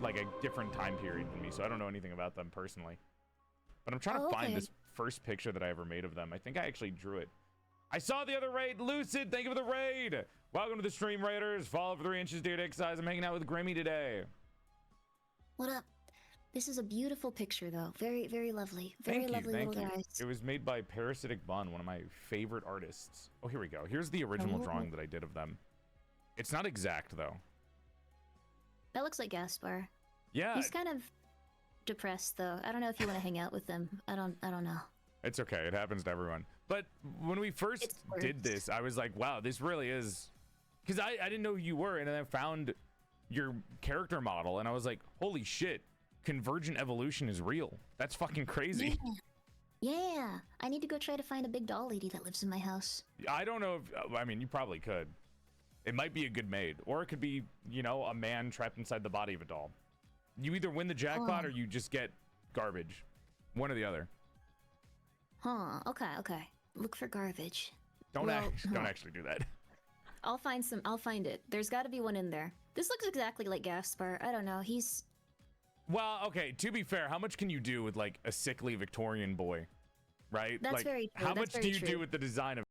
like a different time period than me, so I don't know anything about them personally. But I'm trying to find this first picture that I ever made of them. I think I actually drew it. I saw the other raid, Lucid. Thank you for the raid. Welcome to the stream, Raiders. Follow for 3 inches, dude. Size. I'm hanging out with Grimmy today. What up? This is a beautiful picture, though. Very, very lovely. Very lovely Thank little you. guys. It was made by Parasitic Bun, one of my favorite artists. Oh, here we go. Here's the original drawing that I did of them. It's not exact, though. That looks like Gaspar. Yeah. He's kind of depressed, though. I don't know if you want to hang out with him. I don't know. It's okay. It happens to everyone. But when we first did this, I was like, wow, this really is... Because I didn't know who you were, and then I found your character model, and I was like, holy shit, convergent evolution is real. That's fucking crazy. Yeah. I need to go try to find a big doll lady that lives in my house. I don't know if... I mean, you probably could. It might be a good maid. Or it could be, you know, a man trapped inside the body of a doll. You either win the jackpot or you just get garbage. One or the other. Huh. Okay. Look for garbage. Don't actually do that. I'll find it. There's got to be one in there. This looks exactly like Gaspar. I don't know. He's... Well, okay, to be fair, how much can you do with, like, a sickly Victorian boy? Right? That's like, very true. How That's much very do you true. do with the design of